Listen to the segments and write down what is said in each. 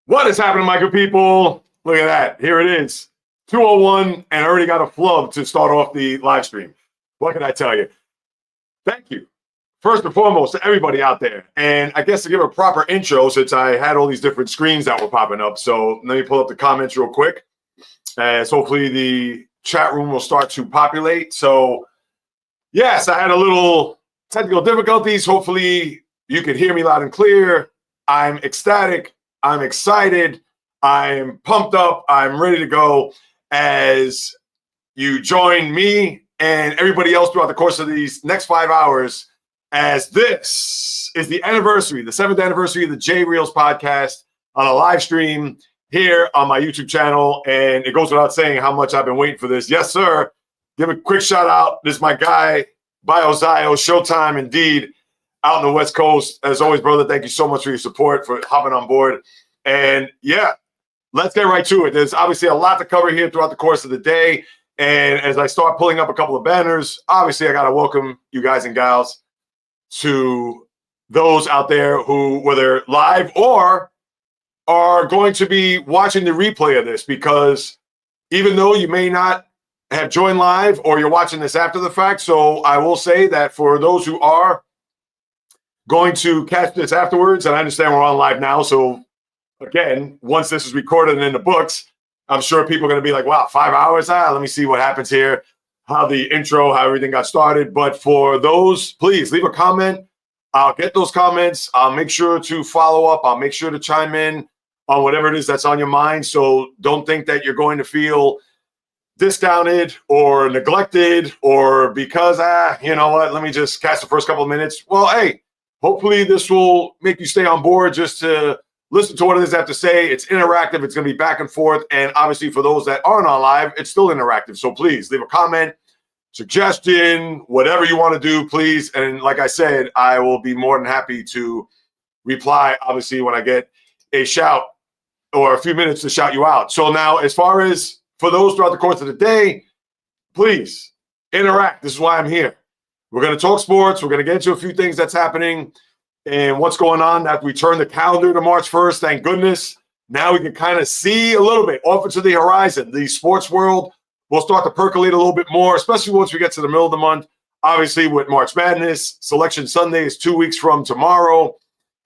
What is happening, my good people? Look at that. Here it is. 2:01, and I already got a flub to start off the live stream. What can I tell you? Thank you, first and foremost, to everybody out there. And I guess to give a proper intro, since I had all these different screens that were popping up. So let me pull up the comments real quick. As hopefully the chat room will start to populate. So, yes, I had a little technical difficulties. Hopefully you can hear me loud and clear. I'm ecstatic. I'm excited. I'm pumped up. I'm ready to go as you join me and everybody else throughout the course of these next 5 hours, as this is the anniversary, the 7th anniversary of the JAYREELZ Podcast on a live stream here on my YouTube channel. And it goes without saying how much I've been waiting for this. Yes, sir. Give a quick shout out. This is my guy, BioZio, Showtime indeed, out on the West Coast. As always, brother, thank you so much for your support, for hopping on board. And yeah, let's get right to it. There's obviously a lot to cover here throughout the course of the day. And as I start pulling up a couple of banners, obviously I got to welcome you guys and gals to those out there who, whether live or are going to be watching the replay of this, because even though you may not have joined live or you're watching this after the fact, so I will say that for those who are going to catch this afterwards, and I understand we're on live now, so again, once this is recorded and in the books, I'm sure people are going to be like, wow, 5 hours? Let me see what happens here, how the intro, how everything got started. But for those, please leave a comment. I'll get those comments. I'll make sure to follow up. I'll make sure to chime in on whatever it is that's on your mind. So don't think that you're going to feel discounted or neglected or because, you know what, let me just catch the first couple of minutes. Well, hey, hopefully this will make you stay on board just to listen to what it is I have to say. It's interactive. It's going to be back and forth. And obviously for those that aren't on live, it's still interactive. So please leave a comment, suggestion, whatever you want to do, please. And like I said, I will be more than happy to reply, obviously, when I get a shout or a few minutes to shout you out. So now, as far as for those throughout the course of the day, please interact. This is why I'm here. We're going to talk sports. We're going to get into a few things that's happening and what's going on after we turn the calendar to March 1st. Thank goodness. Now we can kind of see a little bit off into the horizon. The sports world will start to percolate a little bit more, especially once we get to the middle of the month. Obviously, with March Madness, Selection Sunday is 2 weeks from tomorrow.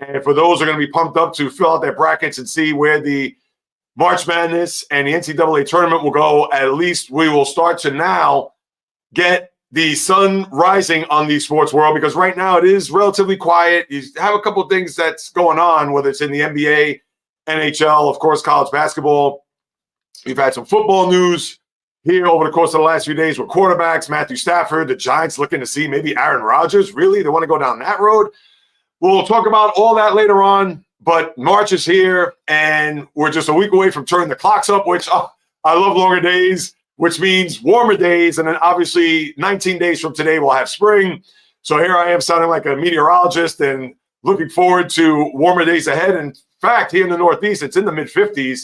And for those who are going to be pumped up to fill out their brackets and see where the March Madness and the NCAA tournament will go, at least we will start to now get the sun rising on the sports world, because right now it is relatively quiet. You have a couple of things that's going on, whether it's in the NBA, NHL, of course, college basketball. We've had some football news here over the course of the last few days with quarterbacks, Matthew Stafford, the Giants looking to see maybe Aaron Rodgers. Really? They want to go down that road? We'll talk about all that later on, but March is here, and we're just a week away from turning the clocks up, which I love longer days, which means warmer days. And then obviously 19 days from today, we'll have spring. So here I am sounding like a meteorologist and looking forward to warmer days ahead. In fact, here in the Northeast, it's in the mid-50s.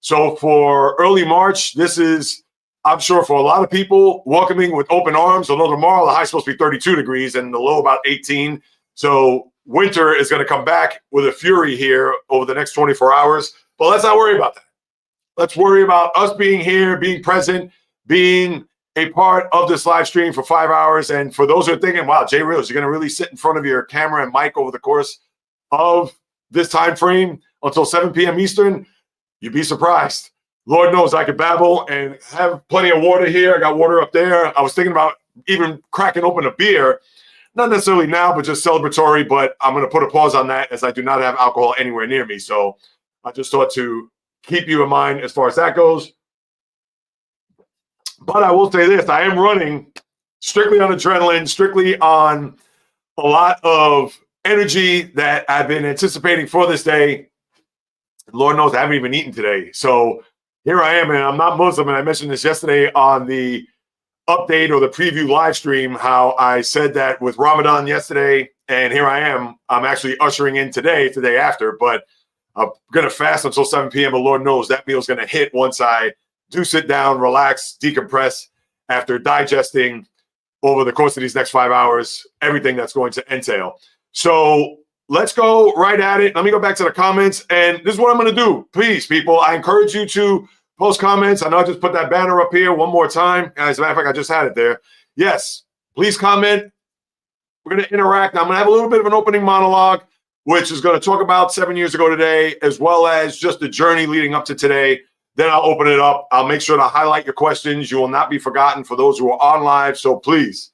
So for early March, this is, I'm sure for a lot of people, welcoming with open arms, although tomorrow the high is supposed to be 32 degrees and the low about 18. So winter is going to come back with a fury here over the next 24 hours. But let's not worry about that. Let's worry about us being here, being present, being a part of this live stream for 5 hours. And for those who are thinking, wow, JAYREELZ, you're going to really sit in front of your camera and mic over the course of this time frame until 7 p.m. Eastern, you'd be surprised. Lord knows I could babble and have plenty of water here. I got water up there. I was thinking about even cracking open a beer. Not necessarily now, but just celebratory. But I'm going to put a pause on that as I do not have alcohol anywhere near me. So I just thought to keep you in mind as far as that goes. But I will say this, I am running strictly on adrenaline, strictly on a lot of energy that I've been anticipating for this day. Lord knows I haven't even eaten today. So here I am, and I'm not Muslim. And I mentioned this yesterday on the update or the preview live stream, how I said that with Ramadan yesterday, and here I am. I'm actually ushering in today, the day after, but I'm going to fast until 7 p.m. But Lord knows that meal's going to hit once I do sit down, relax, decompress after digesting over the course of these next 5 hours everything that's going to entail. So let's go right at it. Let me go back to the comments. And this is what I'm going to do. Please, people, I encourage you to post comments. I know I just put that banner up here one more time. As a matter of fact, I just had it there. Yes, please comment. We're going to interact. Now, I'm going to have a little bit of an opening monologue, which is going to talk about 7 years ago today, as well as just the journey leading up to today. Then I'll open it up. I'll make sure to highlight your questions. You will not be forgotten for those who are on live. So please,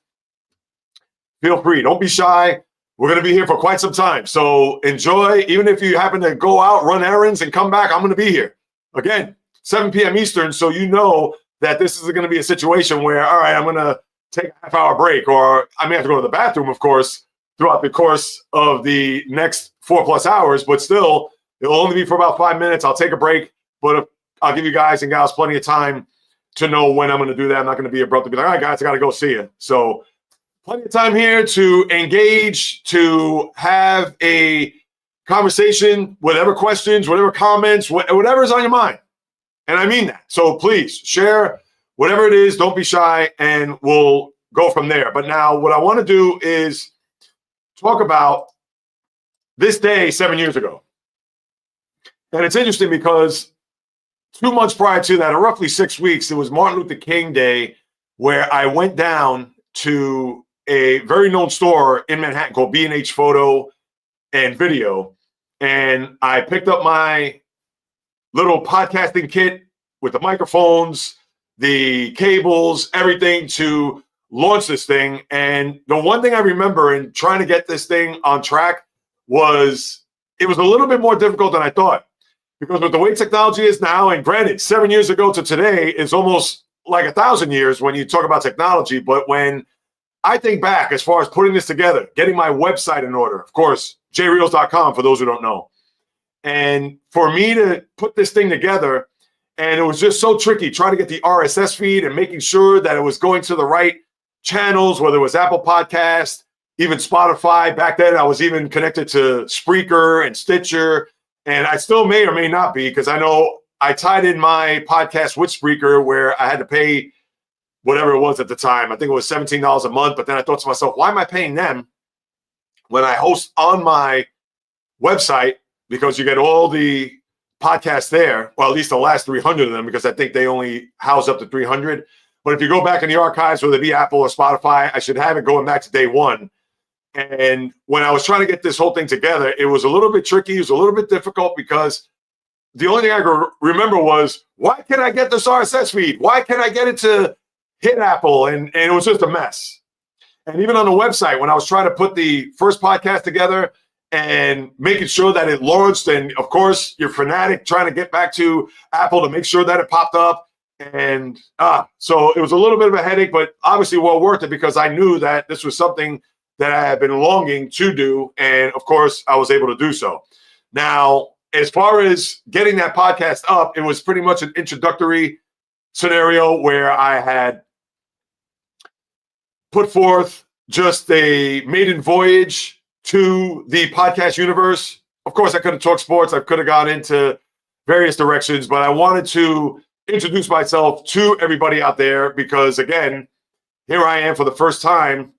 feel free. Don't be shy. We're going to be here for quite some time. So enjoy. Even if you happen to go out, run errands, and come back, I'm going to be here. Again, 7 p.m. Eastern, so you know that this is going to be a situation where, all right, I'm going to take a half-hour break, or I may have to go to the bathroom, of course, throughout the course of the next 4+ hours, but still, it'll only be for about 5 minutes. I'll take a break, but I'll give you guys and gals plenty of time to know when I'm going to do that. I'm not going to be abrupt to be like, all right, guys, I got to go see you. So plenty of time here to engage, to have a conversation, whatever questions, whatever comments, whatever is on your mind. And I mean that. So please share whatever it is. Don't be shy, and we'll go from there. But now what I want to do is talk about this day 7 years ago. And it's interesting because 2 months prior to that, or roughly 6 weeks, it was Martin Luther King Day, where I went down to a very known store in Manhattan called B&H Photo and Video. And I picked up my little podcasting kit with the microphones, the cables, everything to launch this thing. And the one thing I remember in trying to get this thing on track was it was a little bit more difficult than I thought. Because with the way technology is now, and granted, 7 years ago to today is almost like 1,000 years when you talk about technology. But when I think back as far as putting this together, getting my website in order, of course, JAYREELZ.com for those who don't know. And for me to put this thing together, and it was just so tricky trying to get the RSS feed and making sure that it was going to the right channels, whether it was Apple Podcast, even Spotify. Back then, I was even connected to Spreaker and Stitcher. And I still may or may not be, because I know I tied in my podcast with Spreaker, where I had to pay whatever it was at the time. I think it was $17 a month. But then I thought to myself, why am I paying them when I host on my website? Because you get all the podcasts there, well, at least the last 300 of them, because I think they only house up to 300. But if you go back in the archives, whether it be Apple or Spotify, I should have it going back to day one. And when I was trying to get this whole thing together, it was a little bit tricky. It was a little bit difficult because the only thing I could remember was, why can't I get this RSS feed? Why can't I get it to hit Apple? And it was just a mess. And even on the website, when I was trying to put the first podcast together and making sure that it launched, and of course, you're fanatic trying to get back to Apple to make sure that it popped up. And so it was a little bit of a headache, but obviously well worth it, because I knew that this was something that I had been longing to do. And of course, I was able to do so. Now, as far as getting that podcast up, it was pretty much an introductory scenario where I had put forth just a maiden voyage to the podcast universe. Of course, I could have talked sports. I could have gone into various directions, but I wanted to introduce myself to everybody out there because, again, here I am for the first time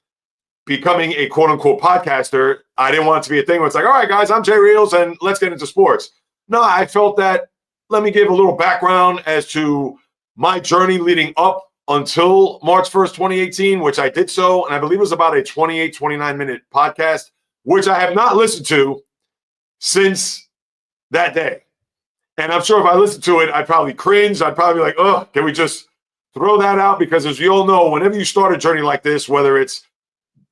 becoming a quote-unquote podcaster. I didn't want it to be a thing where it's like, all right, guys, I'm JAYREELZ, and let's get into sports. No, I felt that let me give a little background as to my journey leading up until March 1st, 2018, which I did so, and I believe it was about a 28, 29-minute podcast, which I have not listened to since that day. And I'm sure if I listened to it, I'd probably cringe. I'd probably be like, oh, can we just throw that out? Because as you all know, whenever you start a journey like this, whether it's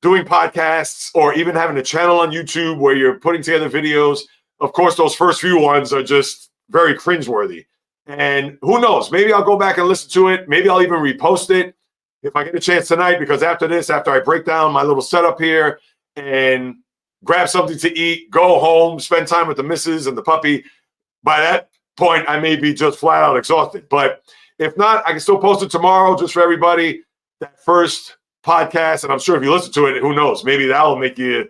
doing podcasts or even having a channel on YouTube where you're putting together videos, of course, those first few ones are just very cringeworthy. And who knows, maybe I'll go back and listen to it. Maybe I'll even repost it if I get a chance tonight, because after this, after I break down my little setup here and grab something to eat, go home, spend time with the missus and the puppy, by that point, I may be just flat out exhausted. But if not, I can still post it tomorrow just for everybody, that first podcast. And I'm sure if you listen to it, who knows, maybe that will make you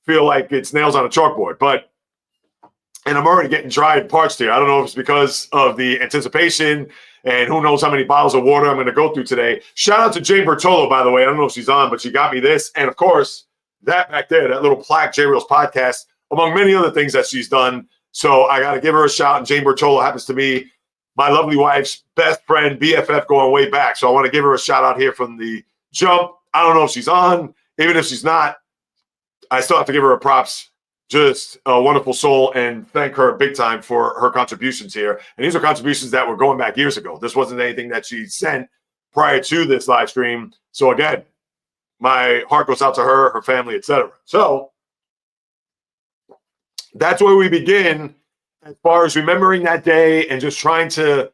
feel like it's nails on a chalkboard. And I'm already getting dry and parched here. I don't know if it's because of the anticipation and who knows how many bottles of water I'm going to go through today. Shout out to Jane Bertolo, by the way. I don't know if she's on, but she got me this. And of course, that back there, that little plaque, JAYREELZ Podcast, among many other things that she's done. So I got to give her a shout. And Jane Bertolo happens to be my lovely wife's best friend, BFF, going way back. So I want to give her a shout out here from the jump. I don't know if she's on. Even if she's not, I still have to give her a props. Just a wonderful soul, and thank her big time for her contributions here. And these are contributions that were going back years ago. This wasn't anything that she sent prior to this live stream. So again, my heart goes out to her, her family, etc. So that's where we begin as far as remembering that day and just trying to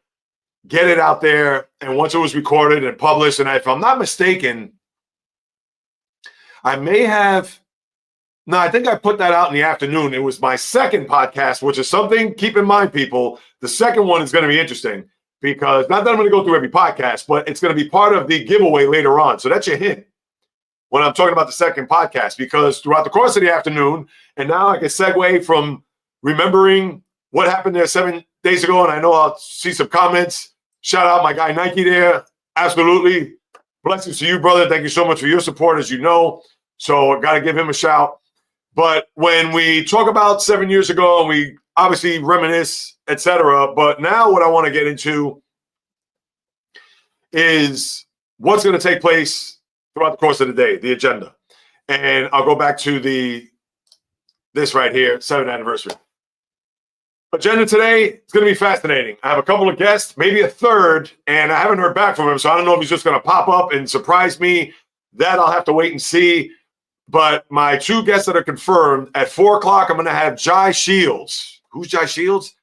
get it out there. And once it was recorded and published, and if I'm not mistaken, I may have, no, I think I put that out in the afternoon. It was my second podcast, which is something, keep in mind, people, the second one is going to be interesting because not that I'm going to go through every podcast, but it's going to be part of the giveaway later on. So that's your hint when I'm talking about the second podcast, because throughout the course of the afternoon, and now I can segue from remembering what happened there 7 days ago, and I know I'll see some comments. Shout out my guy Nike there. Absolutely. Blessings to you, brother. Thank you so much for your support, as you know. So I got to give him a shout. But when we talk about 7 years ago, and we obviously reminisce, etc. But now what I want to get into is what's going to take place throughout the course of the day, the agenda. And I'll go back to this right here, 7th anniversary. Agenda today, it's going to be fascinating. I have a couple of guests, maybe a third, and I haven't heard back from him, so I don't know if he's just going to pop up and surprise me. That I'll have to wait and see. But my two guests that are confirmed, at 4 o'clock, I'm going to have Jai Shields. Who's Jai Shields?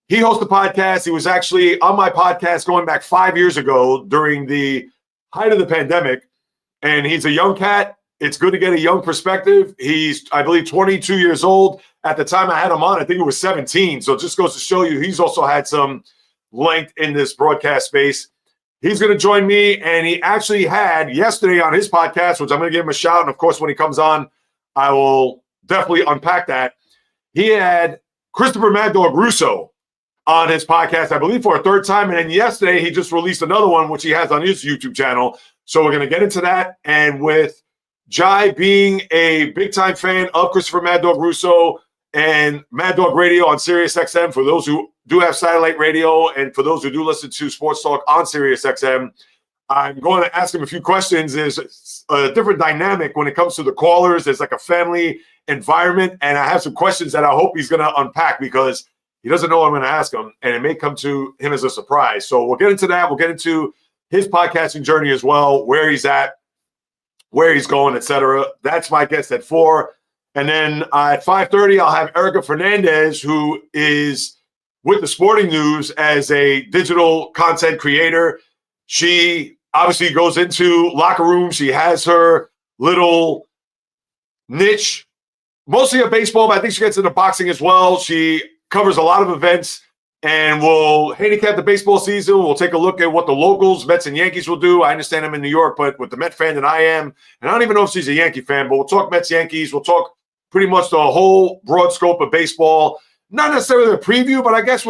He hosts a podcast. He was actually on my podcast going back 5 years ago during the height of the pandemic. And he's a young cat. It's good to get a young perspective. He's, I believe, 22 years old. At the time I had him on, I think it was 17. So it just goes to show you he's also had some length in this broadcast space. He's going to join me, and he actually had yesterday on his podcast, which I'm going to give him a shout. And, of course, when he comes on, I will definitely unpack that. He had Christopher Mad Dog Russo on his podcast, I believe, for a third time. And then yesterday he just released another one, which he has on his YouTube channel. So we're going to get into that. And with Jai being a big-time fan of Christopher Mad Dog Russo and Mad Dog Radio on Sirius XM, for those who do have satellite radio, and for those who do listen to Sports Talk on Sirius XM, I'm going to ask him a few questions. There's a different dynamic when it comes to the callers. There's like a family environment, and I have some questions that I hope he's going to unpack because he doesn't know what I'm going to ask him, and it may come to him as a surprise. So we'll get into that. We'll get into his podcasting journey as well, where he's at, where he's going, etc. That's my guest at 4. And then at 5:30, I'll have Erica Fernandez, who is with the Sporting News as a digital content creator. She obviously goes into locker rooms. She has her little niche, mostly of baseball, but I think she gets into boxing as well. She covers a lot of events, and we'll handicap the baseball season. We'll take a look at what the locals, Mets and Yankees, will do. I understand I'm in New York, but with the Met fan that I am, and I don't even know if she's a Yankee fan, but we'll talk Mets, Yankees. We'll talk pretty much the whole broad scope of baseball. Not necessarily a preview, but I guess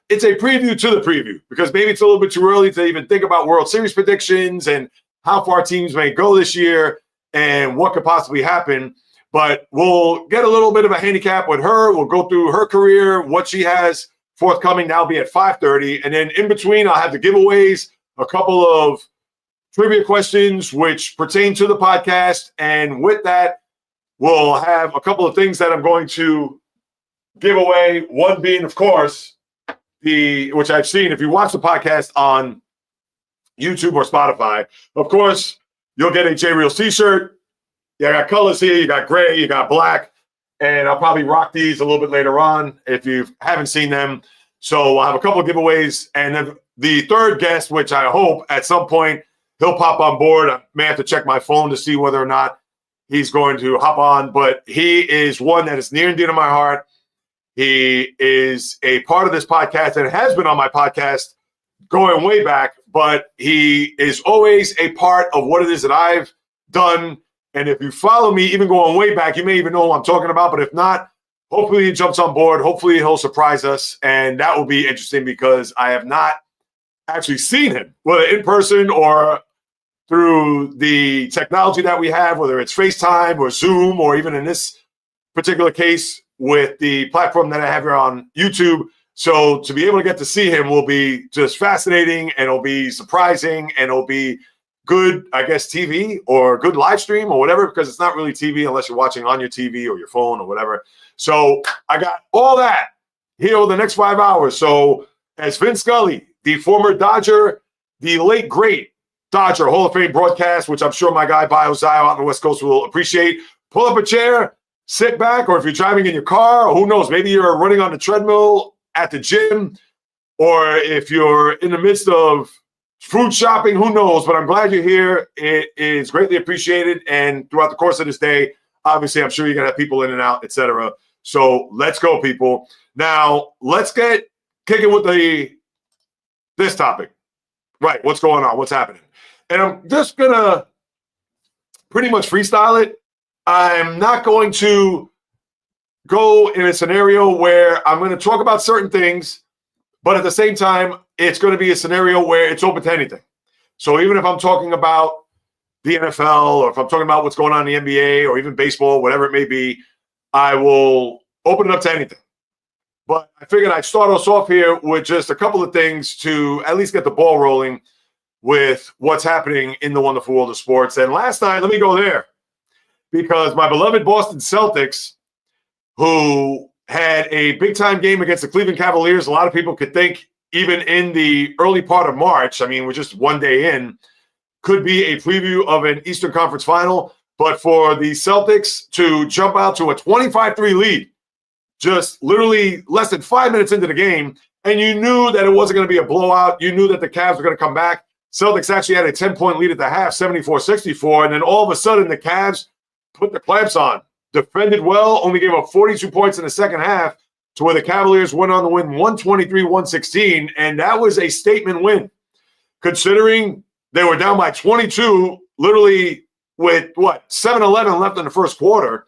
it's a preview to the preview, because maybe it's a little bit too early to even think about World Series predictions and how far teams may go this year and what could possibly happen. But we'll get a little bit of a handicap with her. We'll go through her career, what she has forthcoming. That'll be at 5:30. And then in between, I'll have the giveaways, a couple of trivia questions which pertain to the podcast. And with that, we'll have a couple of things that I'm going to give away. One being, of course, which I've seen, if you watch the podcast on YouTube or Spotify, of course, you'll get a JAYREELZ t-shirt. You got colors here. You got gray. You got black. And I'll probably rock these a little bit later on if you haven't seen them. So I'll have a couple of giveaways. And then the third guest, which I hope at some point he'll pop on board. I may have to check my phone to see whether or not he's going to hop on. But he is one that is near and dear to my heart. He is a part of this podcast and has been on my podcast going way back. But he is always a part of what it is that I've done. And if you follow me, even going way back, you may even know what I'm talking about. But if not, hopefully he jumps on board. Hopefully he'll surprise us. And that will be interesting because I have not actually seen him, whether in person or through the technology that we have, whether it's FaceTime or Zoom, or even in this particular case with the platform that I have here on YouTube. So to be able to get to see him will be just fascinating, and it'll be surprising, and it'll be good, I guess, TV or good live stream or whatever, because it's not really TV unless you're watching on your TV or your phone or whatever. So I got all that here over the next 5 hours. So as Vin Scully, the former Dodger, the late great Dodger Hall of Fame broadcast, which I'm sure my guy Bio Zio out on the West Coast will appreciate, pull up a chair, sit back, or if you're driving in your car, or who knows, maybe you're running on the treadmill at the gym, or if you're in the midst of food shopping, who knows, but I'm glad you're here. It is greatly appreciated. And throughout the course of this day, obviously, I'm sure you're going to have people in and out, etc. So let's go, people. Now, let's get kicking with this topic. Right, what's going on? What's happening? And I'm just going to pretty much freestyle it. I'm not going to go in a scenario where I'm going to talk about certain things, but at the same time, it's going to be a scenario where it's open to anything. So even if I'm talking about the NFL, or if I'm talking about what's going on in the NBA, or even baseball, whatever it may be, I will open it up to anything. But I figured I'd start us off here with just a couple of things to at least get the ball rolling with what's happening in the wonderful world of sports. And last night, let me go there, because my beloved Boston Celtics, who had a big-time game against the Cleveland Cavaliers, a lot of people could think even in the early part of March, I mean, we're just one day in, could be a preview of an Eastern Conference final. But for the Celtics to jump out to a 25-3 lead, just literally less than 5 minutes into the game, and you knew that it wasn't going to be a blowout. You knew that the Cavs were going to come back. Celtics actually had a 10-point lead at the half, 74-64, and then all of a sudden the Cavs put the clamps on, defended well, only gave up 42 points in the second half, to where the Cavaliers went on to win 123-116, and that was a statement win, considering they were down by 22, literally with, 7-11 left in the first quarter,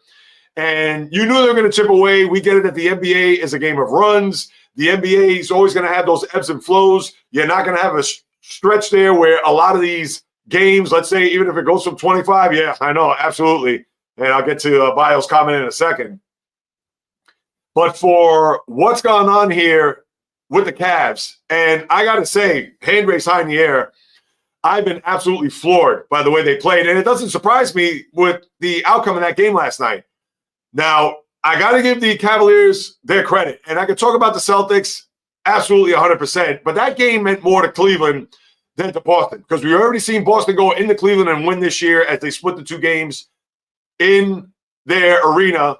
and you knew they were going to chip away. We get it that the NBA is a game of runs. The NBA is always going to have those ebbs and flows. You're not going to have a stretch there where a lot of these games, let's say, even if it goes from 25, yeah, I know, absolutely, and I'll get to Bio's comment in a second. But for what's gone on here with the Cavs, and I got to say, hand raised high in the air, I've been absolutely floored by the way they played. And it doesn't surprise me with the outcome of that game last night. Now, I got to give the Cavaliers their credit. And I could talk about the Celtics absolutely 100%. But that game meant more to Cleveland than to Boston, because we've already seen Boston go into Cleveland and win this year as they split the two games in their arena,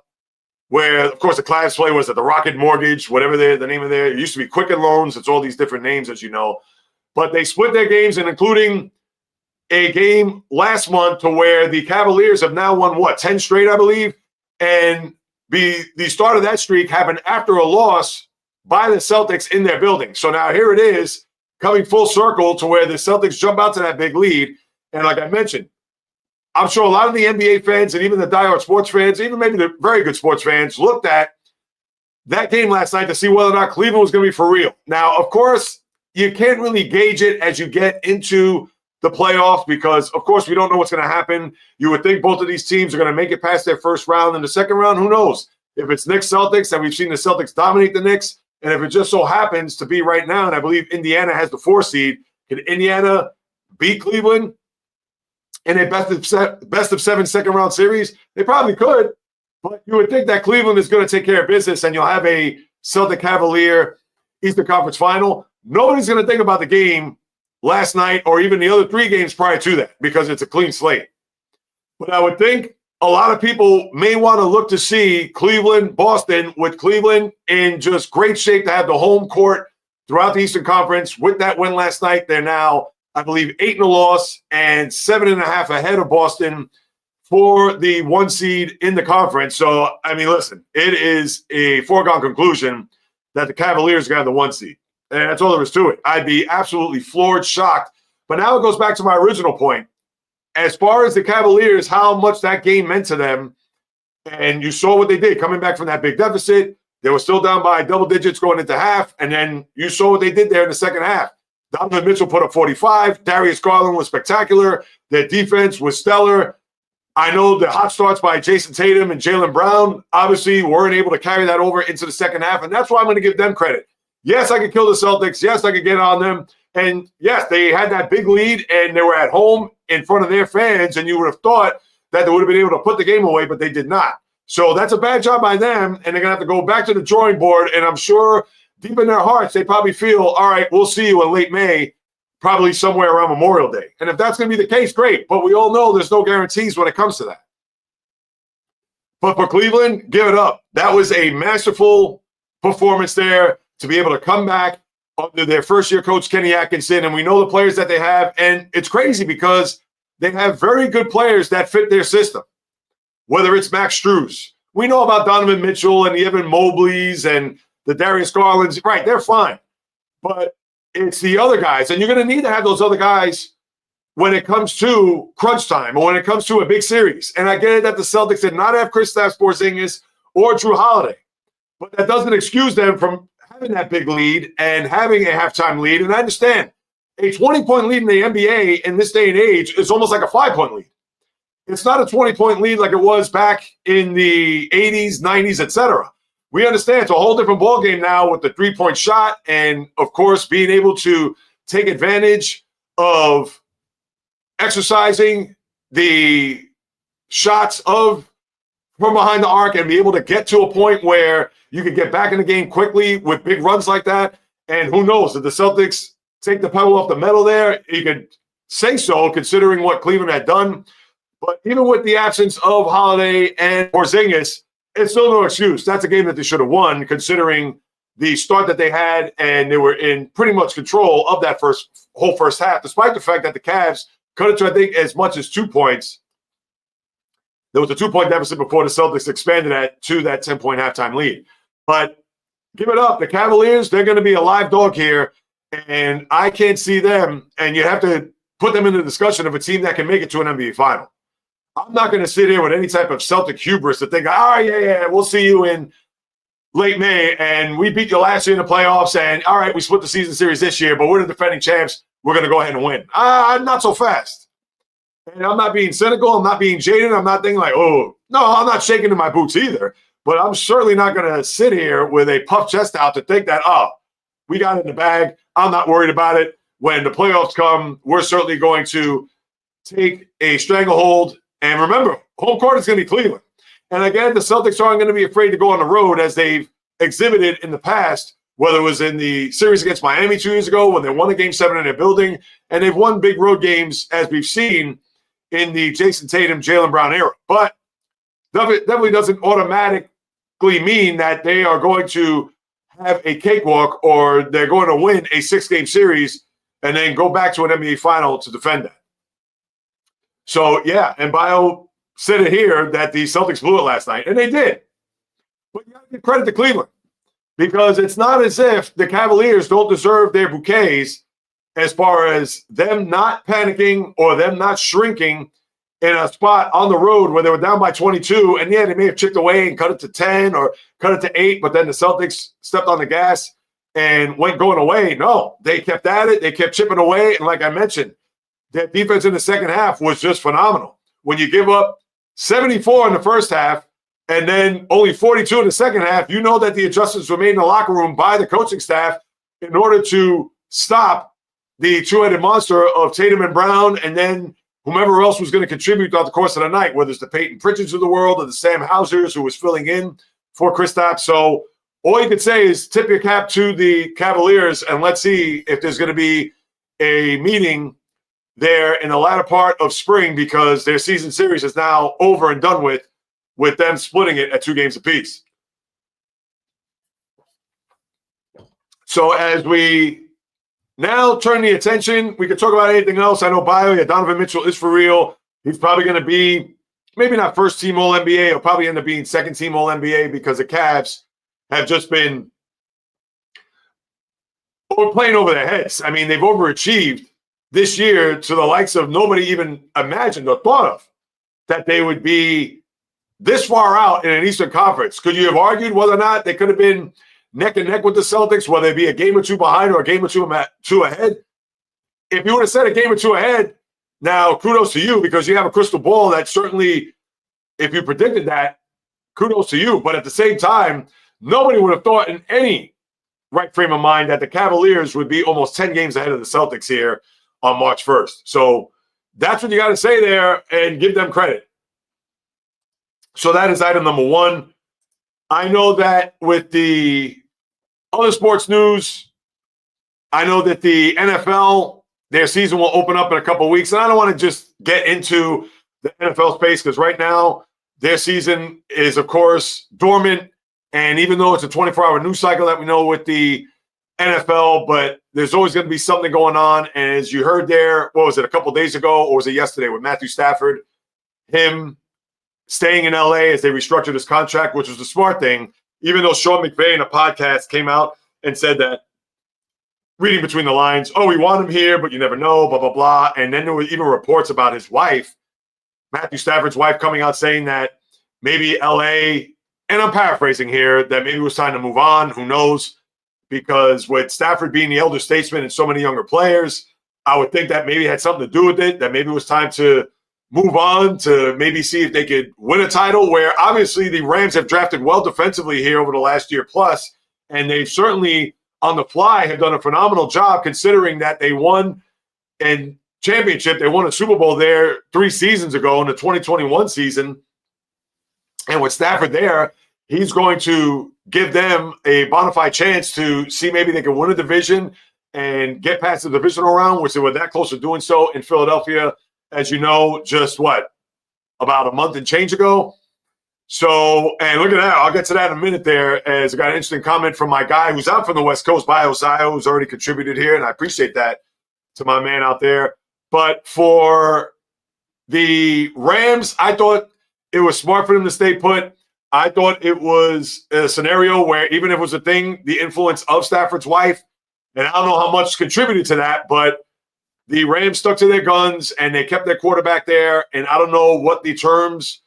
where, of course, the Cavs play was at the Rocket Mortgage, whatever the name of there. It used to be Quicken Loans. It's all these different names, as you know. But they split their games, and including a game last month to where the Cavaliers have now won, 10 straight, I believe. And the start of that streak happened after a loss by the Celtics in their building. So now here it is, coming full circle to where the Celtics jump out to that big lead. And like I mentioned, I'm sure a lot of the NBA fans and even the diehard sports fans, even maybe the very good sports fans, looked at that game last night to see whether or not Cleveland was going to be for real. Now, of course, you can't really gauge it as you get into the playoffs because, of course, we don't know what's going to happen. You would think both of these teams are going to make it past their first round. In the second round, who knows? If it's Knicks Celtics, and we've seen the Celtics dominate the Knicks, and if it just so happens to be right now, and I believe Indiana has the 4 seed, can Indiana beat Cleveland in a best of 7 second-round series? They probably could, but you would think that Cleveland is going to take care of business, and you'll have a Celtic Cavalier Eastern Conference final. Nobody's going to think about the game last night or even the other 3 games prior to that because it's a clean slate. But I would think a lot of people may want to look to see Cleveland, Boston, with Cleveland in just great shape to have the home court throughout the Eastern Conference. With that win last night, they're now, I believe, 8-0 and 7.5 ahead of Boston for the 1 seed in the conference. So, I mean, listen, it is a foregone conclusion that the Cavaliers got the 1 seed. And that's all there is to it. I'd be absolutely floored, shocked. But now it goes back to my original point. As far as the Cavaliers, how much that game meant to them, and you saw what they did coming back from that big deficit. They were still down by double digits going into half, and then you saw what they did there in the second half. Donovan Mitchell put up 45. Darius Garland was spectacular. Their defense was stellar. I know the hot starts by Jason Tatum and Jaylen Brown obviously weren't able to carry that over into the second half, and that's why I'm going to give them credit. Yes, I could kill the Celtics. Yes, I could get on them. And yes, they had that big lead, and they were at home in front of their fans, and you would have thought that they would have been able to put the game away, but they did not. So that's a bad job by them, and they're going to have to go back to the drawing board, and I'm sure deep in their hearts, they probably feel, all right, we'll see you in late May, probably somewhere around Memorial Day. And if that's going to be the case, great. But we all know there's no guarantees when it comes to that. But for Cleveland, give it up. That was a masterful performance there to be able to come back under their first-year coach, Kenny Atkinson. And we know the players that they have. And it's crazy because they have very good players that fit their system, whether it's Max Strus. We know about Donovan Mitchell and the Evan Mobleys and the Darius Garlands. Right, they're fine. But it's the other guys, and you're going to need to have those other guys when it comes to crunch time or when it comes to a big series. And I get it that the Celtics did not have Kristaps Porzingis or Drew Holiday, but that doesn't excuse them from having that big lead and having a halftime lead. And I understand a 20-point lead in the NBA in this day and age is almost like a 5-point lead. It's not a 20-point lead like it was back in the 80s, 90s, etc. We understand it's a whole different ballgame now with the three-point shot and, of course, being able to take advantage of exercising the shots of from behind the arc and be able to get to a point where you can get back in the game quickly with big runs like that. And who knows, if the Celtics take the pedal off the metal there, you could say so considering what Cleveland had done. But even with the absence of Holiday and Porzingis, it's still no excuse. That's a game that they should have won, considering the start that they had, and they were in pretty much control of that whole first half, despite the fact that the Cavs cut it to, I think, as much as 2 points. There was a 2-point deficit before the Celtics expanded that to that 10-point halftime lead. But give it up. The Cavaliers, they're going to be a live dog here, and I can't see them, and you have to put them in the discussion of a team that can make it to an NBA final. I'm not going to sit here with any type of Celtic hubris to think, all right, yeah, we'll see you in late May, and we beat you last year in the playoffs, and all right, we split the season series this year, but we're the defending champs. We're going to go ahead and win. I'm not so fast. And I'm not being cynical. I'm not being jaded. I'm not thinking like, oh, no, I'm not shaking in my boots either. But I'm certainly not going to sit here with a puffed chest out to think that, oh, we got it in the bag. I'm not worried about it. When the playoffs come, we're certainly going to take a stranglehold. And remember, home court is going to be Cleveland. And again, the Celtics aren't going to be afraid to go on the road as they've exhibited in the past, whether it was in the series against Miami 2 years ago when they won a Game 7 in their building, and they've won big road games, as we've seen, in the Jason Tatum, Jaylen Brown era. But definitely doesn't automatically mean that they are going to have a cakewalk or they're going to win a 6-game series and then go back to an NBA final to defend that. So, yeah, and Bio said it here that the Celtics blew it last night, and they did. But you got to give credit to Cleveland because it's not as if the Cavaliers don't deserve their bouquets as far as them not panicking or them not shrinking in a spot on the road where they were down by 22. And, yeah, they may have chipped away and cut it to 10 or cut it to 8, but then the Celtics stepped on the gas and went going away. No, they kept at it. They kept chipping away. And like I mentioned, their defense in the second half was just phenomenal. When you give up 74 in the first half and then only 42 in the second half, you know that the adjustments were made in the locker room by the coaching staff in order to stop the two-headed monster of Tatum and Brown and then whomever else was going to contribute throughout the course of the night, whether it's the Peyton Pritchards of the world or the Sam Hausers who was filling in for Kristaps. So all you can say is tip your cap to the Cavaliers and let's see if there's going to be a meeting there in the latter part of spring because their season series is now over and done with them splitting it at 2 games apiece. So as we now turn the attention, we can talk about anything else. I know Donovan Mitchell is for real. He's probably going to be maybe not first team All-NBA. He'll probably end up being second team All-NBA because the Cavs have just been playing over their heads. I mean, they've overachieved this year to the likes of nobody even imagined or thought of that they would be this far out in an Eastern Conference. Could you have argued whether or not they could have been neck and neck with the Celtics, whether it be a game or two behind or a game or two ahead? if you would have said a game or two ahead, now kudos to you because you have a crystal ball that certainly, if you predicted that, kudos to you. But at the same time, nobody would have thought in any right frame of mind that the Cavaliers would be almost 10 games ahead of the Celtics here on March 1st. So that's what you got to say there and give them credit. So that is item number one. I know that with the other sports news, I know that the NFL, their season will open up in a couple of weeks. And I don't want to just get into the NFL space because right now their season is, of course, dormant. And even though it's a 24-hour news cycle that we know with the NFL, but there's always going to be something going on. And as you heard there, what was it, a couple of days ago, or was it yesterday with Matthew Stafford, him staying in LA as they restructured his contract, which was a smart thing, even though Sean McVay in a podcast came out and said that, reading between the lines, oh, we want him here, but you never know, blah, blah, blah. And then there were even reports about his wife, Matthew Stafford's wife, coming out saying that maybe LA, and I'm paraphrasing here, that maybe it was time to move on. Who knows? Because with Stafford being the elder statesman and so many younger players, I would think that maybe it had something to do with it, that maybe it was time to move on to maybe see if they could win a title, where obviously the Rams have drafted well defensively here over the last year plus, and they've certainly on the fly have done a phenomenal job considering that they won a championship. They won a Super Bowl there 3 seasons ago in the 2021 season. And with Stafford there, he's going to give them a bona fide chance to see maybe they can win a division and get past the divisional round, which they were that close to doing so in Philadelphia, as you know, just about a month and change ago. So, and look at that. I'll get to that in a minute there, as I got an interesting comment from my guy who's out from the West Coast, Biosio, who's already contributed here, and I appreciate that to my man out there. But for the Rams, I thought it was smart for them to stay put. I thought it was a scenario where even if it was a thing, the influence of Stafford's wife, and I don't know how much contributed to that, but the Rams stuck to their guns and they kept their quarterback there. And I don't know what the terms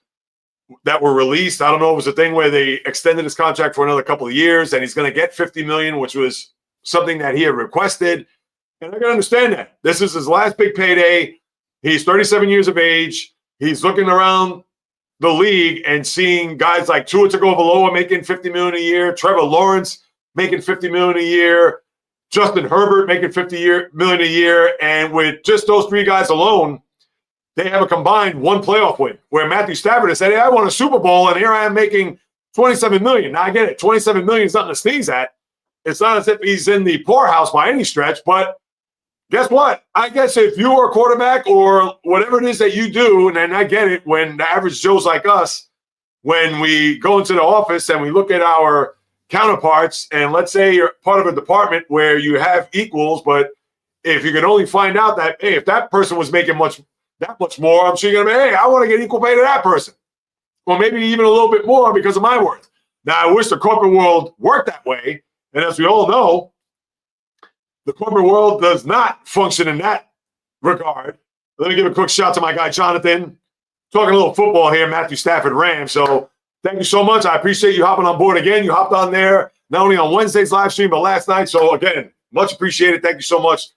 that were released. I don't know if it was a thing where they extended his contract for another couple of years and he's going to get $50 million, which was something that he had requested. And I can understand that. This is his last big payday. He's 37 years of age. He's looking around the league and seeing guys like Tua Tagovailoa making $50 million a year, Trevor Lawrence making $50 million a year, Justin Herbert making $50 million a year. And with just those 3 guys alone, they have a combined 1 playoff win, where Matthew Stafford has said, hey, I won a Super Bowl, and here I am making $27 million. Now, I get it. $27 million is nothing to sneeze at. It's not as if he's in the poorhouse by any stretch, but guess what? I guess if you are a quarterback or whatever it is that you do, and then I get it when the average Joes like us, when we go into the office and we look at our counterparts, and let's say you're part of a department where you have equals, but if you can only find out that, hey, if that person was making that much more, I'm sure you're going to be, hey, I want to get equal pay to that person. Or maybe even a little bit more because of my worth. Now, I wish the corporate world worked that way. And as we all know, the corporate world does not function in that regard. Let me give a quick shout to my guy, Jonathan. Talking a little football here, Matthew Stafford Rams. So thank you so much. I appreciate you hopping on board again. You hopped on there not only on Wednesday's live stream, but last night. So again, much appreciated. Thank you so much.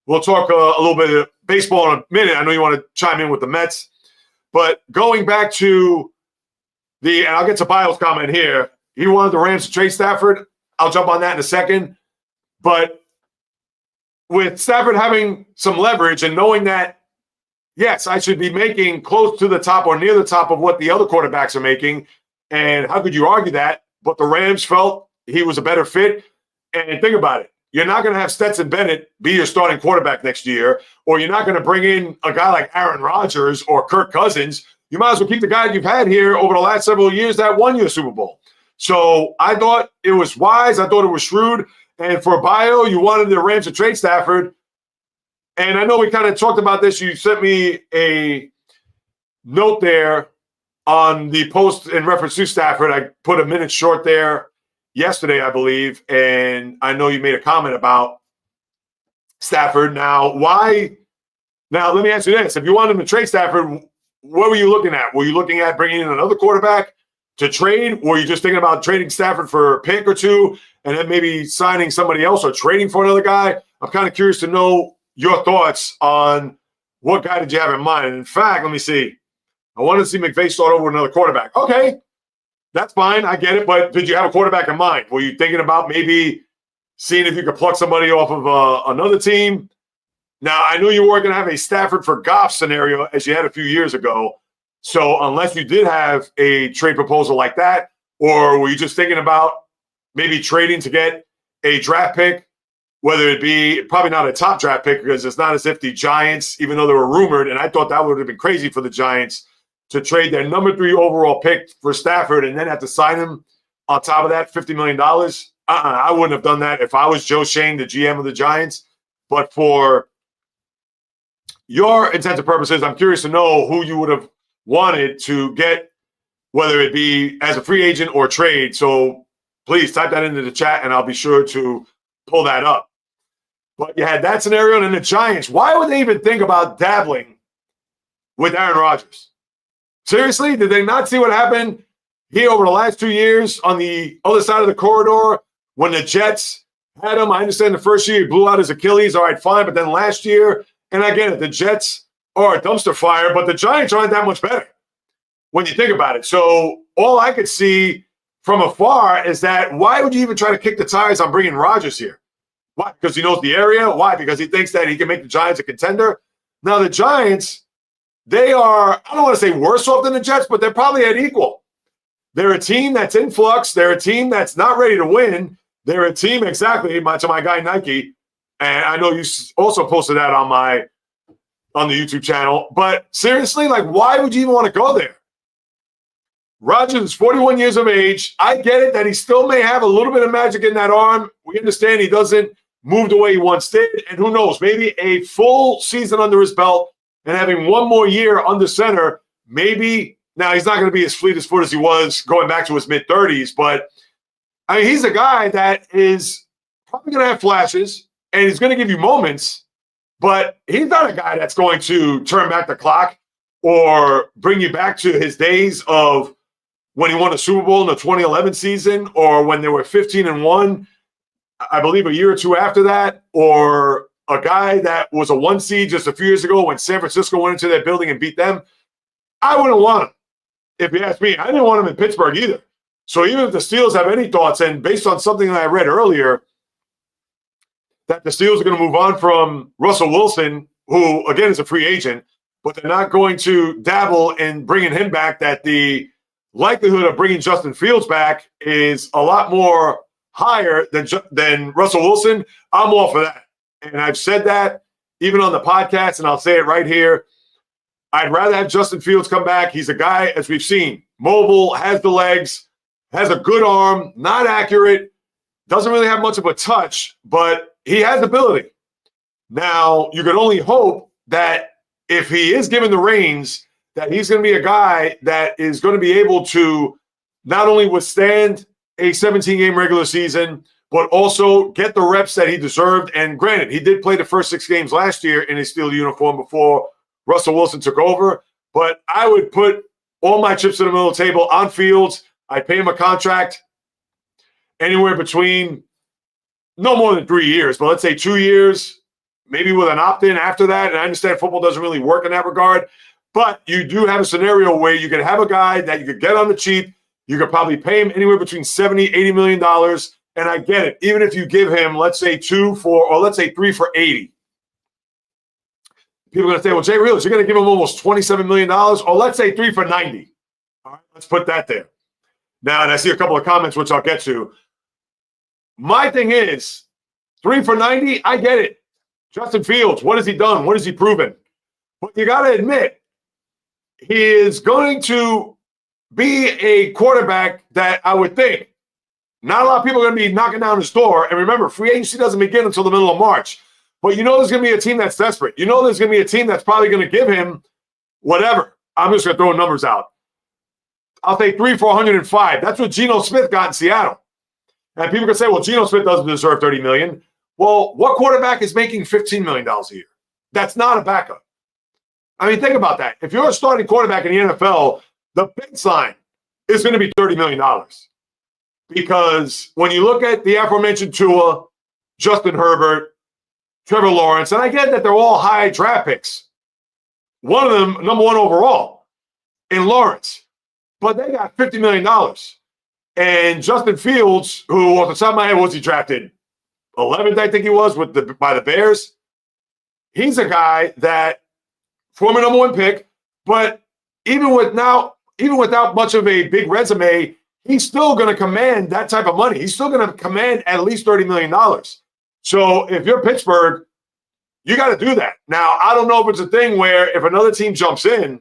We'll talk a little bit of baseball in a minute. I know you want to chime in with the Mets. But going back to and I'll get to Bio's comment here. He wanted the Rams to trade Stafford. I'll jump on that in a second. But with Stafford having some leverage and knowing that, yes, I should be making close to the top or near the top of what the other quarterbacks are making. And how could you argue that? But the Rams felt he was a better fit. And think about it. You're not going to have Stetson Bennett be your starting quarterback next year, or you're not going to bring in a guy like Aaron Rodgers or Kirk Cousins. You might as well keep the guy you've had here over the last several years that won you a Super Bowl. So I thought it was wise. I thought it was shrewd. And for Bio, you wanted the Rams to trade Stafford. And I know we kind of talked about this. You sent me a note there on the post in reference to Stafford. I put a minute short there yesterday, I believe. And I know you made a comment about Stafford. Now, why? Now, let me ask you this. If you wanted him to trade Stafford, what were you looking at? Were you looking at bringing in another quarterback to trade? Were you just thinking about trading Stafford for a pick or two and then maybe signing somebody else or trading for another guy? I'm kind of curious to know your thoughts on what guy did you have in mind. And in fact, let me see. I wanted to see McVay start over with another quarterback. Okay, that's fine. I get it. But did you have a quarterback in mind? Were you thinking about maybe seeing if you could pluck somebody off of another team? Now, I knew you weren't going to have a Stafford for Goff scenario as you had a few years ago. So unless you did have a trade proposal like that, or were you just thinking about maybe trading to get a draft pick, whether it be probably not a top draft pick, because it's not as if the Giants, even though they were rumored, and I thought that would have been crazy for the Giants to trade their number 3 overall pick for Stafford and then have to sign him on top of that $50 million. I wouldn't have done that if I was Joe Schoen, the GM of the Giants. But for your intents and purposes, I'm curious to know who you would have wanted to get, whether it be as a free agent or trade. So please type that into the chat and I'll be sure to pull that up. But you had that scenario, and then the Giants. Why would they even think about dabbling with Aaron Rodgers? Seriously, did they not see what happened here over the last 2 years on the other side of the corridor when the Jets had him? I understand the first year he blew out his Achilles. All right, fine. But then last year, and I get it, the Jets are a dumpster fire, but the Giants aren't that much better when you think about it. So all I could see from afar is that why would you even try to kick the tires on bringing Rodgers here? Why? Because he knows the area? Why? Because he thinks that he can make the Giants a contender? Now, the Giants, they are, I don't want to say worse off than the Jets, but they're probably at equal. They're a team that's in flux. They're a team that's not ready to win. They're a team, exactly, to my guy Nike. And I know you also posted that on the YouTube channel. But seriously, like, why would you even want to go there? Rodgers is 41 years of age. I get it that he still may have a little bit of magic in that arm. We understand he doesn't move the way he once did. And who knows, maybe a full season under his belt and having one more year under center, maybe. Now, he's not going to be as fleet as foot as he was going back to his mid-30s. But, I mean, he's a guy that is probably going to have flashes and he's going to give you moments. But he's not a guy that's going to turn back the clock or bring you back to his days of when he won a Super Bowl in the 2011 season, or when they were 15-1, I believe a year or two after that, or a guy that was a 1 seed just a few years ago when San Francisco went into their building and beat them. I wouldn't want him, if you ask me. I didn't want him in Pittsburgh either. So even if the Steelers have any thoughts, and based on something that I read earlier, that the Steelers are going to move on from Russell Wilson, who, again, is a free agent, but they're not going to dabble in bringing him back, that the likelihood of bringing Justin Fields back is a lot more higher than Russell Wilson. I'm all for that. And I've said that even on the podcast, and I'll say it right here. I'd rather have Justin Fields come back. He's a guy, as we've seen, mobile, has the legs, has a good arm, not accurate, doesn't really have much of a touch, but he has ability. Now, you can only hope that if he is given the reins, that he's going to be a guy that is going to be able to not only withstand a 17-game regular season, but also get the reps that he deserved. And granted, he did play the first 6 games last year in his Steelers uniform before Russell Wilson took over. But I would put all my chips in the middle of the table on Fields. I'd pay him a contract anywhere between no more than 3 years, but let's say 2 years, maybe with an opt-in after that. And I understand football doesn't really work in that regard. But you do have a scenario where you could have a guy that you could get on the cheap. You could probably pay him anywhere between $70, $80 million. And I get it. Even if you give him, let's say 3 for 80. People are going to say, well, JAYREELZ, you're going to give him almost $27 million? Or let's say 3 for 90. All right, let's put that there. Now, and I see a couple of comments, which I'll get to. My thing is, 3 for 90, I get it. Justin Fields, what has he done? What has he proven? But you got to admit, he is going to be a quarterback that I would think not a lot of people are going to be knocking down his door. And remember, free agency doesn't begin until the middle of March. But you know there's going to be a team that's desperate. You know there's going to be a team that's probably going to give him whatever. I'm just going to throw numbers out. I'll say 3 for 105. That's what Geno Smith got in Seattle. And people can say, well, Geno Smith doesn't deserve $30 million. Well, what quarterback is making $15 million a year? That's not a backup. I mean, think about that. If you're a starting quarterback in the NFL, the baseline is going to be $30 million. Because when you look at the aforementioned Tua, Justin Herbert, Trevor Lawrence, and I get that they're all high draft picks. One of them, number one overall in Lawrence. But they got $50 million. And Justin Fields, who off the top of my head, was he drafted 11th, I think he was, by the Bears. He's a guy that, former number one pick, but even without much of a big resume, he's still going to command that type of money. He's still going to command at least $30 million. So if you're Pittsburgh, you got to do that. Now, I don't know if it's a thing where if another team jumps in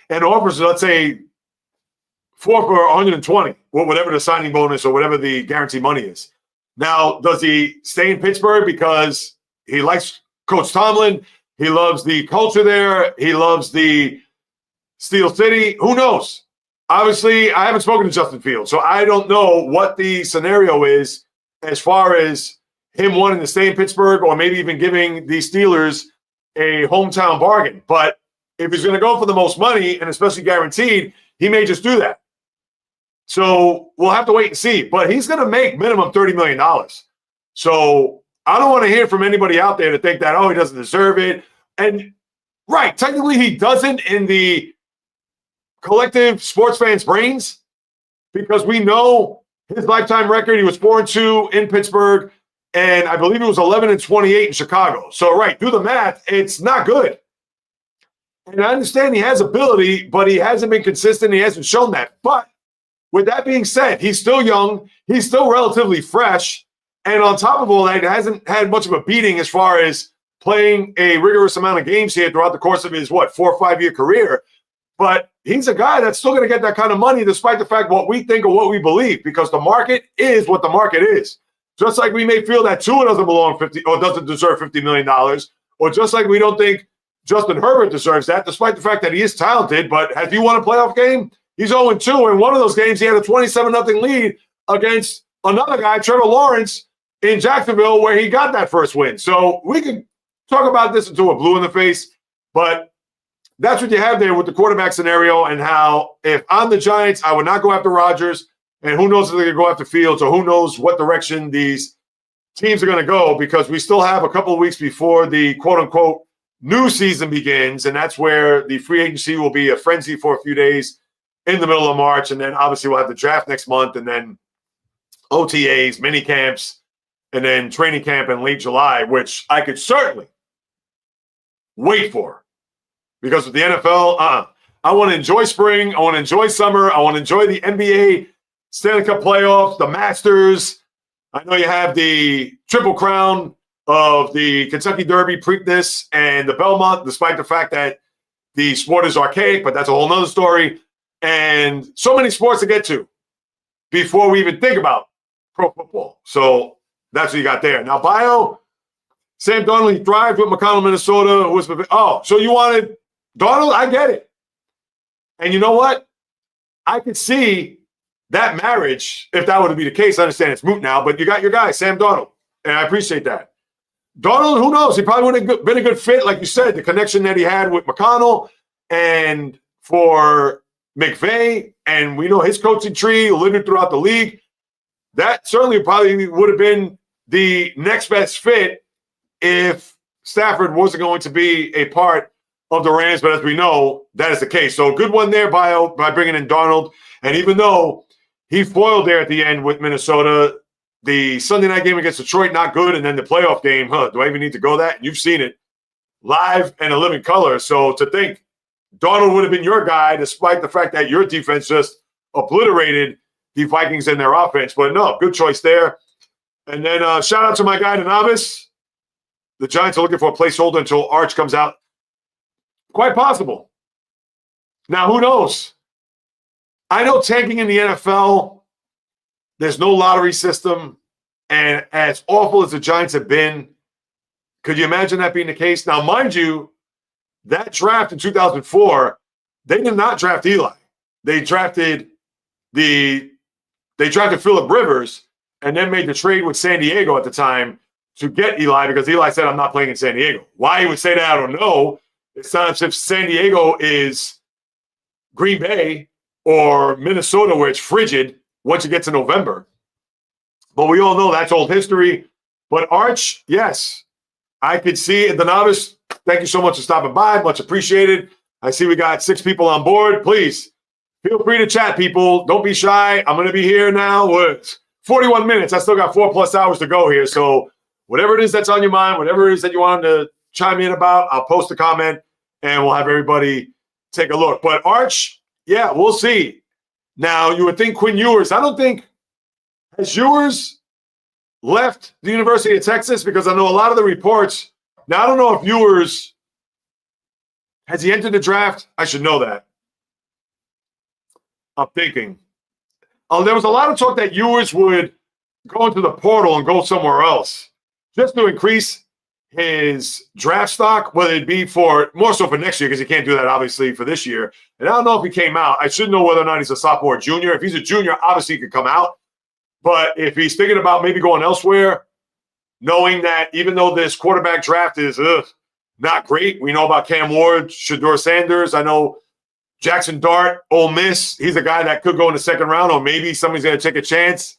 and offers, let's say, 4 for 120, or whatever the signing bonus or whatever the guarantee money is. Now, does he stay in Pittsburgh because he likes Coach Tomlin? He loves the culture there. He loves the Steel City. Who knows? Obviously, I haven't spoken to Justin Fields, so I don't know what the scenario is as far as him wanting to stay in Pittsburgh or maybe even giving the Steelers a hometown bargain. But if he's going to go for the most money, and especially guaranteed, he may just do that. So we'll have to wait and see. But he's going to make minimum $30 million. So I don't want to hear from anybody out there to think that, oh, he doesn't deserve it. And right, technically he doesn't in the collective sports fans' brains, because we know his lifetime record. He was 4-2 in Pittsburgh, and I believe he was 11-28 in Chicago. So, right, do the math. It's not good. And I understand he has ability, but he hasn't been consistent. He hasn't shown that. But with that being said, he's still young. He's still relatively fresh. And on top of all that, he hasn't had much of a beating as far as playing a rigorous amount of games here throughout the course of his, 4 or 5 year career. But he's a guy that's still going to get that kind of money despite the fact what we think or what we believe, because the market is what the market is. Just like we may feel that Tua doesn't belong 50 or doesn't deserve $50 million, or just like we don't think Justin Herbert deserves that, despite the fact that he is talented. But has he won a playoff game? He's 0-2. In one of those games, he had a 27-0 lead against another guy, Trevor Lawrence, in Jacksonville, where he got that first win. So we can talk about this until we're blue in the face, but that's what you have there with the quarterback scenario, and how if I'm the Giants, I would not go after Rodgers, and who knows if they're going to go after Fields, or who knows what direction these teams are going to go, because we still have a couple of weeks before the quote-unquote new season begins, and that's where the free agency will be a frenzy for a few days in the middle of March, and then obviously we'll have the draft next month, and then OTAs, mini camps, and then training camp in late July, which I could certainly wait for. Because with the NFL, I want to enjoy spring, I want to enjoy summer, I want to enjoy the NBA Stanley Cup playoffs, the Masters. I know you have the Triple Crown of the Kentucky Derby, Preakness, and the Belmont, despite the fact that the sport is archaic, but that's a whole nother story. And so many sports to get to before we even think about pro football. So that's what you got there. Now, bio, Sam Darnold, he thrived with McConnell, Minnesota. So you wanted Darnold? I get it. And you know what? I could see that marriage, if that were to be the case. I understand it's moot now, but you got your guy, Sam Darnold, and I appreciate that. Darnold, who knows? He probably would have been a good fit, like you said, the connection that he had with McConnell, and for McVay, and we know his coaching tree living throughout the league. That certainly probably would have been the next best fit if Stafford wasn't going to be a part of the Rams, but as we know, that is the case. So good one there by bringing in Darnold. And even though he foiled there at the end with Minnesota, the Sunday night game against Detroit, not good, and then the playoff game, do I even need to go that? You've seen it live and in living color. So to think Darnold would have been your guy, despite the fact that your defense just obliterated the Vikings in their offense. But no, good choice there. And then shout out to my guy, the novice. The Giants are looking for a placeholder until Arch comes out. Quite possible. Now, who knows? I know tanking in the NFL, there's no lottery system. And as awful as the Giants have been, could you imagine that being the case? Now, mind you, that draft in 2004, they did not draft Eli. They drafted Phillip Rivers, and then made the trade with San Diego at the time to get Eli, because Eli said, I'm not playing in San Diego. Why he would say that, I don't know. It's not as if San Diego is Green Bay or Minnesota, where it's frigid once you get to November. But we all know that's old history. But Arch, yes, I could see it. The novice, thank you so much for stopping by. Much appreciated. I see we got 6 people on board. Please feel free to chat, people. Don't be shy. I'm going to be here now. What? 41 minutes. I still got 4+ hours to go here. So whatever it is that's on your mind, whatever it is that you want to chime in about, I'll post a comment and we'll have everybody take a look. But Arch, yeah, we'll see. Now, you would think Quinn Ewers. I don't think, has Ewers left the University of Texas? Because I know a lot of the reports. Now, I don't know if Ewers, has he entered the draft? I should know that. I'm thinking. Oh, there was a lot of talk that Ewers would go into the portal and go somewhere else just to increase his draft stock, whether it be for more so for next year, because he can't do that obviously for this year. And I don't know if he came out. I should know whether or not he's a sophomore or junior. If he's a junior, obviously he could come out. But if he's thinking about maybe going elsewhere, knowing that even though this quarterback draft is not great, we know about Cam Ward, Shedeur Sanders. I know Jackson Dart, Ole Miss, he's a guy that could go in the second round, or maybe somebody's going to take a chance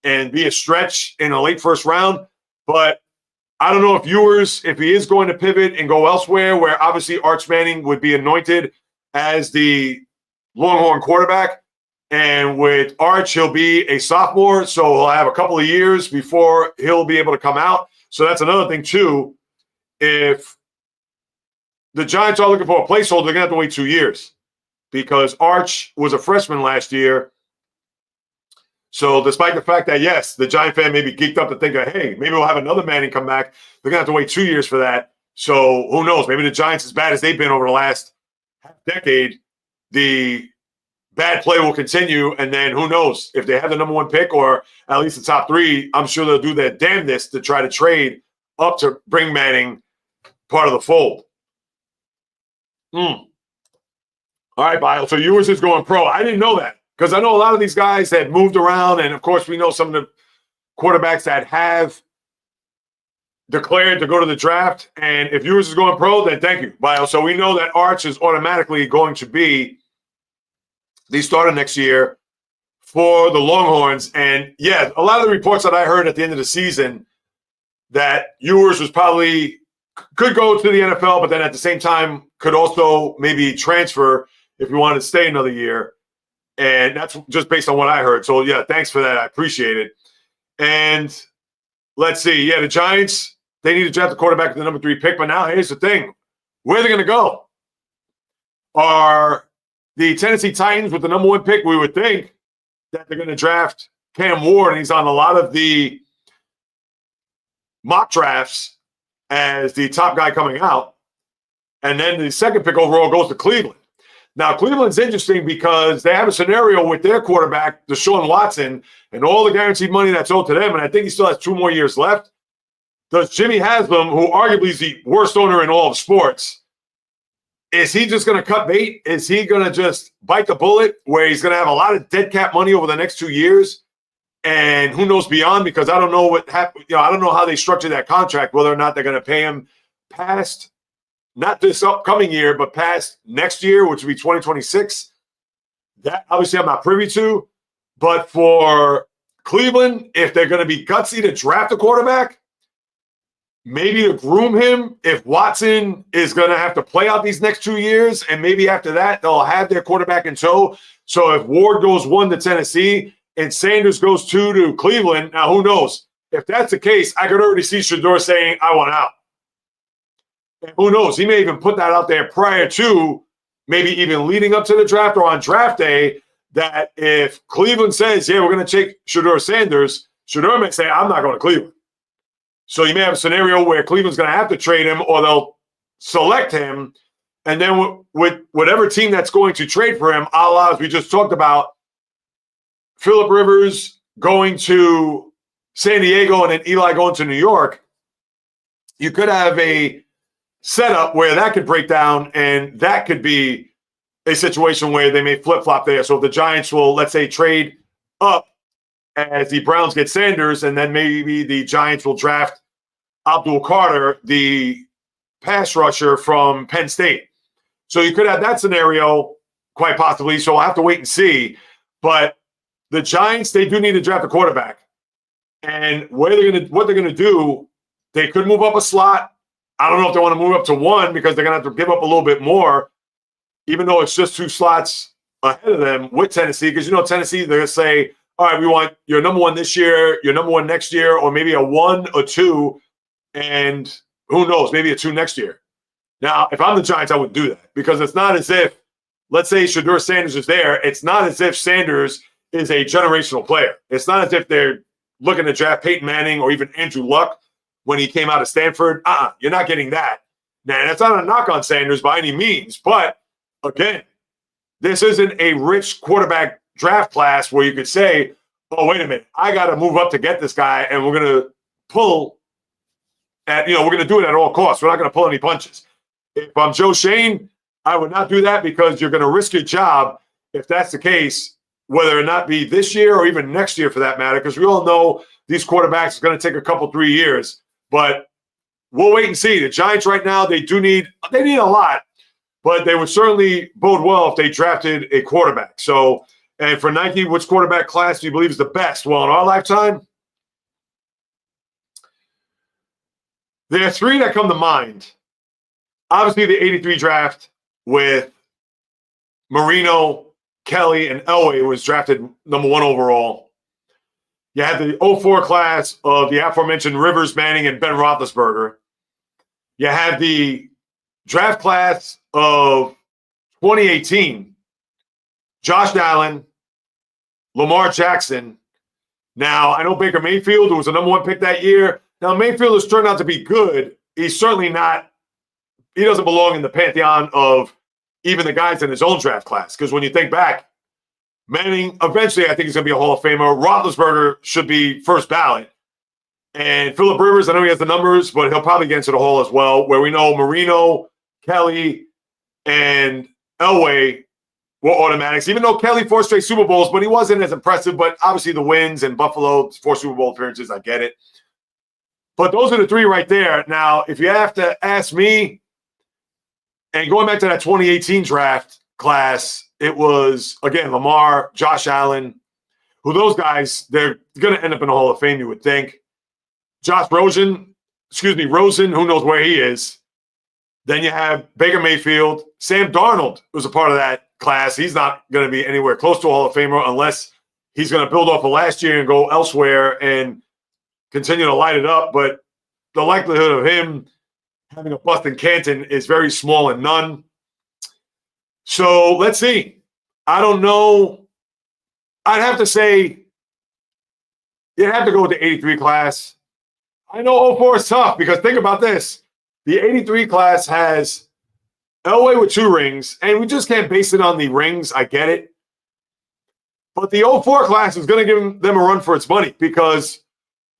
and be a stretch in a late first round. But I don't know if Ewers, if he is going to pivot and go elsewhere, where obviously Arch Manning would be anointed as the Longhorn quarterback. And with Arch, he'll be a sophomore, so he'll have a couple of years before he'll be able to come out. So that's another thing, too. If the Giants are looking for a placeholder, they're going to have to wait 2 years, because Arch was a freshman last year. So despite the fact that, yes, the Giant fan may be geeked up to think, hey, maybe we'll have another Manning come back, they're going to have to wait 2 years for that. So who knows? Maybe the Giants, as bad as they've been over the last decade, the bad play will continue. And then who knows? If they have the number 1 pick, or at least the top 3, I'm sure they'll do their damnedest to try to trade up to bring Manning part of the fold. All right, Bio. So Ewers is going pro. I didn't know that, because I know a lot of these guys had moved around. And, of course, we know some of the quarterbacks that have declared to go to the draft. And if Ewers is going pro, then thank you, Bio. So we know that Arch is automatically going to be the starter next year for the Longhorns. And, yeah, a lot of the reports that I heard at the end of the season that Ewers was probably could go to the NFL, but then at the same time could also maybe transfer if you wanted to stay another year. And that's just based on what I heard. So, yeah, thanks for that. I appreciate it. And let's see. Yeah, the Giants, they need to draft the quarterback with the number 3 pick. But now here's the thing. Where are they going to go? Are the Tennessee Titans with the number 1 pick? We would think that they're going to draft Cam Ward, and he's on a lot of the mock drafts as the top guy coming out. And then the second pick overall goes to Cleveland. Now, Cleveland's interesting because they have a scenario with their quarterback, Deshaun Watson, and all the guaranteed money that's owed to them, and I think he still has 2 more years left. Does Jimmy Haslam, who arguably is the worst owner in all of sports, is he just going to cut bait? Is he going to just bite the bullet where he's going to have a lot of dead cap money over the next 2 years? And who knows beyond, because I don't know what happened. I don't know how they structure that contract, whether or not they're going to pay him past not this upcoming year, but past next year, which would be 2026. That obviously I'm not privy to. But for Cleveland, if they're going to be gutsy to draft a quarterback, maybe to groom him, if Watson is going to have to play out these next 2 years, and maybe after that they'll have their quarterback in tow. So if Ward goes 1 to Tennessee and Sanders goes 2 to Cleveland, now who knows? If that's the case, I could already see Shedeur saying, I want out. And who knows? He may even put that out there prior to, maybe even leading up to the draft or on draft day, that if Cleveland says, yeah, we're going to take Shedeur Sanders, Shedeur may say, I'm not going to Cleveland. So you may have a scenario where Cleveland's going to have to trade him, or they'll select him. And then with whatever team that's going to trade for him, a la, as we just talked about, Phillip Rivers going to San Diego and then Eli going to New York, you could have a setup where that could break down, and that could be a situation where they may flip-flop there. So if the Giants will, let's say, trade up as the Browns get Sanders, and then maybe the Giants will draft Abdul Carter, the pass rusher from Penn State. So you could have that scenario quite possibly. So we'll have to wait and see. But the Giants, they do need to draft a quarterback. And what they're gonna do, they could move up a slot. I don't know if they want to move up to 1 because they're gonna have to give up a little bit more, even though it's just 2 slots ahead of them with Tennessee. Because Tennessee, they're gonna say, all right, we want your number 1 this year, your number 1 next year, or maybe a 1 or 2, and who knows, maybe a 2 next year. Now, if I'm the Giants, I would do that because it's not as if, let's say Shedeur Sanders is there. It's not as if Sanders is a generational player. It's not as if they're looking to draft Peyton Manning or even Andrew Luck when he came out of Stanford. You're not getting that. Now, that's not a knock on Sanders by any means. But, again, this isn't a rich quarterback draft class where you could say, oh, wait a minute, I got to move up to get this guy, and we're going to pull at, we're going to do it at all costs. We're not going to pull any punches. If I'm Joe Shane, I would not do that because you're going to risk your job if that's the case, whether or not be this year or even next year for that matter, because we all know these quarterbacks are going to take a couple, 3 years. But we'll wait and see. The Giants right now, they need a lot, but they would certainly bode well if they drafted a quarterback. So, and for Nike, which quarterback class do you believe is the best? Well, in our lifetime, there are 3 that come to mind. Obviously, the 83 draft with Marino, Kelly, and Elway was drafted number 1 overall. You had the 04 class of the aforementioned Rivers, Manning, and Ben Roethlisberger. You have the draft class of 2018, Josh Allen, Lamar Jackson. Now, I know Baker Mayfield, who was the number 1 pick that year. Now, Mayfield has turned out to be good. He's certainly not. He doesn't belong in the pantheon of even the guys in his own draft class. Because when you think back, Manning, eventually I think he's going to be a Hall of Famer. Roethlisberger should be first ballot. And Phillip Rivers, I know he has the numbers, but he'll probably get into the Hall as well, where we know Marino, Kelly, and Elway were automatics. Even though Kelly 4 straight Super Bowls, but he wasn't as impressive. But obviously the wins and Buffalo, 4 Super Bowl appearances, I get it. But those are the 3 right there. Now, if you have to ask me, and going back to that 2018 draft class, it was, again, Lamar, Josh Allen, who those guys, they're going to end up in the Hall of Fame, you would think. Rosen, who knows where he is. Then you have Baker Mayfield. Sam Darnold was a part of that class. He's not going to be anywhere close to a Hall of Famer unless he's going to build off of last year and go elsewhere and continue to light it up. But the likelihood of him having a bust in Canton is very small and none. So let's see. I don't know. I'd have to say you'd have to go with the 83 class. I know 04 is tough because think about this. The 83 class has Elway with 2 rings, and we just can't base it on the rings. I get it. But the 04 class is going to give them a run for its money because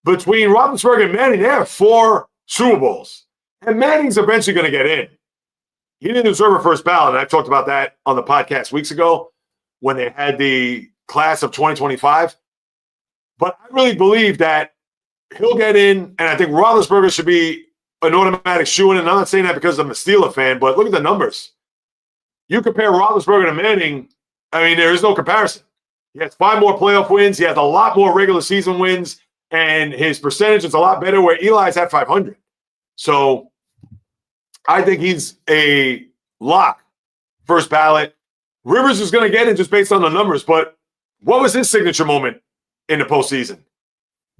between Roethlisberger and Manning, they have 4 Super Bowls. And Manning's eventually going to get in. He didn't deserve a first ballot, and I talked about that on the podcast weeks ago when they had the class of 2025. But I really believe that he'll get in, and I think Roethlisberger should be an automatic shoo-in. And I'm not saying that because I'm a Steeler fan, but look at the numbers. You compare Roethlisberger to Manning, I mean, there is no comparison. He has 5 more playoff wins. He has a lot more regular season wins, and his percentage is a lot better where Eli's at 500. So I think he's a lock, first ballot. Rivers is going to get it just based on the numbers, but what was his signature moment in the postseason?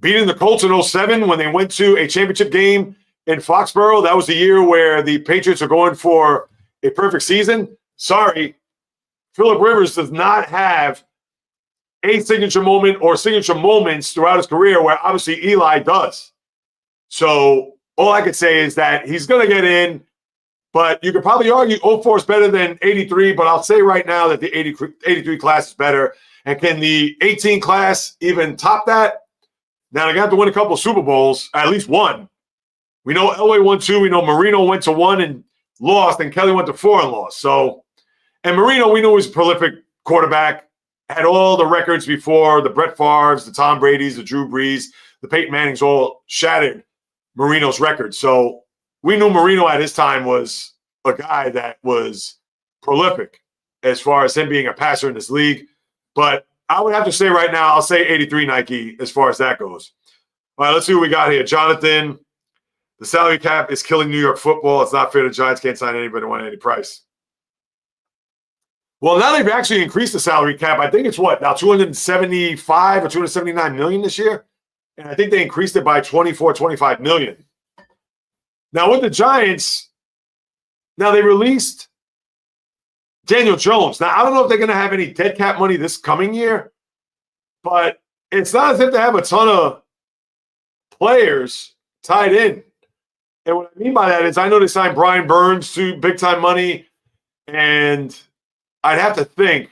Beating the Colts in 07 when they went to a championship game in Foxborough. That was the year where the Patriots are going for a perfect season. Sorry, Phillip Rivers does not have a signature moment or signature moments throughout his career where obviously Eli does. So all I could say is that he's going to get in, but you could probably argue 04 is better than 83, but I'll say right now that the 83 class is better. And can the 18 class even top that? Now, they're going to have to win a couple of Super Bowls, at least one. We know Elway won 2. We know Marino went to 1 and lost, and Kelly went to 4 and lost. So, and Marino, we know was a prolific quarterback, had all the records before, the Brett Favres, the Tom Brady's, the Drew Brees, the Peyton Mannings all shattered Marino's record. So we knew Marino at his time was a guy that was prolific as far as him being a passer in this league. But I would have to say right now, I'll say 83 Nike as far as that goes. All right, let's see what we got here. Jonathan, the salary cap is killing New York football. It's not fair. The Giants can't sign anybody at any price. Well, now they've actually increased the salary cap. I think it's what now, 275 or 279 million this year, and I think they increased it by 24, 25 million. Now with the Giants, now they released Daniel Jones. Now I don't know if they're going to have any dead cap money this coming year, but it's not as if they have a ton of players tied in. And what I mean by that is I know they signed Brian Burns to big time money, and I'd have to think.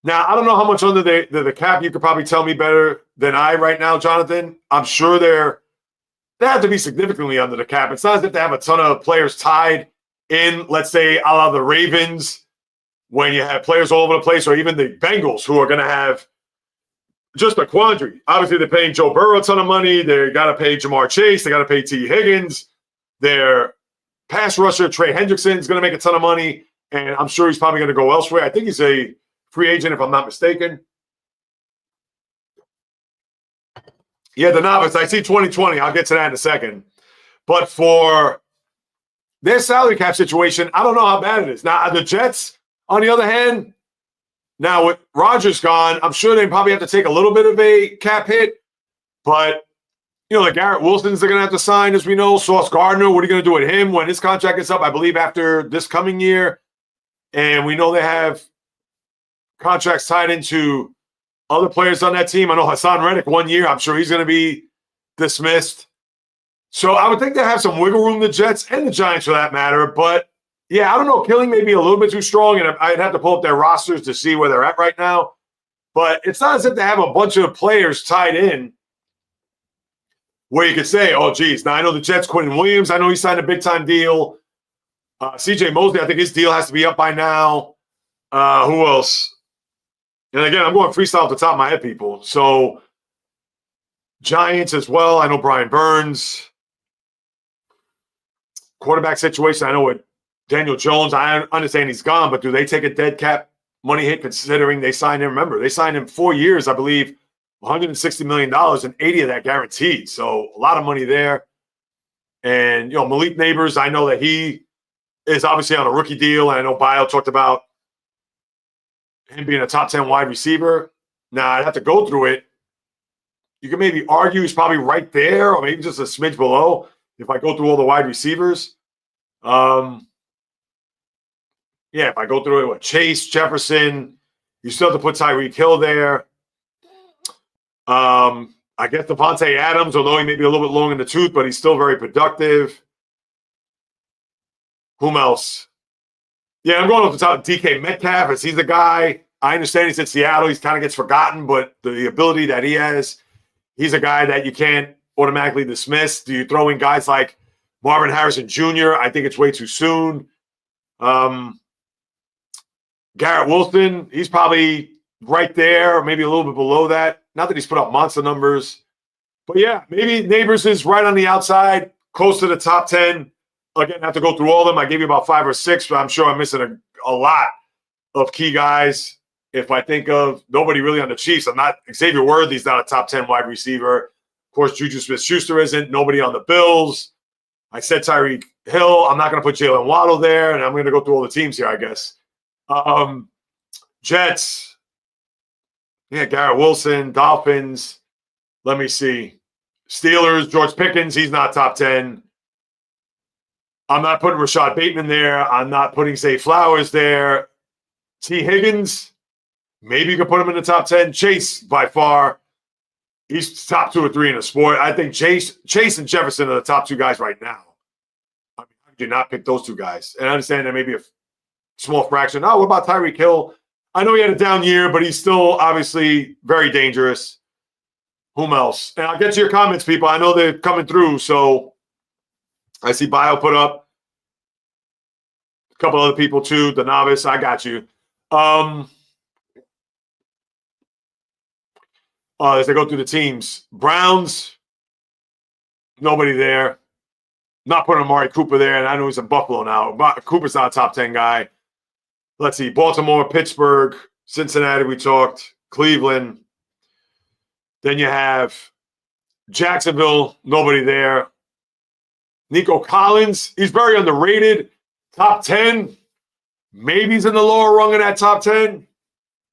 Now, I don't know how much under the cap. You could probably tell me better than I right now, Jonathan. I'm sure they have to be significantly under the cap. It's not as if they have a ton of players tied in, let's say, a la the Ravens, when you have players all over the place, or even the Bengals, who are going to have just a quandary. Obviously, they're paying Joe Burrow a ton of money. They got to pay Jamar Chase. They got to pay T. Higgins. Their pass rusher, Trey Hendrickson, is going to make a ton of money, and I'm sure he's probably going to go elsewhere. I think he's a free agent, if I'm not mistaken. Yeah, the novice. I see 2020. I'll get to that in a second. But for their salary cap situation, I don't know how bad it is. Now, the Jets, on the other hand, now with Rodgers gone, I'm sure they probably have to take a little bit of a cap hit. But the Garrett Wilsons they're going to have to sign, as we know. Sauce Gardner, what are you going to do with him when his contract is up, I believe, after this coming year? And we know they have contracts tied into other players on that team. I know Hassan Reddick, 1 year. I'm sure he's going to be dismissed. So I would think they have some wiggle room, the Jets and the Giants for that matter. But, yeah, I don't know. Killing may be a little bit too strong, and I'd have to pull up their rosters to see where they're at right now. But it's not as if they have a bunch of players tied in where you could say, oh, geez. Now, I know the Jets, Quentin Williams, I know he signed a big-time deal. C.J. Mosley, I think his deal has to be up by now. Who else? And, again, I'm going freestyle off the top of my head, people. So, Giants as well. I know Brian Burns. Quarterback situation, I know with Daniel Jones, I understand he's gone, but do they take a dead cap money hit considering they signed him? Remember, they signed him 4 years, I believe, $160 million, and 80 of that guaranteed. So a lot of money there. And, Malik Neighbors, I know that he is obviously on a rookie deal. And I know Bio talked about him being a top 10 wide receiver. Now, I'd have to go through it. You can maybe argue he's probably right there or maybe just a smidge below if I go through all the wide receivers. Yeah, if I go through it, Chase, Jefferson, you still have to put Tyreek Hill there. I guess Devontae Adams, although he may be a little bit long in the tooth, but he's still very productive. Whom else? Yeah, I'm going off the top. DK Metcalf, as he's the guy. I understand he's in Seattle. He kind of gets forgotten, but the ability that he has, he's a guy that you can't automatically dismiss. Do you throw in guys like Marvin Harrison Jr.? I think it's way too soon. Garrett Wilson, he's probably right there, or maybe a little bit below that. Not that he's put up monster numbers. But, yeah, maybe Neighbors is right on the outside, close to the top 10. Again, I have to go through all of them. I gave you about 5 or 6, but I'm sure I'm missing a lot of key guys. If I think of nobody really on the Chiefs, Xavier Worthy's not a top 10 wide receiver. Of course, Juju Smith-Schuster isn't. Nobody on the Bills. I said Tyreek Hill. I'm not going to put Jalen Waddle there, and I'm going to go through all the teams here, I guess. Jets. Yeah, Garrett Wilson, Dolphins. Let me see. Steelers, George Pickens, he's not top 10. I'm not putting Rashad Bateman there. I'm not putting Zay Flowers there. T. Higgins, maybe you could put him in the top 10. Chase, by far, he's top 2 or 3 in the sport. I think Chase and Jefferson are the top 2 guys right now. I mean, I do not pick those 2 guys. And I understand there may be a small fraction. Oh, what about Tyreek Hill? I know he had a down year, but he's still obviously very dangerous. Whom else? And I'll get to your comments, people. I know they're coming through. So I see Bio put up a couple other people too. The novice, I got you. As they go through the teams, Browns, nobody there. Not putting Amari Cooper there, and I know he's in Buffalo now. Cooper's not a top 10 guy. Let's see, Baltimore, Pittsburgh, Cincinnati, we talked, Cleveland. Then you have Jacksonville, nobody there. Nico Collins, he's very underrated. Top 10. Maybe he's in the lower rung of that top 10.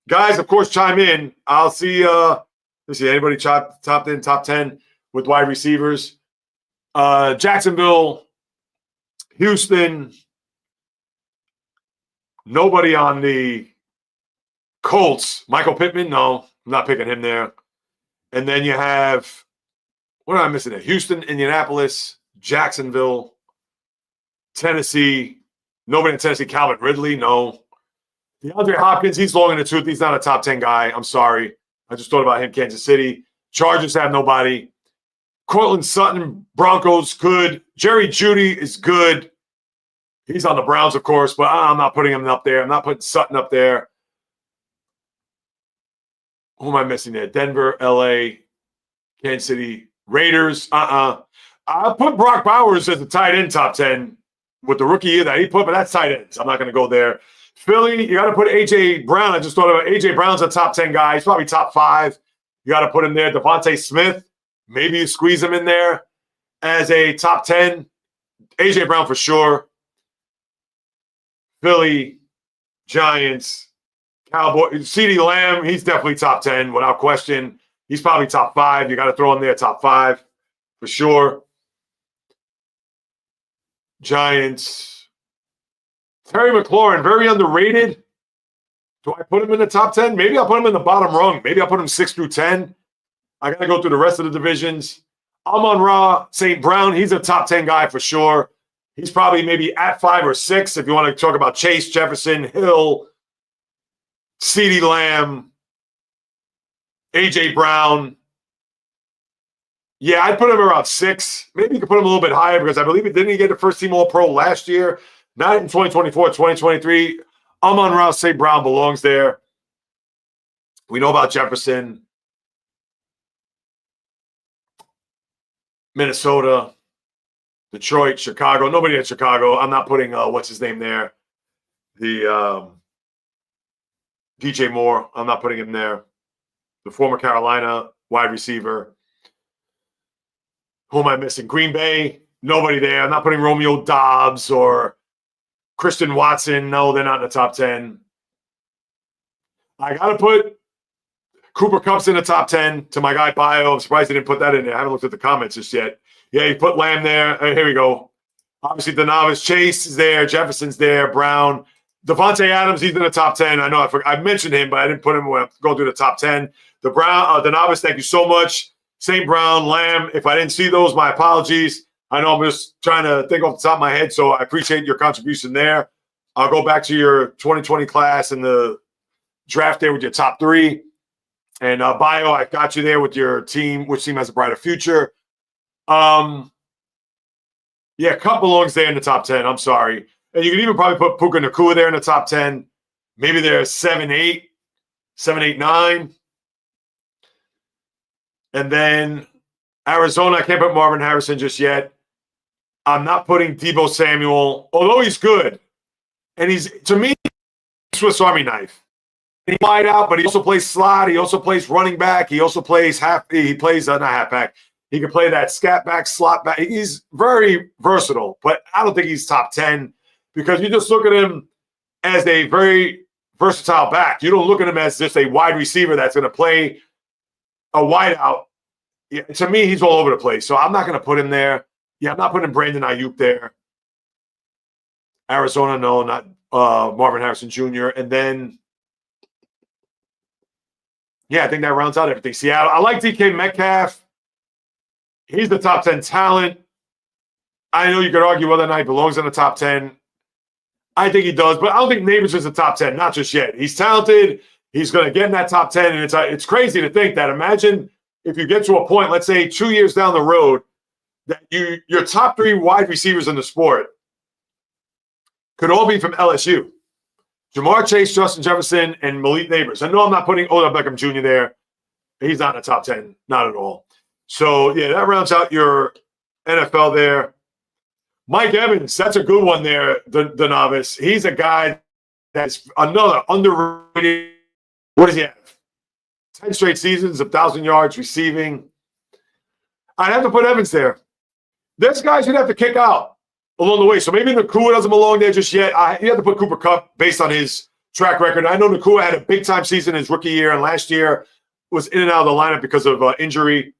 Guys, of course, chime in. I'll see. Let's see, anybody top 10 with wide receivers? Jacksonville, Houston, nobody on the Colts. Michael Pittman, no, I'm not picking him there. And then you have, what am I missing there? Houston, Indianapolis, Jacksonville, Tennessee. Nobody in Tennessee. Calvin Ridley, no. DeAndre Hopkins, he's long in the tooth. He's not a top 10 guy. I'm sorry. I just thought about him, Kansas City. Chargers have nobody. Cortland Sutton, Broncos, good. Jerry Jeudy is good. He's on the Browns, of course, but I'm not putting him up there. I'm not putting Sutton up there. Who am I missing there? Denver, LA, Kansas City, Raiders. I'll put Brock Bowers as a tight end top 10 with the rookie year that he put, but that's tight ends. I'm not going to go there. Philly, you got to put A.J. Brown. I just thought about A.J. Brown's a top 10 guy. He's probably top 5. You got to put him there. Devontae Smith, maybe you squeeze him in there as a top 10. A.J. Brown for sure. Philly, Giants, Cowboys. CeeDee Lamb, he's definitely top 10 without question. He's probably top 5. You got to throw him there top 5 for sure. Giants. Terry McLaurin, very underrated. Do I put him in the top 10? Maybe I'll put him in the bottom rung. Maybe I'll put him 6 through 10. I got to go through the rest of the divisions. Amon-Ra St. Brown, he's a top 10 guy for sure. He's probably maybe at 5 or 6 if you want to talk about Chase, Jefferson, Hill, CeeDee Lamb, A.J. Brown. Yeah, I'd put him around 6. Maybe you could put him a little bit higher because I believe didn't he get the first team All-Pro last year? Not in 2024, 2023. Amon-Ra St. Brown belongs there. We know about Jefferson. Minnesota, Detroit, Chicago. Nobody at Chicago. I'm not putting, what's his name there? The DJ Moore. I'm not putting him there. The former Carolina wide receiver. Who am I missing? Green Bay. Nobody there. I'm not putting Romeo Doubs or Christian Watson. No, they're not in the top 10. I got to put Cooper Kupp's in the top 10 to my guy Bio. I'm surprised he didn't put that in there. I haven't looked at the comments just yet. Yeah, he put Lamb there. Here we go. Obviously, DeNavis Chase is there. Jefferson's there. Brown. Devontae Adams, he's in the top 10. I know I mentioned him, but I didn't put him when I go through the top 10. DeNavis, thank you so much. St. Brown, Lamb. If I didn't see those, my apologies. I know I'm just trying to think off the top of my head, so I appreciate your contribution there. I'll go back to your 2020 class and the draft there with your top 3. And Bio, I got you there with your team, which team has a brighter future. Yeah, Kupp belongs there in the top 10. I'm sorry. And you can even probably put Puka Nacua there in the top 10. Maybe they're 7, 8, 9. And then Arizona, I can't put Marvin Harrison just yet. I'm not putting Deebo Samuel, although he's good. And he's, to me, Swiss Army knife. He wide out, but he also plays slot. He also plays running back. He also plays not halfback. He can play that scat back, slot back. He's very versatile, but I don't think he's top 10 because you just look at him as a very versatile back. You don't look at him as just a wide receiver that's going to play a wideout. Yeah, to me, he's all over the place. So I'm not going to put him there. Yeah, I'm not putting Brandon Ayuk there. Arizona, no, not Marvin Harrison Jr. And then, yeah, I think that rounds out everything. Seattle, I like DK Metcalf. He's the top 10 talent. I know you could argue whether or not he belongs in the top 10. I think he does, but I don't think Neighbors is the top 10, not just yet. He's talented. He's going to get in that top 10, and it's crazy to think that. Imagine if you get to a point, let's say 2 years down the road, that your top 3 wide receivers in the sport could all be from LSU. Jamar Chase, Justin Jefferson, and Malik Neighbors. I know I'm not putting Odell Beckham Jr. there. He's not in the top 10, not at all. So, yeah, that rounds out your NFL there. Mike Evans, that's a good one there, the novice. He's a guy that's another underrated. What does he have? 10 straight seasons of 1,000 yards receiving. I'd have to put Evans there. There's guys you'd have to kick out along the way. So maybe Nakua doesn't belong there just yet. You have to put Cooper Kupp based on his track record. I know Nakua had a big-time season his rookie year, and last year was in and out of the lineup because of injury.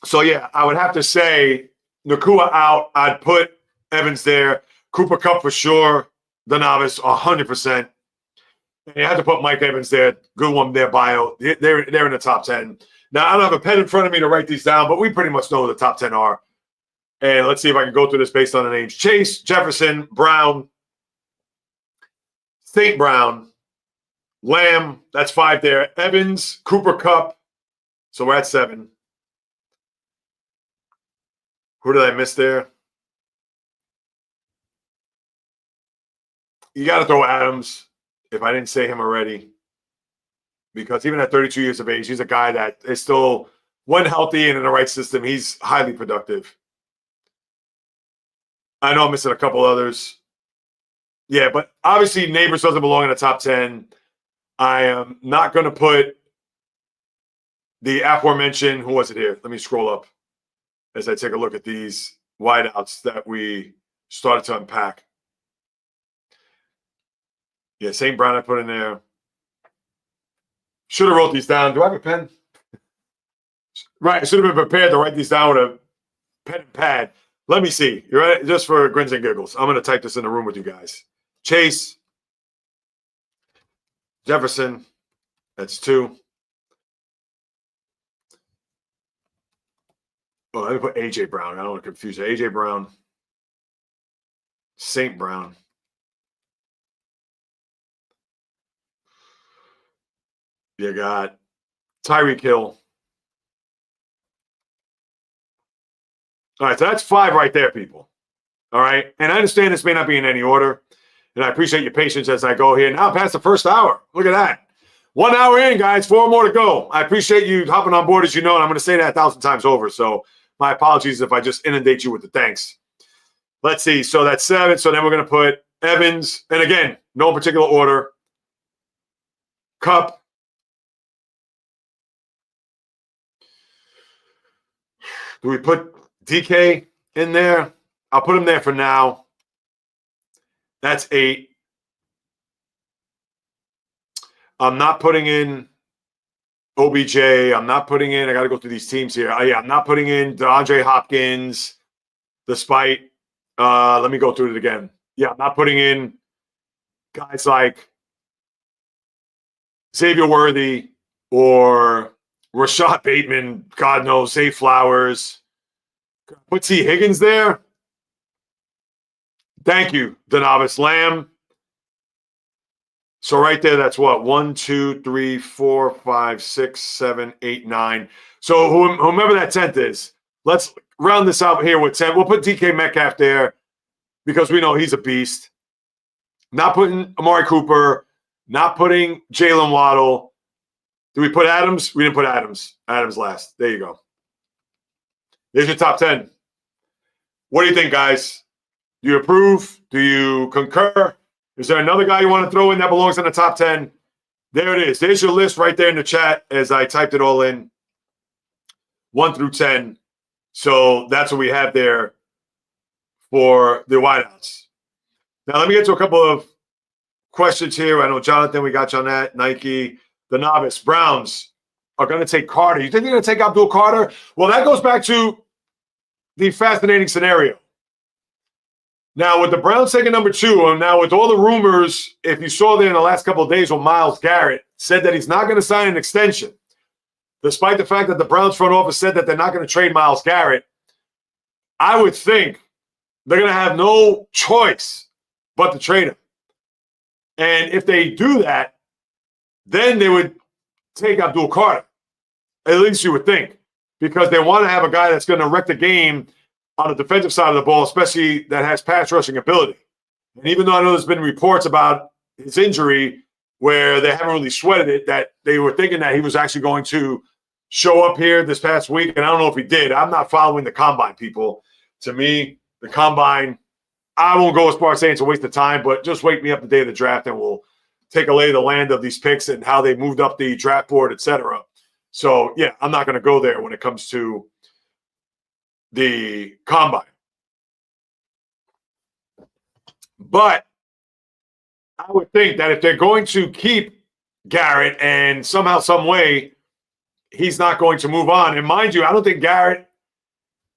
So, yeah, I would have to say Nakua out. I'd put Evans there. Cooper Kupp for sure. The novice, 100%. And you have to put Mike Evans there. Good one there, bio. They're in the top 10. Now, I don't have a pen in front of me to write these down, but we pretty much know who the top 10 are. And let's see if I can go through this based on the names. Chase, Jefferson, Brown, St. Brown, Lamb. That's 5 there. Evans, Cooper Kupp. So we're at 7. Who did I miss there? You got to throw Adams, if I didn't say him already. Because even at 32 years of age, he's a guy that is still, when healthy and in the right system, he's highly productive. I know I'm missing a couple others. Yeah, but obviously Neighbors doesn't belong in the top 10. I am not going to put the aforementioned, who was it here? Let me scroll up as I take a look at these wideouts that we started to unpack. Yeah, St. Brown I put in there. Should have wrote these down. Do I have a pen? Right, I should have been prepared to write these down with a pen and pad. Let me see. You're right, just for grins and giggles. I'm going to type this in the room with you guys. Chase, Jefferson, that's 2. Oh, let me put A.J. Brown. I don't want to confuse you. A.J. Brown, St. Brown. You got Tyreek Hill. All right, so that's 5 right there, people. All right, and I understand this may not be in any order, and I appreciate your patience as I go here. Now past the first hour. Look at that. 1 hour in, guys. 4 more to go. I appreciate you hopping on board, as you know, and I'm going to say that 1,000 times over. So my apologies if I just inundate you with the thanks. Let's see. So that's 7. So then we're going to put Evans, and again, no particular order. Kupp. Do we put DK in there? I'll put him there for now. That's 8. I'm not putting in OBJ. I'm not putting in, I got to go through these teams here. I'm not putting in DeAndre Hopkins, despite, let me go through it again. Yeah, I'm not putting in guys like Xavier Worthy or Rashad Bateman, God knows, Zay Flowers. Put T. Higgins there. Thank you, Denovis Lamb. So right there, that's what? 1, 2, 3, 4, 5, 6, 7, 8, 9. So whomever that 10th is, let's round this out here with 10. We'll put DK Metcalf there because we know he's a beast. Not putting Amari Cooper. Not putting Jalen Waddle. Do we put Adams? We didn't put Adams. Adams last. There you go. There's your top 10. What do you think, guys? Do you approve? Do you concur? Is there another guy you want to throw in that belongs in the top 10? There it is. There's your list right there in the chat as I typed it all in. 1 through 10. So that's what we have there for the wideouts. Now, let me get to a couple of questions here. I know, Jonathan, we got you on that. Nike. The novice. Browns are going to take Carter. You think they're going to take Abdul Carter? Well, that goes back to the fascinating scenario. Now, with the Browns taking number 2, and now with all the rumors, if you saw there in the last couple of days when Myles Garrett said that he's not going to sign an extension, despite the fact that the Browns front office said that they're not going to trade Myles Garrett, I would think they're going to have no choice but to trade him. And if they do that, then they would take Abdul Carter. At least you would think, because they want to have a guy that's going to wreck the game on the defensive side of the ball, especially that has pass rushing ability. And even though I know there's been reports about his injury where they haven't really sweated it, that they were thinking that he was actually going to show up here this past week, and I don't know if he did. I'm not following the combine, people. To me, the combine, I won't go as far as saying it's a waste of time, but just wake me up the day of the draft and we'll take a lay of the land of these picks and how they moved up the draft board, etc. So, yeah, I'm not going to go there when it comes to the combine. But I would think that if they're going to keep Garrett and somehow, some way, he's not going to move on. And mind you, I don't think Garrett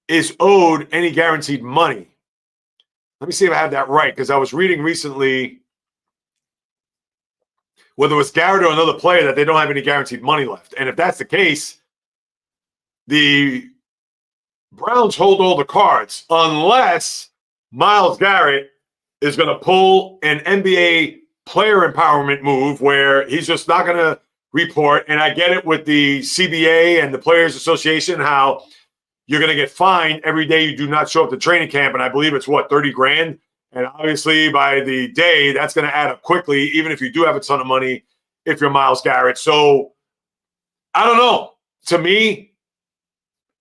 is owed any guaranteed money. Let me see if I have that right, because I was reading recently whether it was Garrett or another player that they don't have any guaranteed money left. And if that's the case, the Browns hold all the cards unless Myles Garrett is going to pull an NBA player empowerment move where he's just not going to report. And I get it with the CBA and the Players Association, how you're going to get fined every day you do not show up to training camp. And I believe it's, what, 30 grand? And obviously by the day, that's going to add up quickly, even if you do have a ton of money, if you're Myles Garrett. So I don't know. To me,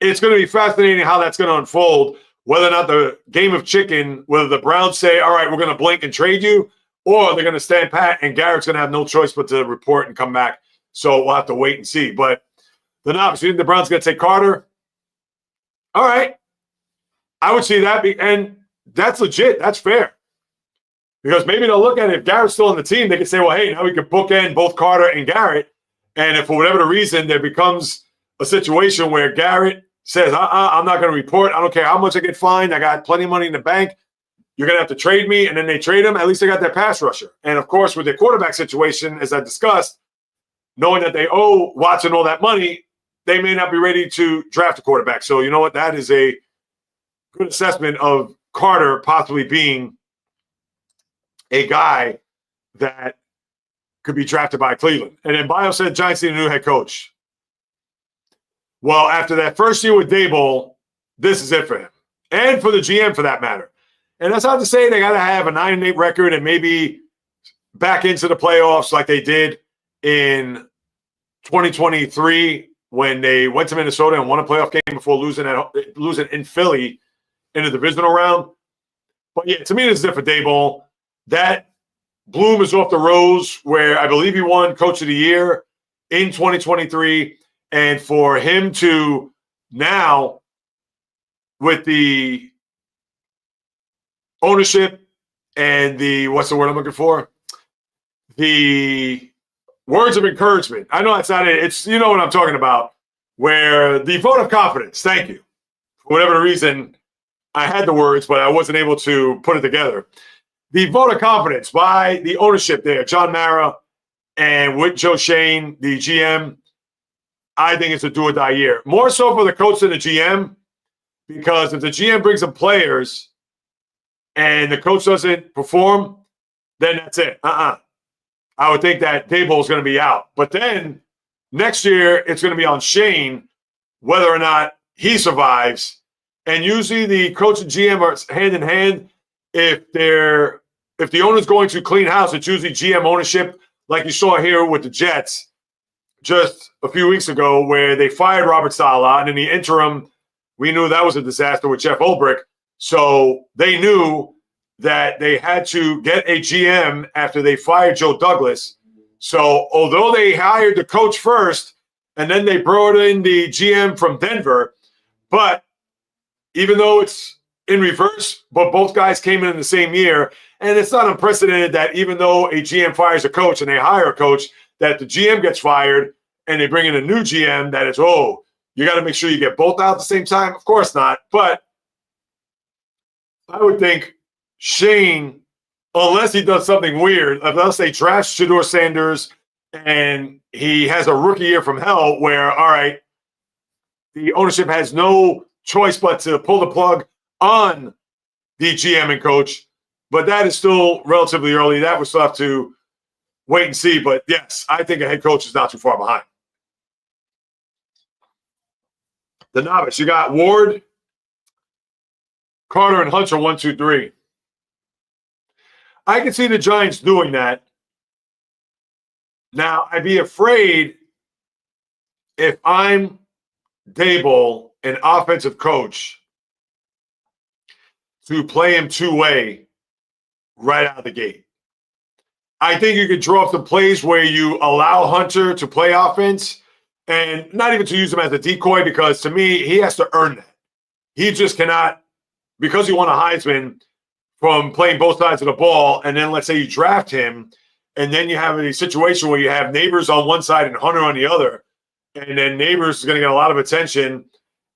it's going to be fascinating how that's going to unfold, whether or not the game of chicken, whether the Browns say, all right, we're going to blink and trade you, or they're going to stand pat and Garrett's going to have no choice but to report and come back. So we'll have to wait and see. But the novice, you think the Browns going to take Carter? All right. I would see that. And that's legit. That's fair. Because maybe they'll look at it. If Garrett's still on the team, they can say, well, hey, now we can bookend both Carter and Garrett. And if for whatever the reason there becomes a situation where Garrett says, I'm not going to report. I don't care how much I get fined. I got plenty of money in the bank. You're going to have to trade me. And then they trade him. At least they got their pass rusher. And, of course, with their quarterback situation, as I discussed, knowing that they owe Watson all that money, they may not be ready to draft a quarterback. So, you know what? That is a good assessment of Carter possibly being a guy that could be drafted by Cleveland. And then Bio said Giants need a new head coach. Well, after that first year with Daboll, this is it for him. And for the GM, for that matter. And that's not to say they got to have a 9-8 record and maybe back into the playoffs like they did in 2023 when they went to Minnesota and won a playoff game before losing in Philly in the divisional round. But, yeah, to me, this is it for Daboll. That bloom is off the rose where I believe he won Coach of the Year in 2023. And for him to now, with the ownership and the, what's the word I'm looking for? The words of encouragement. I know that's not it. It's, you know what I'm talking about, where the vote of confidence. Thank you. For whatever reason, I had the words, but I wasn't able to put it together. The vote of confidence by the ownership there, John Mara and with Joe Shane, the GM, I think it's a do or die year. More so for the coach than the GM, because if the GM brings in players and the coach doesn't perform, then that's it. I would think that Daboll is going to be out. But then next year, it's going to be on Shane whether or not he survives. And usually the coach and GM are hand in hand. If the owner's going to clean house, it's usually GM ownership, like you saw here with the Jets just a few weeks ago, where they fired Robert Saleh, and in the interim, we knew that was a disaster with Jeff Ulbrich. So they knew that they had to get a GM after they fired Joe Douglas. So although they hired the coach first, and then they brought in the GM from Denver, but even though it's in reverse, but both guys came in the same year, and it's not unprecedented that even though a GM fires a coach and they hire a coach, that the GM gets fired and they bring in a new GM, that is, oh, you got to make sure you get both out at the same time? Of course not. But I would think Shane, unless he does something weird, unless they draft Shedeur Sanders and he has a rookie year from hell where, all right, the ownership has no choice but to pull the plug on the GM and coach. But that is still relatively early. That would still have to wait and see. But, yes, I think a head coach is not too far behind. The novice, you got Ward, Carter, and Hunter, 1, 2, 3. I can see the Giants doing that. Now, I'd be afraid if I'm Daboll, an offensive coach, to play him two-way right out of the gate. I think you could draw up some plays where you allow Hunter to play offense and not even to use him as a decoy, because to me, he has to earn that. He just cannot, because he won a Heisman from playing both sides of the ball, and then let's say you draft him, and then you have a situation where you have Neighbors on one side and Hunter on the other, and then Neighbors is going to get a lot of attention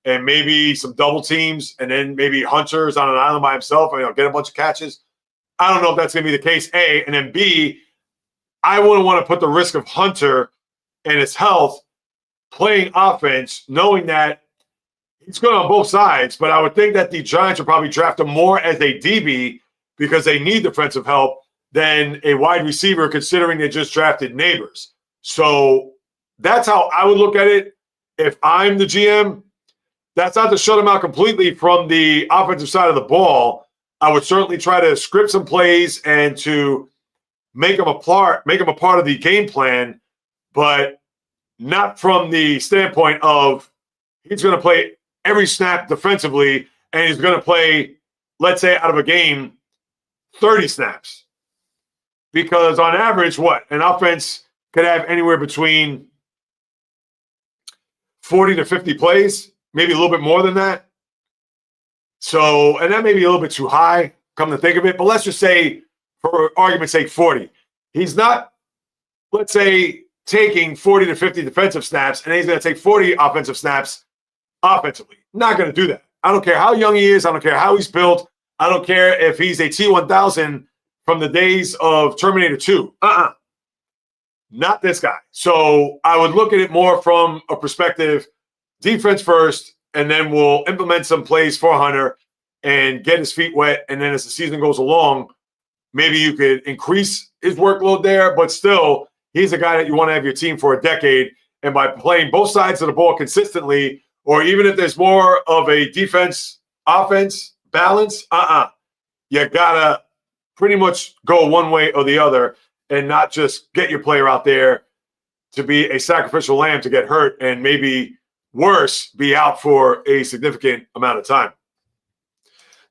and maybe some double teams, and then maybe Hunter's on an island by himself and get a bunch of catches. I don't know if that's going to be the case, A. And then B, I wouldn't want to put the risk of Hunter and his health playing offense, knowing that he's good on both sides. But I would think that the Giants would probably draft him more as a DB because they need defensive help than a wide receiver, considering they just drafted Neighbors. So that's how I would look at it if I'm the GM. That's not to shut him out completely from the offensive side of the ball. I would certainly try to script some plays and to make him a part of the game plan, but not from the standpoint of he's going to play every snap defensively and he's going to play, let's say, out of a game, 30 snaps. Because on average, an offense could have anywhere between 40 to 50 plays. Maybe a little bit more than that. So, and that may be a little bit too high, come to think of it. But let's just say, for argument's sake, 40. He's not, let's say, taking 40 to 50 defensive snaps, and he's going to take 40 offensive snaps offensively. Not going to do that. I don't care how young he is. I don't care how he's built. I don't care if he's a T-1000 from the days of Terminator 2. Not this guy. So I would look at it more from a perspective, defense first, and then we'll implement some plays for Hunter and get his feet wet. And then as the season goes along, maybe you could increase his workload there, but still, he's a guy that you want to have your team for a decade. And by playing both sides of the ball consistently, or even if there's more of a defense-offense balance, you got to pretty much go one way or the other and not just get your player out there to be a sacrificial lamb to get hurt and maybe worse, be out for a significant amount of time.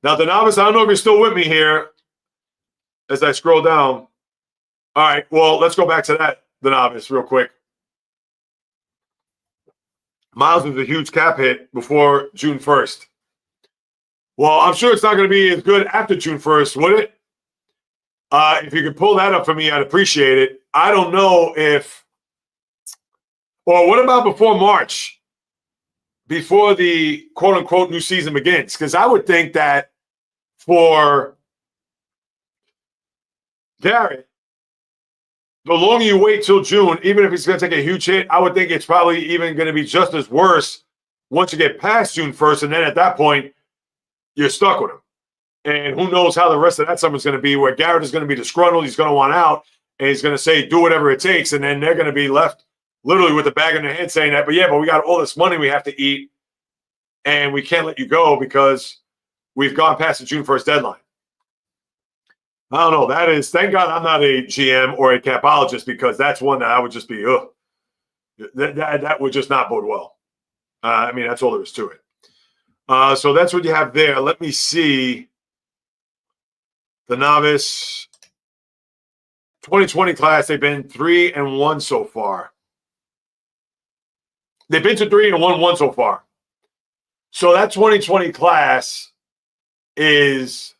Now, the novice, I don't know if you're still with me here as I scroll down. All right, well, let's go back to that, the novice, real quick. Miles was a huge cap hit before June 1st. Well, I'm sure it's not going to be as good after June 1st, would it? If you could pull that up for me, I'd appreciate it. I don't know if, or what about before March? Before the quote-unquote new season begins? Because I would think that for Garrett, the longer you wait till June, even if he's going to take a huge hit, I would think it's probably even going to be just as worse once you get past June 1st. And then at that point, you're stuck with him. And who knows how the rest of that summer is going to be, where Garrett is going to be disgruntled, he's going to want out, and he's going to say, do whatever it takes. And then they're going to be left literally with the bag in their hand saying that, but we got all this money we have to eat, and we can't let you go because we've gone past the June 1st deadline. I don't know. That is, thank God I'm not a GM or a capologist, because that's one that I would just be, that would just not bode well. That's all there is to it. So that's what you have there. Let me see. The novice 2020 class, they've been 3-1 so far. They've been to 3-1 so far. So that 2020 class is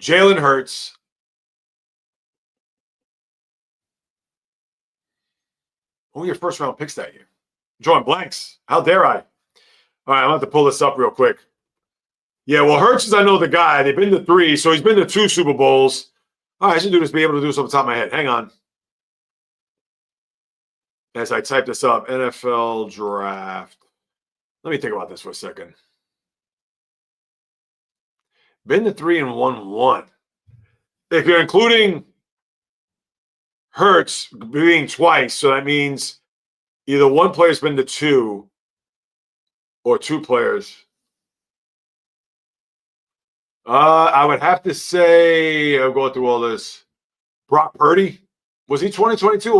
Jalen Hurts, who were your first round picks that year? Drawing blanks. How dare I? All right, I'll have to pull this up real quick. Yeah, well, Hurts is, I know the guy. They've been to 3, so he's been to 2 Super Bowls. All right, I should be able to do this off the top of my head. Hang on. As I type this up, NFL draft. Let me think about this for a second. Been to 3-1. If you're including Hurts being twice, so that means either one player's been to 2 or 2 players. I would have to say, I'll go through all this. Brock Purdy, was he 2022?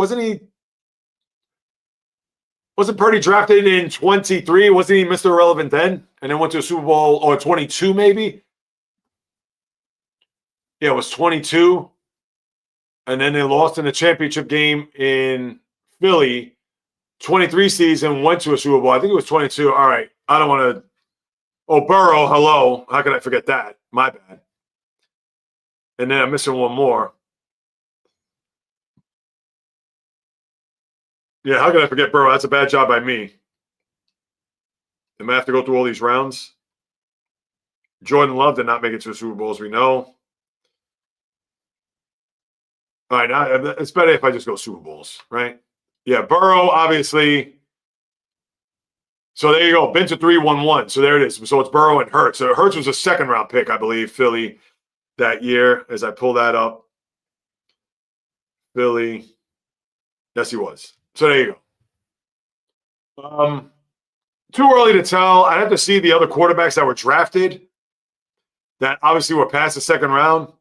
Wasn't Purdy drafted in 23? Wasn't he Mr. Irrelevant then? And then went to a Super Bowl, or 22 maybe? Yeah, it was 22. and then they lost in the championship game in Philly. 23 season, went to a Super Bowl. I think it was 22. All right. I don't want to. Oh, Burrow, hello. How could I forget that? My bad. And then I'm missing one more. Yeah, how could I forget Burrow? That's a bad job by me. Am I have to go through all these rounds? Jordan Love did not make it to the Super Bowl, as we know. All right, now it's better if I just go Super Bowls, right? Yeah, Burrow, obviously. So there you go. Been to 3-1-1. So there it is. So it's Burrow and Hurts. So Hurts was a second-round pick, I believe, Philly that year, as I pull that up. Philly. Yes, he was. So there you go. Too early to tell. I'd have to see the other quarterbacks that were drafted that obviously were past the second round.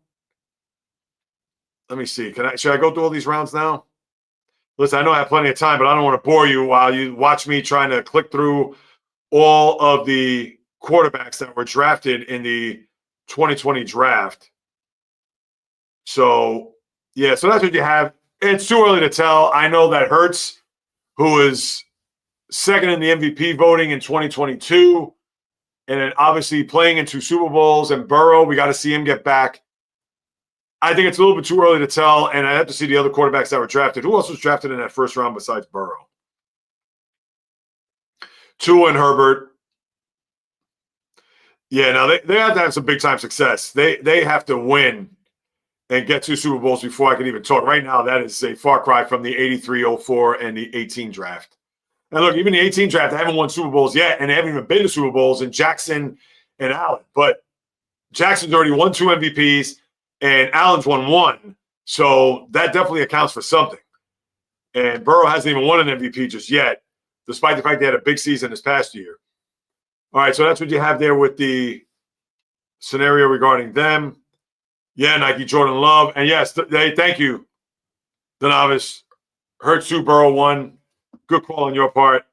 Let me see. Should I go through all these rounds now? Listen, I know I have plenty of time, but I don't want to bore you while you watch me trying to click through all of the quarterbacks that were drafted in the 2020 draft. So, yeah, so that's what you have. It's too early to tell. I know that Hurts, who is second in the MVP voting in 2022, and then obviously playing in 2 Super Bowls, and Burrow, we got to see him get back. I think it's a little bit too early to tell, and I have to see the other quarterbacks that were drafted. Who else was drafted in that first round besides Burrow? Tua and Herbert. Yeah, now they have to have some big-time success. They have to win and get 2 Super Bowls before I can even talk. Right now, that is a far cry from the 83, 04, and the 18 draft. And look, even the 18 draft, they haven't won Super Bowls yet, and they haven't even been to Super Bowls in Jackson and Allen. But Jackson's already won 2 MVPs, and Allen's won 1. So that definitely accounts for something. And Burrow hasn't even won an MVP just yet, despite the fact they had a big season this past year. All right, so that's what you have there with the scenario regarding them. Yeah, Nike, Jordan Love. And yes, thank you, Donavis. Hurts 2, Burrow 1. Good call on your part,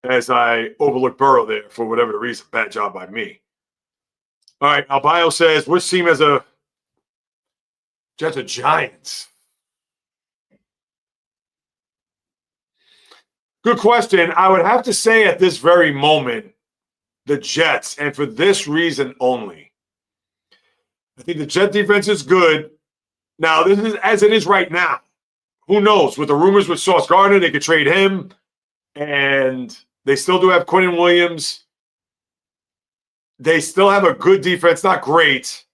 as I overlooked Burrow there for whatever the reason. Bad job by me. All right, Albio says, which team has a Jets or Giants? Good question. I would have to say at this very moment, the Jets, and for this reason only. I think the Jet defense is good. Now, this is as it is right now. Who knows? With the rumors with Sauce Gardner, they could trade him, and they still do have Quinnen Williams. They still have a good defense, not great.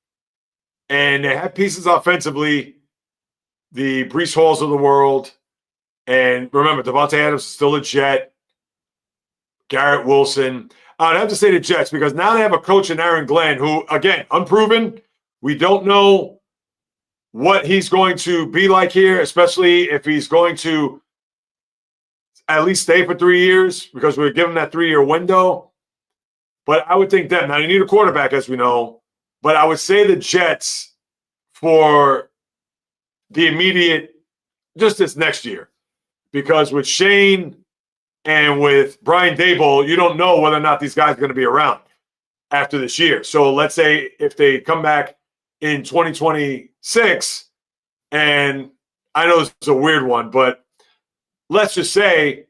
And they have pieces offensively, the Breece Halls of the world. And remember, Devontae Adams is still a Jet. Garrett Wilson. I'd have to say the Jets because now they have a coach in Aaron Glenn who, again, unproven. We don't know what he's going to be like here, especially if he's going to at least stay for 3 years because we're giving that 3-year window. But I would think that. Now, you need a quarterback, as we know. But I would say the Jets for the immediate, just this next year. Because with Shane and with Brian Daboll, you don't know whether or not these guys are going to be around after this year. So let's say if they come back in 2026, and I know this is a weird one, but let's just say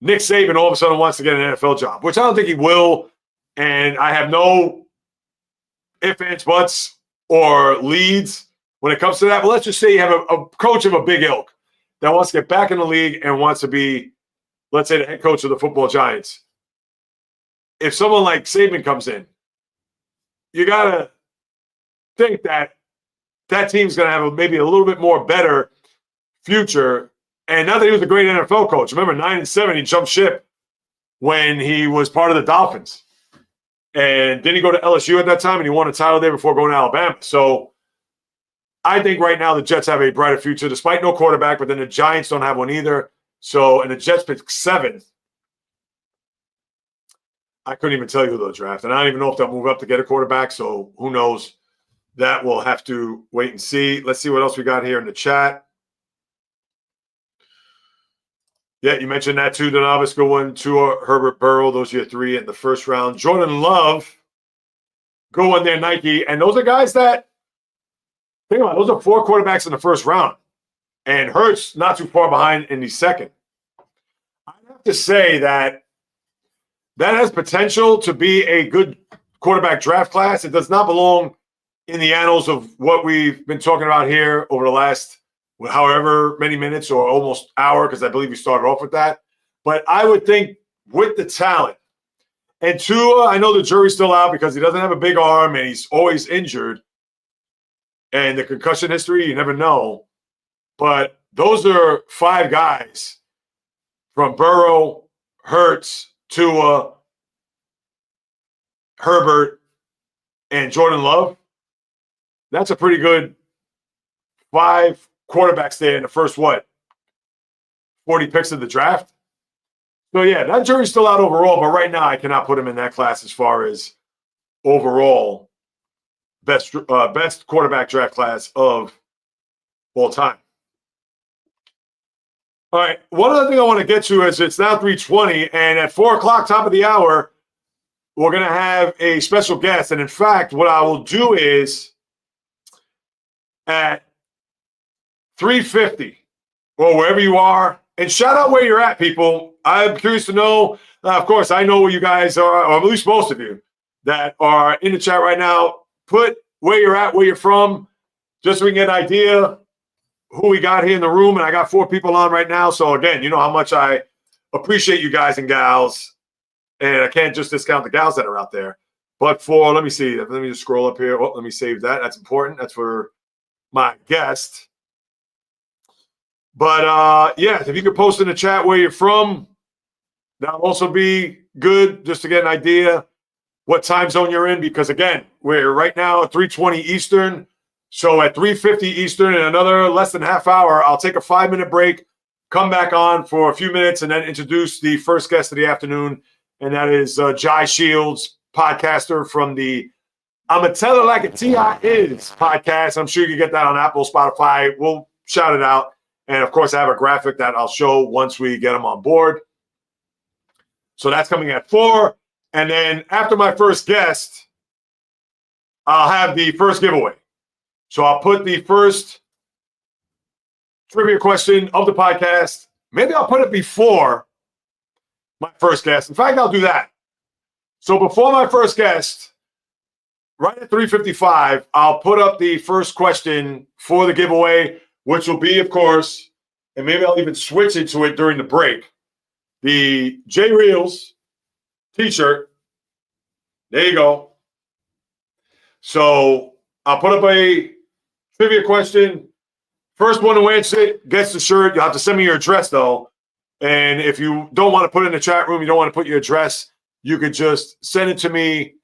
Nick Saban all of a sudden wants to get an NFL job, which I don't think he will. And I have no ifs, ands, buts, or leads when it comes to that. But let's just say you have a coach of a big ilk that wants to get back in the league and wants to be, let's say, the head coach of the football Giants. If someone like Saban comes in, you got to think that that team's going to have maybe a little bit more better future. And not that he was a great NFL coach. Remember, 9-7, he jumped ship when he was part of the Dolphins. And then he go to LSU at that time, and he won a title there before going to Alabama. So I think right now the Jets have a brighter future, despite no quarterback, but then the Giants don't have one either. So, and the Jets picked 7th. I couldn't even tell you who they'll draft. And I don't even know if they'll move up to get a quarterback. So who knows? That we'll have to wait and see. Let's see what else we got here in the chat. Yeah, you mentioned that too. Donavis, good one. Tua, Herbert, Burrow. Those are your 3 in the first round. Jordan Love, go on there, Nike. And those are guys that Think about it. Those are 4 quarterbacks in the first round. And Hurts not too far behind in the second. I have to say that has potential to be a good quarterback draft class. It does not belong in the annals of what we've been talking about here over the last however many minutes or almost hour, because I believe we started off with that. But I would think with the talent, and Tua, I know the jury's still out because he doesn't have a big arm and he's always injured. And the concussion history, you never know. But those are 5 guys from Burrow, Hurts, Tua, Herbert, and Jordan Love. That's a pretty good 5 quarterbacks there in the first, 40 picks of the draft. So, yeah, that jury's still out overall, but right now I cannot put him in that class as far as overall best quarterback draft class of all time. All right, one other thing I want to get to is it's now 3:20, and at 4 o'clock, top of the hour, we're going to have a special guest. And in fact, what I will do is at 3:50 or wherever you are, and shout out where you're at, people. I'm curious to know. Of course, I know where you guys are, or at least most of you that are in the chat right now. Put where you're at, where you're from, just so we can get an idea who we got here in the room. And I got 4 people on right now. So again, you know how much I appreciate you guys and gals. And I can't just discount the gals that are out there. But let me see. Let me just scroll up here. Oh, let me save that. That's important. That's for my guest. But yeah, if you could post in the chat where you're from, that'll also be good just to get an idea what time zone you're in. Because again, we're right now at 3:20 Eastern. So at 3:50 Eastern, in another less than half hour, I'll take a 5-minute break, come back on for a few minutes, and then introduce the first guest of the afternoon. And that is JAYREELZ, podcaster from the I'ma Tell It Like a T.I. Is podcast. I'm sure you can get that on Apple, Spotify. We'll shout it out. And, of course, I have a graphic that I'll show once we get them on board. So that's coming at 4. And then after my first guest, I'll have the first giveaway. So I'll put the first trivia question of the podcast. Maybe I'll put it before my first guest. In fact, I'll do that. So before my first guest, right at 3:55, I'll put up the first question for the giveaway, which will be, of course, and maybe I'll even switch into it during the break, the JAYREELZ t-shirt. There you go. So I'll put up a trivia question. First one to answer it gets the shirt. You'll have to send me your address, though. And if you don't want to put it in the chat room, you don't want to put your address, you could just send it to me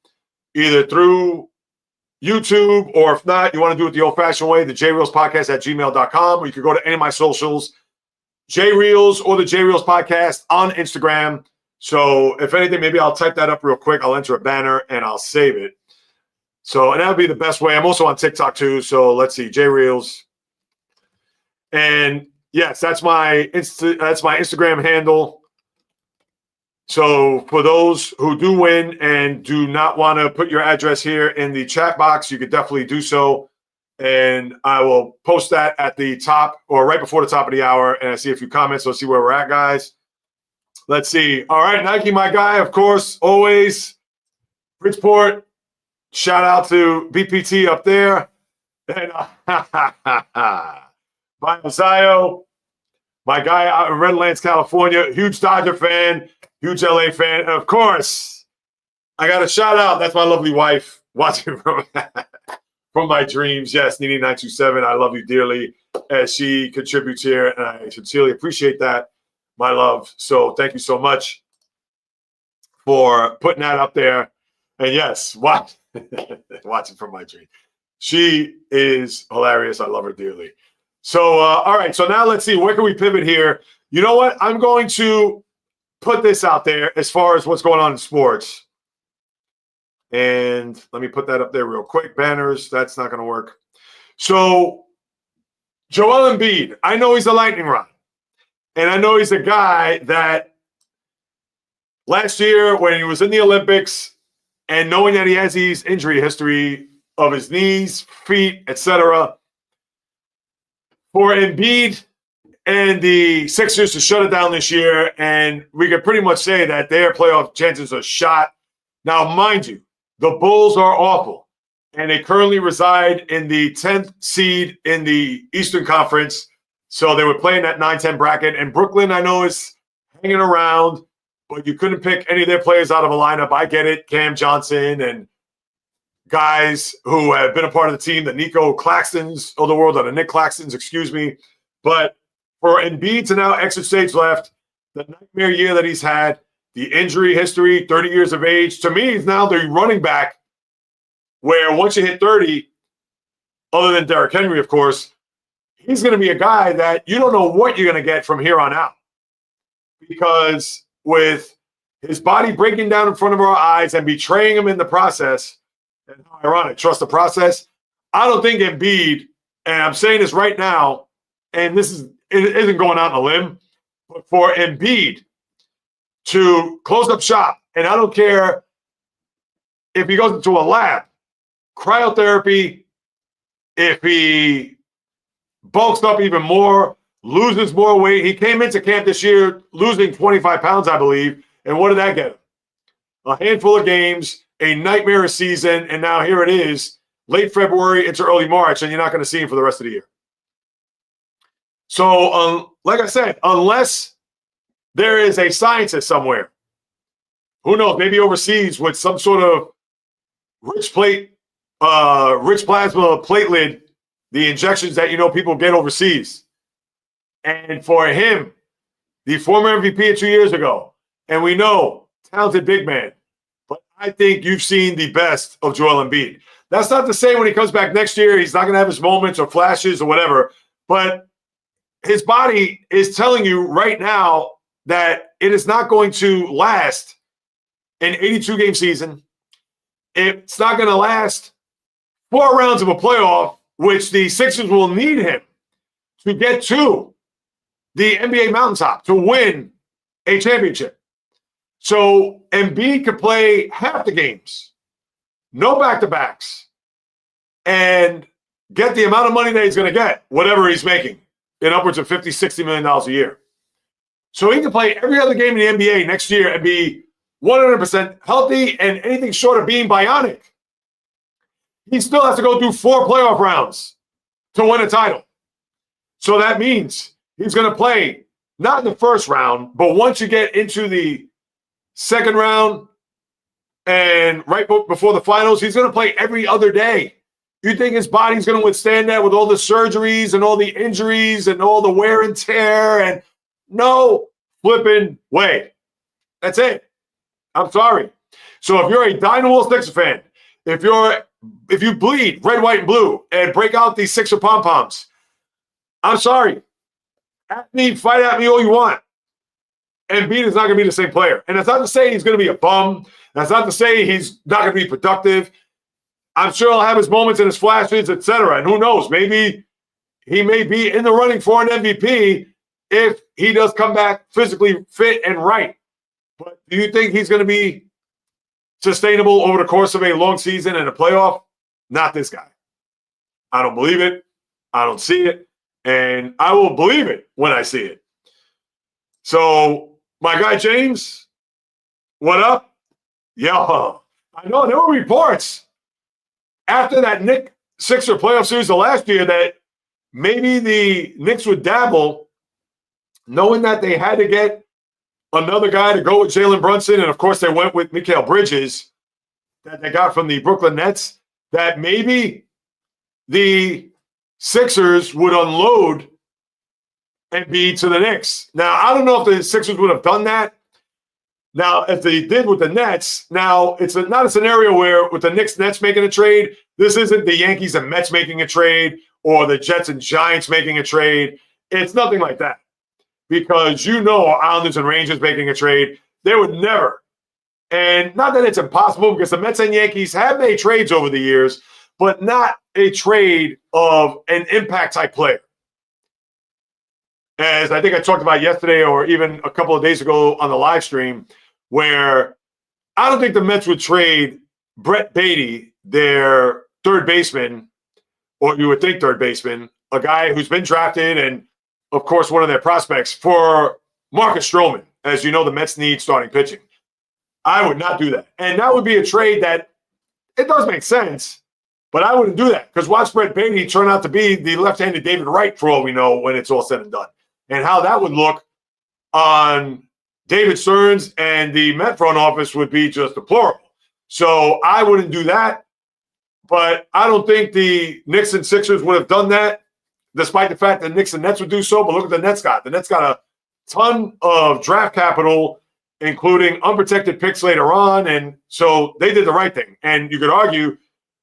either through YouTube, or if not, you want to do it the old-fashioned way, the JAYREELZ Podcast at gmail.com, or you could go to any of my socials, JAYREELZ or the JAYREELZ Podcast on Instagram. So if anything, maybe I'll type that up real quick. I'll enter a banner and I'll save it. So, and that would be the best way. I'm also on TikTok too. So let's see, JAYREELZ. And yes, that's my Instagram handle. So for those who do win and do not want to put your address here in the chat box, you could definitely do so. And I will post that at the top or right before the top of the hour. And I see a few comments. So let's see where we're at, guys. Let's see. All right, Nike, my guy, of course, always. Bridgeport, shout out to BPT up there. And Zio, my guy out in Redlands, California, huge Dodger fan, huge LA fan. And of course, I got a shout out. That's my lovely wife watching from my dreams. Yes, Nini927, I love you dearly as she contributes here. And I sincerely appreciate that, my love. So thank you so much for putting that up there. And yes, watching from my dream. She is hilarious. I love her dearly. So, all right. So now let's see. Where can we pivot here? You know what? I'm going to put this out there as far as what's going on in sports. And let me put that up there real quick. Banners. That's not going to work. So, Joel Embiid. I know he's a lightning rod. And I know he's a guy that last year when he was in the Olympics and knowing that he has these injury history of his knees, feet, etc., for Embiid and the Sixers to shut it down this year, and we can pretty much say that their playoff chances are shot. Now, mind you, the Bulls are awful, and they currently reside in the 10th seed in the Eastern Conference, so they were playing that 9-10 bracket, and Brooklyn, I know, is hanging around, but you couldn't pick any of their players out of a lineup. I get it, Cam Johnson and guys who have been a part of the team, the Nico Claxtons of the world, or the Nick Claxtons, excuse me, but for Embiid to now exit stage left, the nightmare year that he's had, the injury history, 30 years of age, to me, he's now the running back where once you hit 30, other than Derrick Henry, of course, he's going to be a guy that you don't know what you're going to get from here on out. Because with his body breaking down in front of our eyes and betraying him in the process, and how ironic, trust the process, I don't think Embiid, and I'm saying this right now, and it isn't going out on a limb, but for Embiid to close up shop, and I don't care if he goes into a lab, cryotherapy, if he bulks up even more, loses more weight. He came into camp this year losing 25 pounds, I believe, and what did that get him? A handful of games, a nightmare season, and now here it is, late February into early March, and you're not going to see him for the rest of the year. So, like I said, unless there is a scientist somewhere, who knows, maybe overseas with some sort of rich plasma platelet, the injections that people get overseas. And for him, the former MVP 2 years ago, and we know, talented big man, but I think you've seen the best of Joel Embiid. That's not to say when he comes back next year, he's not going to have his moments or flashes or whatever, but his body is telling you right now that it is not going to last an 82-game season. It's not going to last 4 rounds of a playoff, which the Sixers will need him to get to the NBA mountaintop to win a championship. So Embiid could play half the games, no back-to-backs, and get the amount of money that he's going to get, whatever he's making, in upwards of $50, $60 million a year. So he can play every other game in the NBA next year and be 100% healthy and anything short of being bionic. He still has to go through 4 playoff rounds to win a title. So that means he's going to play not in the first round, but once you get into the second round and right before the finals, he's going to play every other day. You think his body's going to withstand that with all the surgeries and all the injuries and all the wear and tear? And no flipping way. That's it. I'm sorry. So if you're a Dynamo Sixer fan, if you bleed red, white, and blue and break out these Sixer pom-poms, I'm sorry. At me, fight at me all you want. Embiid is not going to be the same player. And that's not to say he's going to be a bum. That's not to say he's not going to be productive. I'm sure he'll have his moments and his flashes, etc. And who knows? Maybe he may be in the running for an MVP if he does come back physically fit and right. But do you think he's going to be sustainable over the course of a long season and a playoff? Not this guy. I don't believe it. I don't see it. And I will believe it when I see it. So, my guy James, what up? Yo, I know there were reports after that Sixer playoff series of last year that maybe the Knicks would dabble, knowing that they had to get another guy to go with Jalen Brunson. And, of course, they went with Mikal Bridges that they got from the Brooklyn Nets, that maybe the Sixers would unload Embiid to the Knicks. Now, I don't know if the Sixers would have done that. Now, if they did with the Nets, now it's not a scenario where with the Knicks-Nets making a trade, this isn't the Yankees and Mets making a trade or the Jets and Giants making a trade. It's nothing like that. Because Islanders and Rangers making a trade, they would never. And not that it's impossible, because the Mets and Yankees have made trades over the years, but not a trade of an impact-type player. As I think I talked about yesterday or even a couple of days ago on the live stream, where I don't think the Mets would trade Brett Beatty, their third baseman, or you would think third baseman, a guy who's been drafted and, of course, one of their prospects for Marcus Stroman. As you know, the Mets need starting pitching. I would not do that. And that would be a trade that it does make sense, but I wouldn't do that because watch Brett Beatty turn out to be the left-handed David Wright for all we know when it's all said and done. And how that would look on David Stearns and the Met front office would be just deplorable. So I wouldn't do that, but I don't think the Knicks and Sixers would have done that, despite the fact that Knicks and Nets would do so. But look at the Nets got. The Nets got a ton of draft capital, including unprotected picks later on. And so they did the right thing. And you could argue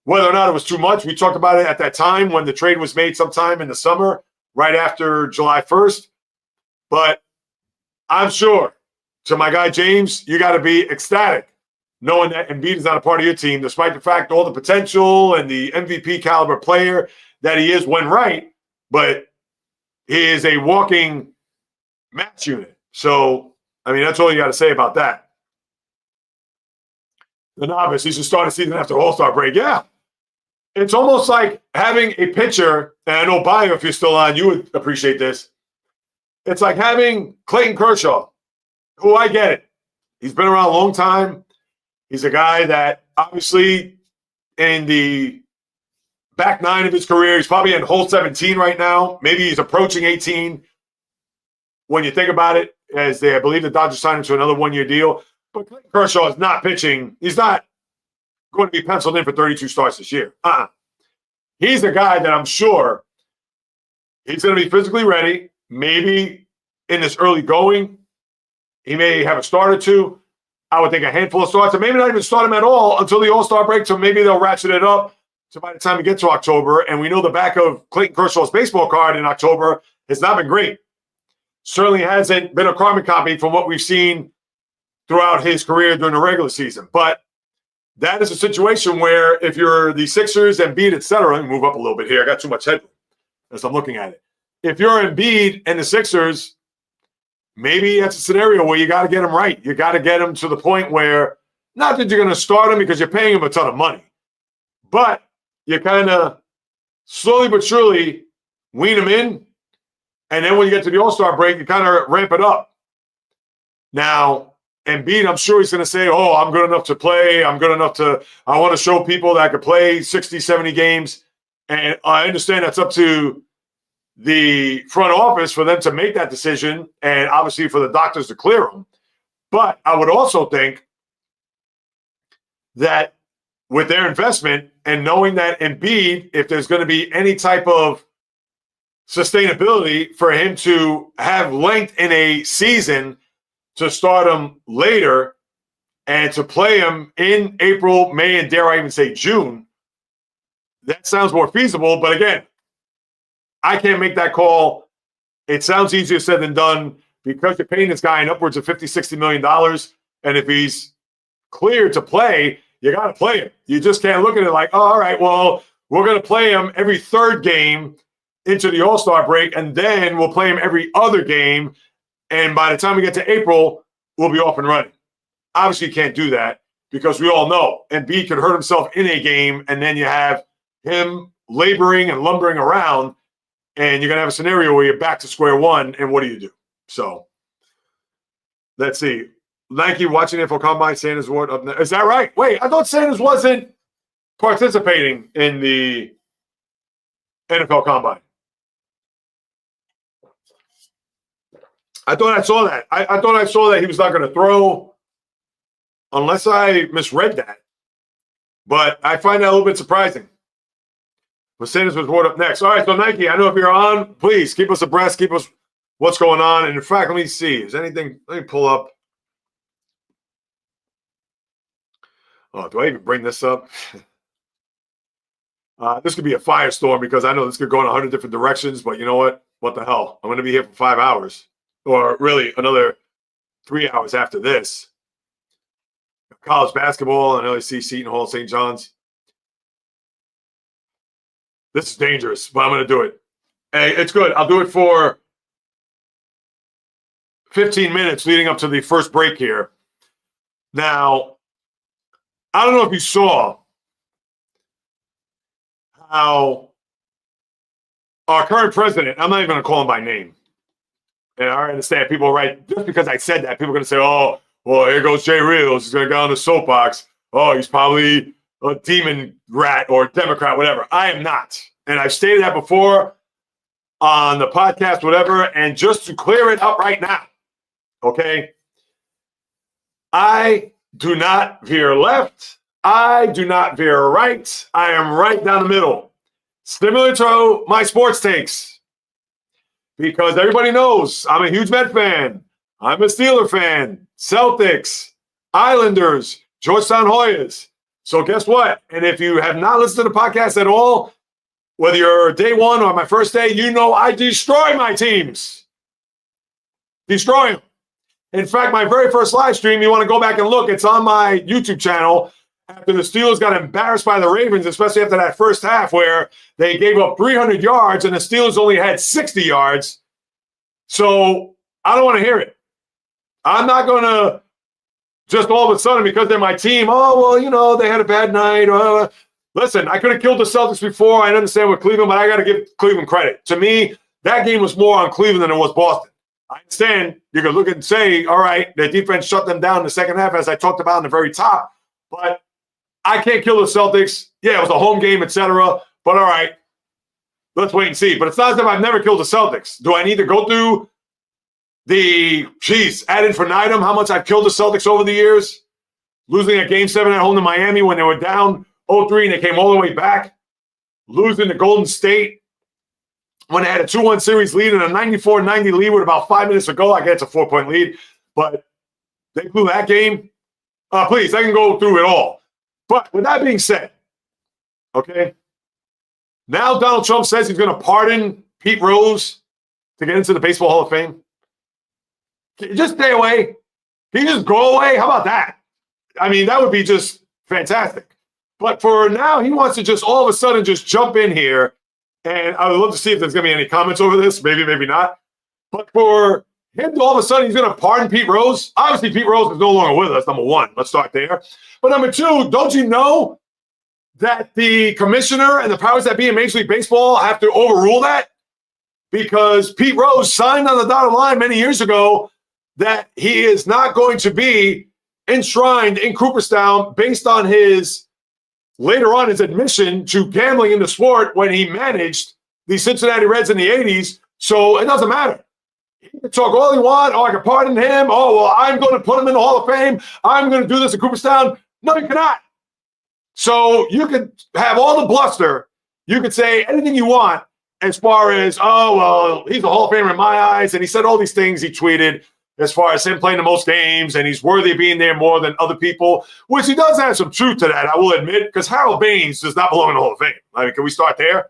whether or not it was too much. We talked about it at that time when the trade was made sometime in the summer, right after July 1st. But I'm sure, to my guy James, you got to be ecstatic knowing that Embiid is not a part of your team, despite the fact all the potential and the MVP caliber player that he is when right, but he is a walking match unit. So, I mean, that's all you got to say about that. The novice, he should start a season after All-Star break. Yeah. It's almost like having a pitcher, and I know, Bio, if you're still on, you would appreciate this. It's like having Clayton Kershaw, who I get it. He's been around a long time. He's a guy that obviously in the back nine of his career, he's probably in hole 17 right now. Maybe he's approaching 18 when you think about it, as I believe the Dodgers signed him to another one-year deal. But Clayton Kershaw is not pitching. He's not going to be penciled in for 32 starts this year. He's a guy that I'm sure he's going to be physically ready. Maybe in this early going, he may have a start or two. I would think a handful of starts, and maybe not even start him at all until the All-Star break, so maybe they'll ratchet it up. So by the time we get to October, and we know the back of Clayton Kershaw's baseball card in October has not been great. Certainly hasn't been a carbon copy from what we've seen throughout his career during the regular season. But that is a situation where if you're the Sixers, Embiid, et cetera, let me move up a little bit here. I got too much headroom as I'm looking at it. If you're Embiid and the Sixers, maybe that's a scenario where you got to get him right. You got to get him to the point where, not that you're going to start him because you're paying him a ton of money, but you kind of slowly but surely wean him in. And then when you get to the All-Star break, you kind of ramp it up. Now, Embiid, I'm sure he's going to say, oh, I'm good enough to play. I want to show people that I could play 60, 70 games. And I understand that's up to the front office for them to make that decision and obviously for the doctors to clear him. But I would also think that with their investment and knowing that Embiid, if there's going to be any type of sustainability for him to have length in a season, to start him later and to play him in April, May, and dare I even say June, that sounds more feasible. But again, I can't make that call. It sounds easier said than done because you're paying this guy in upwards of $50, $60 million. And if he's cleared to play, you got to play him. You just can't look at it like, oh, all right, well, we're going to play him every third game into the All-Star break, and then we'll play him every other game. And by the time we get to April, we'll be off and running. Obviously, you can't do that because we all know Embiid could hurt himself in a game, and then you have him laboring and lumbering around, and you're going to have a scenario where you're back to square one, and what do you do? So let's see. Nike watching Info Combine, Sanders Ward up there. Is that right? Wait, I thought Sanders wasn't participating in the NFL Combine. I thought I saw that. I thought I saw that he was not going to throw, unless I misread that. But I find that a little bit surprising. But Sanders was brought up next. All right, so Nike, I know if you're on, please keep us abreast, keep us what's going on. And in fact, let me see. Is anything, let me pull up. Oh, do I even bring this up? This could be a firestorm because I know this could go in 100 different directions, but you know what? What the hell? I'm going to be here for 5 hours. Or really another 3 hours after this. College basketball and LSC, Seton Hall, St. John's. This is dangerous, but I'm going to do it. Hey, it's good. I'll do it for 15 minutes leading up to the first break here. Now, I don't know if you saw how our current president, I'm not even going to call him by name. And I understand people are right. Just because I said that, people are going to say, oh, well, here goes JAYREELZ. He's going to go on the soapbox. Oh, he's probably a demon rat or Democrat, whatever. I am not. And I've stated that before on the podcast, whatever. And just to clear it up right now, okay, I do not veer left. I do not veer right. I am right down the middle. Similar to my sports takes. Because everybody knows I'm a huge Met fan. I'm a Steeler fan. Celtics, Islanders, Georgetown Hoyas. So guess what? And if you have not listened to the podcast at all, whether you're day one or my first day, you know I destroy my teams. Destroy them. In fact, my very first live stream, you want to go back and look, it's on my YouTube channel. After the Steelers got embarrassed by the Ravens, especially after that first half where they gave up 300 yards and the Steelers only had 60 yards. So I don't want to hear it. I'm not going to just all of a sudden, because they're my team, oh, well, you know, they had a bad night. Listen, I could have killed the Celtics before. I understand with Cleveland, but I got to give Cleveland credit. To me, that game was more on Cleveland than it was Boston. I understand you could look and say, all right, their defense shut them down in the second half, as I talked about in the very top. But I can't kill the Celtics. Yeah, it was a home game, etc. But all right, let's wait and see. But it's not as if I've never killed the Celtics. Do I need to go through the, ad infinitum, how much I've killed the Celtics over the years? Losing a Game 7 at home to Miami when they were down 0-3 and they came all the way back. Losing to Golden State when they had a 2-1 series lead and a 94-90 lead with about 5 minutes to go. I guess it's a 4-point lead. But they blew that game. Please, I can go through it all. But with that being said, okay, now Donald Trump says he's going to pardon Pete Rose to get into the Baseball Hall of Fame. Can you just stay away? Can you just go away? How about that? I mean, that would be just fantastic. But for now, he wants to just all of a sudden just jump in here. And I would love to see if there's going to be any comments over this. Maybe, maybe not. But for him to all of a sudden, he's going to pardon Pete Rose. Obviously, Pete Rose is no longer with us, number one. Let's start there. But number two, don't you know that the commissioner and the powers that be in Major League Baseball have to overrule that? Because Pete Rose signed on the dotted line many years ago that he is not going to be enshrined in Cooperstown based on his, later on, his admission to gambling in the sport when he managed the Cincinnati Reds in the 80s. So it doesn't matter. He can talk all he wants. Oh, I can pardon him. Oh, well, I'm going to put him in the Hall of Fame. I'm going to do this in Cooperstown. No, you cannot. So you could have all the bluster. You could say anything you want as far as, oh, well, he's a Hall of Famer in my eyes. And he said all these things he tweeted as far as him playing the most games and he's worthy of being there more than other people, which he does have some truth to that, I will admit, because Harold Baines does not belong in the Hall of Fame. I mean, can we start there?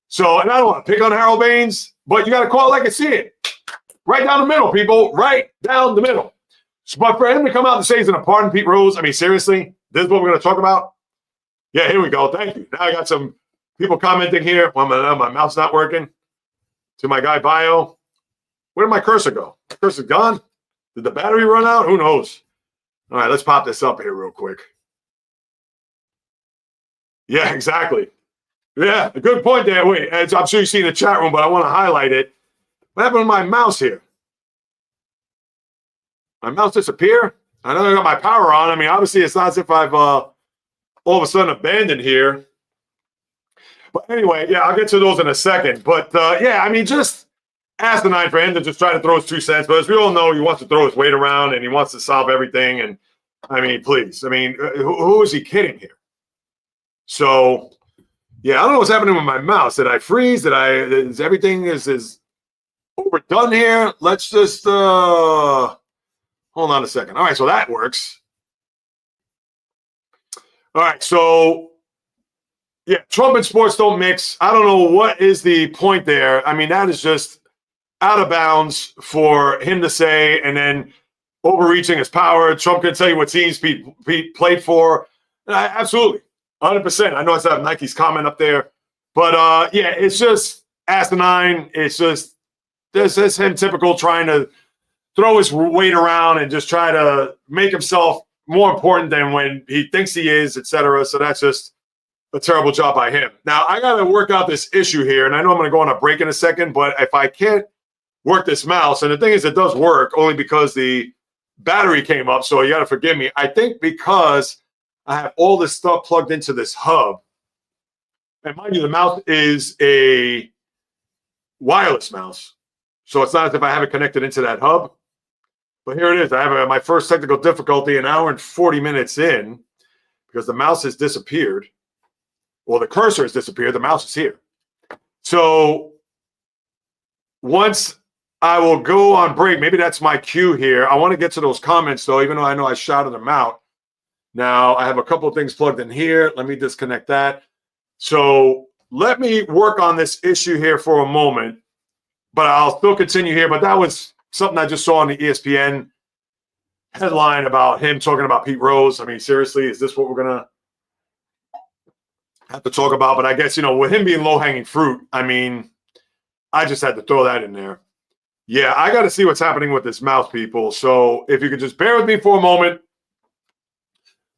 So, and I don't want to pick on Harold Baines, but you got to call it like I see it. Right down the middle, people. Right down the middle. But for him to come out and say he's going to pardon Pete Rose, I mean, seriously, this is what we're going to talk about? Yeah, here we go. Thank you. Now I got some people commenting here. Well, my mouth's not working. To my guy, Bio. Where did my cursor go? My cursor's gone? Did the battery run out? Who knows? All right, let's pop this up here real quick. Yeah, exactly. Yeah, a good point there. Wait, I'm sure you see in the chat room, but I want to highlight it. What happened to my mouse here? My mouse disappear? I know I got my power on. I mean, obviously, it's not as if I've all of a sudden abandoned here. But anyway, yeah, I'll get to those in a second. But yeah, I mean, just asinine for him to just try to throw his 2 cents. But as we all know, he wants to throw his weight around and he wants to solve everything. And I mean, please, I mean, who is he kidding here? So, yeah, I don't know what's happening with my mouse. Did I freeze? Is everything is overdone here? Let's just hold on a second. All right, so that works. All right, so yeah, Trump and sports don't mix. I don't know what is the point there. I mean, that is just out of bounds for him to say, and then overreaching his power. Trump can tell you what teams Pete played for. Absolutely, 100%. I know I said Nike's comment up there, but yeah, it's just asinine. It's just this is him typical trying to throw his weight around and just try to make himself more important than when he thinks he is, etc. So that's just a terrible job by him. Now, I got to work out this issue here, and I know I'm going to go on a break in a second, but if I can't work this mouse, and the thing is, it does work only because the battery came up, so you got to forgive me. I think because I have all this stuff plugged into this hub, and mind you, the mouse is a wireless mouse, so it's not as if I have it connected into that hub. But here it is. I have my first technical difficulty an hour and 40 minutes in because the mouse has disappeared. Well, the cursor has disappeared. The mouse is here. So once I will go on break, maybe that's my cue here. I want to get to those comments, though, even though I know I shouted them out. Now, I have a couple of things plugged in here. Let me disconnect that. So let me work on this issue here for a moment, but I'll still continue here. But that was something I just saw on the ESPN headline about him talking about Pete Rose. I mean, seriously, is this what we're going to have to talk about? But I guess, with him being low-hanging fruit, I mean, I just had to throw that in there. Yeah, I got to see what's happening with this mouse, people. So if you could just bear with me for a moment.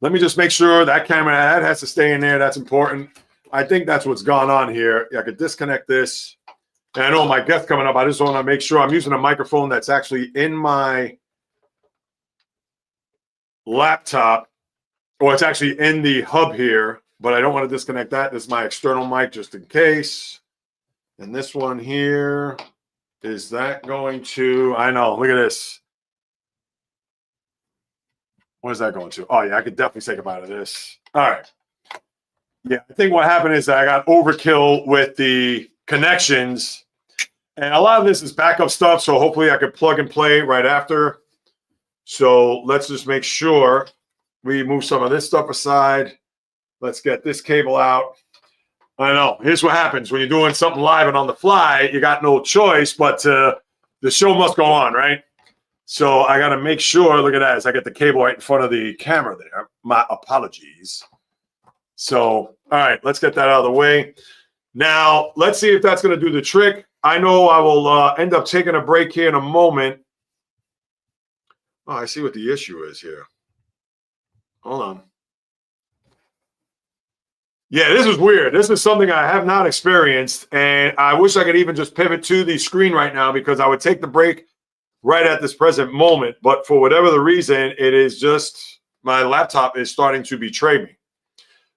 Let me just make sure that camera that has to stay in there. That's important. I think that's what's gone on here. I could disconnect this. And I know my guest coming up. I just want to make sure I'm using a microphone that's actually in my laptop, or it's actually in the hub here, but I don't want to disconnect that. This is my external mic just in case. And this one here, is that going to, I know, look at this. What is that going to? Oh, yeah, I could definitely take them out of this. All right. Yeah, I think what happened is that I got overkill with the connections. And a lot of this is backup stuff, so hopefully I could plug and play right after. So let's just make sure we move some of this stuff aside. Let's get this cable out. I know. Here's what happens when you're doing something live and on the fly. You got no choice, but the show must go on, right? So I got to make sure, look at that, as I get the cable right in front of the camera there. My apologies. So, all right, let's get that out of the way. Now, let's see if that's going to do the trick. I know I will end up taking a break here in a moment. Oh, I see what the issue is here. Hold on. Yeah, this is weird. This is something I have not experienced, and I wish I could even just pivot to the screen right now because I would take the break right at this present moment. But for whatever the reason, it is just my laptop is starting to betray me.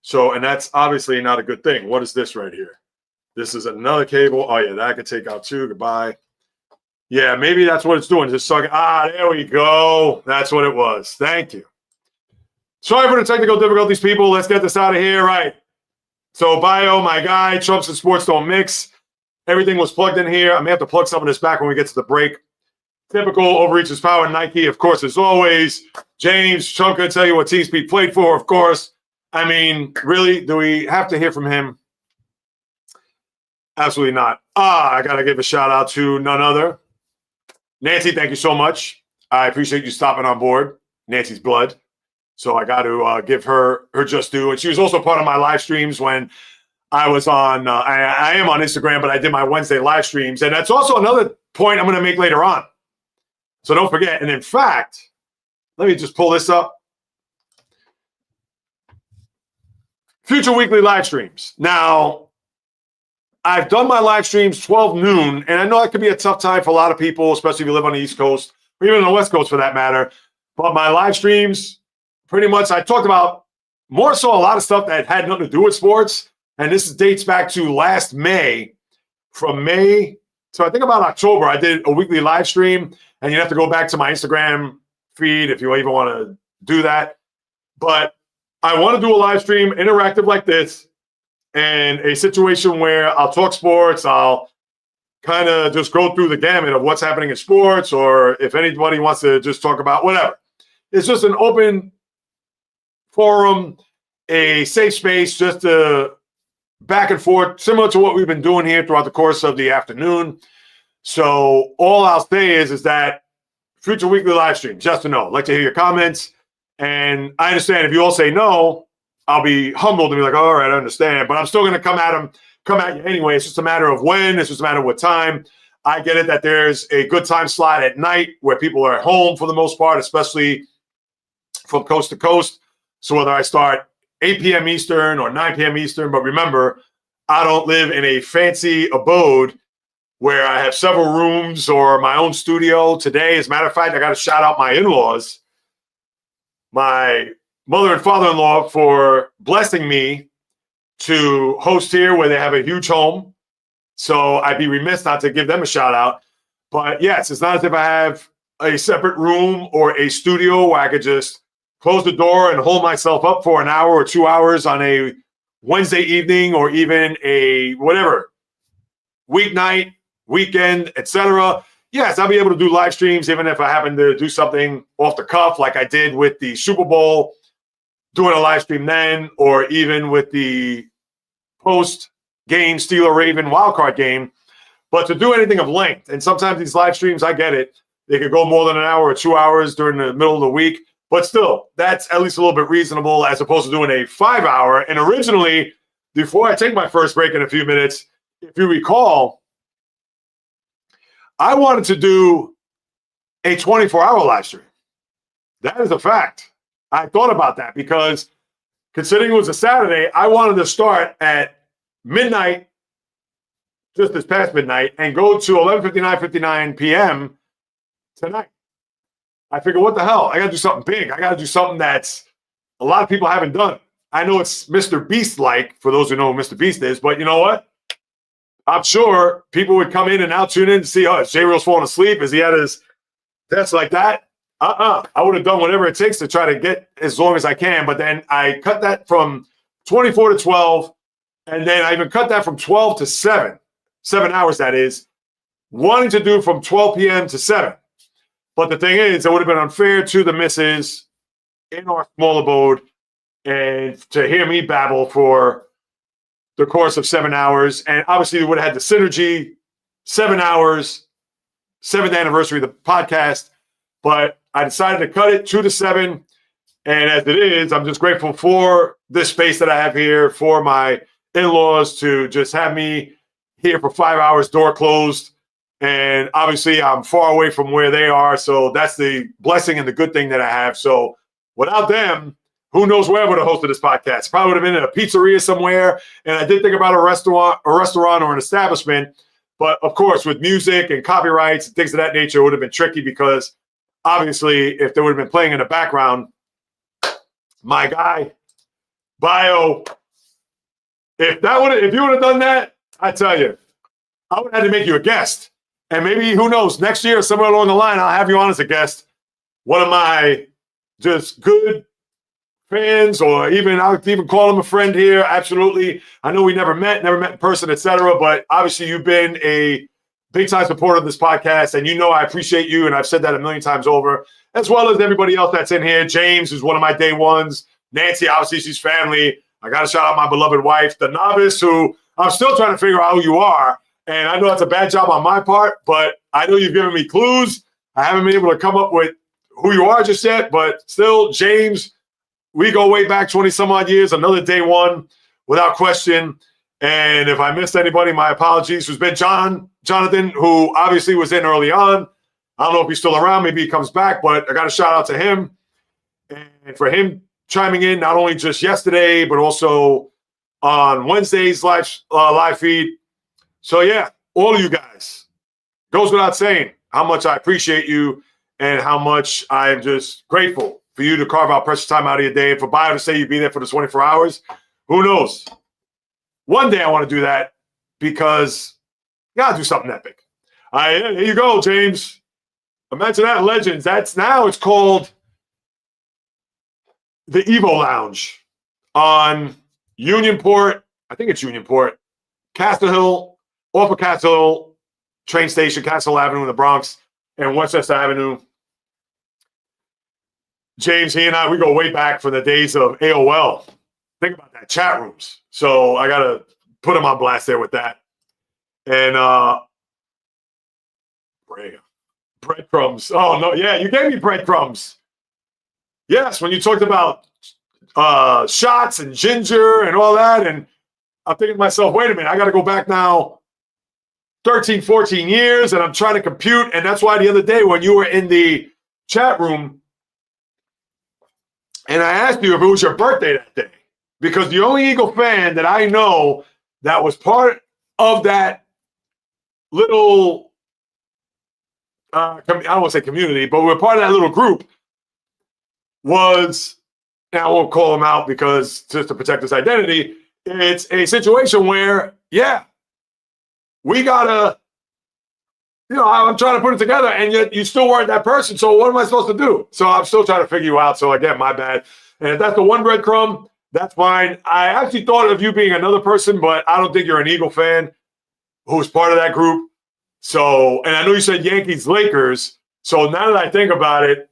So, and that's obviously not a good thing. What is this right here? This is another cable. Oh, yeah, that I could take out too. Goodbye. Yeah, maybe that's what it's doing. Just sucking. Ah, there we go. That's what it was. Thank you. Sorry for the technical difficulties, people. Let's get this out of here. Right. So, Bio, my guy, Trumps and sports don't mix. Everything was plugged in here. I may have to plug some of this back when we get to the break. Typical overreaches power Nike, of course, as always. James, Chunk could tell you what Team Speed played for, of course. I mean, really, do we have to hear from him? Absolutely not. I got to give a shout out to none other. Nancy, thank you so much. I appreciate you stopping on board. Nancy's blood. So I got to give her just due. And she was also part of my live streams when I was on, I am on Instagram, but I did my Wednesday live streams. And that's also another point I'm going to make later on. So don't forget. And in fact, let me just pull this up. Future weekly live streams. Now, I've done my live streams 12 noon, and I know it could be a tough time for a lot of people, especially if you live on the East Coast, or even on the West Coast for that matter. But my live streams, pretty much, I talked about more so a lot of stuff that had nothing to do with sports. And this dates back to last May. From May to I think about October, I did a weekly live stream. And you have to go back to my Instagram feed if you even want to do that. But I want to do a live stream, interactive like this, and a situation where I'll talk sports. I'll kind of just go through the gamut of what's happening in sports, or if anybody wants to just talk about whatever. It's just an open forum, a safe space, just to back and forth, similar to what we've been doing here throughout the course of the afternoon. So all I'll say is that future weekly live stream, just to know. I'd like to hear your comments. And I understand if you all say no, I'll be humbled and be like, all right, I understand. But I'm still going to come at you anyway. It's just a matter of when. It's just a matter of what time. I get it that there's a good time slot at night where people are at home for the most part, especially from coast to coast. So whether I start 8 p.m. Eastern or 9 p.m. Eastern. But remember, I don't live in a fancy abode where I have several rooms or my own studio. Today, as a matter of fact, I got to shout out my in-laws, my mother and father-in-law, for blessing me to host here where they have a huge home. So I'd be remiss not to give them a shout out. But yes, it's not as if I have a separate room or a studio where I could just close the door and hold myself up for an hour or 2 hours on a Wednesday evening or even a whatever, weeknight, weekend, etc. Yes, I'll be able to do live streams even if I happen to do something off the cuff like I did with the Super Bowl, doing a live stream then, or even with the post-game Steeler-Raven wildcard game. But to do anything of length, and sometimes these live streams, I get it, they could go more than an hour or 2 hours during the middle of the week. But still, that's at least a little bit reasonable as opposed to doing a 5 hour. And originally, before I take my first break in a few minutes, if you recall, I wanted to do a 24-hour live stream. That is a fact. I thought about that because considering it was a Saturday, I wanted to start at midnight, just this past midnight, and go to 11:59 p.m. tonight. I figured, what the hell? I got to do something big. I got to do something that's a lot of people haven't done. I know it's Mr. Beast-like, for those who know who Mr. Beast is, but you know what? I'm sure people would come in and now tune in to see, oh, is JAYREELZ falling asleep? Is he at his desk like that? I would have done whatever it takes to try to get as long as I can, but then I cut that from 24 to 12, and then I even cut that from 12 to 7 hours, that is, wanting to do from 12 p.m. to 7. But the thing is, it would have been unfair to the missus in our small abode and to hear me babble for the course of 7 hours. And obviously, we would have had the synergy, 7 hours, 7th anniversary of the podcast. But I decided to cut it 2 to 7. And as it is, I'm just grateful for this space that I have here, for my in-laws to just have me here for 5 hours, door closed. And obviously, I'm far away from where they are. So that's the blessing and the good thing that I have. So without them, who knows where I would have hosted this podcast? Probably would have been in a pizzeria somewhere. And I did think about a restaurant or an establishment. But of course, with music and copyrights and things of that nature, it would have been tricky because obviously, if they would have been playing in the background, my guy, Bio, if you would have done that, I tell you, I would have had to make you a guest. And maybe, who knows, next year, somewhere along the line, I'll have you on as a guest. One of my just good fans, or even I'll even call him a friend here. Absolutely. I know we never met in person, etc. But obviously, you've been a big-time supporter of this podcast, and you know I appreciate you, and I've said that a million times over, as well as everybody else that's in here. James is one of my day ones. Nancy, obviously, she's family. I got to shout out my beloved wife, the novice, who I'm still trying to figure out who you are. And I know that's a bad job on my part, but I know you've given me clues. I haven't been able to come up with who you are just yet, but still, James, we go way back 20-some-odd years, another day one, without question. And if I missed anybody, my apologies. There's been Jonathan, who obviously was in early on. I don't know if he's still around. Maybe he comes back, but I got a shout out to him. And for him chiming in, not only just yesterday, but also on Wednesday's live feed. So, yeah, all of you guys, goes without saying how much I appreciate you and how much I am just grateful for you to carve out precious time out of your day. And for Bio to say you'd be there for the 24 hours, who knows? One day I want to do that because you got to do something epic. All right, here you go, James. Imagine that, Legends. It's called the Evo Lounge on Unionport. I think it's Unionport. Castle Hill, off of Castle Hill train station, Castle Avenue in the Bronx, and Westchester Avenue. James, he and I, we go way back from the days of AOL. Think about that, chat rooms. So I got to put him on blast there with that. And breadcrumbs. Oh, no, yeah, you gave me breadcrumbs. Yes, when you talked about shots and ginger and all that, and I'm thinking to myself, wait a minute, I got to go back now 13, 14 years, and I'm trying to compute. And that's why the other day when you were in the chat room and I asked you if it was your birthday that day, because the only Eagle fan that I know that was part of that little, I don't want to say community, but we're part of that little group was, and I won't call him out because just to protect his identity, it's a situation where, yeah, we gotta, I'm trying to put it together, and yet you still weren't that person. So what am I supposed to do? So I'm still trying to figure you out. So again, my bad. And if that's the one breadcrumb, that's fine. I actually thought of you being another person, but I don't think you're an Eagle fan who's part of that group. So, and I know you said Yankees, Lakers. So now that I think about it,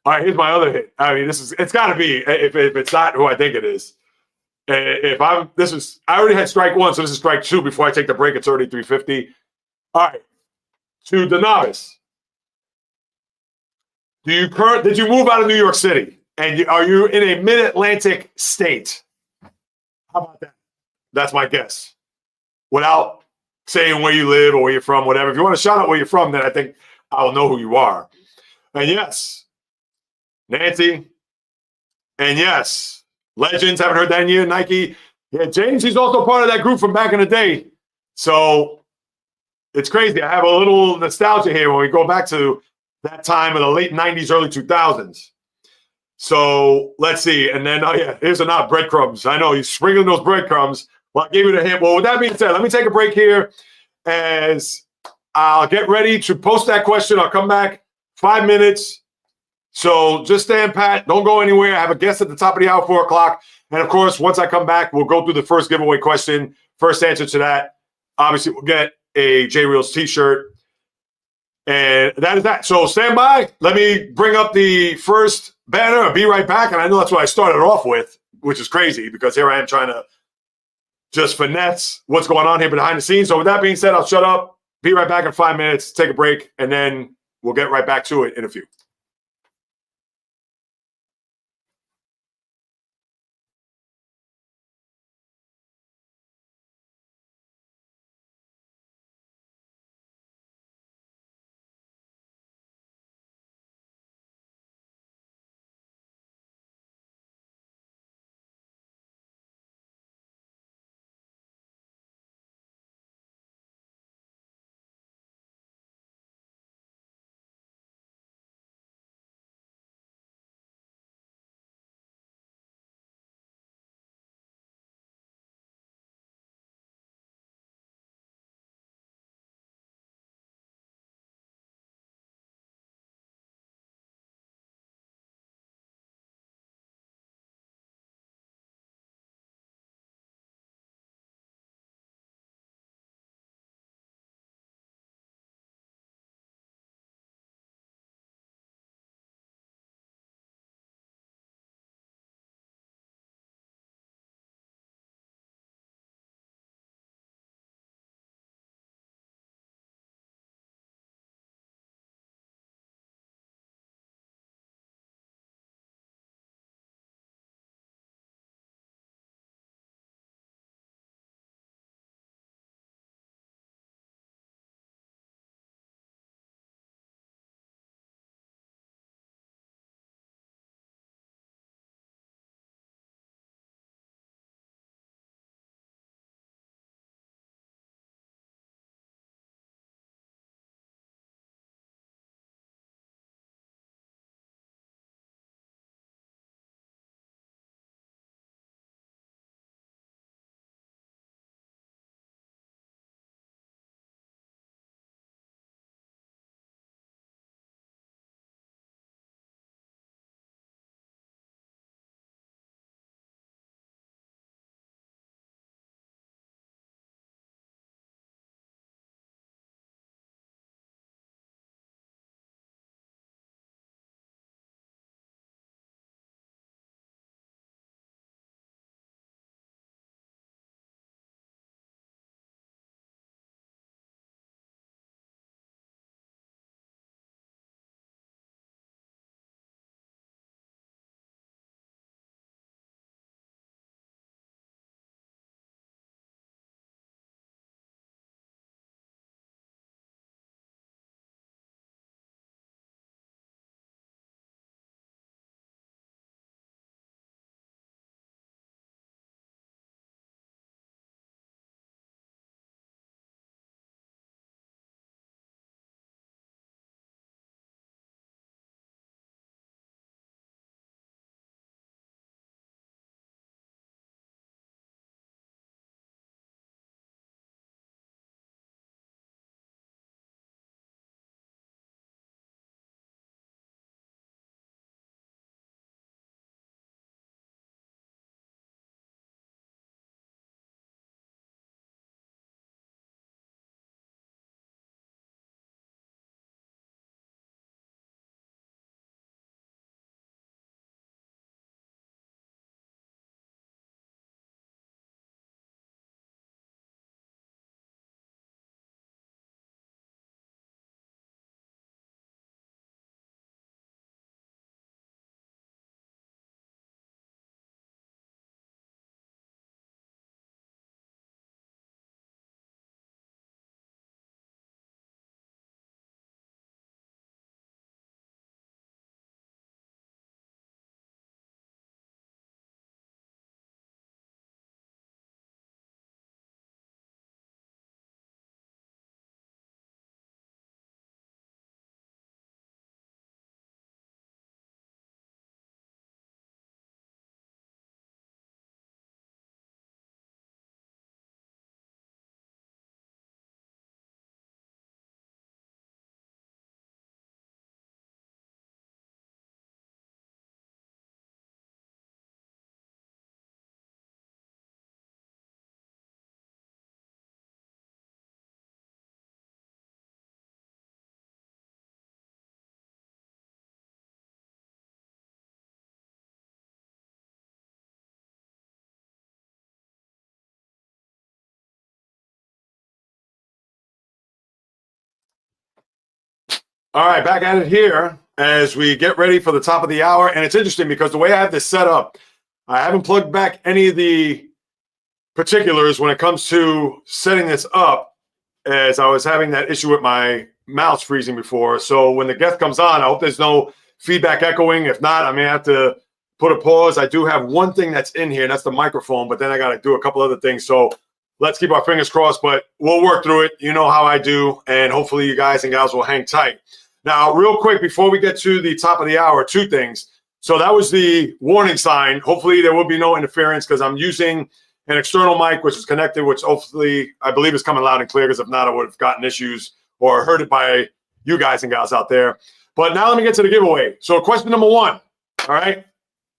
all right, here's my other hit. I mean, it's got to be, if it's not who I think it is. I already had strike one, so this is strike two before I take the break at 33:50. All right, to the novice. Did you move out of New York City? And are you in a mid-Atlantic state? How about that? That's my guess. Without saying where you live or where you're from, whatever. If you want to shout out where you're from, then I think I'll know who you are. And yes, Nancy. And yes, Legends. Haven't heard that in a year. Nike. Yeah, James, he's also part of that group from back in the day. So it's crazy. I have a little nostalgia here when we go back to that time of the late 90s, early 2000s. So let's see. And then, here's enough breadcrumbs. I know you're sprinkling those breadcrumbs. Well, I gave you the hint. Well, with that being said, let me take a break here as I'll get ready to post that question. I'll come back 5 minutes. So just stand pat. Don't go anywhere. I have a guest at the top of the hour, 4 o'clock. And of course, once I come back, we'll go through the first giveaway question. First answer to that, obviously, we'll get a JAYREELZ t-shirt. And that is that. So stand by. Let me bring up the first banner. I'll be right back. And I know that's what I started off with, which is crazy because here I am trying to just finesse what's going on here behind the scenes. So with that being said, I'll shut up. Be right back in 5 minutes, take a break, and then we'll get right back to it in a few. All right, back at it here as we get ready for the top of the hour. And it's interesting because the way I have this set up, I haven't plugged back any of the particulars when it comes to setting this up, as I was having that issue with my mouse freezing before. So when the guest comes on, I hope there's no feedback echoing. If not, I may have to put a pause. I do have one thing that's in here, and that's the microphone, but then I got to do a couple other things. So let's keep our fingers crossed, but we'll work through it. You know how I do, and hopefully you guys and gals will hang tight. Now, real quick, before we get to the top of the hour, two things. So that was the warning sign. Hopefully there will be no interference because I'm using an external mic, which is connected, which hopefully I believe is coming loud and clear, because if not, I would have gotten issues or heard it by you guys and gals out there. But now let me get to the giveaway. So question number one, all right?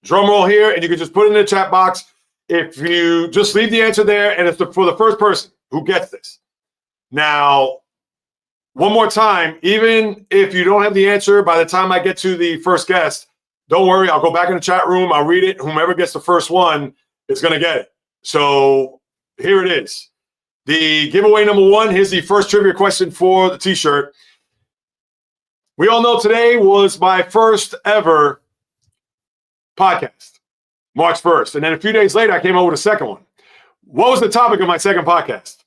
Drum roll here, and you can just put it in the chat box. If you just leave the answer there, and it's for the first person who gets this. Now, one more time, even if you don't have the answer by the time I get to the first guest, don't worry. I'll go back in the chat room. I'll read it. Whomever gets the first one is going to get it. So here it is. The giveaway number one. Here's the first trivia question for the T-shirt. We all know today was my first ever podcast, March 1st. And then a few days later, I came up with a second one. What was the topic of my second podcast?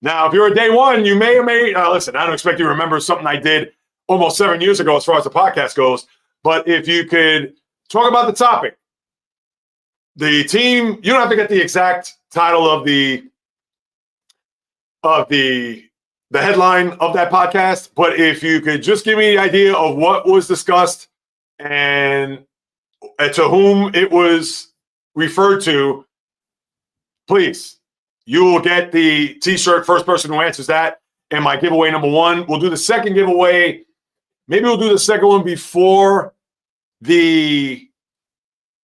Now, if you're a day one, you may or may listen. I don't expect you to remember something I did almost 7 years ago as far as the podcast goes. But if you could talk about the topic, the team, you don't have to get the exact title of the headline of that podcast. But if you could just give me the idea of what was discussed and to whom it was referred to, please. You will get the T-shirt, first person who answers that, and my giveaway number one. We'll do the second giveaway. Maybe we'll do the second one before the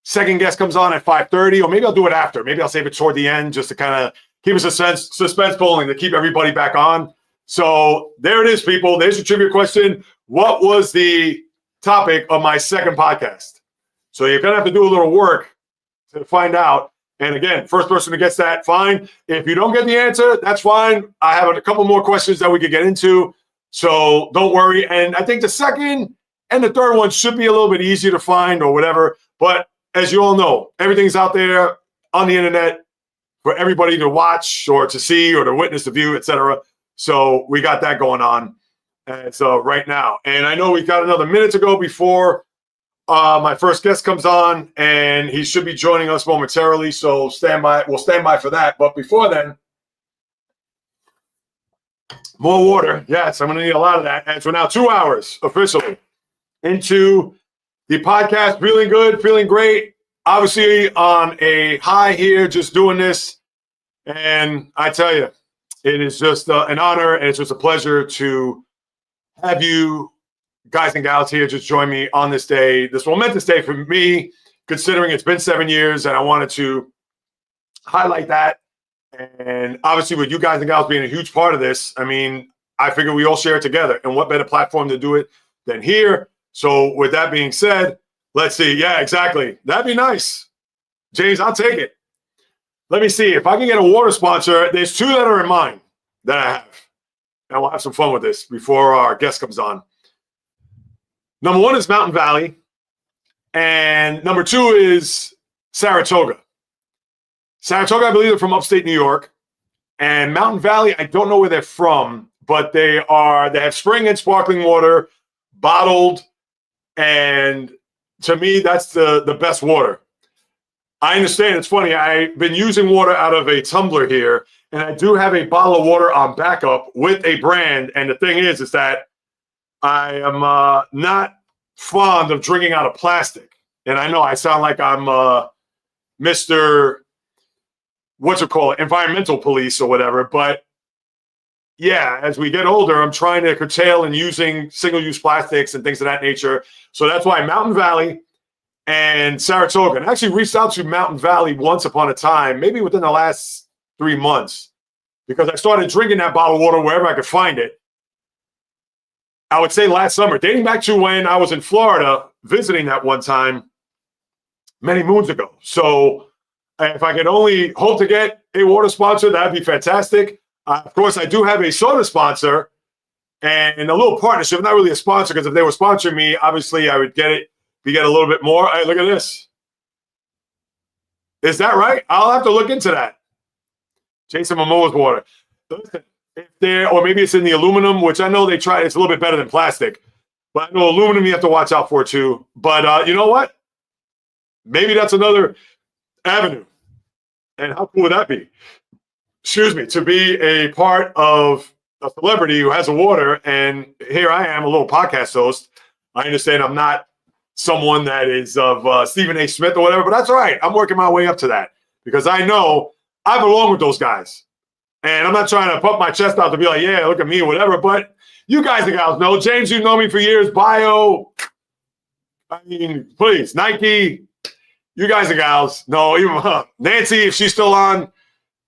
second guest comes on at 5:30, or maybe I'll do it after. Maybe I'll save it toward the end just to kind of keep us suspenseful and to keep everybody back on. So there it is, people. There's your trivia question. What was the topic of my second podcast? So you're going to have to do a little work to find out. And again, first person who gets that, fine. If you don't get the answer, that's fine. I have a couple more questions that we could get into. So don't worry. And I think the second and the third one should be a little bit easier to find or whatever. But as you all know, everything's out there on the internet for everybody to watch or to see or to witness, to view, etc. So we got that going on. So right now. And I know we've got another minute to go before my first guest comes on, and he should be joining us momentarily. So stand by. We'll stand by for that. But before then, more water. Yes, I'm going to need a lot of that. And so now 2 hours officially into the podcast. Feeling good, feeling great. Obviously on a high here, just doing this. And I tell you, it is just an honor, and it's just a pleasure to have you guys and gals here just join me on this day, this momentous day for me, considering it's been 7 years, and I wanted to highlight that. And obviously with you guys and gals being a huge part of this, I mean, I figure we all share it together, and what better platform to do it than here. So with that being said, let's see. Yeah, exactly. That'd be nice. James, I'll take it. Let me see if I can get a water sponsor. There's two that are in mind that I have, and we'll have some fun with this before our guest comes on. Number one is Mountain Valley, and number two is Saratoga. Saratoga, I believe, they're from upstate New York, and Mountain Valley, I don't know where they're from, but they have spring and sparkling water, bottled, and to me, that's the best water. I understand. It's funny. I've been using water out of a tumbler here, and I do have a bottle of water on backup with a brand. And the thing is that I am not fond of drinking out of plastic. And I know I sound like I'm Mr. Environmental police or whatever. But yeah, as we get older, I'm trying to curtail and using single-use plastics and things of that nature. So that's why Mountain Valley and Saratoga. And I actually reached out to Mountain Valley once upon a time, maybe within the last 3 months, because I started drinking that bottled water wherever I could find it. I would say last summer, dating back to when I was in Florida visiting that one time many moons ago. So if I could only hope to get a water sponsor, that'd be fantastic. Of course, I do have a soda sponsor and a little partnership, not really a sponsor, because if they were sponsoring me, obviously I would get it. We get a little bit more. Hey, look at this. Is that right? I'll have to look into that. Jason Momoa's water. Listen, if there, or maybe it's in the aluminum, which I know they try. It's a little bit better than plastic, but I know aluminum you have to watch out for too. But you know what? Maybe that's another avenue. And how cool would that be? Excuse me, to be a part of a celebrity who has a water, and here I am, a little podcast host. I understand I'm not someone that is of Stephen A. Smith or whatever, but that's all right. I'm working my way up to that because I know I belong with those guys. And I'm not trying to pump my chest out to be like, yeah, look at me or whatever, but you guys and gals know. James, you know me for years. Bio, I mean, please, Nike, you guys and gals know. Even Nancy, if she's still on,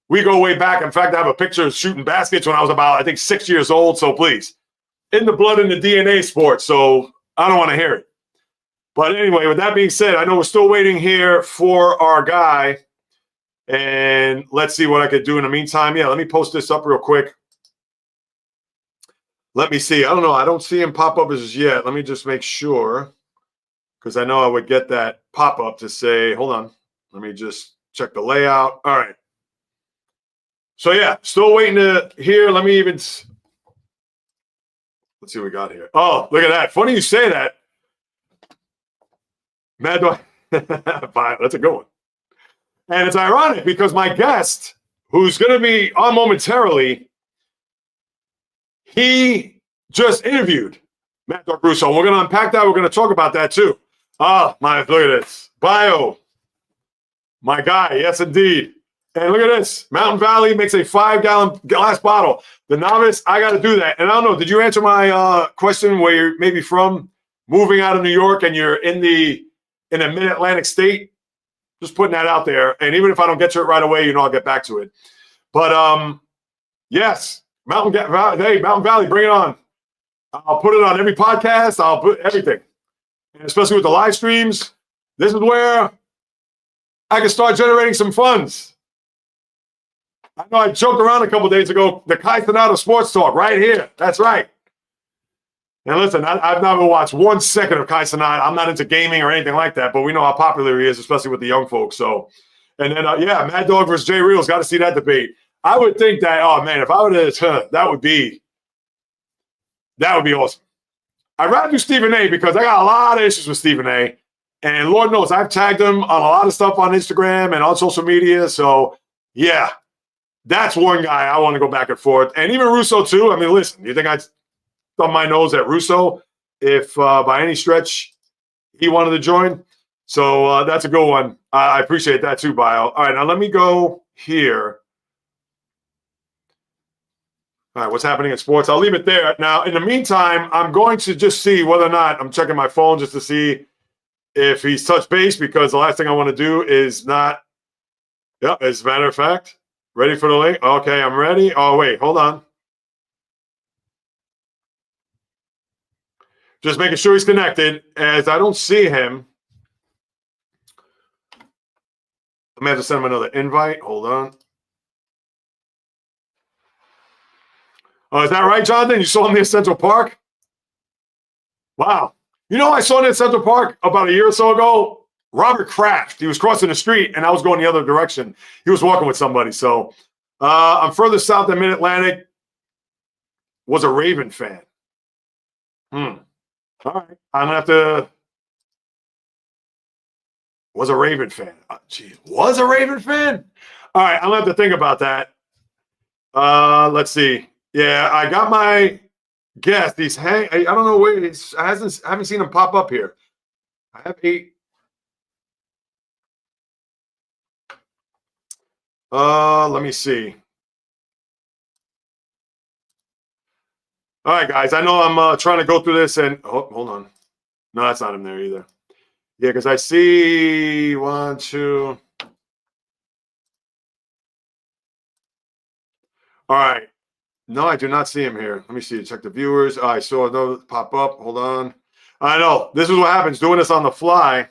we go way back. In fact, I have a picture of shooting baskets when I was about, I think, 6 years old. So please, in the blood and the DNA sport. So I don't want to hear it. But anyway, with that being said, I know we're still waiting here for our guy. And let's see what I could do in the meantime. Yeah, let me post this up real quick. Let me see. I don't know. I don't see him pop up as yet. Let me just make sure. Because I know I would get that pop-up to say, hold on. Let me just check the layout. All right. So, yeah, still waiting to hear. Let me even. Let's see what we got here. Oh, look at that. Funny you say that. Mad Dog. That's a good one. And it's ironic because my guest, who's going to be on momentarily, he just interviewed Mad Dog Russo. We're going to unpack that. We're going to talk about that too. Look at this. Bio. My guy. Yes, indeed. And look at this. Mountain Valley makes a 5-gallon glass bottle. The novice, I got to do that. And I don't know, did you answer my question where you're maybe from, moving out of New York and you're in a mid-Atlantic state? Just putting that out there. And even if I don't get to it right away, I'll get back to it. But yes, Mountain Valley, bring it on. I'll put it on every podcast. I'll put everything. And especially with the live streams, this is where I can start generating some funds. I know I joked around a couple days ago, the Kai Cenat Sports Talk right here. That's right. And listen, I've never watched 1 second of Kai Cenat. I'm not into gaming or anything like that, but we know how popular he is, especially with the young folks. So, and then, Mad Dog versus JAYREELZ, got to see that debate. I would think that, oh, man, if I would have, that would be awesome. I'd rather do Stephen A because I got a lot of issues with Stephen A. And Lord knows I've tagged him on a lot of stuff on Instagram and on social media. So, yeah, that's one guy I want to go back and forth. And even Russo, too. I mean, listen, you think I'd thumb my nose at Russo if by any stretch he wanted to join? So that's a good one. I appreciate that too, Bio. All right, now let me go here. All right, what's happening in sports? I'll leave it there. Now, in the meantime, I'm going to just see whether or not I'm checking my phone just to see if he's touched base, because the last thing I want to do is not. Yeah, as a matter of fact, ready for the link? Okay, I'm ready. Oh, wait, hold on. Just making sure he's connected, as I don't see him. I may have to send him another invite. Hold on. Oh, is that right, Jonathan? You saw him near Central Park? Wow. I saw him at Central Park about a year or so ago. Robert Kraft. He was crossing the street, and I was going the other direction. He was walking with somebody. So I'm further south than Mid-Atlantic. Was a Raven fan. All right. I'm going to have to. Was a Raven fan. Was a Raven fan? All right. I'm going to have to think about that. Let's see. Yeah, I got my guest. I don't know where I haven't seen him pop up here. I have 8. Let me see. All right, guys. I know I'm trying to go through this and hold on. No, that's not him there either. Yeah, because I see 1, 2. All right. No, I do not see him here. Let me see. Check the viewers. I saw those pop up. Hold on. I know. This is what happens doing this on the fly.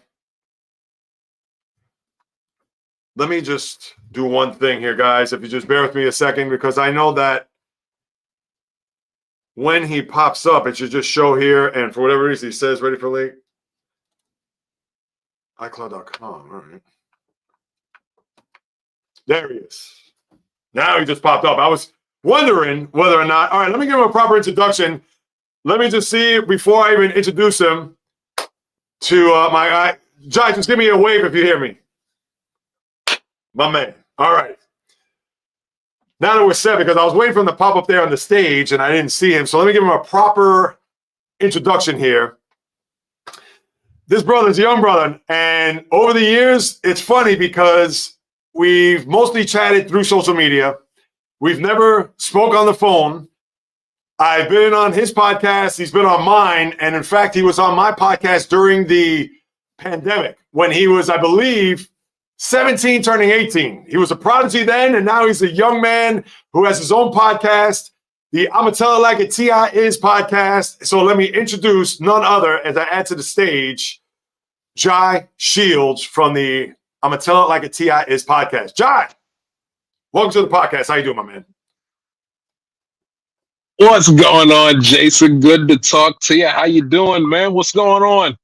Let me just do one thing here, guys. If you just bear with me a second, because I know that when he pops up, it should just show here. And for whatever reason, he says ready for late. iCloud.com. All right. There he is. Now he just popped up. I was wondering whether or not. All right, let me give him a proper introduction. Let me just see before I even introduce him to my guy. Jai, just give me a wave if you hear me. My man. All right. Now that we're set, because I was waiting for him to pop up there on the stage and I didn't see him. So let me give him a proper introduction here. This brother's a young brother. And over the years, it's funny because we've mostly chatted through social media. We've never spoke on the phone. I've been on his podcast. He's been on mine. And in fact, he was on my podcast during the pandemic when he was, I believe, 17 turning 18. He was a prodigy then, and now he's a young man who has his own podcast, the I'ma Tell It Like It T.I. Is podcast. So let me introduce none other as I add to the stage, Jai Shields from the I'ma Tell It Like It T.I. Is podcast. Jai, welcome to the podcast. How you doing, my man? What's going on, Jason? Good to talk to you. How you doing, man? What's going on?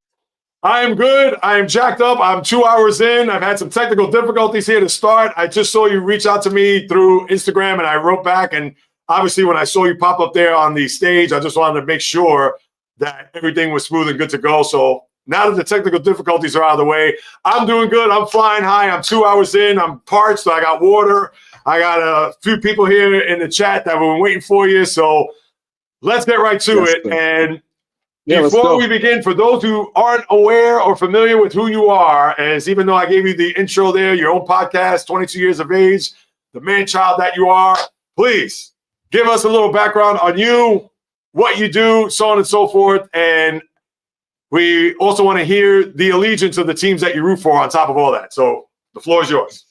I am good. I am jacked up. I'm 2 hours in. I've had some technical difficulties here to start. I just saw you reach out to me through Instagram, and I wrote back. And obviously, when I saw you pop up there on the stage, I just wanted to make sure that everything was smooth and good to go. So now that the technical difficulties are out of the way, I'm doing good. I'm flying high. I'm 2 hours in. I'm parched. I got water. I got a few people here in the chat that were waiting for you. So let's get right to it. Sir. And before we begin, for those who aren't aware or familiar with who you are, as even though I gave you the intro there, your own podcast, 22 years of age, the man-child that you are, please give us a little background on you, what you do, so on and so forth. And we also want to hear the allegiance of the teams that you root for on top of all that. So the floor is yours.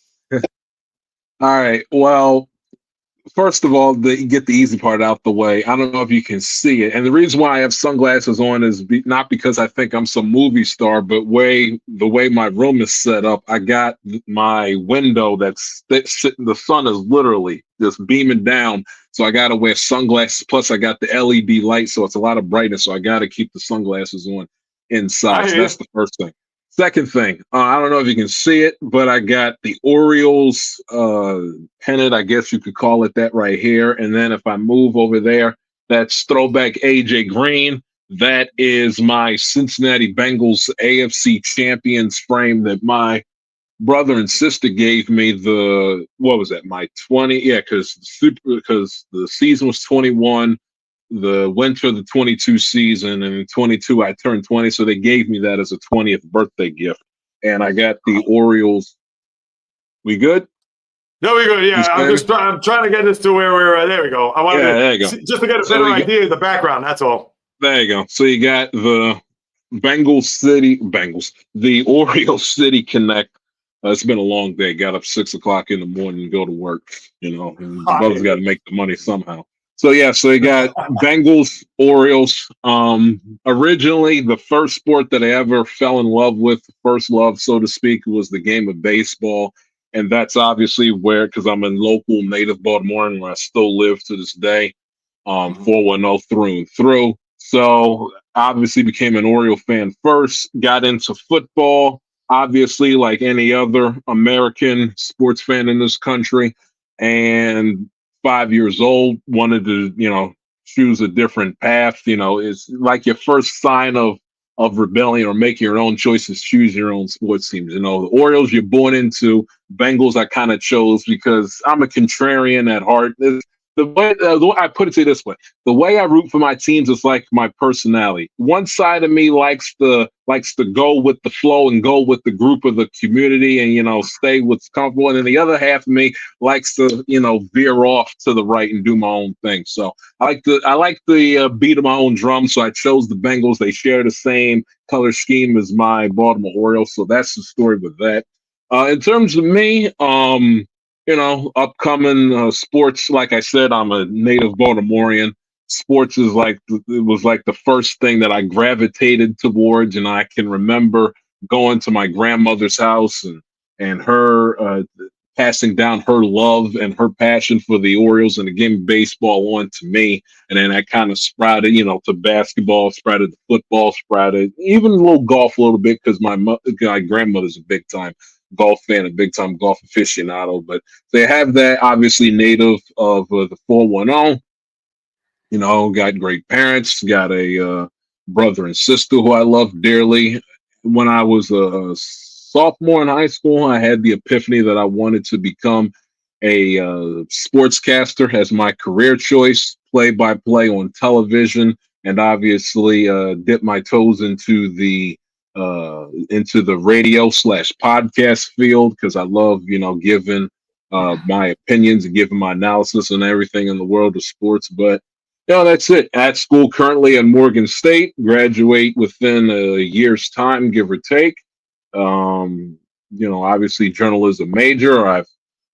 All right. Well, first of all, get the easy part out the way. I don't know if you can see it. And the reason why I have sunglasses on is not because I think I'm some movie star, but the way my room is set up, I got my window that's sitting, the sun is literally just beaming down. So I got to wear sunglasses. Plus, I got the LED light, so it's a lot of brightness. So I got to keep the sunglasses on inside. So that's the first thing. Second thing, I don't know if you can see it, but I got the Orioles pennant, I guess you could call it that right here. And then if I move over there, that's throwback AJ Green. That is my Cincinnati Bengals AFC champions frame that my brother and sister gave me my 20? Yeah, because the season was 21. The winter of the 22 season, and in 22 I turned 20, so they gave me that as a 20th birthday gift. And I got the Orioles. We good? No, we good. Yeah, I'm trying to get this to where we're. There we go. I wanted there you go. Just to get a better idea of the background. That's all. There you go. So you got the the Orioles City Connect. It's been a long day. Got up 6 o'clock in the morning to go to work. And the brother's got to make the money somehow. So you got Bengals, Orioles. Originally, the first sport that I ever fell in love with, first love, so to speak, was the game of baseball. And that's obviously because I'm a local native Baltimorean where I still live to this day, 410 through and through. So obviously became an Oriole fan first, got into football, obviously like any other American sports fan in this country. And 5 years old, wanted to, choose a different path. It's like your first sign of rebellion or making your own choices, choose your own sports teams. The Orioles you're born into, Bengals I kind of chose because I'm a contrarian at heart. The way I put it to you this way, the way I root for my teams is like my personality. One side of me likes to go with the flow and go with the group of the community and, stay what's comfortable. And then the other half of me likes to, veer off to the right and do my own thing. So I like the beat of my own drum. So I chose the Bengals. They share the same color scheme as my Baltimore Orioles. So that's the story with that. In terms of me, upcoming sports, like I said, I'm a native Baltimorean. Sports is it was like the first thing that I gravitated towards. And I can remember going to my grandmother's house and her passing down her love and her passion for the Orioles and the game of baseball on to me. And then that kind of sprouted, to basketball, sprouted to football, sprouted even a little golf a little bit because my grandmother's a big time golf fan, a big time golf aficionado. But they have that, obviously native of the 410. Got great parents, got a brother and sister who I love dearly. When I was a sophomore in high school, I had the epiphany that I wanted to become a sportscaster as my career choice, play-by-play on television, and obviously dip my toes into the radio/podcast field because I love, giving my opinions and giving my analysis and everything in the world of sports. But that's it. At school currently at Morgan State, graduate within a year's time, give or take. Obviously journalism major. I've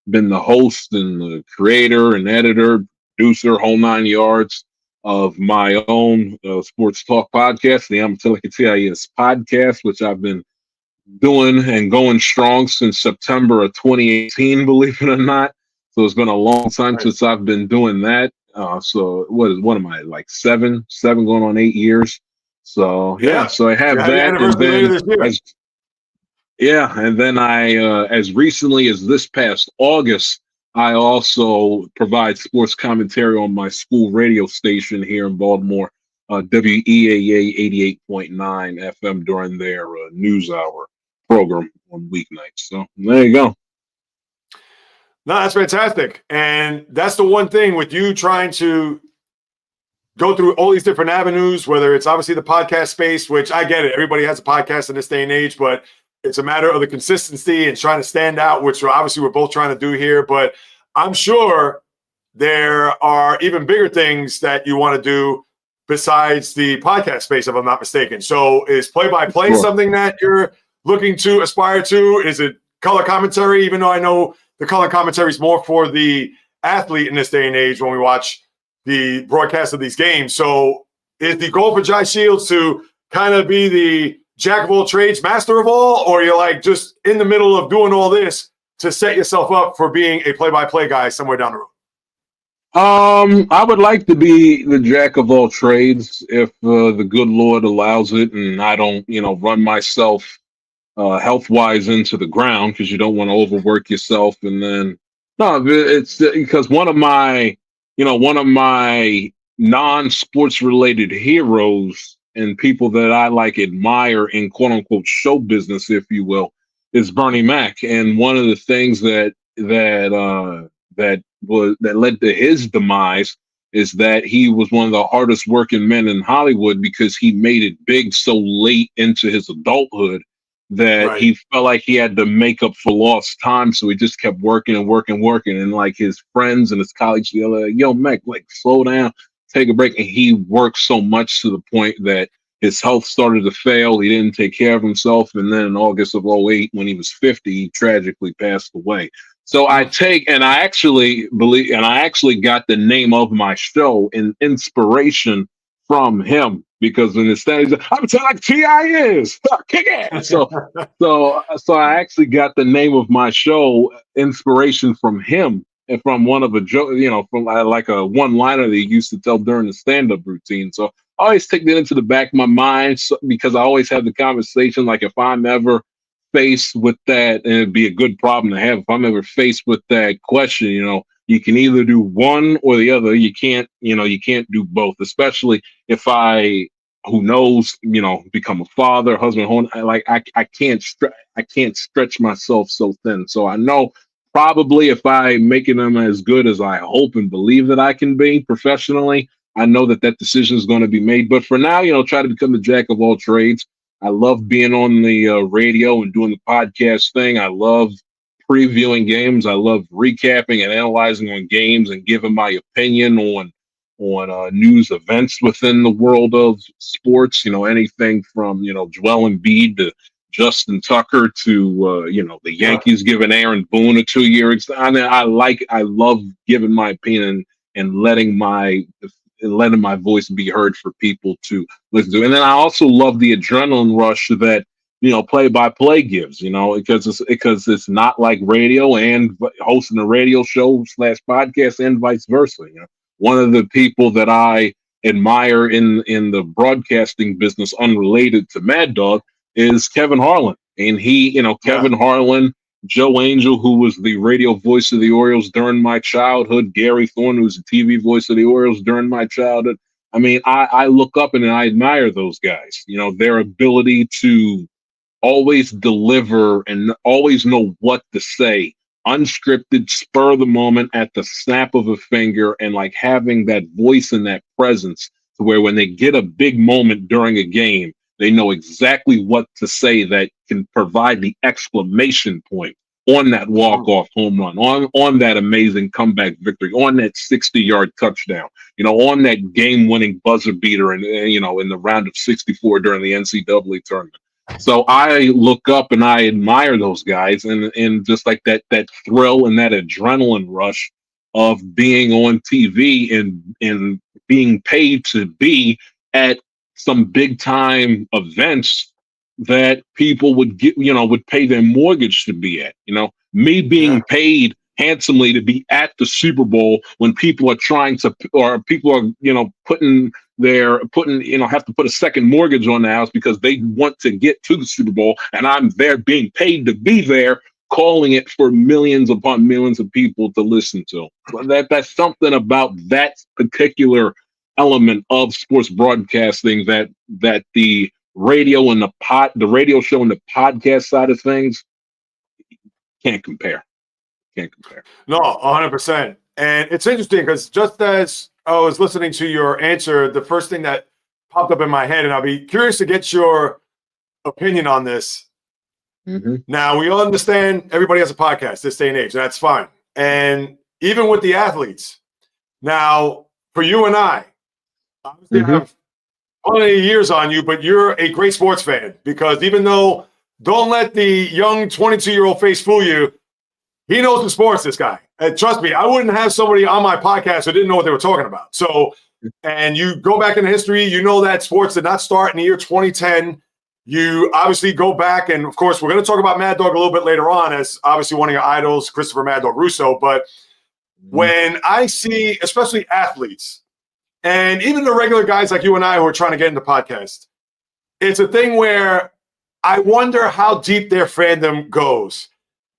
been the host and the creator and editor, producer, whole 9 yards of my own sports talk podcast, the JAYREELZ Podcast, which I've been doing and going strong since September of 2018, believe it or not. So it's been a long time since I've been doing that. So what am I, like seven going on 8 years? So so I have that, and then I as recently as this past August, I also provide sports commentary on my school radio station here in Baltimore, WEAA 88.9 FM during their news hour program on weeknights. So there you go. No, that's fantastic. And that's the one thing with you trying to go through all these different avenues, whether it's obviously the podcast space, which I get it. Everybody has a podcast in this day and age, but it's a matter of the consistency and trying to stand out, which obviously we're both trying to do here. But I'm sure there are even bigger things that you want to do besides the podcast space, if I'm not mistaken. So is play-by-play something that you're looking to aspire to? Is it color commentary, even though I know the color commentary is more for the athlete in this day and age when we watch the broadcast of these games? So is the goal for JAYREELZ to kind of be the jack of all trades, master of all, or you're like just in the middle of doing all this to set yourself up for being a play-by-play guy somewhere down the road? I would like to be the jack of all trades if the good Lord allows it, and I don't, run myself health-wise into the ground, because you don't want to overwork yourself. And then it's because one of my non-sports related heroes and people that I admire in quote unquote show business, if you will, is Bernie Mac. And one of the things that led to his demise is that he was one of the hardest working men in Hollywood because he made it big so late into his adulthood that he felt like he had to make up for lost time. So he just kept working and working. And his friends and his colleagues, yo, Mac, slow down, take a break. And he worked so much to the point that his health started to fail. He didn't take care of himself. And then in August of 2008, when he was 50, he tragically passed away. So I actually got the name of my show in inspiration from him, because in the studies, I'm telling like T.I. is kick ass. So I actually got the name of my show inspiration from him, and from one of a joke, from like a one-liner that he used to tell during the stand-up routine. So I always take that into the back of my mind, because I always have the conversation, like if I'm ever faced with that, and it'd be a good problem to have, if I'm ever faced with that question, you can either do one or the other. You can't do both, especially if I, who knows, become a father, husband, I can't stretch myself so thin. So I know probably if I making them as good as I hope and believe that I can be professionally, I know that decision is going to be made. But for now, try to become the jack of all trades. I love being on the radio and doing the podcast thing. I love previewing games. I love recapping and analyzing on games and giving my opinion on news events within the world of sports. Anything from Joel Embiid to Justin Tucker to the Yankees giving Aaron Boone a 2-year extension. I love giving my opinion and letting my voice be heard for people to listen to. And then I also love the adrenaline rush that play-by-play gives, because it's not like radio and hosting a radio show / podcast and vice versa. One of the people that I admire in the broadcasting business, unrelated to Mad Dog, is Kevin Harlan. And Kevin Harlan, Joe Angel, who was the radio voice of the Orioles during my childhood, Gary Thorne, who's the TV voice of the Orioles during my childhood. I mean, I look up and I admire those guys. Their ability to always deliver and always know what to say, unscripted, spur of the moment, at the snap of a finger, and like having that voice and that presence to where when they get a big moment during a game, they know exactly what to say that can provide the exclamation point on that walk-off home run, on that amazing comeback victory, on that 60-yard touchdown, on that game-winning buzzer beater, and in the round of 64 during the NCAA tournament. So I look up and I admire those guys, and just like that thrill and that adrenaline rush of being on TV and being paid to be at some big time events that people would pay their mortgage to be at. Me being paid handsomely to be at the Super Bowl when people are trying to, or people are have to put a second mortgage on the house because they want to get to the Super Bowl, and I'm there being paid to be there, calling it for millions upon millions of people to listen to. That's something about that particular element of sports broadcasting that the radio and the radio show and the podcast side of things can't compare. No, 100%. And it's interesting because just as I was listening to your answer, the first thing that popped up in my head, and I'll be curious to get your opinion on this. Mm-hmm. Now, we all understand everybody has a podcast this day and age. That's fine. And even with the athletes. Now, for you and I, obviously I have plenty of years on you, but you're a great sports fan, because even though, don't let the young 22-year-old face fool you, he knows the sports, this guy. And trust me, I wouldn't have somebody on my podcast who didn't know what they were talking about. So, and you go back in history, that sports did not start in the year 2010. You obviously go back, and of course, we're going to talk about Mad Dog a little bit later on, as obviously one of your idols, Christopher Mad Dog Russo. But when I see, especially athletes, and even the regular guys like you and I who are trying to get into podcast, it's a thing where I wonder how deep their fandom goes,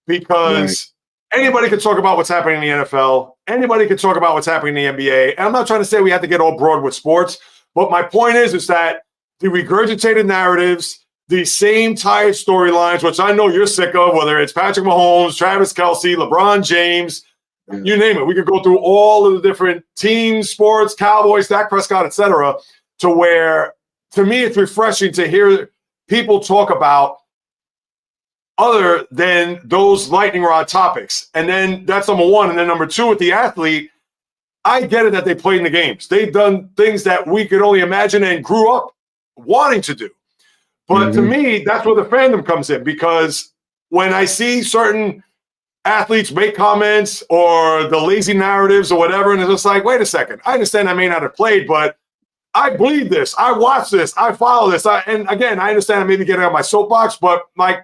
because anybody can talk about what's happening in the NFL. Anybody can talk about what's happening in the NBA. And I'm not trying to say we have to get all broad with sports, but my point is that the regurgitated narratives, the same tired storylines, which I know you're sick of, whether it's Patrick Mahomes, Travis Kelce, LeBron James, you name it. We could go through all of the different teams, sports, Cowboys, Dak Prescott, etc., to where, to me, it's refreshing to hear people talk about other than those lightning rod topics. And then that's number one. And then number two, with the athlete, I get it that they played in the games. They've done things that we could only imagine and grew up wanting to do. But to me, that's where the fandom comes in, because when I see certain athletes make comments or the lazy narratives or whatever, and it's just like, wait a second, I understand I may not have played, but I bleed this, I watch this, I follow this. And again, I understand I may be getting on my soapbox, but my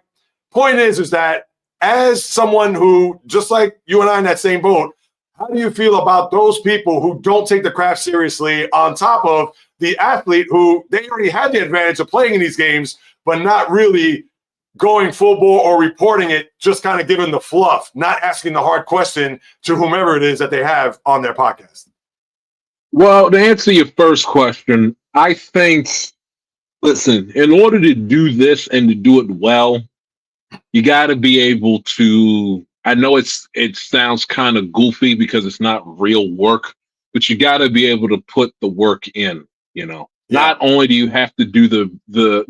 point is that as someone who, just like you and I in that same boat, how do you feel about those people who don't take the craft seriously, on top of the athlete who they already had the advantage of playing in these games, but not really going full bore or reporting it, just kind of giving the fluff, not asking the hard question to whomever it is that they have on their podcast? Well, to answer your first question, I think, listen, in order to do this and to do it well, you got to be able to, I know it sounds kind of goofy because it's not real work, but you got to be able to put the work in, Not only do you have to do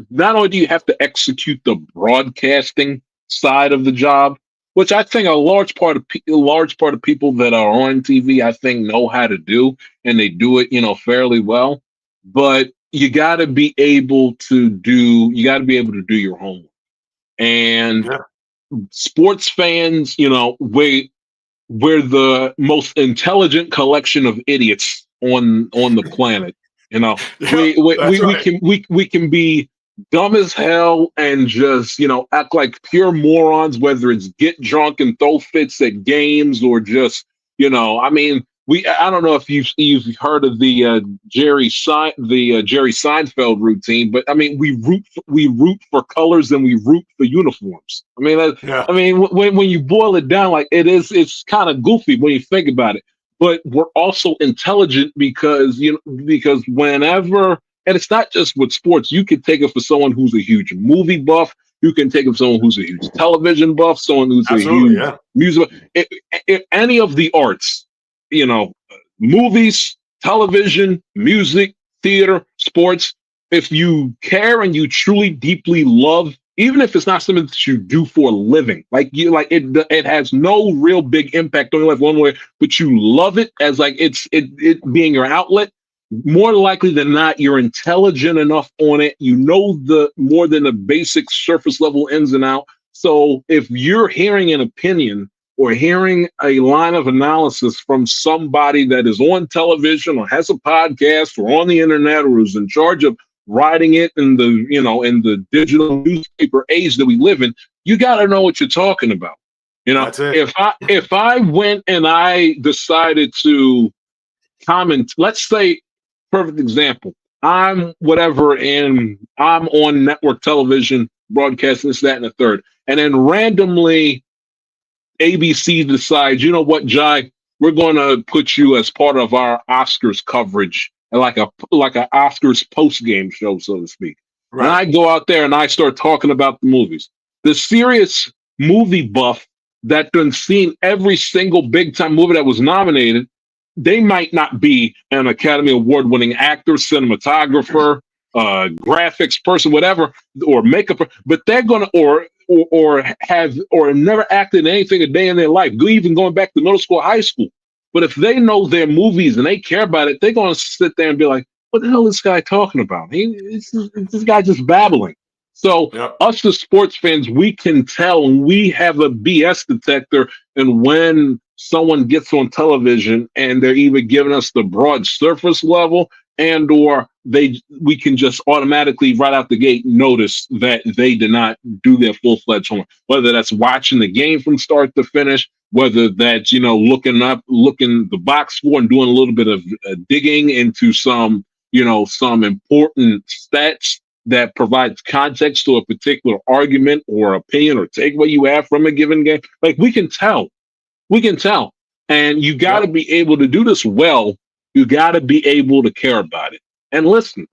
not only do you have to execute the broadcasting side of the job, which I think a large part of people that are on TV, I think, know how to do, and they do it, fairly well. But you got to be able to do your homework. And sports fans, we're the most intelligent collection of idiots on the planet. We can be dumb as hell and just, act like pure morons, whether it's get drunk and throw fits at games or just, I mean, I don't know if you've heard of the Jerry Seinfeld routine, but I mean, we root for colors and we root for uniforms. I mean, Yeah. when you boil it down, like it's kind of goofy when you think about it. But we're also intelligent because whenever, and it's not just with sports. You can take it for someone who's a huge movie buff. You can take it for someone who's a huge television buff. Someone who's Absolutely, a huge music. Any of the arts, movies, television, music, theater, sports. If you care and you truly deeply love, even if it's not something that you do for a living, it has no real big impact on your life one way, but you love it as like it being your outlet. More likely than not, you're intelligent enough on it. You know the more than the basic surface level ins and out. So if you're hearing an opinion or hearing a line of analysis from somebody that is on television or has a podcast or on the internet or is in charge of writing it in the digital newspaper age that we live in, you got to know what you're talking about. That's it. If I went and I decided to comment, let's say, perfect example, I'm whatever, and I'm on network television broadcasting this, that, and the third, and then randomly ABC decides, you know what, Jai, we're going to put you as part of our Oscars coverage, like a Oscars post game show, so to speak. Right. And I go out there and I start talking about the movies. The serious movie buff that done seen every single big time movie that was nominated, they might not be an Academy Award winning actor, cinematographer, graphics person, whatever, or makeup, but they're going to, or never acted in anything a day in their life, even going back to middle school, high school. But if they know their movies and they care about it, they're going to sit there and be like, what the hell is this guy talking about? This guy just babbling. So us as sports fans, we can tell, we have a BS detector. And when someone gets on television and they're either giving us the broad surface level and or we can just automatically right out the gate notice that they did not do their full-fledged homework, whether that's watching the game from start to finish, whether that's looking the box score and doing a little bit of digging into some important stats that provides context to a particular argument or opinion or takeaway you have from a given game. Like we can tell, and you got to be able to do this well. You got to be able to care about it. And listen,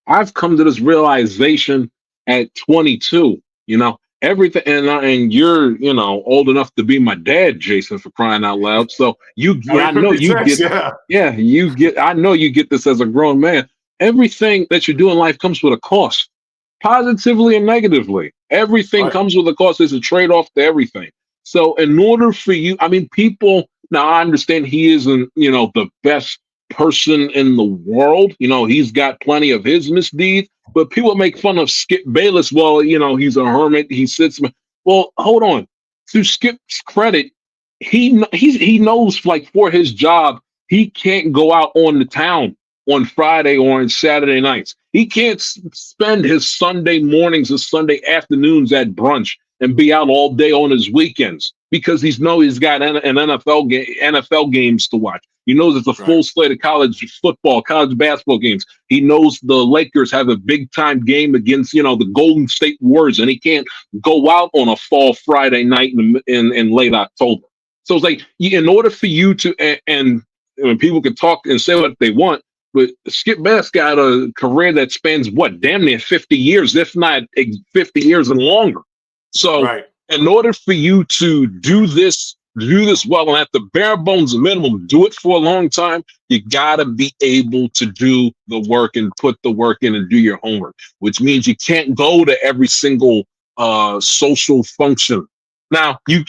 I've come to this realization at 22, everything, and you're, old enough to be my dad, Jason, for crying out loud. So I know you get this as a grown man. Everything that you do in life comes with a cost, positively and negatively. Everything comes with a cost. There's a trade-off to everything. So in order for you, people, now I understand he isn't, the best person in the world. He's got plenty of his misdeeds, but people make fun of Skip Bayless. Well, he's a hermit. He sits. Well, hold on. To Skip's credit, he knows, like, for his job, he can't go out on the town on Friday or on Saturday nights. He can't spend his Sunday mornings or Sunday afternoons at brunch and be out all day on his weekends because he's got an NFL games to watch. He knows it's a full slate of college football, college basketball games. He knows the Lakers have a big time game against, the Golden State Warriors, and he can't go out on a fall Friday night in late October. So it's like, in order for you to, and people can talk and say what they want, but Skip Bayless got a career that spans damn near 50 years, if not 50 years and longer. So in order for you to do this well, and at the bare bones minimum, do it for a long time, you gotta be able to do the work and put the work in and do your homework, which means you can't go to every single social function. Now you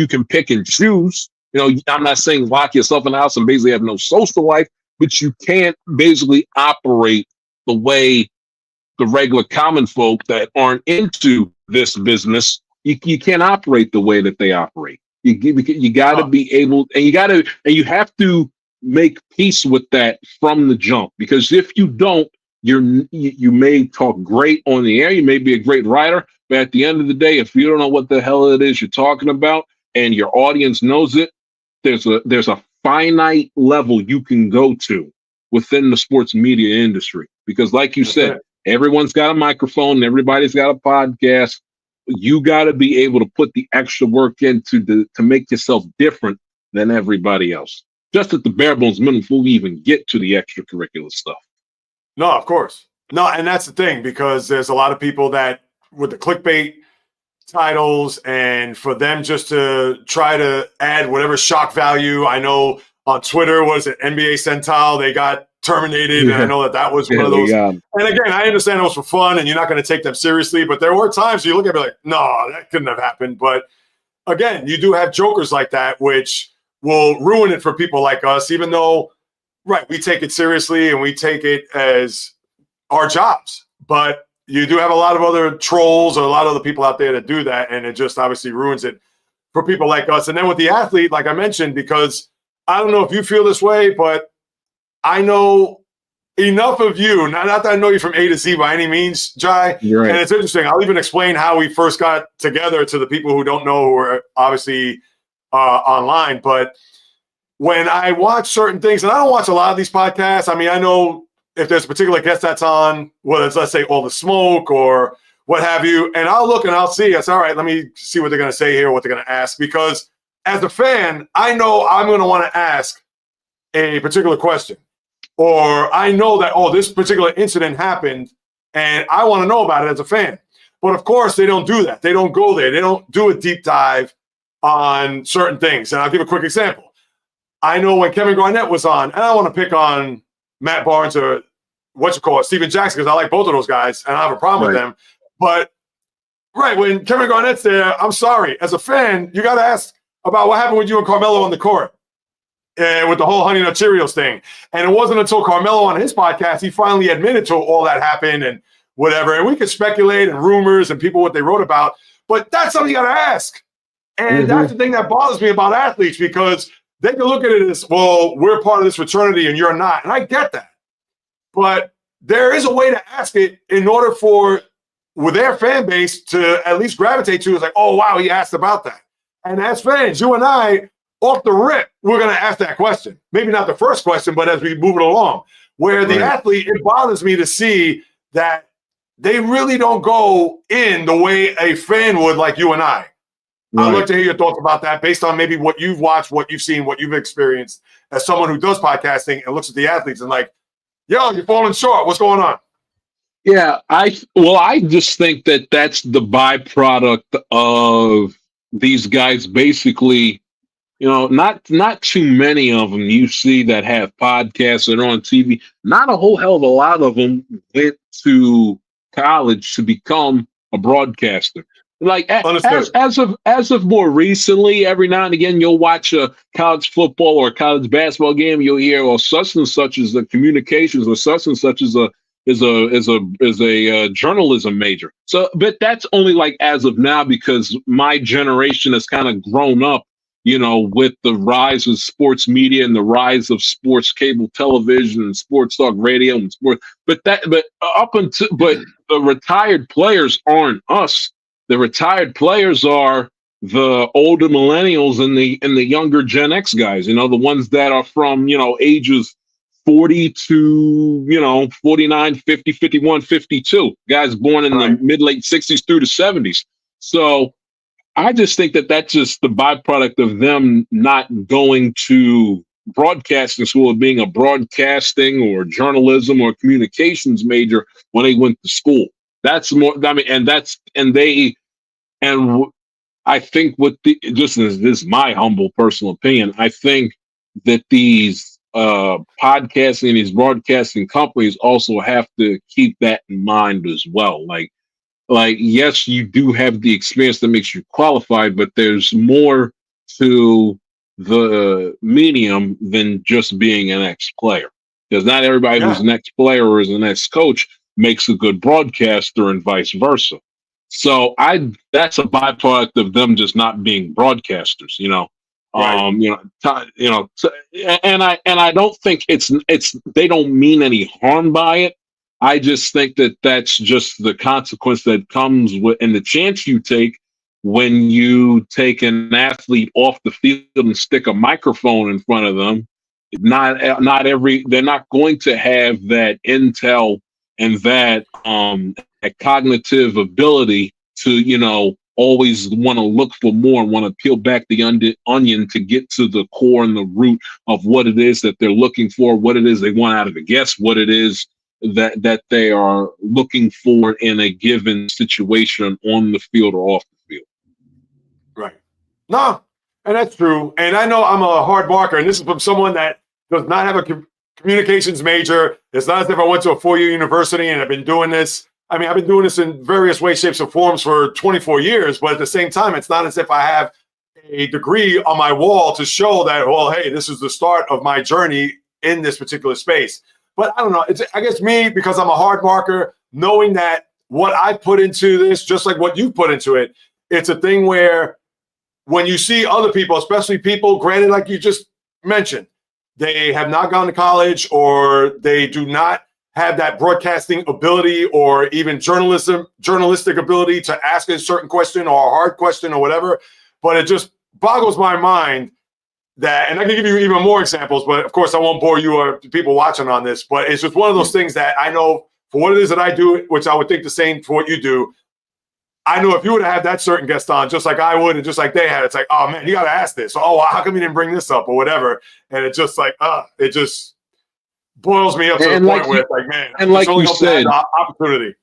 can pick and choose. I'm not saying lock yourself in the house and basically have no social life, but you can't basically operate the way the regular common folk that aren't into this business. You can't operate the way that they operate. You got to be able, and you have to make peace with that from the jump. Because if you don't, you may talk great on the air, you may be a great writer, but at the end of the day, if you don't know what the hell it is you're talking about and your audience knows it, there's a finite level you can go to within the sports media industry. Because like you said, everyone's got a microphone, everybody's got a podcast. You got to be able to put the extra work into to make yourself different than everybody else. Just at the bare bones minimum before we even get to the extracurricular stuff. No, of course. No, and that's the thing, because there's a lot of people that with the clickbait titles, and for them just to try to add whatever shock value. I know on Twitter, was it NBA Centile? They got terminated, and I know that was one of those. And again, I understand it was for fun, and you're not going to take them seriously, but there were times you look at me like, no, that couldn't have happened. But again, you do have jokers like that, which will ruin it for people like us, even though, right, we take it seriously and we take it as our jobs. But you do have a lot of other trolls or a lot of other people out there that do that, and it just obviously ruins it for people like us. And then with the athlete, like I mentioned, because I don't know if you feel this way, but I know enough of you, not that I know you from A to Z by any means, Jai. Right. And it's interesting. I'll even explain how we first got together to the people who don't know, who are obviously online. But when I watch certain things, and I don't watch a lot of these podcasts. I mean, I know if there's a particular guest that's on, whether it's, let's say, All the Smoke or what have you, and I'll look and I'll see, it's all right, let me see what they're going to say here, what they're going to ask. Because as a fan, I know I'm going to want to ask a particular question. Or I know that, oh, this particular incident happened, and I want to know about it as a fan. But of course, they don't do that. They don't go there. They don't do a deep dive on certain things. And I'll give a quick example. I know when Kevin Garnett was on, and I don't want to pick on Matt Barnes or Steven Jackson, because I like both of those guys, and I have a problem with them. But, right, when Kevin Garnett's there, I'm sorry. As a fan, you got to ask about what happened with you and Carmelo on the court. With the whole Honey Nut Cheerios thing. And it wasn't until Carmelo on his podcast, he finally admitted to all that happened and whatever. And we could speculate and rumors and people what they wrote about, but that's something you got to ask. And that's the thing that bothers me about athletes, because they can look at it as, well, we're part of this fraternity and you're not. And I get that. But there is a way to ask it in order for with their fan base to at least gravitate to. It's like, oh, wow, he asked about that. And as fans, you and I, off the rip, we're going to ask that question. Maybe not the first question, but as we move it along. Where the athlete, it bothers me to see that they really don't go in the way a fan would, like you and I. I'd like to hear your thoughts about that based on maybe what you've watched, what you've seen, what you've experienced as someone who does podcasting and looks at the athletes and like, yo, you're falling short. What's going on? Yeah, I just think that that's the byproduct of these guys basically. Not too many of them you see that have podcasts and are on TV. Not a whole hell of a lot of them went to college to become a broadcaster. Like as of more recently, every now and again you'll watch a college football or a college basketball game. You'll hear, well, such and such is the communications, or such and such is a journalism major. So, but that's only like as of now, because my generation has kind of grown up, with the rise of sports media and the rise of sports cable television and sports talk radio and sports. But the retired players aren't us. The retired players are the older millennials and the younger Gen X guys. The ones that are from ages 40 to 49, 50, 51, 52. Guys born in the mid-late 60s through the 70s. So I just think that that's just the byproduct of them not going to broadcasting school, or being a broadcasting or journalism or communications major when they went to school. That's more. I mean, and I think this is my humble personal opinion. I think that these podcasting, these broadcasting companies also have to keep that in mind as well. Like, yes, you do have the experience that makes you qualified, but there's more to the medium than just being an ex-player. Because not everybody who's an ex-player or is an ex-coach makes a good broadcaster, and vice versa. So that's a byproduct of them just not being broadcasters, and I don't think they don't mean any harm by it. I just think that that's just the consequence that comes with, and the chance you take when you take an athlete off the field and stick a microphone in front of them. They're not going to have that intel and that cognitive ability to, always want to look for more and want to peel back the onion to get to the core and the root of what it is that they're looking for, what it is they want out of a guest, what it is that they are looking for in a given situation on the field or off the field. Right. No, and that's true. And I know I'm a hard marker, and this is from someone that does not have a communications major. It's not as if I went to a 4-year university and I've been doing this. I mean, I've been doing this in various ways, shapes, and forms for 24 years, but at the same time, it's not as if I have a degree on my wall to show that, well, hey, this is the start of my journey in this particular space. But I don't know. I guess me, because I'm a hard marker, knowing that what I put into this, just like what you put into it, it's a thing where when you see other people, especially people, granted, like you just mentioned, they have not gone to college or they do not have that broadcasting ability or even journalistic ability to ask a certain question or a hard question or whatever. But it just boggles my mind that, and I can give you even more examples, but of course I won't bore you or people watching on this, but it's just one of those things that I know for what it is that I do, which I would think the same for what you do. I know if you would have had that certain guest on, just like I would, and just like they had, it's like, oh man, you got to ask this. Oh, how come you didn't bring this up or whatever? And it's just like, it just boils me up to the point where it's like, man, and like you said, the opportunity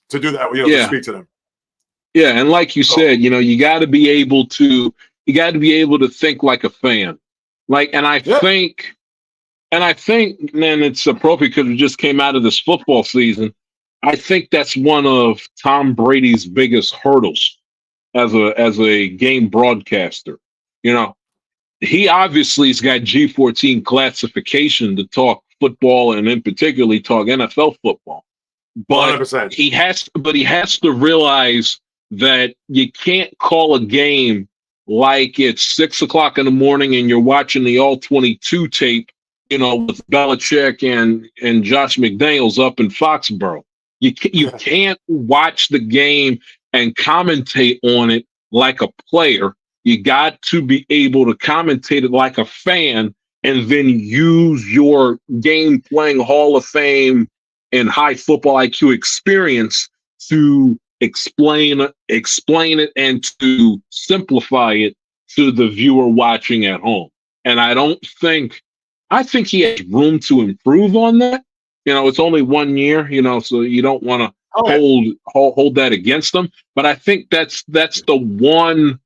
to do that, to speak to them. Yeah, and like you said, you got to be able to think like a fan. I think, man, it's appropriate because we just came out of this football season. I think that's one of Tom Brady's biggest hurdles as a game broadcaster. He obviously has got G14 classification to talk football and in particularly talk NFL football. But 100%. he has to realize that you can't call a game like it's 6 o'clock in the morning and you're watching the all 22 tape, with Belichick and Josh McDaniels up in Foxborough. You can't watch the game and commentate on it like a player. You got to be able to commentate it like a fan and then use your game playing Hall of Fame and high football IQ experience to explain it and to simplify it to the viewer watching at home. And I think he has room to improve on that. It's only 1 year, so you don't want to hold that against him. But I think that's the one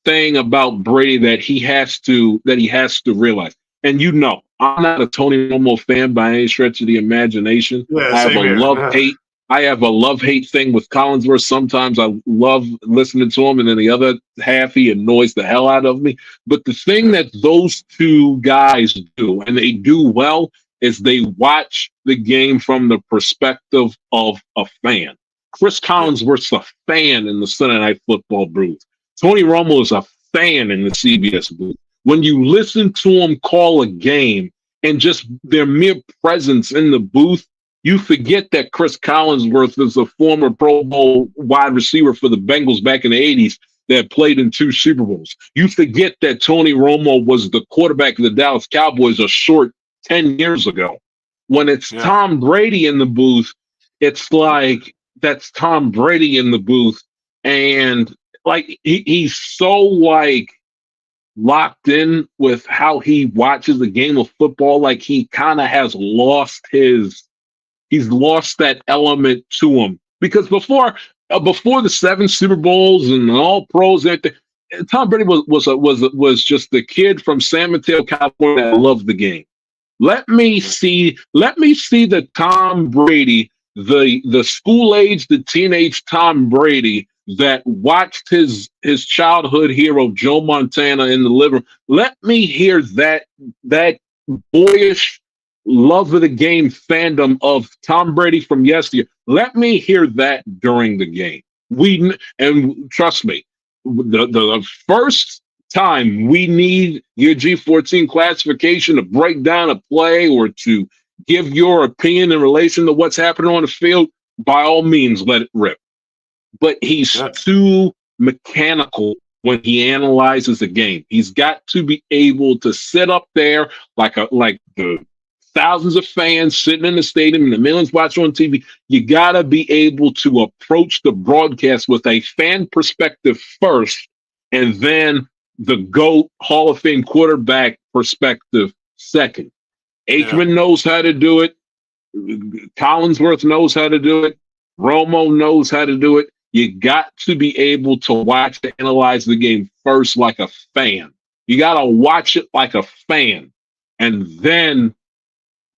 thing about Brady that he has to realize. And I'm not a Tony Romo fan by any stretch of the imagination. Yeah, I have a love-hate thing with Collinsworth. Sometimes I love listening to him, and then the other half, he annoys the hell out of me. But the thing that those two guys do, and they do well, is they watch the game from the perspective of a fan. Chris Collinsworth's a fan in the Sunday Night Football booth. Tony Romo is a fan in the CBS booth. When you listen to him call a game and just their mere presence in the booth, you forget that Chris Collinsworth is a former Pro Bowl wide receiver for the Bengals back in the 80s that played in 2 Super Bowls. You forget that Tony Romo was the quarterback of the Dallas Cowboys a short 10 years ago. When it's Tom Brady in the booth, it's like that's Tom Brady in the booth. And he's so locked in with how he watches the game of football. Like he kind of has lost he's lost that element to him, because before the 7 Super Bowls and all pros and everything, Tom Brady was just the kid from San Mateo, California that loved the game. Let me see the Tom Brady, the school age, the teenage Tom Brady that watched his childhood hero Joe Montana in the living room. Let me hear that boyish love of the game fandom of Tom Brady from yesteryear. Let me hear that during the game. And trust me, the first time we need your G14 classification to break down a play or to give your opinion in relation to what's happening on the field, by all means, let it rip. But he's too mechanical when he analyzes the game. He's got to be able to sit up there like the thousands of fans sitting in the stadium and the millions watching on TV. You got to be able to approach the broadcast with a fan perspective first, and then the GOAT Hall of Fame quarterback perspective second. Aikman knows how to do it. Collinsworth knows how to do it. Romo knows how to do it. You got to be able to watch and analyze the game first like a fan. You got to watch it like a fan and then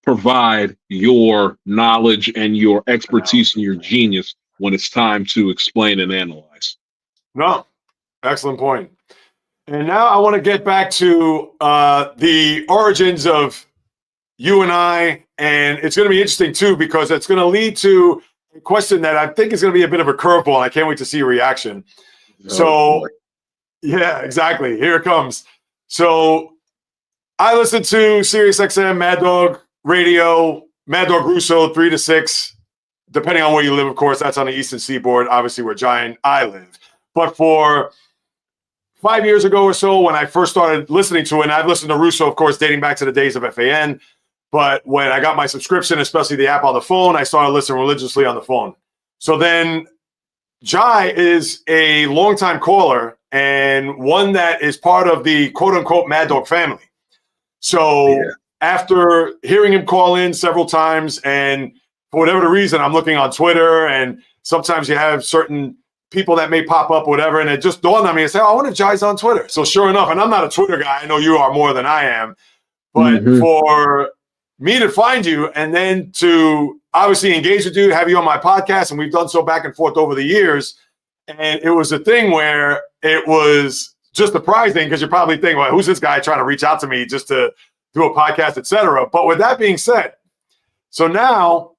provide your knowledge and your expertise and your genius when it's time to explain and analyze. No, excellent point. And now I want to get back to the origins of you and I, and it's going to be interesting too because it's going to lead to a question that I think is going to be a bit of a curveball, and I can't wait to see your reaction. Yeah, exactly. Here it comes. So I listen to SiriusXM, Mad Dog Radio, Mad Dog Russo, 3 to 6, depending on where you live, of course. That's on the Eastern Seaboard, obviously where Giant I live. But for 5 years ago or so, when I first started listening to it, and I've listened to Russo, of course, dating back to the days of FAN, but when I got my subscription, especially the app on the phone, I started listening religiously on the phone. So then Jai is a longtime caller and one that is part of the quote-unquote Mad Dog family. So after hearing him call in several times, and for whatever the reason, I'm looking on Twitter, and sometimes you have certain people that may pop up, whatever, and it just dawned on me and said, I wonder if Jai's on Twitter. So sure enough, and I'm not a Twitter guy. I know you are more than I am. But for me to find you and then to obviously engage with you, have you on my podcast, and we've done so back and forth over the years. And it was a thing where it was just surprising because you're probably thinking, well, who's this guy trying to reach out to me just to do a podcast, et cetera. But with that being said, so now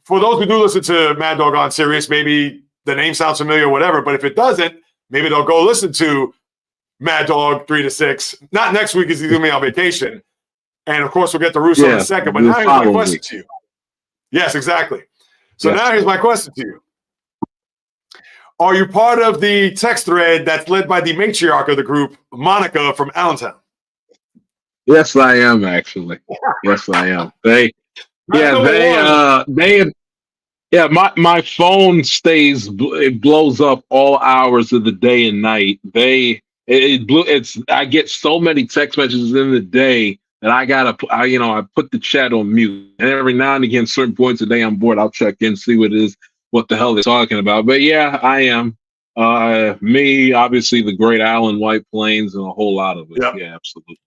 for those who do listen to Mad Dog on Sirius, maybe the name sounds familiar or whatever, but if it doesn't, maybe they'll go listen to Mad Dog 3 to 6. Not next week because he's going to be on vacation. And, of course, we'll get to Russo in a second. But now here's my question to you. Yes, exactly. So now here's my question to you. Are you part of the text thread that's led by the matriarch of the group, Monica from Allentown? Yes, I am, actually. Yes, I am. My phone stays, it blows up all hours of the day and night. I get so many text messages in the day that I put the chat on mute. And every now and again, certain points of the day I'm bored, I'll check in, see what the hell they're talking about. But yeah, I am. Me, obviously the great Alan White Plains and a whole lot of it. Yep. Yeah, absolutely.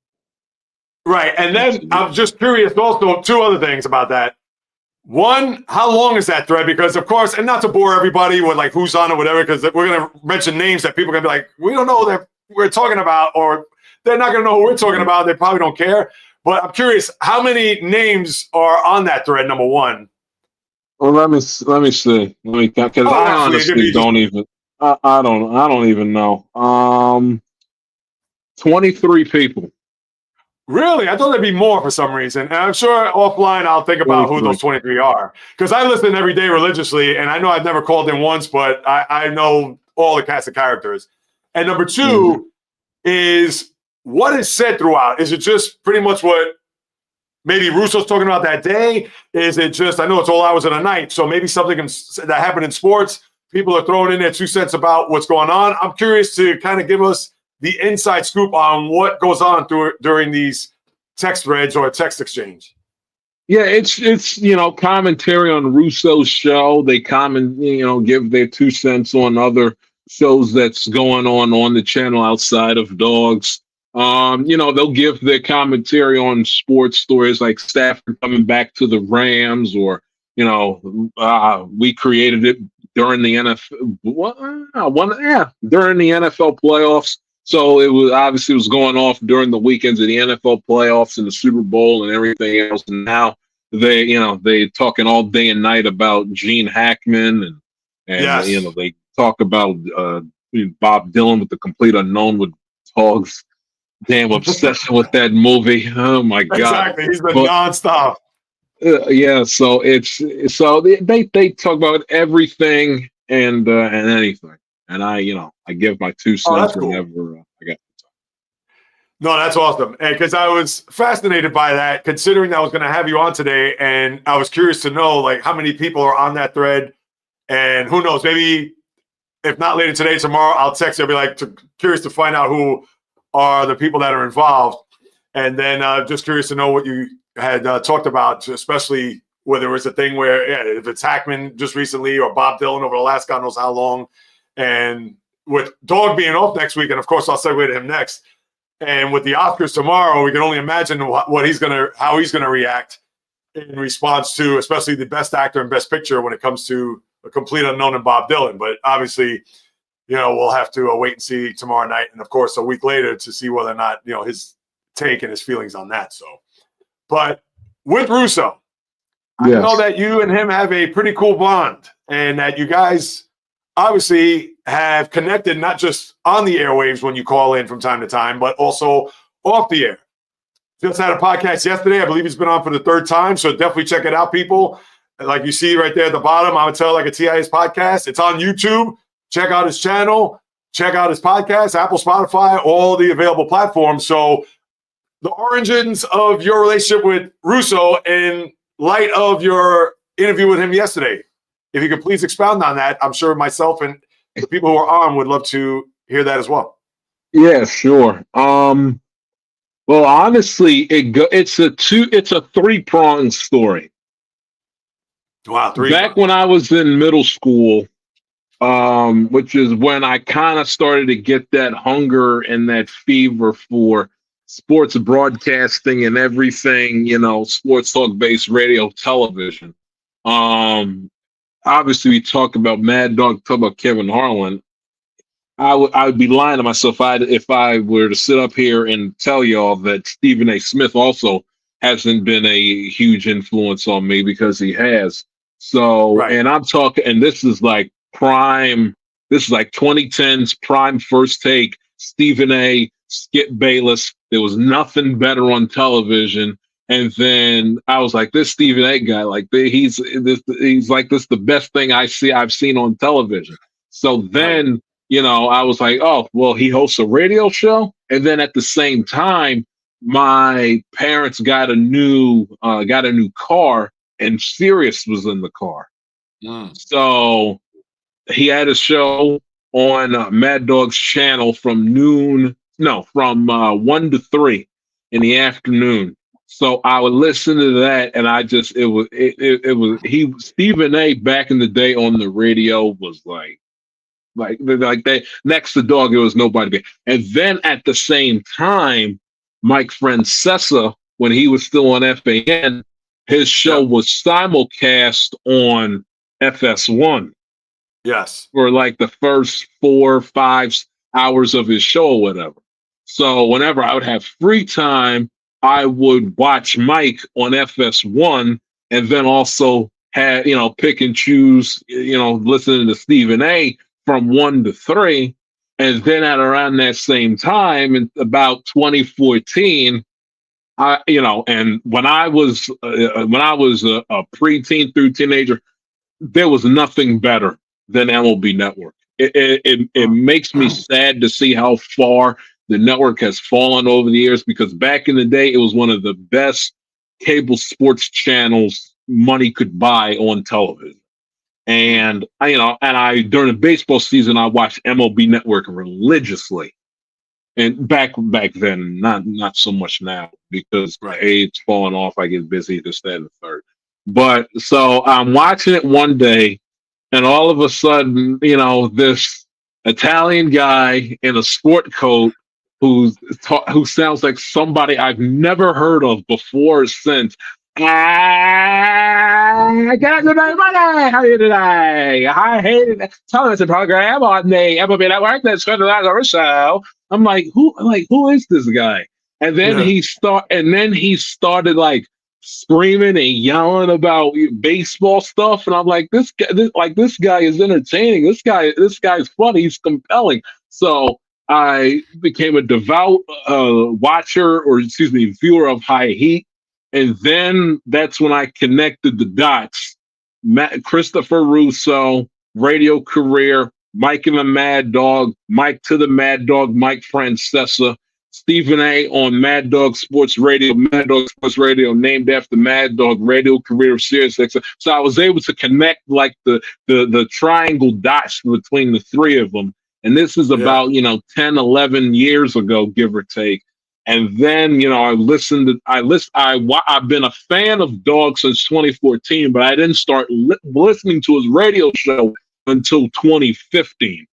Right. And then I'm just curious also, two other things about that. One, how long is that thread? Because, of course, and not to bore everybody with like who's on or whatever, because we're going to mention names that people are going to be like, we don't know that we're talking about, or they're not going to know who we're talking about. They probably don't care. But I'm curious, how many names are on that thread, number one? Well, let me see. Because I honestly don't even. I don't even know. 23 people. Really? I thought there'd be more for some reason. And I'm sure offline I'll think about who those 23 are. Because I listen every day religiously, and I know I've never called in once, but I know all the cast of characters. And number two is what is said throughout. Is it just pretty much what maybe Russo's talking about that day? Is it just, I know it's all hours of the night, so maybe something that happened in sports, people are throwing in their 2 cents about what's going on. I'm curious to kind of give us the inside scoop on what goes on during these text threads or text exchange. Yeah, it's commentary on Russo's show. They give their 2 cents on other shows that's going on the channel outside of Dogs. They'll give their commentary on sports stories like Stafford coming back to the Rams, or we created it during the NFL. During the NFL playoffs. So it was going off during the weekends of the NFL playoffs and the Super Bowl and everything else. And now they talking all day and night about Gene Hackman and they talk about Bob Dylan with The Complete Unknown with Dogs. Damn obsession with that movie. Oh my God. Exactly. He's been nonstop. Yeah, so they talk about everything and anything, and I give my two Oh, cents that's cool. whenever I got. No, that's awesome. And because I was fascinated by that, considering I was going to have you on today, and I was curious to know like how many people are on that thread, and who knows, maybe if not later today, tomorrow, I'll text you. I'll be like curious to find out who are the people that are involved, and then just curious to know what you had talked about, especially whether it was a thing where if it's Hackman just recently or Bob Dylan over the last God knows how long, and with Dog being off next week, and of course I'll segue to him next. And with the Oscars tomorrow, we can only imagine how he's gonna react in response to, especially the Best Actor and Best Picture when it comes to a complete unknown and Bob Dylan. But obviously, we'll have to wait and see tomorrow night, and of course a week later to see whether or not his take and his feelings on that. So, but with Russo, Yes. I know that you and him have a pretty cool bond, and that you guys obviously have connected not just on the airwaves when you call in from time to time, but also off the air. Just had a podcast yesterday. I believe he's been on for the third time, so definitely check it out, people. Like you see right there at the bottom, I'm going to tell like a TIS podcast. It's on YouTube. Check out his channel. Check out his podcast, Apple, Spotify, all the available platforms. So the origins of your relationship with Russo in light of your interview with him yesterday, if you could please expound on that, I'm sure myself and the people who are on would love to hear that as well. Yeah, sure. Well, honestly, it's a three-pronged story. Wow, Back when I was in middle school, which is when I kind of started to get that hunger and that fever for sports broadcasting and everything, sports talk-based radio, television. Obviously, we talk about Mad Dog, talk about Kevin Harlan. I would be lying to myself if I were to sit up here and tell y'all that Stephen A. Smith also hasn't been a huge influence on me, because he has. So, Right. And I'm talking, and this is like 2010s prime First Take, Stephen A., Skip Bayless. There was nothing better on television. And then I was like, this Stephen A. guy, like he's like this the best thing I've seen on television. So then, I was like, oh, well, he hosts a radio show. And then at the same time, my parents got a new car, and Sirius was in the car. So he had a show on Mad Dog's channel from 1 to 3 in the afternoon. So I would listen to that, and Stephen A. back in the day on the radio was like they next to Dog, it was nobody. And then at the same time, Mike Francesa, when he was still on FAN, his show was simulcast on FS1. Yes. For like the first 4 or 5 hours of his show or whatever. So whenever I would have free time, I would watch Mike on FS1, and then also pick and choose, listening to Stephen A. from 1 to 3. And then at around that same time, in about 2014, and when I was a preteen through teenager, there was nothing better than MLB Network. It makes me sad to see how far the network has fallen over the years, because back in the day, it was one of the best cable sports channels money could buy on television. And during the baseball season, I watched MLB Network religiously. And back then, not so much now, because it's falling off. I get busy, this, that, and the third. But so I'm watching it one day, and all of a sudden, this Italian guy in a sport coat who sounds like somebody I've never heard of before or since. I got good money. How are you today? I hated that television program on the MLB Network that's going to last over show. I'm like, who is this guy? And then he started like screaming and yelling about baseball stuff, and I'm like, this guy is entertaining. This guy's funny. He's compelling. So I became a devout viewer of High Heat. And then that's when I connected the dots. Christopher Russo, radio career, Mike and the Mad Dog, Mike to the Mad Dog, Mike Francesa, Stephen A. on Mad Dog Sports Radio, Mad Dog Sports Radio, named after Mad Dog, radio career of Sirius XM. So I was able to connect like the triangle dots between the three of them. And this is about, 10, 11 years ago, give or take. And then, I've been a fan of Dog since 2014, but I didn't start listening to his radio show until 2015.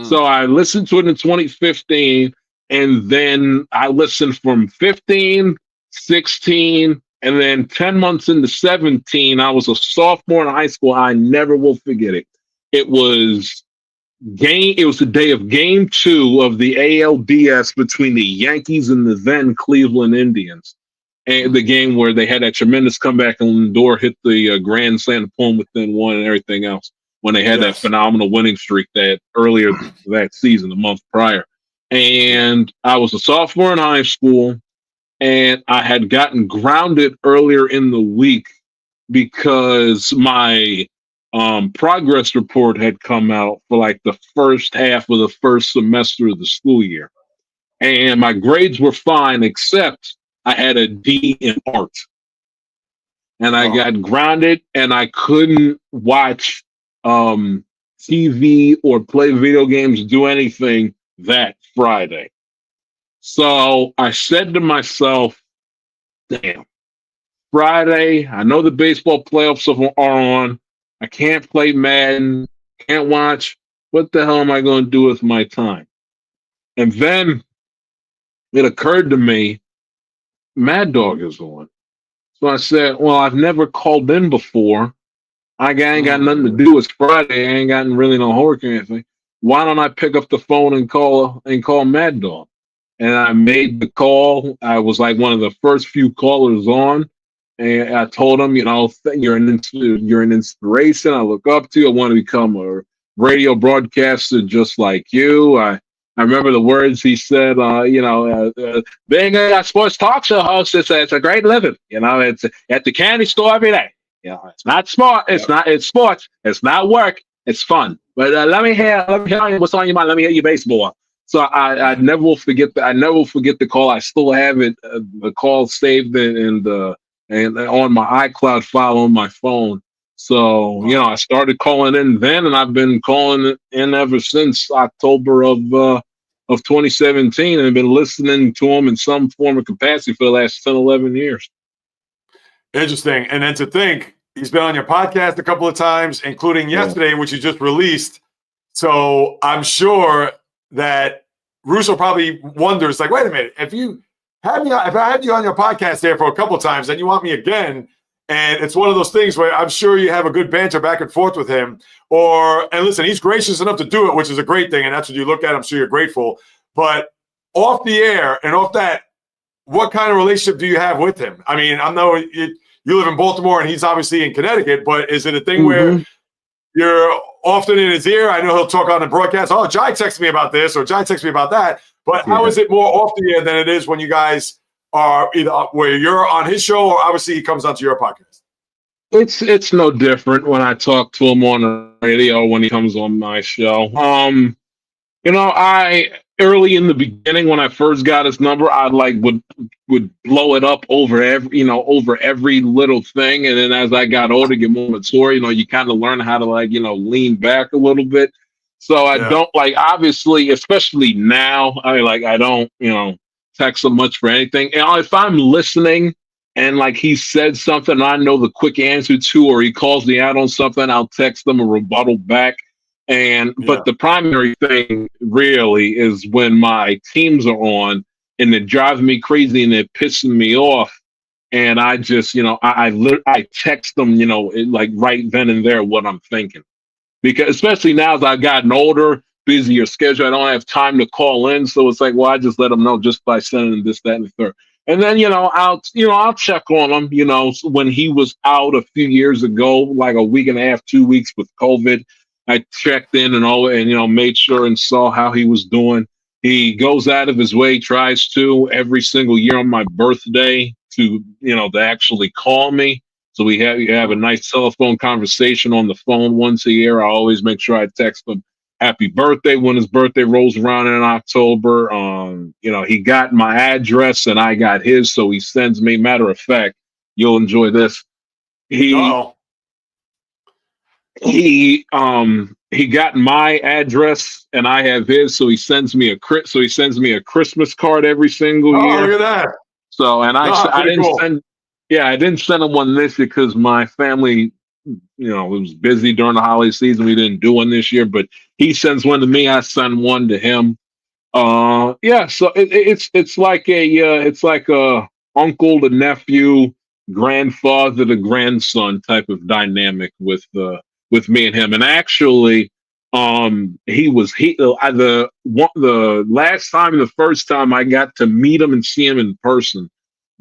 So I listened to it in 2015, and then I listened from 15, 16, and then 10 months into 17. I was a sophomore in high school. I never will forget it. It was the day of game 2 of the ALDS between the Yankees and the then Cleveland Indians. And the game where they had that tremendous comeback and Lindor hit the grand slam to pull them within one and everything else when they had that phenomenal winning streak that earlier that season, the month prior. And I was a sophomore in high school, and I had gotten grounded earlier in the week because my progress report had come out for like the first half of the first semester of the school year. And my grades were fine, except I had a D in art. And I got grounded, and I couldn't watch TV or play video games, do anything that Friday. So I said to myself, damn, Friday, I know the baseball playoffs are on. I can't play Madden, can't watch. What the hell am I going to do with my time? And then it occurred to me, Mad Dog is on. So I said, well, I've never called in before. I ain't got nothing to do. It's Friday. I ain't got really no homework or anything. Why don't I pick up the phone and call Mad Dog? And I made the call. I was like one of the first few callers on. And I told him, you're an inspiration. I look up to you. I want to become a radio broadcaster just like you. I remember the words he said, being a sports talk show host, it's a great living. It's at the candy store every day. It's not sport. It's sports. It's not work. It's fun. But let me hear what's on your mind. Let me hear your baseball. So I never will forget that. I never will forget the call. I still have it. The call saved and on my iCloud file on my phone. So, I started calling in then, and I've been calling in ever since October of 2017, and I've been listening to him in some form of capacity for the last 10, 11 years. Interesting. And then to think, he's been on your podcast a couple of times, including yesterday, which you just released. So I'm sure that Russo probably wonders, like, wait a minute, if I had you on your podcast there for a couple of times, then you want me again. And it's one of those things where I'm sure you have a good banter back and forth with him. And listen, he's gracious enough to do it, which is a great thing. And that's what you look at. I'm sure you're grateful. But off the air and off that, what kind of relationship do you have with him? I mean, I know you live in Baltimore and he's obviously in Connecticut, but is it a thing where you're often in his ear? I know he'll talk on the broadcast. Oh, Jai texted me about this or Jai texted me about that. But how is it more off the air than it is when you guys are either where you're on his show or obviously he comes onto your podcast? It's no different when I talk to him on the radio or when he comes on my show. I early in the beginning when I first got his number, I would blow it up over every little thing, and then as I got older, get more mature, you kind of learn how to lean back a little bit. So I don't obviously, especially now, I don't text him much for anything. And if I'm listening and he said something I know the quick answer to, or he calls me out on something, I'll text them a rebuttal back. But the primary thing really is when my teams are on and it drives me crazy and it pisses me off. And I just, I text them, right then and there what I'm thinking. Because especially now as I've gotten older, busier schedule, I don't have time to call in. So it's I just let them know just by sending this, that, and the third. And then, I'll check on him, when he was out a few years ago, like a week and a half, 2 weeks with COVID. I checked in and made sure and saw how he was doing. He goes out of his way, tries to every single year on my birthday to to actually call me. So we have a nice telephone conversation on the phone once a year. I always make sure I text him happy birthday when his birthday rolls around in October. He got my address and I got his, so he sends me. Matter of fact, you'll enjoy this. He Uh-oh. he got my address and I have his, so he sends me a Christmas card every single Oh, year. look at that. So, and I Pretty didn't cool. I didn't send him one this year because my family, it was busy during the holiday season. We didn't do one this year, but he sends one to me. I send one to him. So it's like a uncle to nephew, grandfather to grandson type of dynamic with me and him. And actually, the first time I got to meet him and see him in person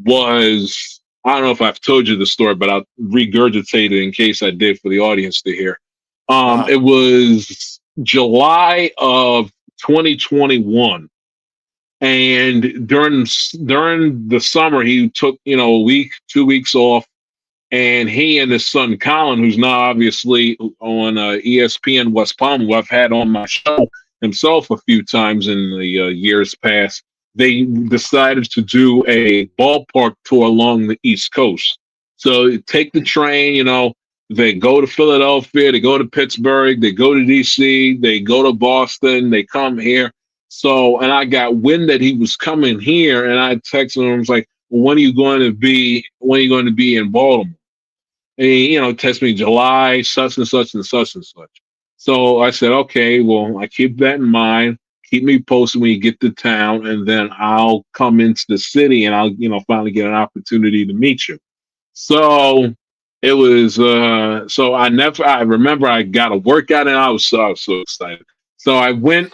was, I don't know if I've told you the story, but I'll regurgitate it in case I did for the audience to hear. It was July of 2021, and during the summer he took a week, 2 weeks off, and he and his son Colin, who's now obviously on ESPN West Palm, who I've had on my show himself a few times in the years past, they decided to do a ballpark tour along the East Coast. So take the train, they go to Philadelphia, they go to Pittsburgh, they go to DC, they go to Boston, they come here. So, and I got wind that he was coming here, and I texted him. I was like, well, when are you going to be in Baltimore? And he, texted me July, such and such and such and such. So I said, okay, well, I keep that in mind. Keep me posted when you get to town, and then I'll come into the city and I'll, finally get an opportunity to meet you. So it was, I remember I got a workout and I was so excited. So I went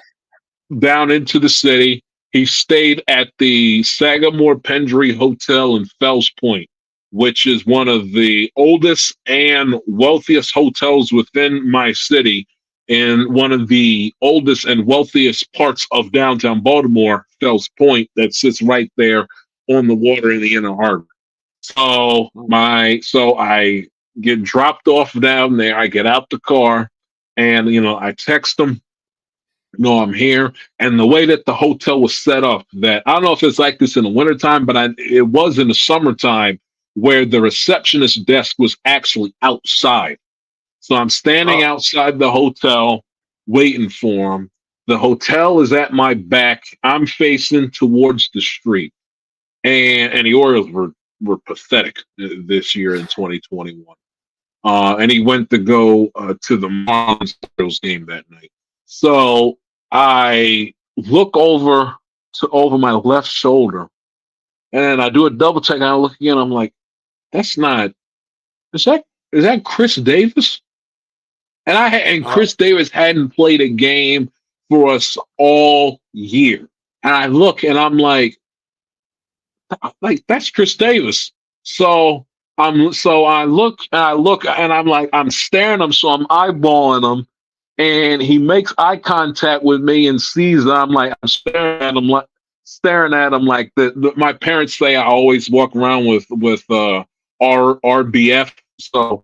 down into the city. He stayed at the Sagamore Pendry Hotel in Fells Point, which is one of the oldest and wealthiest hotels within my city, in one of the oldest and wealthiest parts of downtown Baltimore, Fells Point, that sits right there on the water in the Inner Harbor. So I get dropped off down there. I get out the car, and I text them, I'm here. And the way that the hotel was set up, that I don't know if it's like this in the wintertime, but it was in the summertime, where the receptionist desk was actually outside. So I'm standing outside the hotel waiting for him. The hotel is at my back. I'm facing towards the street. And the Orioles were pathetic this year in 2021. And he went to go to the Marlins Orioles game that night. So I look over my left shoulder, and I do a double check, and I look again. I'm like, is that Chris Davis? And Chris Davis hadn't played a game for us all year. And I look and I'm like that's Chris Davis. So I look and I'm like, I'm staring him, so I'm eyeballing him, and he makes eye contact with me and sees that I'm staring at him like my parents say I always walk around with RBF. So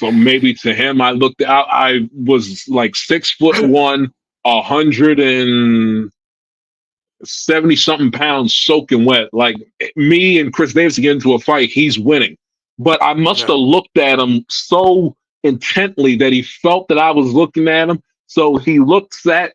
maybe to him, I looked out. I was like 6'1", 170 something pounds, soaking wet. Like me and Chris Davis get into a fight, he's winning. But I must have looked at him so intently that he felt that I was looking at him. So he looks back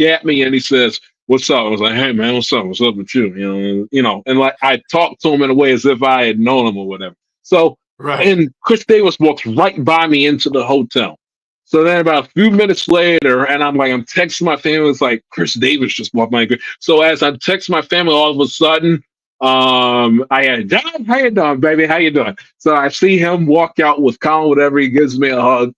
at me and he says, "What's up?" I was like, "Hey man, what's up? What's up with you?" And like I talked to him in a way as if I had known him or whatever. So. Right. And Chris Davis walks right by me into the hotel. So then about a few minutes later, and I'm texting my family, it's like, Chris Davis just walked by. So as I'm texting my family, all of a sudden, I had, John, how you doing, baby? How you doing? So I see him walk out with Colin, whatever. He gives me a hug.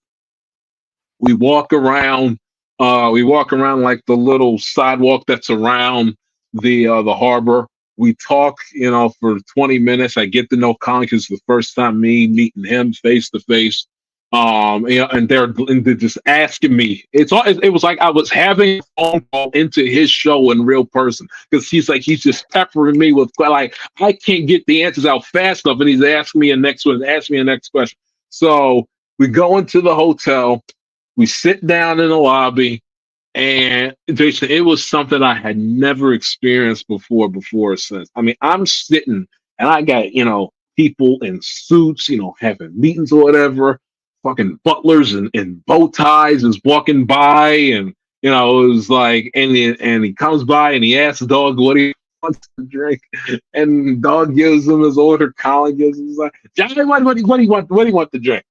We walk around like the little sidewalk that's around the harbor. We talk, for 20 minutes. I get to know Colin because it's the first time me meeting him face to face. And they're just asking me. It was like I was having a phone call into his show in real person, because he's just peppering me with, like, I can't get the answers out fast enough, and he's asking me a next one, asking me a next question. So we go into the hotel, we sit down in the lobby, and Jason, it was something I had never experienced before or since. I mean, I'm sitting and I got, people in suits, having meetings or whatever, fucking butlers and bow ties is walking by, and it was like, and he comes by and he asks Dog what he wants to drink, and Dog gives him his order. Colin gives him, he's like, Johnny, what do you want to drink?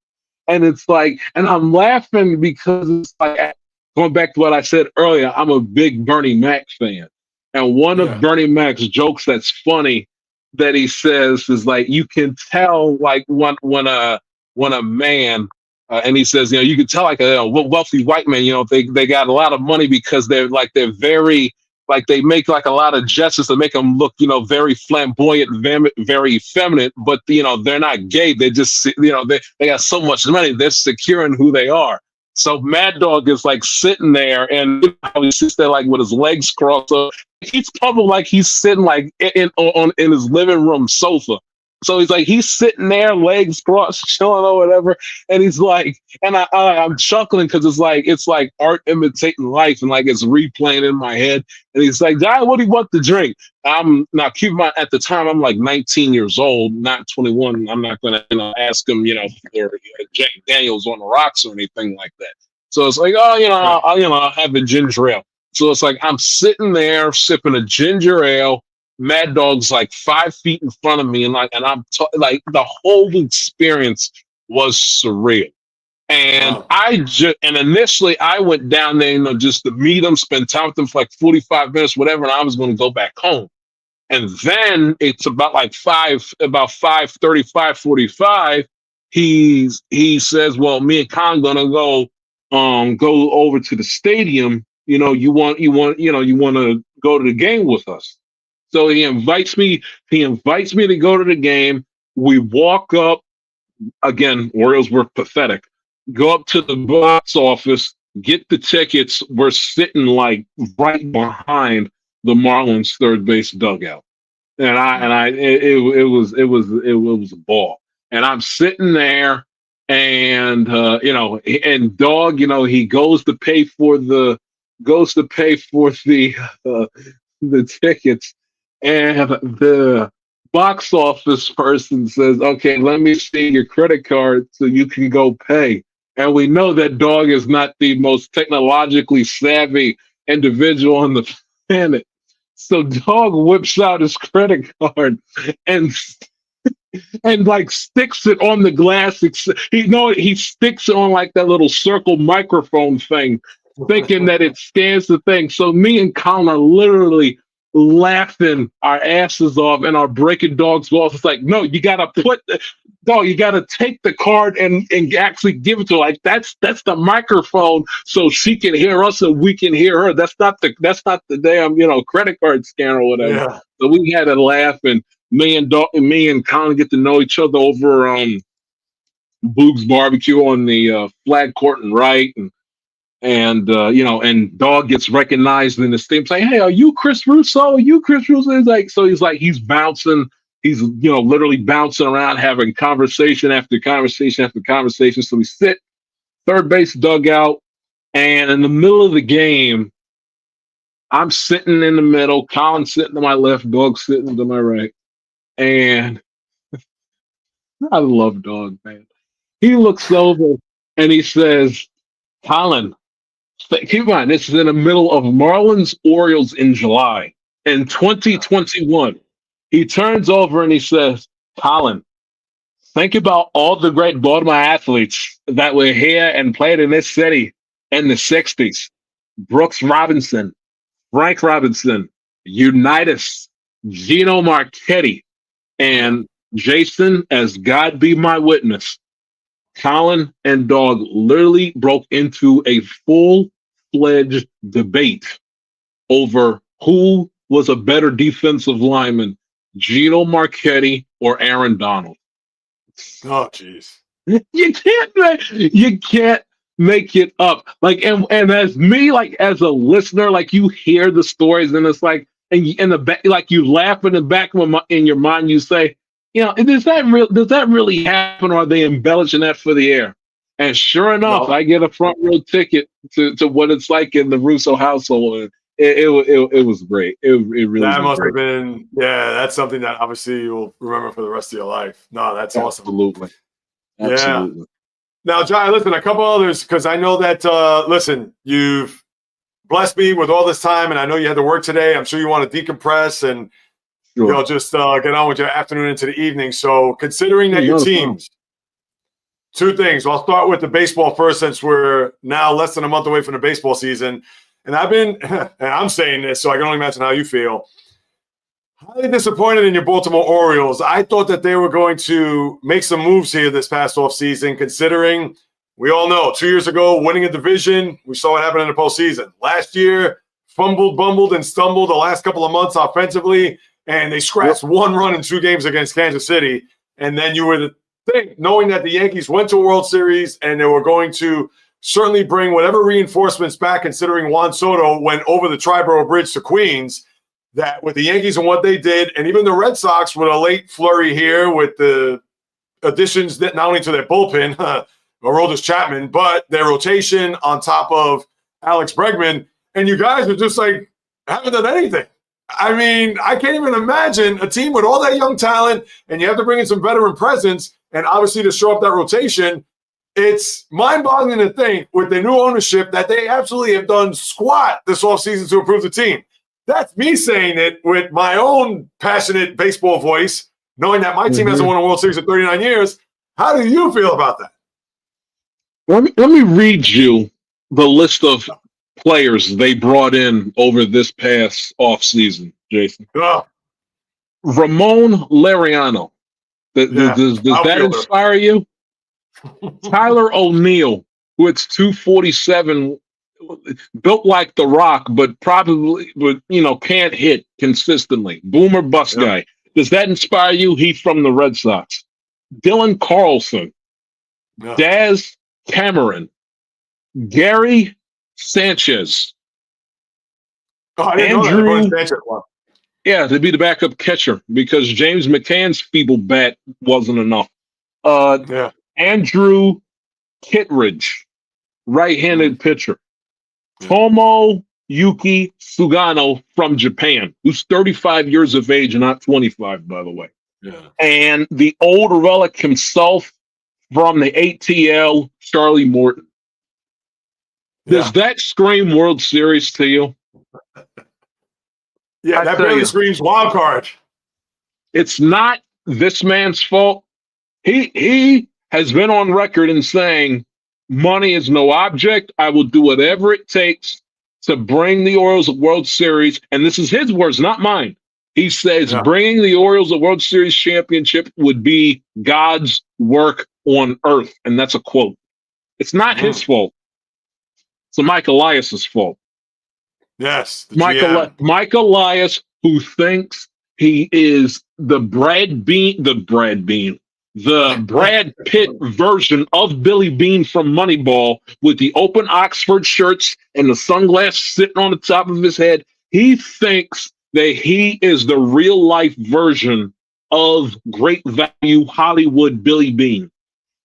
And it's like, and I'm laughing because it's like, going back to what I said earlier, I'm a big Bernie Mac fan. And one of Bernie Mac's jokes that's funny that he says is like, you can tell like when a man, and he says, you can tell like a wealthy white man, they got a lot of money because they're very, like, they make like a lot of gestures to make them look, very flamboyant, very feminine, but they're not gay. They just, they got so much money, they're secure in who they are. So Mad Dog is like sitting there, and he sits there like with his legs crossed. So he's probably like he's sitting like in his living room sofa. So he's sitting there, legs crossed, chilling or whatever. And he's like, and I'm chuckling because it's like art imitating life, and like it's replaying in my head. And he's like, Dad, what do you want to drink? Now keep in mind, at the time I'm like 19 years old, not 21. I'm not gonna ask him, for Jack Daniels on the rocks or anything like that. So it's like, I'll have a ginger ale. So it's like I'm sitting there sipping a ginger ale. Mad Dog's like 5 feet in front of me, and I'm like, the whole experience was surreal. And initially I went down there, just to meet him, spend time with him for like 45 minutes, whatever, and I was going to go back home. And then it's about 5:30, 5:45. He says, well, me and Con gonna go over to the stadium. You want to go to the game with us. So he invites me to go to the game. We walk up, again, Orioles were pathetic. Go up to the box office, get the tickets. We're sitting like right behind the Marlins third base dugout. And it was a ball. And I'm sitting there, and and Dog, he goes to pay for the tickets. And the box office person says, okay, let me see your credit card so you can go pay. And we know that Dog is not the most technologically savvy individual on the planet. So Dog whips out his credit card and like sticks it on the glass. He sticks it on like that little circle microphone thing, thinking that it scans the thing. So me and Colin are literally laughing our asses off and are breaking Dog's balls. It's like, no, you gotta you gotta take the card and actually give it to her. Like, that's the microphone, so she can hear us and we can hear her. That's not the damn credit card scanner or whatever. Yeah. So we had a laugh, and me and Colin get to know each other over Boog's Barbecue on the flag court and right, and Dog gets recognized in the stadium, saying, "Hey, are you Chris Russo? Are you Chris Russo?" He's bouncing. He's literally bouncing around, having conversation after conversation after conversation. So we sit third base dugout, and in the middle of the game, I'm sitting in the middle. Colin's sitting to my left. Dog sitting to my right, and I love Dog, man. He looks over and he says, "Colin, keep in mind, this is in the middle of Marlins Orioles in July in 2021. He turns over and he says, Colin, think about all the great Baltimore athletes that were here and played in this city in the 60s. Brooks Robinson, Frank Robinson, Unitas, Gino Marchetti, and Jason, as God be my witness, Colin and Dog literally broke into a full-fledged debate over who was a better defensive lineman, Gino Marchetti or Aaron Donald." Oh, jeez. You can't make it up. Like, and as me, like as a listener, like you hear the stories and it's like, and you, in the back, like you laugh in the back of in your mind, you say, does that really happen, or are they embellishing that for the air? And sure enough, No. I get a front row ticket to what it's like in the Russo household. And it was great. It really That was must great. have been, that's something that obviously you'll remember for the rest of your life. No, that's awesome. Absolutely. Yeah. Now, Jai, listen, a couple others, because I know that, listen, you've blessed me with all this time, and I know you had to work today. I'm sure you want to decompress and just get on with your afternoon into the evening. So considering that your teams, two things. I'll start with the baseball first, since we're now less than a month away from the baseball season. And and I'm saying this, so I can only imagine how you feel. Highly disappointed in your Baltimore Orioles. I thought that they were going to make some moves here this past offseason, considering we all know 2 years ago, winning a division, we saw what happened in the postseason. Last year, fumbled, bumbled, and stumbled the last couple of months offensively, and they scratched one run in 2 games against Kansas City. And then you were the thing, knowing that the Yankees went to a World Series and they were going to certainly bring whatever reinforcements back, considering Juan Soto went over the Triborough Bridge to Queens, that with the Yankees and what they did, and even the Red Sox with a late flurry here with the additions that not only to their bullpen, Aroldis Chapman, but their rotation on top of Alex Bregman, and you guys are just like, haven't done anything. I mean, I can't even imagine a team with all that young talent, and you have to bring in some veteran presence, and obviously to show up that rotation. It's mind-boggling to think with the new ownership that they absolutely have done squat this offseason to improve the team. That's me saying it with my own passionate baseball voice, knowing that my team hasn't won a World Series in 39 years. How do you feel about that? Let me read you the list of players they brought in over this past offseason, Jason. Ramon Laureano. Does that inspire you? Tyler O'Neill, who it's 247, built like The Rock, but can't hit consistently. Boomer bust guy. Does that inspire you? He's from the Red Sox. Dylan Carlson, Daz Cameron, Gary Sanchez, Andrew. To be the backup catcher because James McCann's feeble bat wasn't enough. Andrew Kittredge, right-handed pitcher. Tomo Yuki Sugano from Japan, who's 35 years of age and not 25, by the way. And the old relic himself from the ATL, Charlie Morton. Does that scream World Series to you? That barely screams wild card. It's not this man's fault. He has been on record in saying, money is no object. I will do whatever it takes to bring the Orioles a World Series. And this is his words, not mine. He says bringing the Orioles a World Series championship would be God's work on earth. And that's a quote. It's not his fault. It's Mike Elias's fault. Yes. Mike Elias, who thinks he is the Brad Pitt version of Billy Bean from Moneyball with the open Oxford shirts and the sunglasses sitting on the top of his head. He thinks that he is the real life version of great value Hollywood Billy Bean.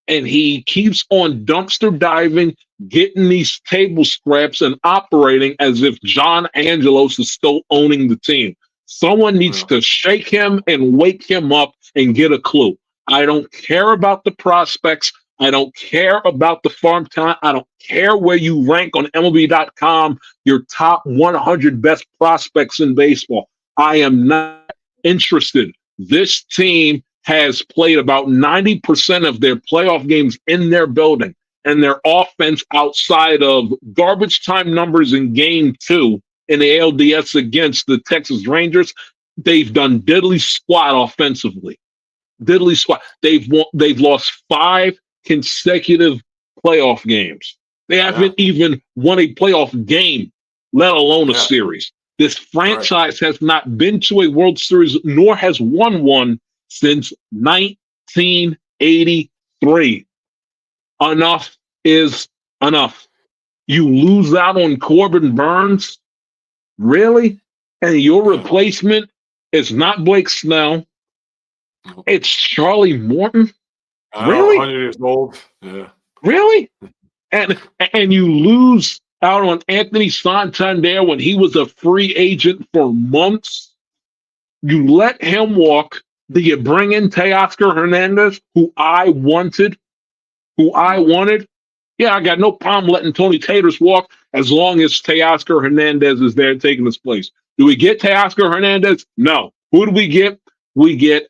And he keeps on dumpster diving, getting these table scraps and operating as if John Angelos is still owning the team. Someone needs to shake him and wake him up and get a clue. I don't care about the prospects. I don't care about the farm talent. I don't care where you rank on MLB.com, your top 100 best prospects in baseball. I am not interested. This team has played about 90% of their playoff games in their building, and their offense outside of garbage time numbers in game 2 in the ALDS against the Texas Rangers, they've done diddly squat offensively. Diddly squat. They've lost 5 consecutive playoff games. They haven't even won a playoff game, let alone a series. This franchise has not been to a World Series, nor has won one since 1983. enough is enough. You lose out on Corbin Burns, really? And your replacement is not Blake Snell. It's Charlie Morton. Really? 100 years old. Yeah. Really? And you lose out on Anthony Santander when he was a free agent for months. You let him walk. Do you bring in Teoscar Hernandez, who I wanted? Yeah, I got no problem letting Tony Taters walk as long as Teoscar Hernandez is there taking his place. Do we get Teoscar Hernandez? No. Who do we get? We get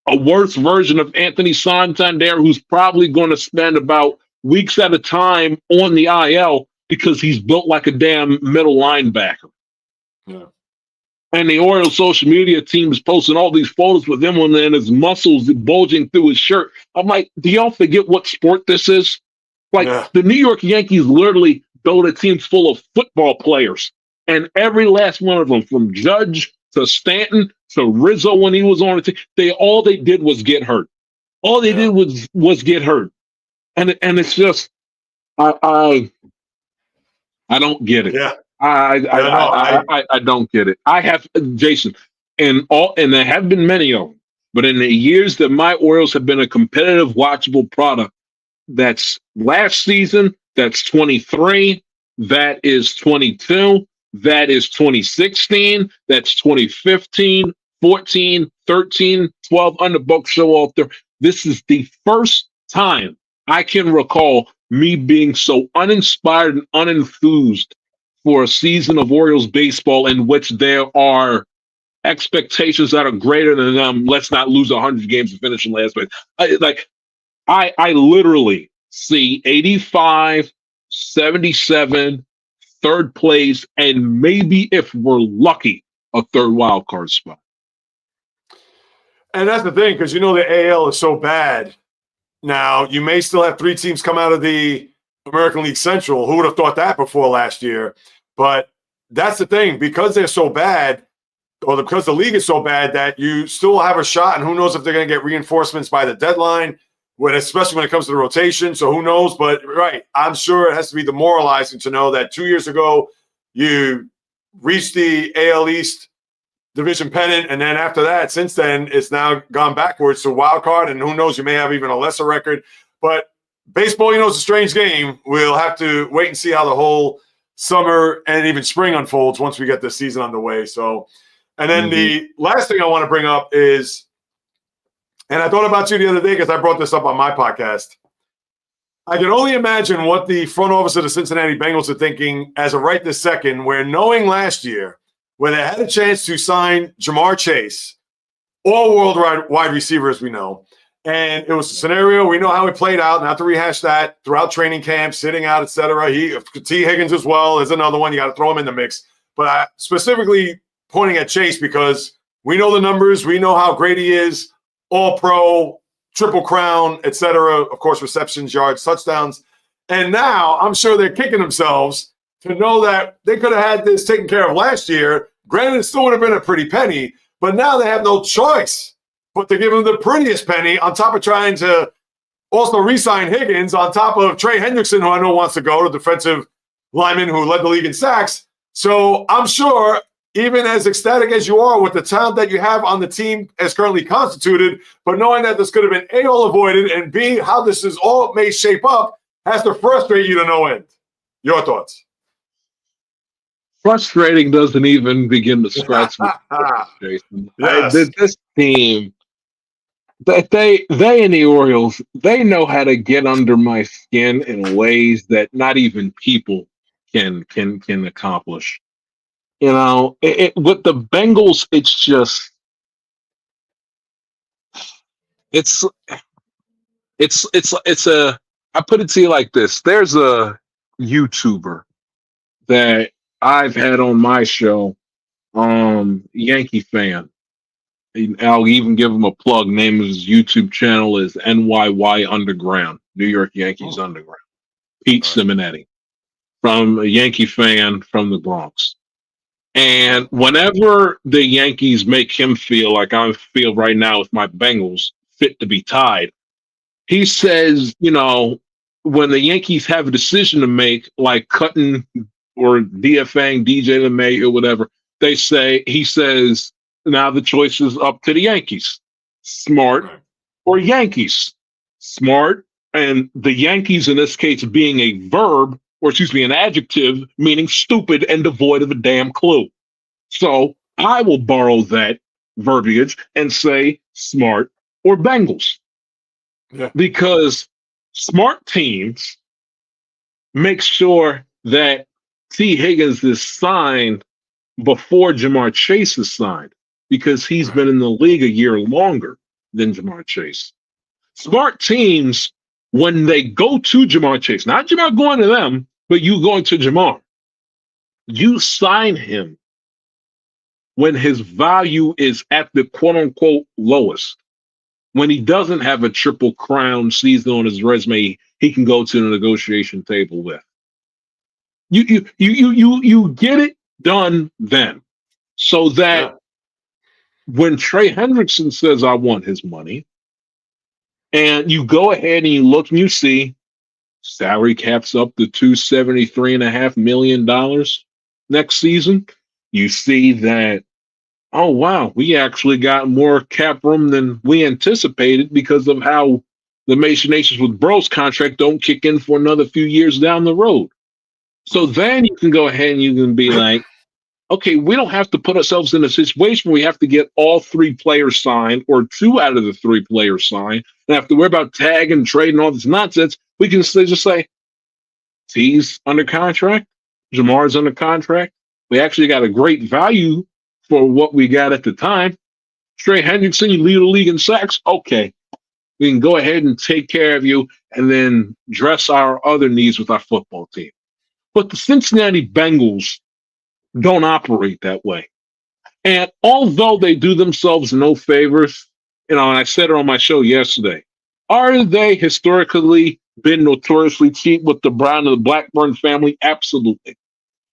a worse version of Anthony Santander, who's probably going to spend about weeks at a time on the IL because he's built like a damn middle linebacker. Yeah. And the Orioles social media team is posting all these photos with him and his muscles bulging through his shirt. I'm like, do y'all forget what sport this is? Like, the New York Yankees literally built a team full of football players. And every last one of them, from Judge to Stanton to Rizzo when he was on the team, all they did was get hurt. All they did was get hurt. And it's just, I don't get it. Yeah. I don't get it. I have, Jason, and there have been many of them, but in the years that my Orioles have been a competitive, watchable product, that's last season, that's 23, that is 22, that is 2016, that's 2015, 14, 13, 12, Underbook show off there. This is the first time I can recall me being so uninspired and unenthused for a season of Orioles baseball in which there are expectations that are greater than them. Let's not lose 100 games to finish in last place. I literally see 85, 77, third place, and maybe if we're lucky, a third wild card spot. And that's the thing, because the AL is so bad. Now, you may still have 3 teams come out of the American League Central. Who would have thought that before last year? But that's the thing, because they're so bad, or because the league is so bad, that you still have a shot, and who knows if they're going to get reinforcements by the deadline, especially when it comes to the rotation. So who knows? But right, I'm sure it has to be demoralizing to know that 2 years ago you reached the AL East division pennant, and then after that, since then, it's now gone backwards to wild card, and who knows, you may have even a lesser record. But baseball, it's a strange game. We'll have to wait and see how the whole summer and even spring unfolds once we get this season underway. So, and then the last thing I want to bring up is, and I thought about you the other day because I brought this up on my podcast. I can only imagine what the front office of the Cincinnati Bengals are thinking as of right this second, where knowing last year, where they had a chance to sign Jamar Chase, all-world wide receiver, as we know. And it was a scenario, we know how it played out, not to rehash that, throughout training camp, sitting out, et cetera. T. Higgins as well is another one. You got to throw him in the mix. But I specifically pointing at Chase because we know the numbers. We know how great he is, all-pro, triple crown, et cetera. Of course, receptions, yards, touchdowns. And now I'm sure they're kicking themselves to know that they could have had this taken care of last year. Granted, it still would have been a pretty penny, but now they have no choice but to give him the prettiest penny on top of trying to also re-sign Higgins on top of Trey Hendrickson, who I know wants to go, the defensive lineman who led the league in sacks. So I'm sure, even as ecstatic as you are with the talent that you have on the team as currently constituted, but knowing that this could have been A, all avoided, and B, how this is all may shape up, has to frustrate you to no end. Your thoughts? Frustrating doesn't even begin to scratch me, Jason. Yes. This team, that they and the Orioles, they know how to get under my skin in ways that not even people can accomplish. With the Bengals, it's just I put it to you like this. There's a YouTuber that I've had on my show, Yankee fan. I'll even give him a plug. Name of his YouTube channel is NYY Underground, New York Yankees Underground. Pete Simonetti, from a Yankee fan from the Bronx. And whenever the Yankees make him feel like I feel right now with my Bengals, fit to be tied, he says, when the Yankees have a decision to make, like cutting or DFAing DJ LeMay or whatever, he says, now the choice is up to the Yankees. Smart or Yankees. Smart, and the Yankees in this case being a verb, or excuse me, an adjective, meaning stupid and devoid of a damn clue. So I will borrow that verbiage and say smart or Bengals. Yeah. Because smart teams make sure that T. Higgins is signed before Jamar Chase is signed, because he's been in the league a year longer than Jamar Chase. Smart teams, when they go to Jamar Chase, not Jamar going to them, but you going to Jamar, you sign him when his value is at the quote-unquote lowest. When he doesn't have a triple crown season on his resume, he can go to the negotiation table with. You get it done then, so that when Trey Hendrickson says, I want his money, and you go ahead and you look and you see salary cap's up to $273.5 million next season, you see that, oh, wow, we actually got more cap room than we anticipated because of how the machinations with Bro's contract don't kick in for another few years down the road. So then you can go ahead and you can be like, okay, we don't have to put ourselves in a situation where we have to get all three players signed or two out of the three players signed and have to worry about tag and trade and all this nonsense. We can just say, T's under contract, Jamar's under contract. We actually got a great value for what we got at the time. Trey Hendrickson, you lead the league in sacks. Okay, we can go ahead and take care of you and then dress our other needs with our football team. But the Cincinnati Bengals don't operate that way. And although they do themselves no favors, and I said it on my show yesterday, are they historically been notoriously cheap with the Brown and the Blackburn family? Absolutely.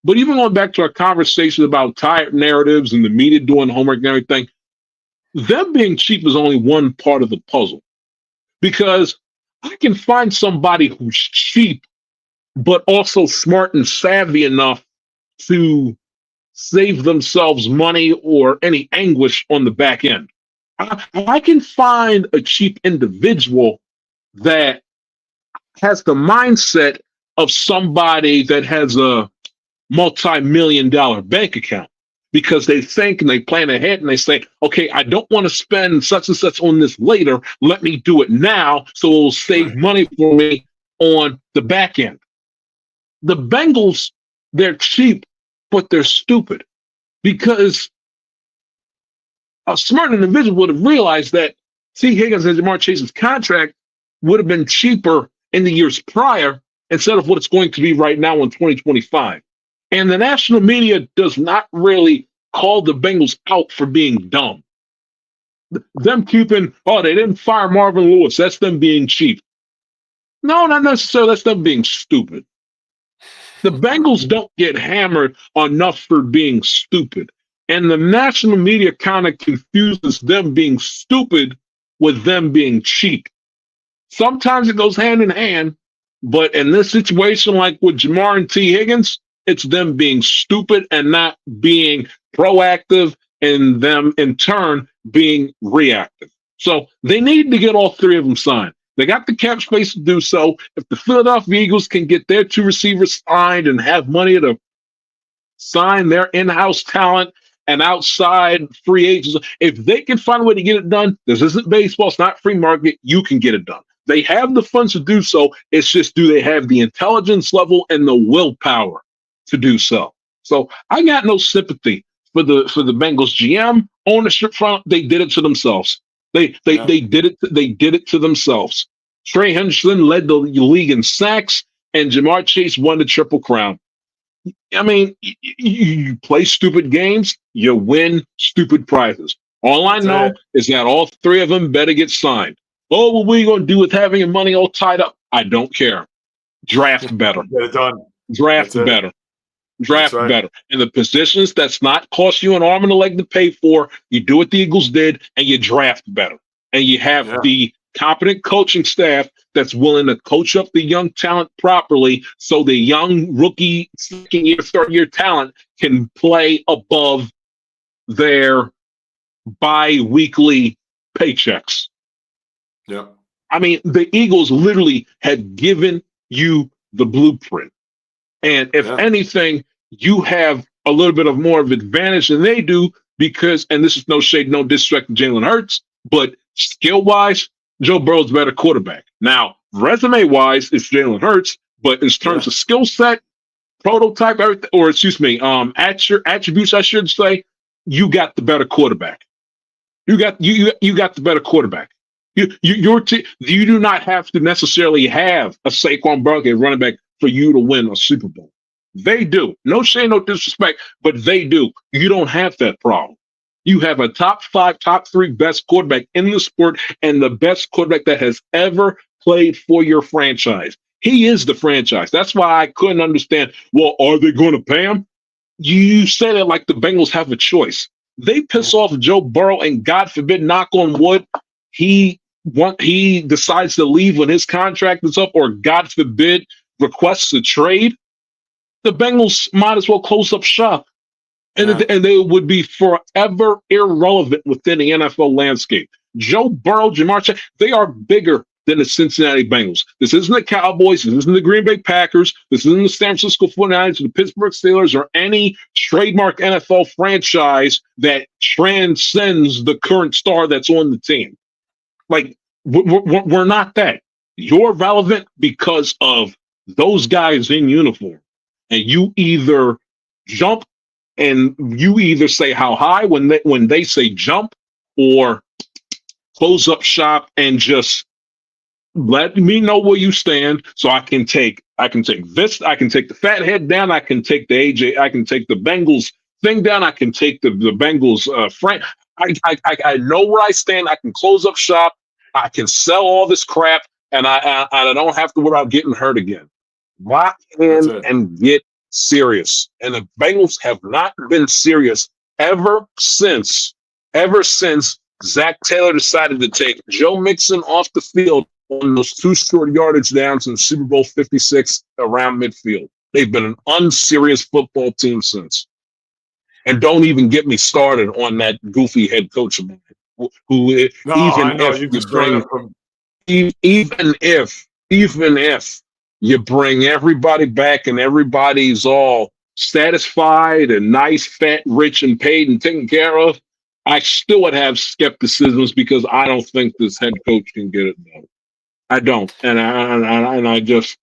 But even going back to our conversation about tired narratives and the media doing homework and everything, them being cheap is only one part of the puzzle. Because I can find somebody who's cheap, but also smart and savvy enough to save themselves money or any anguish on the back end. I can find a cheap individual that has the mindset of somebody that has a multi-million-dollar bank account, because they think and they plan ahead and they say, okay, I don't want to spend such and such on this later. Let me do it now so it'll save money for me on the back end. The Bengals, they're cheap, but they're stupid, because a smart individual would have realized that T. Higgins and Jamar Chase's contract would have been cheaper in the years prior instead of what it's going to be right now in 2025. And the national media does not really call the Bengals out for being dumb. Them keeping, oh, they didn't fire Marvin Lewis. That's them being cheap. No, not necessarily. That's them being stupid. The Bengals don't get hammered enough for being stupid. And the national media kind of confuses them being stupid with them being cheap. Sometimes it goes hand in hand, but in this situation, like with Jamar and T. Higgins, it's them being stupid and not being proactive, and them in turn being reactive. So they need to get all three of them signed. They got the cap space to do so. If the Philadelphia Eagles can get their two receivers signed and have money to sign their in-house talent and outside free agents, if they can find a way to get it done, this isn't baseball, it's not free market, you can get it done. They have the funds to do so. It's just, do they have the intelligence level and the willpower to do so? So I got no sympathy for the Bengals GM ownership front. They did it to themselves. They did it to themselves. Trey Hendrickson led the league in sacks, and Jamar Chase won the Triple Crown. I mean, you play stupid games, you win stupid prizes. All I know is that all three of them better get signed. Oh, what are you going to do with having your money all tied up? I don't care. Draft better. Get it done. Draft better. Draft better. And the positions that's not cost you an arm and a leg to pay for, you do what the Eagles did, and you draft better. And you have the competent coaching staff that's willing to coach up the young talent properly so the young rookie second year, third year talent can play above their bi-weekly paychecks. Yeah. I mean, the Eagles literally had given you the blueprint. And if anything, you have a little bit of more of advantage than they do because, and this is no shade, no disrespect to Jalen Hurts, but skill-wise, Joe Burrow's a better quarterback. Now, resume-wise, it's Jalen Hurts, but in terms of skill set, prototype, everything, or excuse me, attributes, I should say, you got the better quarterback. You got the better quarterback. You do not have to necessarily have a Saquon Barkley running back for you to win a Super Bowl. They do. No shame, no disrespect, but they do. You don't have that problem. You have a top 5, top 3 best quarterback in the sport and the best quarterback that has ever played for your franchise. He is the franchise. That's why I couldn't understand, well, are they going to pay him? You said it like the Bengals have a choice. They piss off Joe Burrow, and God forbid, knock on wood, he decides to leave when his contract is up, or God forbid, requests a trade. The Bengals might as well close up shop, and they would be forever irrelevant within the NFL landscape. Joe Burrow, Jamar Chase, they are bigger than the Cincinnati Bengals. This isn't the Cowboys. This isn't the Green Bay Packers. This isn't the San Francisco 49ers or the Pittsburgh Steelers or any trademark NFL franchise that transcends the current star that's on the team. Like, we're not that. You're relevant because of those guys in uniform. And you either jump and you either say how high when they say jump, or close up shop and just let me know where you stand so I can take this, I can take the fat head down, I can take the I can take the Bengals thing down, I can take the Bengals I know where I stand, I can close up shop, I can sell all this crap, and I don't have to worry about getting hurt again. Lock in and get serious. And the Bengals have not been serious ever since Zach Taylor decided to take Joe Mixon off the field on those 2 short yardage downs in Super Bowl 56 around midfield. They've been an unserious football team since. And don't even get me started on that goofy head coach of mine, even if you bring everybody back and everybody's all satisfied and nice, fat, rich, and paid and taken care of, I still would have skepticisms because I don't think this head coach can get it done. I don't. And I just,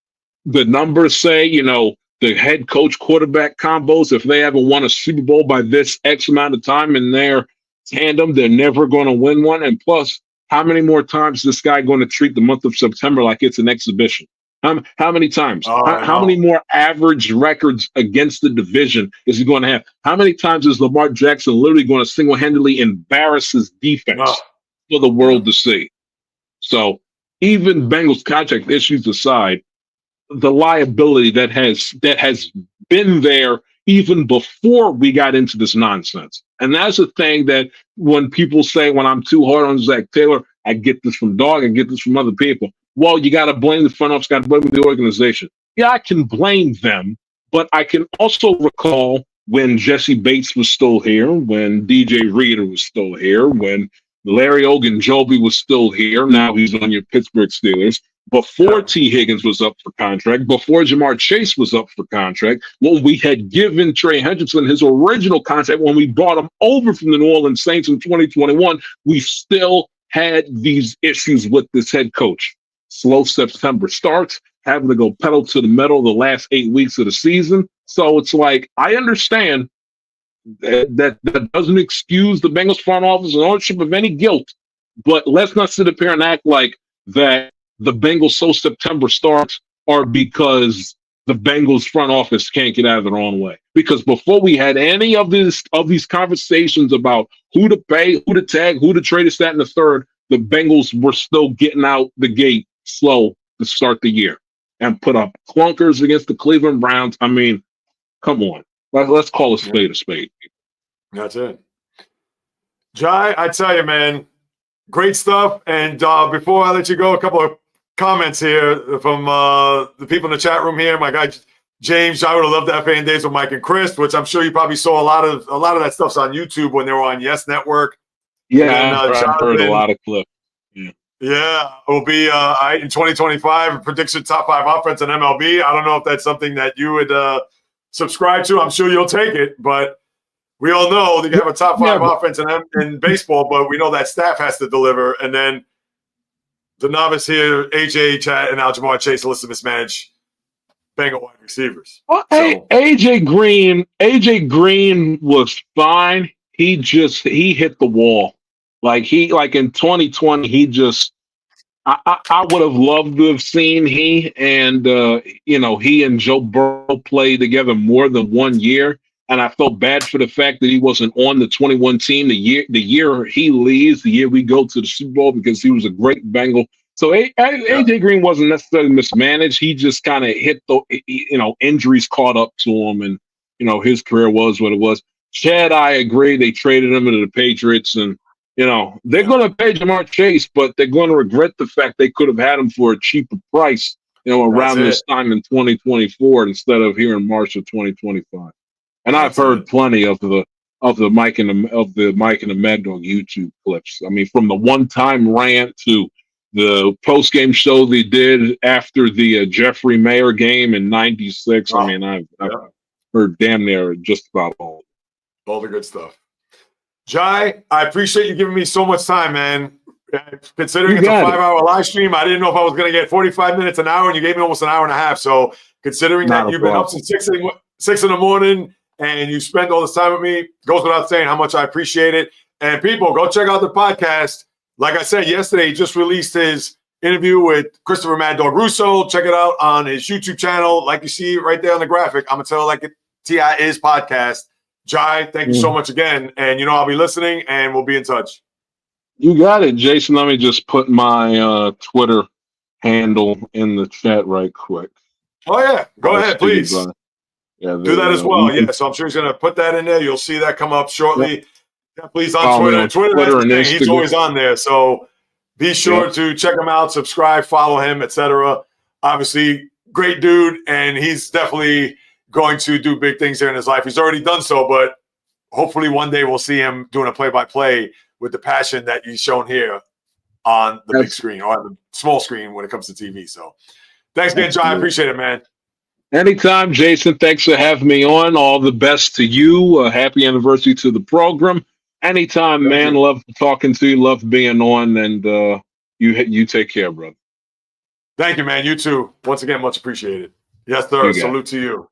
the numbers say, the head coach quarterback combos, if they haven't won a Super Bowl by this X amount of time in their tandem, they're never going to win one. And plus, how many more times is this guy going to treat the month of September like it's an exhibition? How many times? How many more average records against the division is he going to have? How many times is Lamar Jackson literally going to single-handedly embarrass his defense for the world to see? So even Bengals contract issues aside, the liability that has been there even before we got into this nonsense. And that's the thing that when people say, when I'm too hard on Zach Taylor, I get this from Dog, I get this from other people. Well, you got to blame the front office, got to blame the organization. Yeah, I can blame them, but I can also recall when Jesse Bates was still here, when DJ Reader was still here, when Larry Ogunjobi was still here. Now he's on your Pittsburgh Steelers. Before T. Higgins was up for contract, before Jamar Chase was up for contract, when we had given Trey Hendrickson his original contract, when we brought him over from the New Orleans Saints in 2021, we still had these issues with this head coach. Slow September starts, having to go pedal to the metal the last 8 weeks of the season. So it's like, I understand that doesn't excuse the Bengals front office and ownership of any guilt, but let's not sit up here and act like that the Bengals slow September starts are because the Bengals front office can't get out of their own way. Because before we had any of these conversations about who to pay, who to tag, who to trade, this, that, and the third, the Bengals were still getting out the gate slow to start the year and put up clunkers against the Cleveland Browns. I mean, come on. Let's call a spade a spade. That's it. Jai, I tell you, man, great stuff. And before I let you go, a couple of comments here from the people in the chat room here. My guy James, I would have loved the FAN days with Mike and Chris, which I'm sure you probably saw a lot of that stuff's on YouTube when they were on Yes Network. Yeah, then, I've heard a lot of clips. Yeah, it will be in 2025 prediction top 5 offense in MLB. I don't know if that's something that you would subscribe to. I'm sure you'll take it, but we all know they have a top 5 offense in baseball, but we know that staff has to deliver. And then the novice here, AJ Chat and Aljamar Chase, list to mismanage Bengal wide receivers. Well, so, AJ Green was fine. He hit the wall. Like in 2020, I would have loved to have seen he and Joe Burrow play together more than 1 year. And I felt bad for the fact that he wasn't on the 21 team the year he leaves, the year we go to the Super Bowl, because he was a great Bengal. So AJ Green wasn't necessarily mismanaged. He just kind of hit injuries caught up to him, and his career was what it was. Chad, I agree. They traded him to the Patriots, and they're going to pay Jamar Chase, but they're going to regret the fact they could have had him for a cheaper price, around this time in 2024 instead of here in March of 2025. And I've heard plenty of the Mike and the Mad Dog YouTube clips. I mean, from the one-time rant to the post-game show they did after the Jeffrey Mayer game in '96. I mean, I've heard damn near just about all the good stuff. Jai, I appreciate you giving me so much time, man. Considering it's a 5-hour live stream, I didn't know if I was going to get 45 minutes, an hour, and you gave me almost an hour and a half. So considering that you've been up since 6 in the morning and you spend all this time with me, goes without saying how much I appreciate it. And people, go check out the podcast. Like I said yesterday, he just released his interview with Christopher Mad Dog Russo. Check it out on his YouTube channel. Like you see right there on the graphic, I'm going to tell it like it T.I. is podcast. Jai, thank you so much again. And I'll be listening and we'll be in touch. You got it, Jason. Let me just put my Twitter handle in the chat right quick. Oh, yeah. Go ahead, please. Do that as well. Yeah, so I'm sure he's going to put that in there. You'll see that come up shortly. Yep. Yeah, please on Twitter. Twitter and Instagram. He's always on there. So be sure to check him out, subscribe, follow him, etc. Obviously, great dude, and he's definitely going to do big things here in his life. He's already done so, but hopefully one day we'll see him doing a play-by-play with the passion that he's shown here on the big screen or on the small screen when it comes to TV. So thanks again, John. I appreciate it, man. Anytime, Jason. Thanks for having me on. All the best to you. Happy anniversary to the program. Anytime, man. Love talking to you. Love being on. And you take care, brother. Thank you, man. You too. Once again, much appreciated. Yes, sir. Salute to you.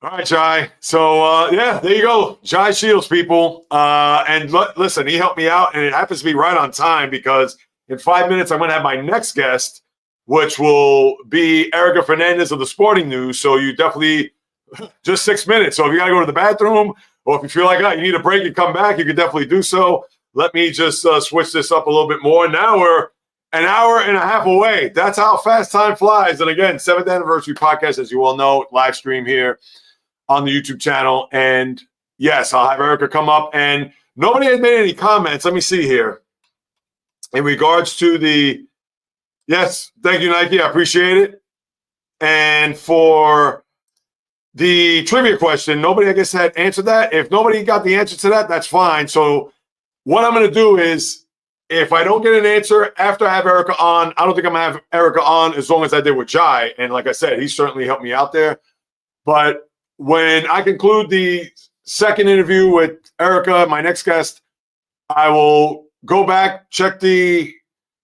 All right, Jai. So, there you go. Jai Shields, people. And listen, he helped me out, and it happens to be right on time because in 5 minutes, I'm going to have my next guest, which will be Erica Fernandez of the Sporting News. So you definitely just 6 minutes. So if you got to go to the bathroom or if you feel like you need a break and come back, you can definitely do so. Let me just switch this up a little bit more. Now we're an hour and a half away. That's how fast time flies. And again, 7th anniversary podcast, as you all know, live stream here on the YouTube channel. And yes, I'll have Erica come up. And nobody has made any comments. Let me see here. In regards to the, yes, thank you, Nike. I appreciate it. And for the trivia question, nobody, I guess, had answered that. If nobody got the answer to that, that's fine. So what I'm going to do is, if I don't get an answer after I have Erica on, I don't think I'm going to have Erica on as long as I did with Jai. And like I said, he certainly helped me out there. But when I conclude the second interview with Erica, my next guest, I will go back, check the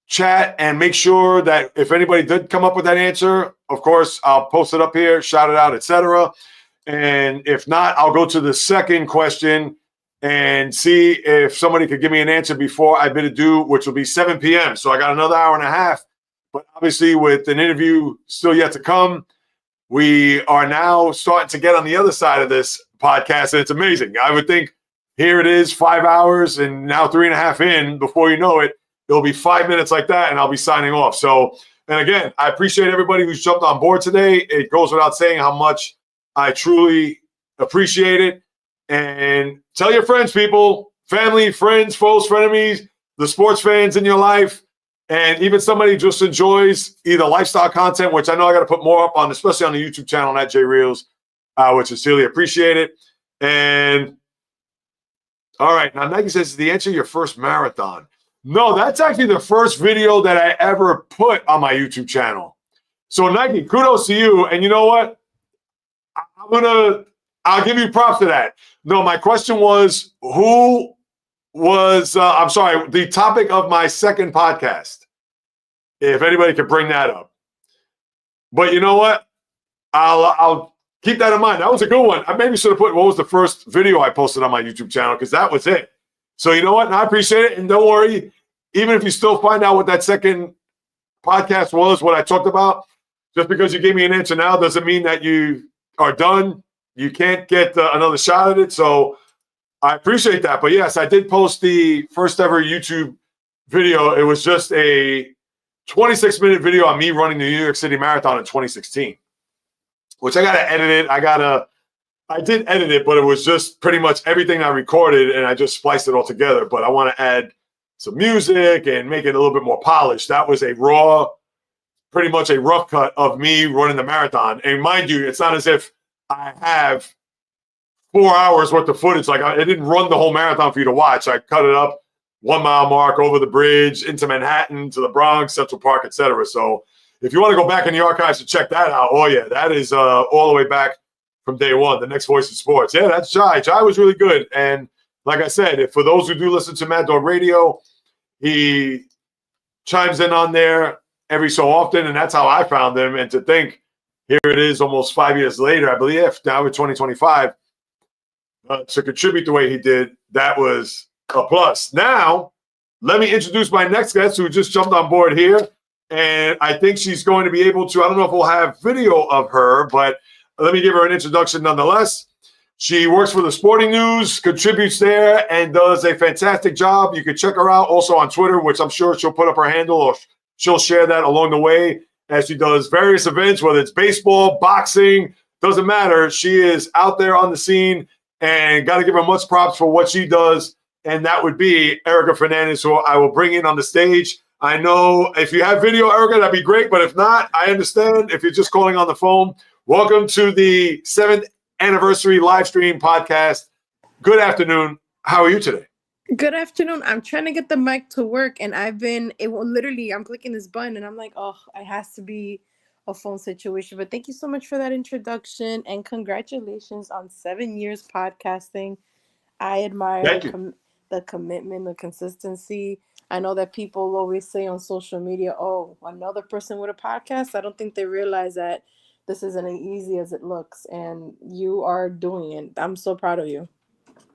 chat, and make sure that if anybody did come up with that answer, of course, I'll post it up here, shout it out, etc. And if not, I'll go to the second question and see if somebody could give me an answer before I bid adieu, which will be 7 p.m. So I got another hour and a half. But obviously, with an interview still yet to come, we are now starting to get on the other side of this podcast, and it's amazing. I would think here it is, 5 hours, and now 3.5 in. Before you know it, it'll be 5 minutes like that, and I'll be signing off. So, and again, I appreciate everybody who's jumped on board today. It goes without saying how much I truly appreciate it. And tell your friends, people, family, friends, foes, frenemies, the sports fans in your life. And even somebody who just enjoys either lifestyle content, which I know I got to put more up on, especially on the YouTube channel at JAYREELZ, which is sincerely appreciated. And all right, now Nike says the answer to your first marathon. No, that's actually the first video that I ever put on my YouTube channel. So Nike, kudos to you. And you know what? I'll give you props to that. No, my question was, who was, the topic of my second podcast, if anybody could bring that up. But you know what? I'll keep that in mind. That was a good one. I maybe should have put what was the first video I posted on my YouTube channel, because that was it. So you know what? And I appreciate it. And don't worry, even if you still find out what that second podcast was, what I talked about, just because you gave me an answer now doesn't mean that you are done. You can't get another shot at it. So I appreciate that. But yes, I did post the first ever YouTube video. It was just a 26-minute video on me running the New York City Marathon in 2016, which I got to edit it. I did edit it, but it was just pretty much everything I recorded, and I just spliced it all together. But I want to add some music and make it a little bit more polished. That was a raw, pretty much a rough cut of me running the marathon. And mind you, it's not as if I have 4 hours worth of footage. Like, I didn't run the whole marathon for you to watch. I cut it up 1 mile mark over the bridge into Manhattan to the Bronx, Central Park, etc. So if you want to go back in the archives to check that out, oh yeah, that is all the way back from day one, the next voice of sports. Yeah, that's Jai. Jai was really good. And like I said, if for those who do listen to Mad Dog Radio, he chimes in on there every so often, and that's how I found him. And to think, here it is almost 5 years later, I believe, now we're 2025, to contribute the way he did, that was a plus. Now, let me introduce my next guest who just jumped on board here. And I think she's going to be able to, I don't know if we'll have video of her, but let me give her an introduction nonetheless. She works for the Sporting News, contributes there, and does a fantastic job. You can check her out also on Twitter, which I'm sure she'll put up her handle, or she'll share that along the way as she does various events, whether it's baseball, boxing, doesn't matter. She is out there on the scene, and got to give her much props for what she does. And that would be Erica Fernandez, who I will bring in on the stage. I know if you have video, Erica, that'd be great. But if not, I understand if you're just calling on the phone. Welcome to the 7th anniversary live stream podcast. Good afternoon. How are you today? Good afternoon. I'm trying to get the mic to work, and I'm clicking this button, and I'm like, oh, it has to be a phone situation. But thank you so much for that introduction, and congratulations on 7 years podcasting. I admire the commitment, the consistency. I know that people always say on social media, oh, another person with a podcast. I don't think they realize that this isn't as easy as it looks, and you are doing it. I'm so proud of you.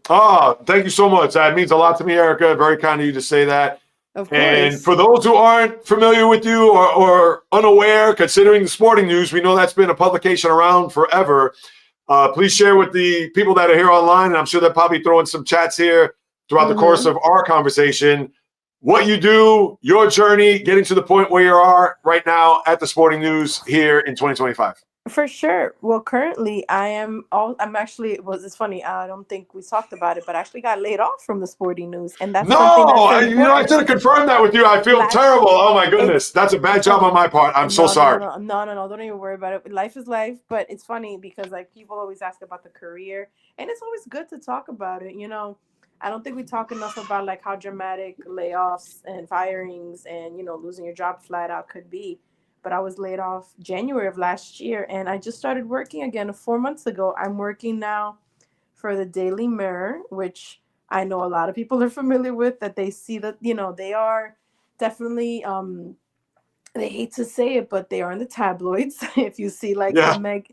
Oh, thank you so much. That means a lot to me, Erica. Very kind of you to say that. Of course. And for those who aren't familiar with you or unaware, considering the Sporting News, we know that's been a publication around forever. Please share with the people that are here online, and I'm sure they'll probably throw in some chats here throughout the course of our conversation, what you do, your journey, getting to the point where you are right now at the Sporting News here in 2025. For sure. Well, currently it's funny. I don't think we talked about it, but I actually got laid off from the Sporting News. And that's I should have confirmed that with you. I feel terrible. Oh my goodness. That's a bad job on my part. I'm so sorry. No. Don't even worry about it. Life is life, but it's funny because like people always ask about the career, and it's always good to talk about it. You know, I don't think we talk enough about like how dramatic layoffs and firings and, losing your job flat out could be. But I was laid off January of last year, and I just started working again 4 months ago. I'm working now for the Daily Mirror, which I know a lot of people are familiar with, that they see that, they are definitely, they hate to say it, but they are in the tabloids. If you see like the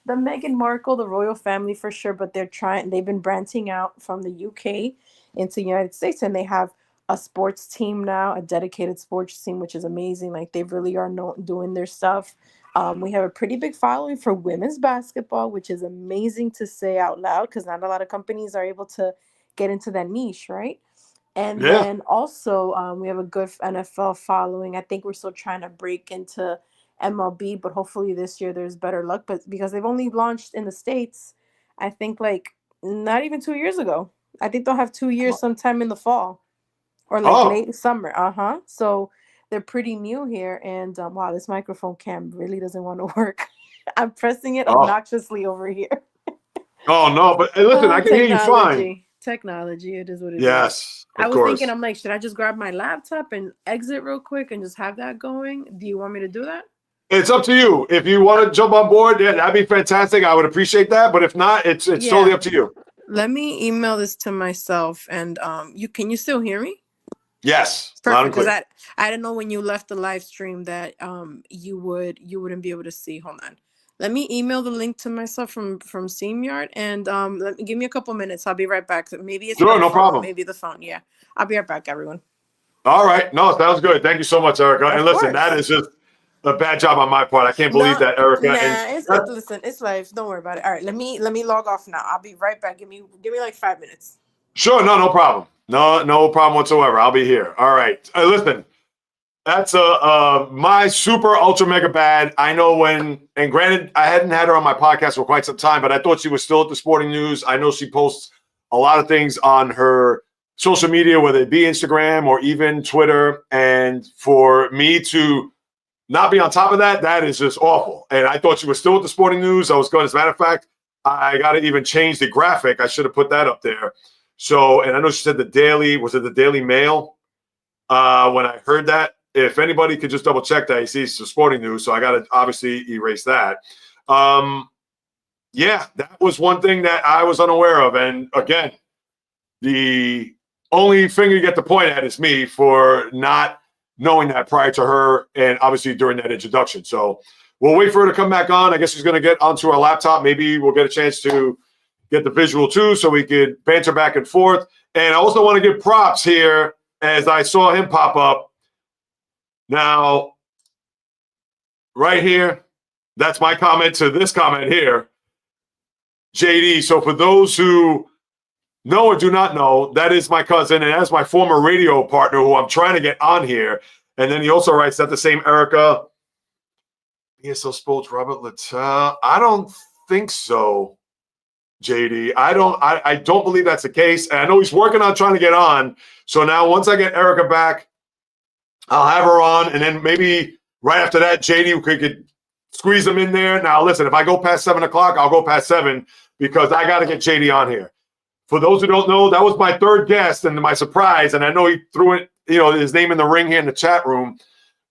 Meghan Markle, the royal family for sure, but they've been branching out from the UK into the United States, and they have a sports team now, a dedicated sports team, which is amazing. Like they really are doing their stuff. We have a pretty big following for women's basketball, which is amazing to say out loud because not a lot of companies are able to get into that niche, right? And then also we have a good NFL following. I think we're still trying to break into MLB, but hopefully this year there's better luck. But because they've only launched in the States, I think like not even 2 years ago. I think they'll have 2 years sometime in the fall. Or like late summer. So they're pretty new here. And wow, this microphone cam really doesn't want to work. I'm pressing it Oh, obnoxiously over here. oh no, but hey, listen, I can hear you fine. Technology, it is what it is. Yes, I of was thinking, course. I'm like, should I just grab my laptop and exit real quick and just have that going? Do you want me to do that? It's up to you. If you want to jump on board, yeah, that'd be fantastic. I would appreciate that. But if not, it's totally up to you. Let me email this to myself, and can you still hear me? Yes, loud and Perfect. Because clear. I didn't know when you left the live stream that you wouldn't be able to see. Hold on. Let me email the link to myself from StreamYard, and give me a couple minutes. I'll be right back. Maybe it's Sure, my no phone. problem. Maybe the phone. Yeah, I'll be right back, everyone. All right. No, sounds good. Thank you so much, Erica. And Of listen, course. that is just a bad job on my part. I can't believe No, that, Erica. nah. Listen, it's live. Don't worry about it. All right, let me log off now. I'll be right back. Give me like 5 minutes. Sure, no problem. No problem whatsoever. I'll be here. All right. Listen, that's my super ultra mega bad. I know when, and granted, I hadn't had her on my podcast for quite some time, but I thought she was still at the Sporting News. I know she posts a lot of things on her social media, whether it be Instagram or even Twitter. And for me to not be on top of that, that is just awful. And I thought she was still at the Sporting News. I was going, as a matter of fact, I got to even change the graphic. I should have put that up there. So, and I know she said was it the Daily Mail? When I heard that, if anybody could just double check that, you see it's the Sporting News. So I got to obviously erase that. Yeah, that was one thing that I was unaware of. And again, the only finger you get to point at is me for not knowing that prior to her and obviously during that introduction. So we'll wait for her to come back on. I guess she's going to get onto our laptop. Maybe we'll get a chance to get the visual too so we could banter back and forth. And I also want to give props here as I saw him pop up. Now, right here, that's my comment to this comment here. JD, so for those who know or do not know, that is my cousin, and that's my former radio partner who I'm trying to get on here. And then he also writes that the same Erica. ESL Sports, Robert Littell. I don't think so, JD. I don't believe that's the case. And I know he's working on trying to get on. So now once I get Erica back, I'll have her on. And then maybe right after that, JD could squeeze him in there. Now, listen, if I go past 7 o'clock, I'll go past 7 because I got to get JD on here. For those who don't know, that was my third guest and my surprise. And I know he threw it, his name in the ring here in the chat room.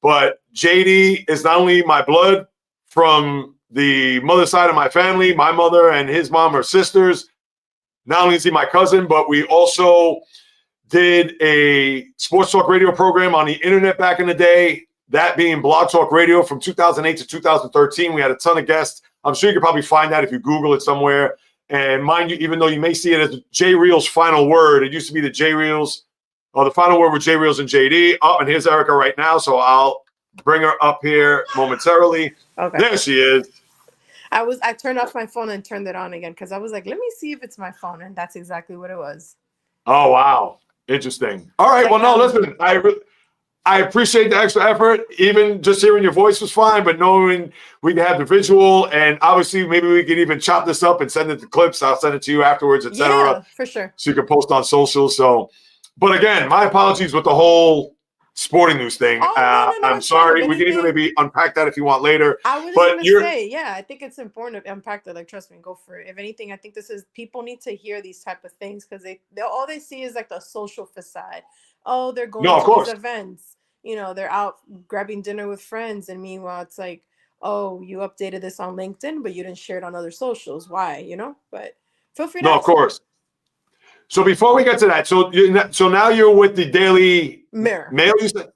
But JD is not only my blood from the mother side of my family, my mother and his mom are sisters. Not only is he my cousin, but we also did a sports talk radio program on the internet back in the day, that being Blog Talk Radio from 2008 to 2013. We had a ton of guests. I'm sure you could probably find that if you Google it somewhere. And mind you, even though you may see it as JAYREELZ final word, it used to be the JAYREELZ, or the final word with JAYREELZ and JD. Oh, and here's Erica right now, so I'll bring her up here momentarily. Okay. There she is. I turned off my phone and turned it on again because I was like, let me see if it's my phone, and that's exactly what it was. Oh, wow. Interesting. All right. Well, no, listen, I appreciate the extra effort. Even just hearing your voice was fine, but knowing we can have the visual, and obviously maybe we can even chop this up and send it to clips. I'll send it to you afterwards, etc. Yeah, for sure. So you can post on social. So, but again, my apologies with the whole Sporting News thing. No, I'm sorry. We can even maybe unpack that if you want later. I was going to say, yeah, I think it's important to unpack that. Like, trust me, go for it. If anything, I think people need to hear these type of things because all they see is like the social facade. Oh, they're going to these events. They're out grabbing dinner with friends. And meanwhile, it's like, oh, you updated this on LinkedIn, but you didn't share it on other socials. Why? But feel free to of course. So before we get to that, so now you're with the Daily Mirror. Mail, you said?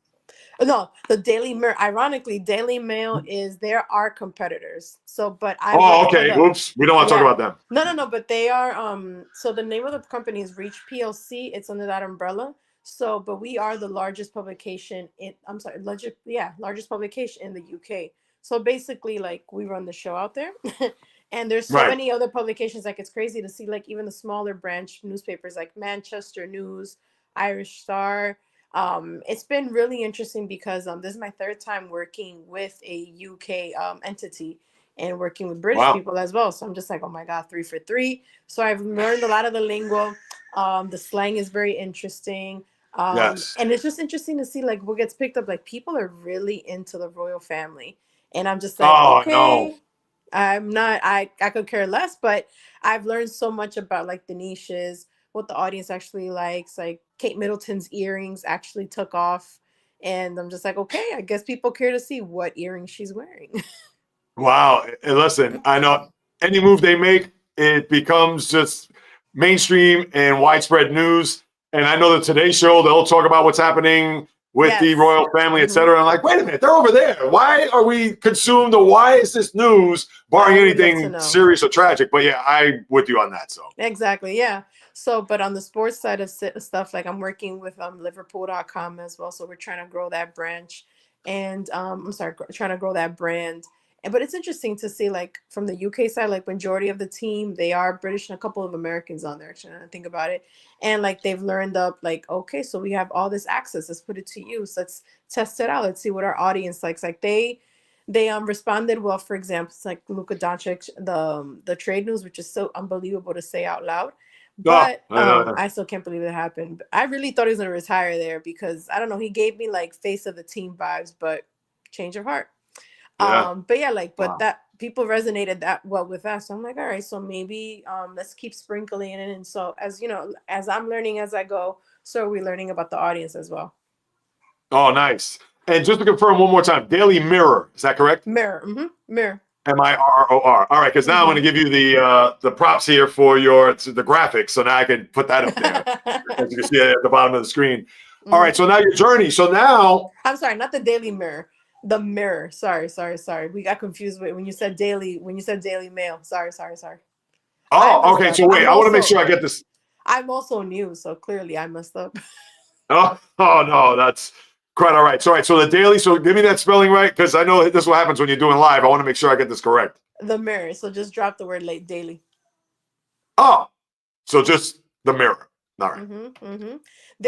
No, the Daily Mirror. Ironically, Daily Mail there are competitors. So, but okay. Oops, we don't want to talk about them. No. But they are. So the name of the company is Reach PLC. It's under that umbrella. So, but we are the largest publication largest publication in the UK. So basically, like we run the show out there. And there's so many other publications, like it's crazy to see, like even the smaller branch newspapers like Manchester News, Irish Star. It's been really interesting because this is my third time working with a UK entity and working with British people as well. So I'm just like, oh my God, 3 for 3. So I've learned a lot of the lingo. The slang is very interesting. Yes. And it's just interesting to see like what gets picked up. Like people are really into the royal family, and I'm just like, Oh no. okay, I'm not. I could care less, but I've learned so much about like the niches, what the audience actually likes. Like Kate Middleton's earrings actually took off, and I'm just like, okay, I guess people care to see what earrings she's wearing. Wow. And listen, I know any move they make, it becomes just mainstream and widespread news. And I know the Today Show, they'll talk about what's happening with the Yes. royal family, et Mhm. cetera. I'm like, wait a minute, they're over there. Why are we consumed or why is this news, barring I would love to anything know. serious or tragic? But yeah, I'm with you on that. So Exactly, yeah. So, but on the sports side of stuff, like I'm working with Liverpool.com as well. So we're trying to grow that branch, and I'm sorry, trying to grow that brand. And but it's interesting to see, like from the UK side, like majority of the team they are British and a couple of Americans on there. Actually, now I think about it, and like they've learned up, like okay, so we have all this access. Let's put it to use. Let's test it out. Let's see what our audience likes. Like they responded well. For example, it's like Luka Doncic, the trade news, which is so unbelievable to say out loud. oh, But I know. I still can't believe it happened. I really thought he was gonna retire there because I don't know. He gave me like face of the team vibes, but change of heart. Yeah. But yeah, like but Wow. that people resonated that well with that. So I'm like, all right, so maybe let's keep sprinkling it in. So as you know, as I'm learning as I go, so are we learning about the audience as well. Oh, nice. And just to confirm one more time, Daily Mirror, is that correct? Mirror, mirror. Mirror. All right, because now I'm going to give you the props here for the graphics. So now I can put that up there, as you can see at the bottom of the screen. All right, so now your journey. So now, I'm sorry, not the Daily Mirror. The Mirror. Sorry. We got confused with when you said daily. When you said Daily Mail. Sorry. I oh, messed okay. up. So wait, I want to make sure I get this. I'm also new, so clearly I messed up. Oh no, that's quite all right. So, all right, so the Daily. So give me that spelling right, because I know this is what happens when you're doing live. I want to make sure I get this correct. The Mirror. So just drop the word late daily. Oh, so just the Mirror. All right.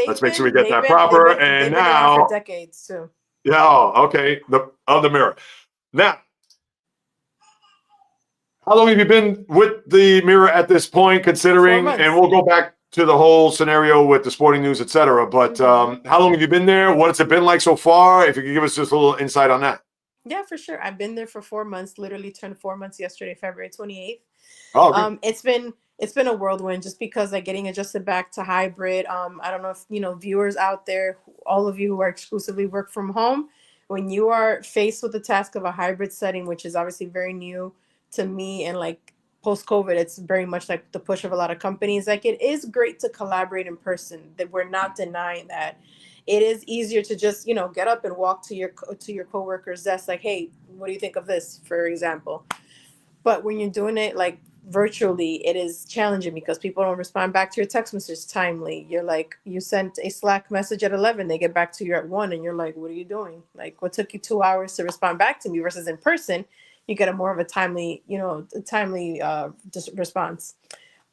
Let's make sure we get that proper. And they've been around for now, decades too. yeah. Oh, okay. The Mirror. Now, how long have you been with the Mirror at this point, 4 considering, months. and we'll go back to the whole scenario with the sporting news, et cetera. But how long have you been there? What has it been like so far? If you could give us just a little insight on that. Yeah, for sure. I've been there for 4 months. Literally turned 4 months yesterday, February 28th. Oh, okay. It's been a whirlwind just because like getting adjusted back to hybrid. I don't know if viewers out there, all of you who are exclusively work from home, when you are faced with the task of a hybrid setting, which is obviously very new to me, and like post COVID, it's very much like the push of a lot of companies. Like it is great to collaborate in person. That we're not denying that. It is easier to just get up and walk to your coworker's desk, like, hey, what do you think of this, for example. But when you're doing it like virtually, it is challenging because people don't respond back to your text message timely. You're like, you sent a Slack message at 11, they get back to you at 1, and you're like, what are you doing? Like, what took you 2 hours to respond back to me versus in person? You get a more of a timely, response.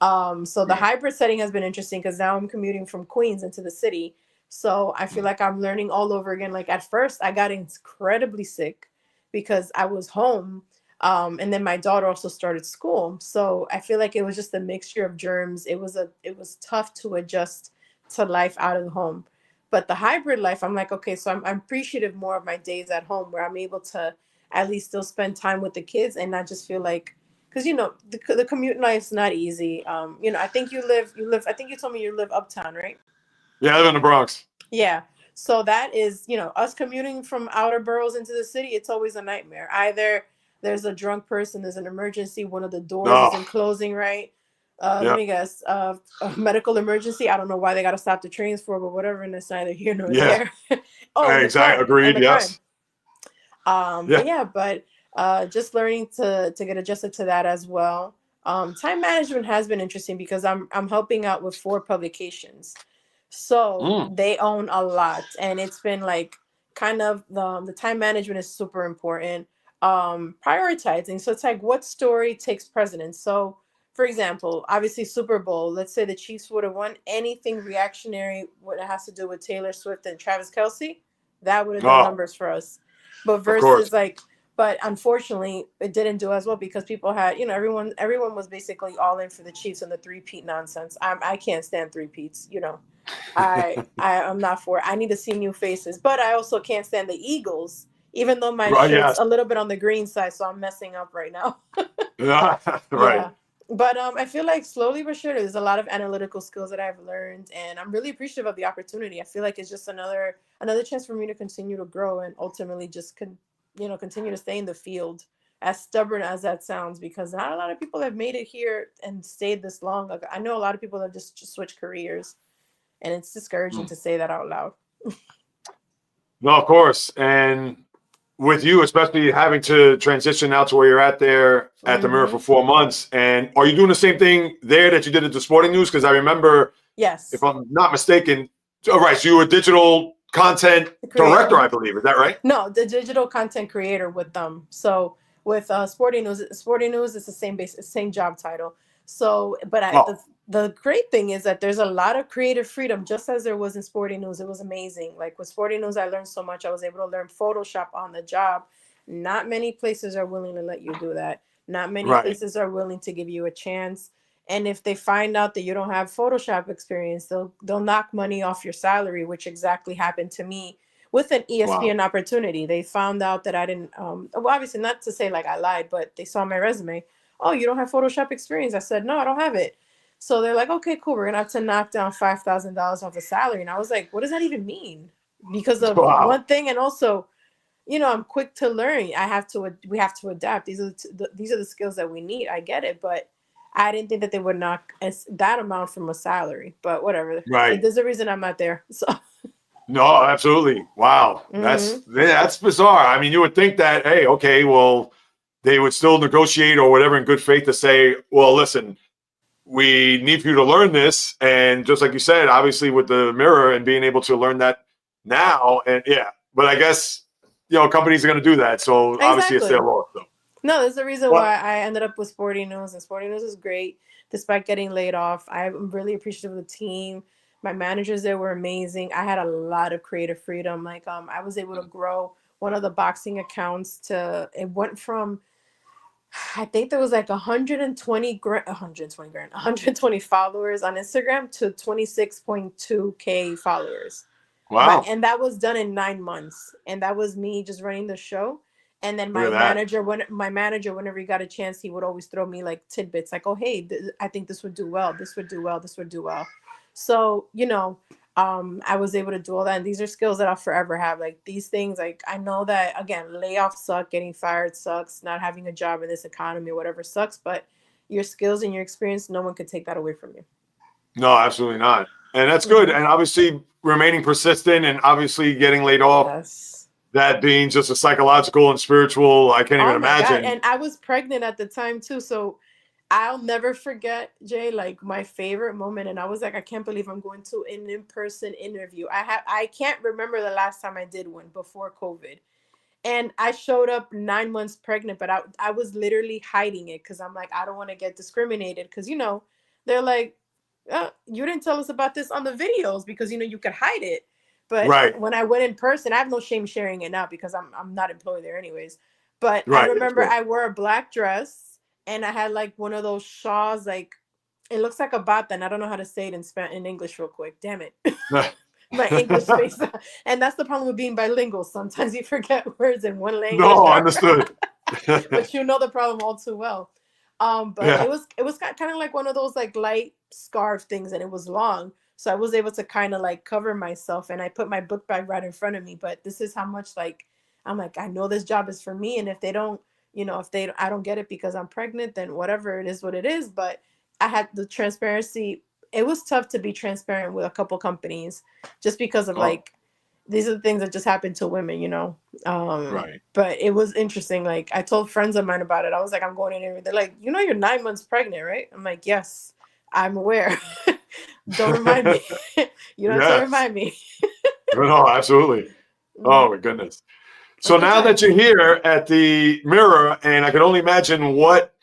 So the hybrid setting has been interesting because now I'm commuting from Queens into the city. So I feel like I'm learning all over again. Like at first, I got incredibly sick because I was home. And then my daughter also started school. So I feel like it was just a mixture of germs. It was tough to adjust to life out of the home. But the hybrid life, I'm like, okay, so I'm appreciative more of my days at home where I'm able to at least still spend time with the kids and not just feel like, because the commute life's not easy. I think you live. I think you told me you live uptown, right? Yeah, I live in the Bronx. Yeah. So that is, us commuting from outer boroughs into the city. It's always a nightmare. Either there's a drunk person, there's an emergency, one of the doors No. isn't closing right. Let Yeah. me guess. A medical emergency. I don't know why they got to stop the trains for, but whatever. And it's neither here nor Yeah. there. Oh, and the Exactly. crime. Agreed. And the crime. Yes. But Yeah. yeah, just learning to get adjusted to that as well. Time management has been interesting because I'm helping out with 4 publications, so they own a lot, and it's been like kind of the time management is super important. Prioritizing, so it's like what story takes precedence. So, for example, obviously Super Bowl. Let's say the Chiefs would have won. Anything reactionary, what it has to do with Taylor Swift and Travis Kelsey, that would have done Oh, numbers for us. But of course. versus like, but unfortunately, it didn't do as well because people had, everyone was basically all in for the Chiefs and the three-peat nonsense. I can't stand three-peats. I'm not for it. I need to see new faces, but I also can't stand the Eagles, even though my Right, shirt's yes. a little bit on the green side, so I'm messing up right now. Right. Yeah. But I feel like slowly but surely there's a lot of analytical skills that I've learned, and I'm really appreciative of the opportunity. I feel like it's just another chance for me to continue to grow and ultimately just continue to stay in the field. As stubborn as that sounds, because not a lot of people have made it here and stayed this long. Like, I know a lot of people have just switched careers, and it's discouraging to say that out loud. No, of course. And with you, especially having to transition now to where you're at there at the Mirror for 4 months. And are you doing the same thing there that you did at the Sporting News? Because I remember, Yes. if I'm not mistaken, right, so you were a digital content director, I believe. Is that right? No, the digital content creator with them. So with Sporting News, it's the same job title. So, but the great thing is that there's a lot of creative freedom, just as there was in Sporting News. It was amazing. Like with Sporting News, I learned so much. I was able to learn Photoshop on the job. Not many places are willing to let you do that. Not many places are willing to give you a chance. And if they find out that you don't have Photoshop experience, they'll knock money off your salary, which exactly happened to me with an ESPN opportunity. They found out that I didn't, well, obviously not to say like I lied, but they saw my resume. Oh, you don't have Photoshop experience. I said, no, I don't have it. So they're like, okay, cool. We're going to have to knock down $5,000 off the salary. And I was like, what does that even mean? Because of one thing. And also, I'm quick to learn. We have to adapt. These are the skills that we need. I get it. But I didn't think that they would knock that amount from a salary, but whatever. Right. There's a reason I'm not there. So. No, absolutely. Wow. That's bizarre. I mean, you would think that, hey, okay, well, they would still negotiate or whatever in good faith to say, well, listen, we need for you to learn this. And just like you said, obviously with the Mirror and being able to learn that now, and but I guess, companies are going to do that. So obviously it's their law. So. No, there's a reason why I ended up with Sporting News, and Sporting News is great despite getting laid off. I'm really appreciative of the team. My managers there were amazing. I had a lot of creative freedom. Like I was able to grow one of the boxing accounts it went from, I think there was like 120 followers on Instagram to 26.2K followers. Wow. And that was done in 9 months. And that was me just running the show. And then my manager, whenever he got a chance, he would always throw me like tidbits like, oh, hey, I think this would do well. This would do well. This would do well. So, I was able to do all that. And these are skills that I'll forever have. Like these things, like I know that, again, layoffs suck, getting fired sucks, not having a job in this economy or whatever sucks. But your skills and your experience, no one could take that away from you. No, absolutely not. And that's good. And obviously remaining persistent and obviously getting laid off. Yes. That being just a psychological and spiritual, I can't even imagine. God. And I was pregnant at the time too. So I'll never forget, Jay, like my favorite moment. And I was like, I can't believe I'm going to an in-person interview. I can't remember the last time I did one before COVID. And I showed up 9 months pregnant, but I was literally hiding it because I'm like, I don't want to get discriminated. Because, they're like, you didn't tell us about this on the videos because, you could hide it. But when I went in person, I have no shame sharing it now because I'm not employed there anyways. But I remember I wore a black dress and I had like one of those shawls, like it looks like a bata, and I don't know how to say it in English real quick. Damn it. My English face. And that's the problem with being bilingual. Sometimes you forget words in one language. No, understood. But you know the problem all too well. But it was kind of like one of those like light scarf things, and it was long. So I was able to kind of like cover myself, and I put my book bag right in front of me. But this is how much I'm like, I know this job is for me. And if they don't, I don't get it because I'm pregnant, then whatever, it is what it is. But I had the transparency. It was tough to be transparent with a couple companies just because of like, these are the things that just happen to women, But it was interesting. Like I told friends of mine about it. I was like, I'm going in here. They're like, you're 9 months pregnant, right? I'm like, yes, I'm aware. Don't remind me. You don't have to remind me. No, absolutely. Oh my goodness. So now that you're here at the Mirror, and I can only imagine what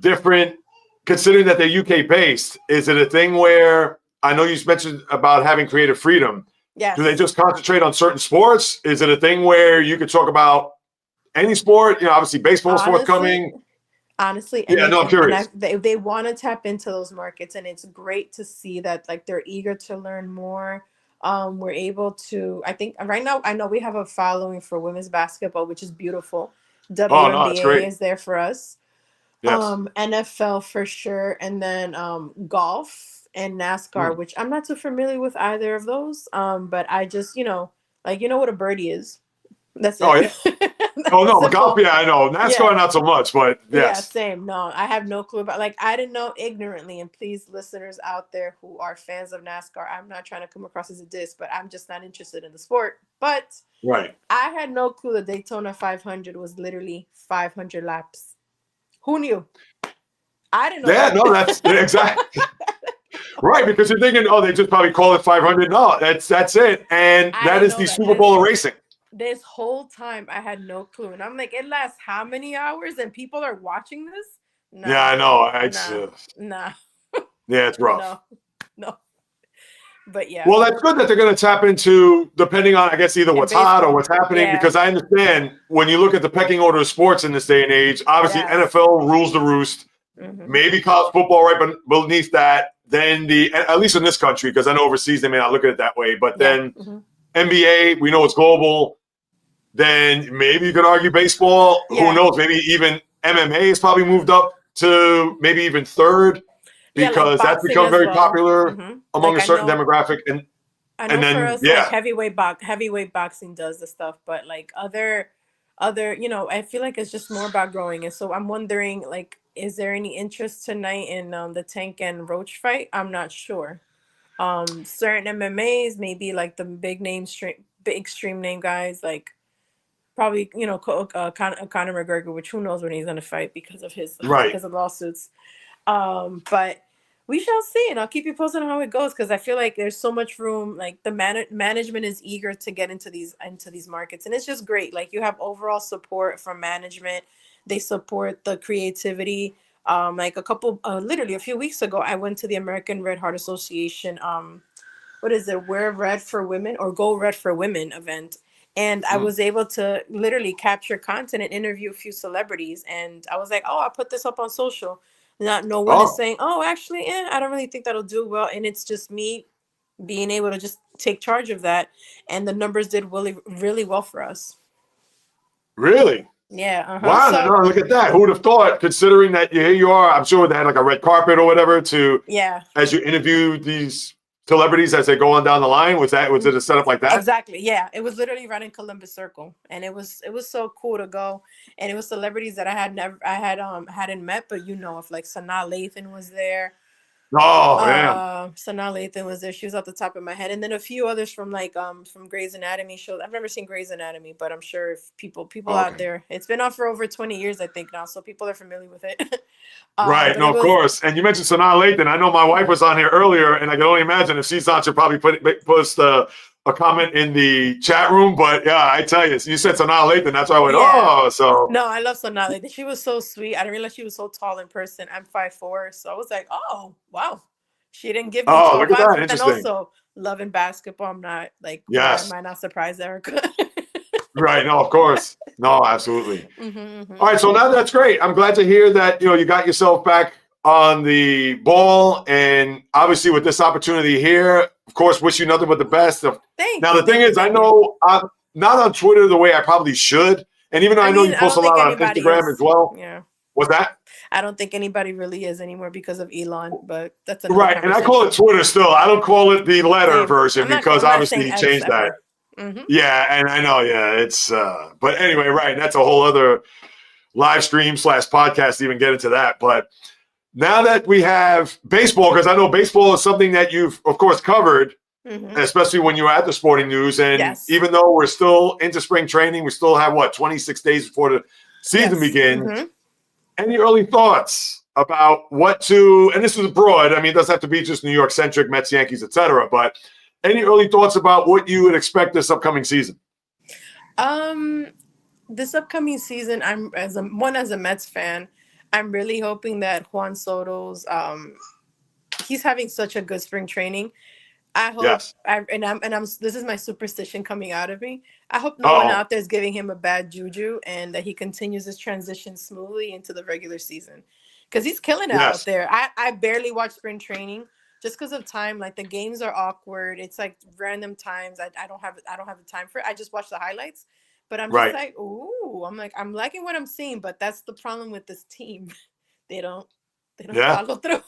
different, considering that they're UK based, is it a thing where I know you mentioned about having creative freedom? Yes. Do they just concentrate on certain sports? Is it a thing where you could talk about any sport? Obviously baseball's forthcoming. honestly. Yeah, no, I'm curious. They want to tap into those markets, and it's great to see that like they're eager to learn more. We're able to, I think right now, I know we have a following for women's basketball, which is beautiful. Oh no, that's WNBA great. is there for us. Yes. NFL for sure, and then golf and NASCAR, Mm. which I'm not too familiar with either of those. But I just, like what a birdie is. That's Oh it. yeah. That's Oh a no, but golf, simple. yeah, I know. Yeah, NASCAR, not so much, but yeah, yes. same. No, I have no clue about. Like, I didn't know ignorantly. And please, listeners out there who are fans of NASCAR, I'm not trying to come across as a diss, but I'm just not interested in the sport. But Right. I had no clue that Daytona 500 was literally 500 laps. Who knew? I didn't know Yeah, that. no, that's exactly right. Because you're thinking, oh, they just probably call it 500. No, that's it, and I that didn't is know the that. Super Bowl of racing. This whole time I had no clue. And I'm like, it lasts how many hours and people are watching this? Yeah, Nah, I know. It's nah, nah, yeah, it's rough. no, no. But yeah. Well, that's good that they're going to tap into, depending on, I guess, either In what's hot or baseball. what's happening. Yeah. Because I understand when you look at the pecking order of sports in this day and age, obviously Yes. NFL rules the roost. Mm-hmm. Maybe college football right beneath that. Then at least in this country, because I know overseas they may not look at it that way. But then NBA, we know it's global. Then maybe you could argue baseball. Yeah. Who knows? Maybe even MMA has probably moved up to maybe even third, Yeah, like because that's boxing become as very well. popular Mm-hmm. among Like a certain demographic. I And know for then, us, like yeah, heavyweight boxing does the stuff, but like other, I feel like it's just more about growing. And so I'm wondering, like, is there any interest tonight in the Tank and Roach fight? I'm not sure. Certain MMAs, maybe like the big extreme name guys, like probably Conor McGregor, which who knows when he's gonna fight because of his right. because of lawsuits. But we shall see, and I'll keep you posted on how it goes, because I feel like there's so much room. Like the management is eager to get into these markets, and it's just great. Like you have overall support from management. They support the creativity. Like literally a few weeks ago, I went to the American Red Heart Association. What is it? Wear Red for Women or Go Red for Women event. And I was able to literally capture content and interview a few celebrities. And I was like, oh, I'll put this up on social. No one is saying, oh, actually, I don't really think that'll do well. And it's just me being able to just take charge of that. And the numbers did really, really well for us. Really? Yeah. Wow, no, look at that. Who would have thought, considering that here you are, I'm sure they had like a red carpet or whatever as you interview these celebrities as they go on down the line. Was it a setup like that? Exactly. Yeah. It was literally running Columbus Circle. And it was so cool to go. And it was celebrities that hadn't met, but if like Sanaa Lathan was there. Oh, yeah. Sanaa Lathan was there. She was off the top of my head. And then a few others from from Grey's Anatomy shows. I've never seen Grey's Anatomy, but I'm sure if people out there, it's been on for over 20 years, I think now. So people are familiar with it. Right. No, of course. And you mentioned Sanaa Lathan. I know my wife was on here earlier, and I can only imagine if she's on, she'll probably post a comment in the chat room. But yeah, I tell you, you said Sanaa Lathan. That's why I went, oh, so. No, I love Sanaa Lathan. She was so sweet. I didn't realize she was so tall in person. I'm 5'4", so I was like, oh, wow. She didn't give me 12 look at that. vibes. And Interesting. also, loving basketball, I'm not like, yes. why am I not surprised, Erica? Right. No, of course. No, absolutely. All right. So now that's great. I'm glad to hear that, you got yourself back on the ball, and obviously with this opportunity here, of course, wish you nothing but the best. Now, the thing is, I know I'm not on Twitter the way I probably should. And even though I know you post a lot on Instagram as well. Yeah. What's that? I don't think anybody really is anymore because of Elon, but that's right. And I call it Twitter still. I don't call it the letter version because obviously he changed that. Yeah, and I know. Yeah, it's. But anyway, right. That's a whole other live stream / podcast to even get into that. But now that we have baseball, because I know baseball is something that you've, of course, covered, especially when you were at the Sporting News. And even though we're still into spring training, we still have, 26 days before the season begins. Any early thoughts about what to, and this is broad, I mean, it doesn't have to be just New York centric, Mets, Yankees, etc. But any early thoughts about what you would expect this upcoming season? This upcoming season, as a Mets fan, I'm really hoping that Juan Soto's, he's having such a good spring training. I hope Yes. this is my superstition coming out of me. I hope no one Uh-oh. out there is giving him a bad juju and that he continues his transition smoothly into the regular season. Because he's killing it out Yes. there. I barely watch spring training just because of time. Like the games are awkward. It's like random times. I don't have the time for it. I just watch the highlights. But I'm just Right. like, ooh, I'm liking what I'm seeing, but that's the problem with this team. They don't Yeah. follow through.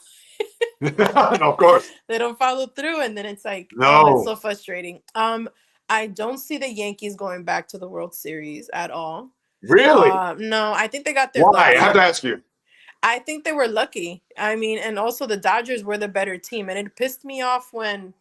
No, of course. They don't follow through, and then it's like, oh, it's No. so frustrating. I don't see the Yankees going back to the World Series at all. Really? No, I think they got their Why? I lucky. have to ask you. I think they were lucky. I mean, and also the Dodgers were the better team, and it pissed me off when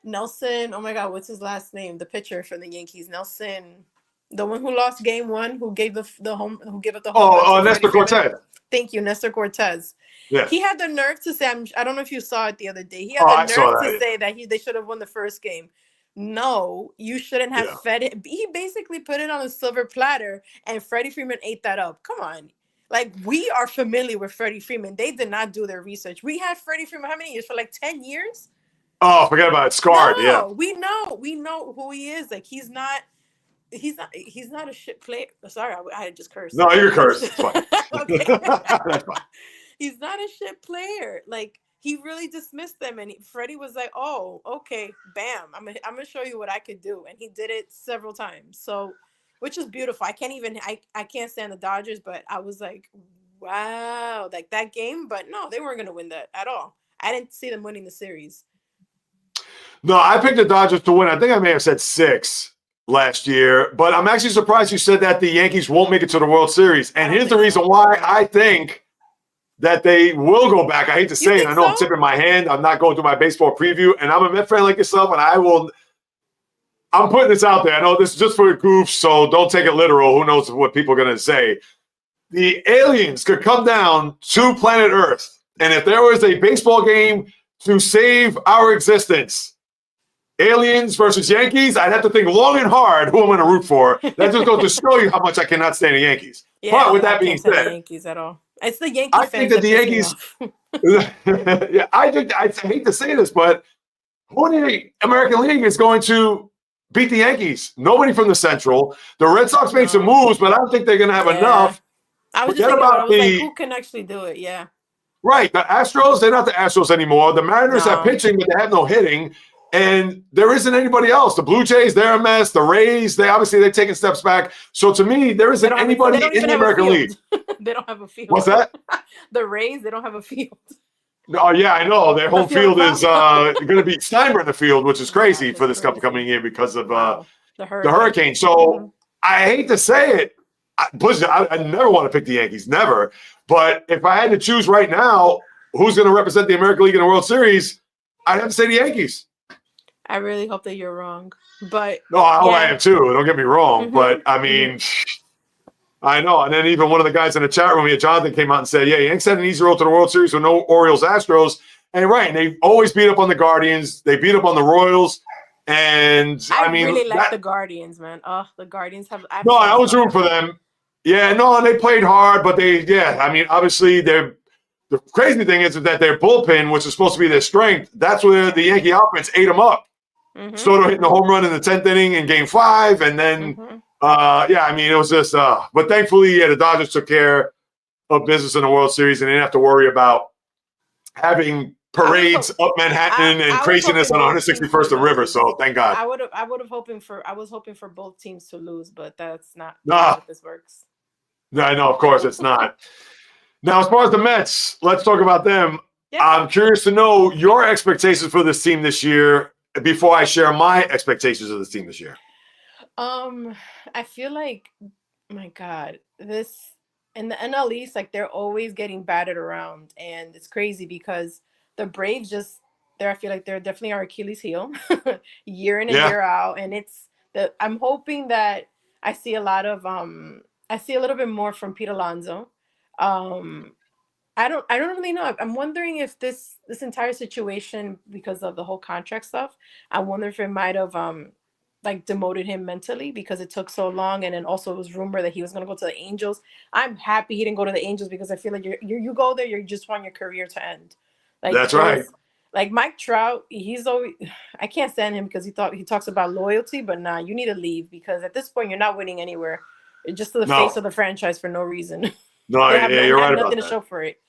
Nelson, oh my God, what's his last name? The pitcher for the Yankees, Nelson, the one who lost Game 1, who gave the home, who gave up the home run to Nestor Freddie Freeman. Cortez. Thank you, Nestor Cortez. Yeah. He had the nerve to say, I don't know if you saw it the other day. He Oh, I had the saw nerve that. to say that they should have won the first game. No, you shouldn't have Yeah. fed it. He basically put it on a silver platter, and Freddie Freeman ate that up. Come on. Like, we are familiar with Freddie Freeman. They did not do their research. We had Freddie Freeman how many years? For like 10 years? Oh, forget about it. Scarred. No, Yeah. we know who he is. Like, he's not a shit player. Sorry, I had just cursed. No, you're cursed. It's fine. Okay. That's fine. He's not a shit player. Like, he really dismissed them, and Freddie was like, "Oh, okay, bam, I'm gonna show you what I could do," and he did it several times. So, which is beautiful. I can't stand the Dodgers, but I was like, wow, like that game. But no, they weren't gonna win that at all. I didn't see them winning the series. No, I picked the Dodgers to win. I think I may have said 6 last year, but I'm actually surprised you said that the Yankees won't make it to the World Series. And here's the reason why I think that they will go back. I hate to say it. I know I'm tipping my hand. I'm not going through my baseball preview, and I'm a Met fan like yourself, and I'm putting this out there. I know this is just for a goof, so don't take it literal. Who knows what people are going to say. The aliens could come down to planet Earth, and if there was a baseball game to save our existence, aliens versus Yankees, I'd have to think long and hard who I'm going to root for. That just goes to show you how much I cannot stand the Yankees. Yeah, but with that being can't stand said, the Yankees at all. It's the Yankees. I think that the Yankees. Yeah, I hate to say this, but who in the American League is going to beat the Yankees? Nobody from the Central. The Red Sox made some moves, but I don't think they're going to have enough. I was just thinking about like, who can actually do it? Yeah. Right. The Astros, they're not the Astros anymore. The Mariners have pitching, but they have no hitting. And there isn't anybody else. The Blue Jays, they're a mess. The Rays, they're taking steps back. So to me, there isn't anybody in the American League. They don't have a field. What's that? The Rays, they don't have a field. Oh, yeah, I know. Their home field is going to be Steinbrenner the field, which is crazy for this coming year because of the hurricane. So I hate to say it. I never want to pick the Yankees, never. But if I had to choose right now, who's going to represent the American League in the World Series, I'd have to say the Yankees. I really hope that you're wrong. But no, I am too. Don't get me wrong. But I mean, I know. And then even one of the guys in the chat room here, Jonathan, came out and said, yeah, Yanks had an easy road to the World Series with no Orioles, Astros. And right, and they always beat up on the Guardians. They beat up on the Royals. And I mean, really like the Guardians, man. Oh, the Guardians have. No, I was rooting for them. Yeah, no, they played hard, but I mean, obviously, the crazy thing is that their bullpen, which is supposed to be their strength, that's where the Yankee offense ate them up. Soto hitting the home run in the 10th inning in Game 5, and then, I mean, it was just, but thankfully, the Dodgers took care of business in the World Series, and they didn't have to worry about having parades up Manhattan and craziness on 161st and River. So thank God. I was hoping for both teams to lose, but that's not how this works. No, of course it's not. Now, as far as the Mets, let's talk about them. Yeah. I'm curious to know your expectations for this team this year before I share my expectations of this team this year. I feel like, my God, this in the NL East, like they're always getting batted around, and it's crazy because the Braves I feel like they're definitely our Achilles heel year in and year out, and I'm hoping that I see a little bit more from Pete Alonso. I don't really know. I'm wondering if this entire situation, because of the whole contract stuff, I wonder if it might have like demoted him mentally because it took so long, and then also it was rumored that he was going to go to the Angels. I'm happy he didn't go to the Angels because I feel like you go there, you just want your career to end. Like that's right. Like Mike Trout, he's always, I can't stand him because he talks about loyalty, but nah, you need to leave because at this point you're not winning anywhere. You're just to the face of the franchise for no reason. No, They have you're right about nothing that. to show for it.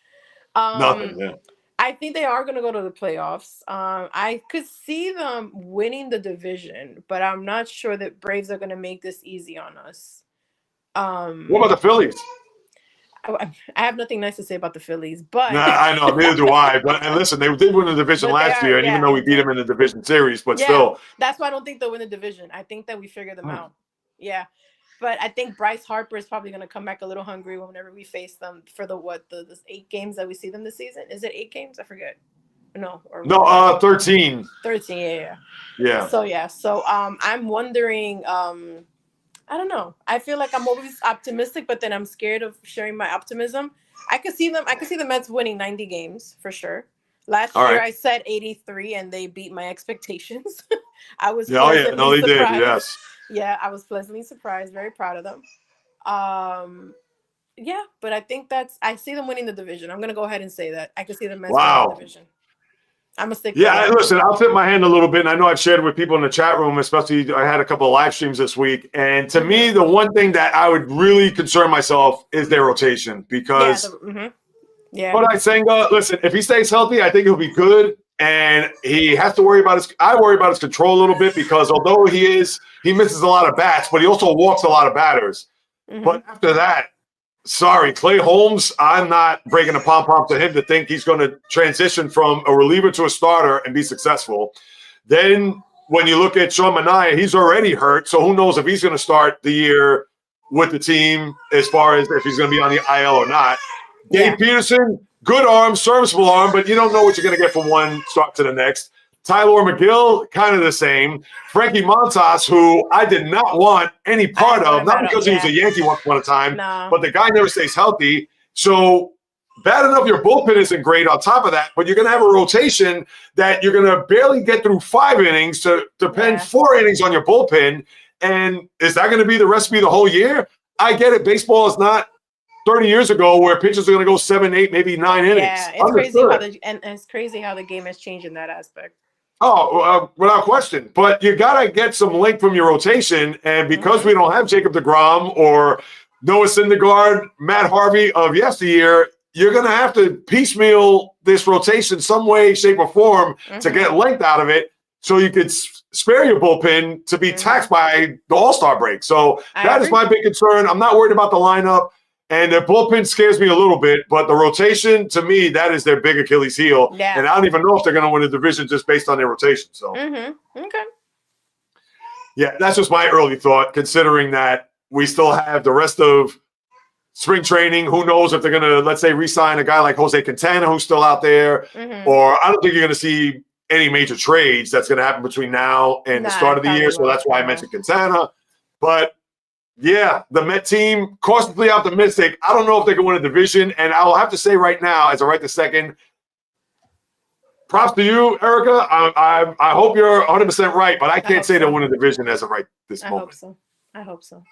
Nothing. Yeah. I think they are going to go to the playoffs. I could see them winning the division, but I'm not sure that Braves are going to make this easy on us. What about the Phillies? I have nothing nice to say about the Phillies, but I know, neither do I. But and listen, they did win the division last year, and even though we beat them in the division series, but still, that's why I don't think they'll win the division. I think that we figure them out. Yeah, but I think Bryce Harper is probably going to come back a little hungry whenever we face them for the 8 games that we see them this season. Is it 8 games? I forget. No, 13. 13. Yeah. So I'm wondering. I don't know. I feel like I'm always optimistic, but then I'm scared of sharing my optimism. I could see the Mets winning 90 games for sure. Last year I said 83 and they beat my expectations. I was pleasantly surprised. Did, yes. Yeah, I was pleasantly surprised. Very proud of them. Yeah, but I think I see them winning the division. I'm gonna go ahead and say that. I can see the Mets winning the division. I'm gonna stick. Yeah, listen, I'll tip my hand a little bit, and I know I've shared with people in the chat room, especially I had a couple of live streams this week. And to me, the one thing that I would really concern myself is their rotation because but Senga, listen, if he stays healthy, I think he'll be good. And he has to worry about I worry about his control a little bit because although he misses a lot of bats, but he also walks a lot of batters. But after that, sorry, Clay Holmes, I'm not breaking a pom-pom to him to think he's going to transition from a reliever to a starter and be successful. Then when you look at Sean Manaea, he's already hurt. So who knows if he's going to start the year with the team as far as if he's going to be on the IL or not. Dave Peterson, good arm, serviceable arm, but you don't know what you're going to get from one start to the next. Tyler McGill, kind of the same. Frankie Montas, who I did not want any part of, not because he was a Yankee once upon a time, but the guy never stays healthy. So bad enough your bullpen isn't great on top of that, but you're going to have a rotation that you're going to barely get through 5 innings to depend 4 innings on your bullpen. And is that going to be the recipe the whole year? I get it. Baseball is not 30 years ago where pitchers are going to go 7, 8, maybe 9 innings. Yeah, it's crazy it's crazy how the game has changed in that aspect. Oh, without question. But you got to get some length from your rotation. And because we don't have Jacob deGrom or Noah Syndergaard, Matt Harvey of yesteryear, you're going to have to piecemeal this rotation some way, shape, or form to get length out of it so you could spare your bullpen to be taxed by the All-Star break. So that is my big concern. I'm not worried about the lineup. And the bullpen scares me a little bit, but the rotation, to me, that is their big Achilles heel. Yeah. And I don't even know if they're going to win the division just based on their rotation. So, okay. Yeah, that's just my early thought, considering that we still have the rest of spring training. Who knows if they're going to, let's say, re-sign a guy like Jose Quintana, who's still out there. Or I don't think you're going to see any major trades that's going to happen between now and the start of the year. So that's why I mentioned Quintana. But yeah, the Met team, cautiously optimistic. I don't know if they can win a division. And I'll have to say right now, as I write the second, props to you, Erica. I hope you're 100% right, but I can't say they'll win a division as of right this moment. I hope so.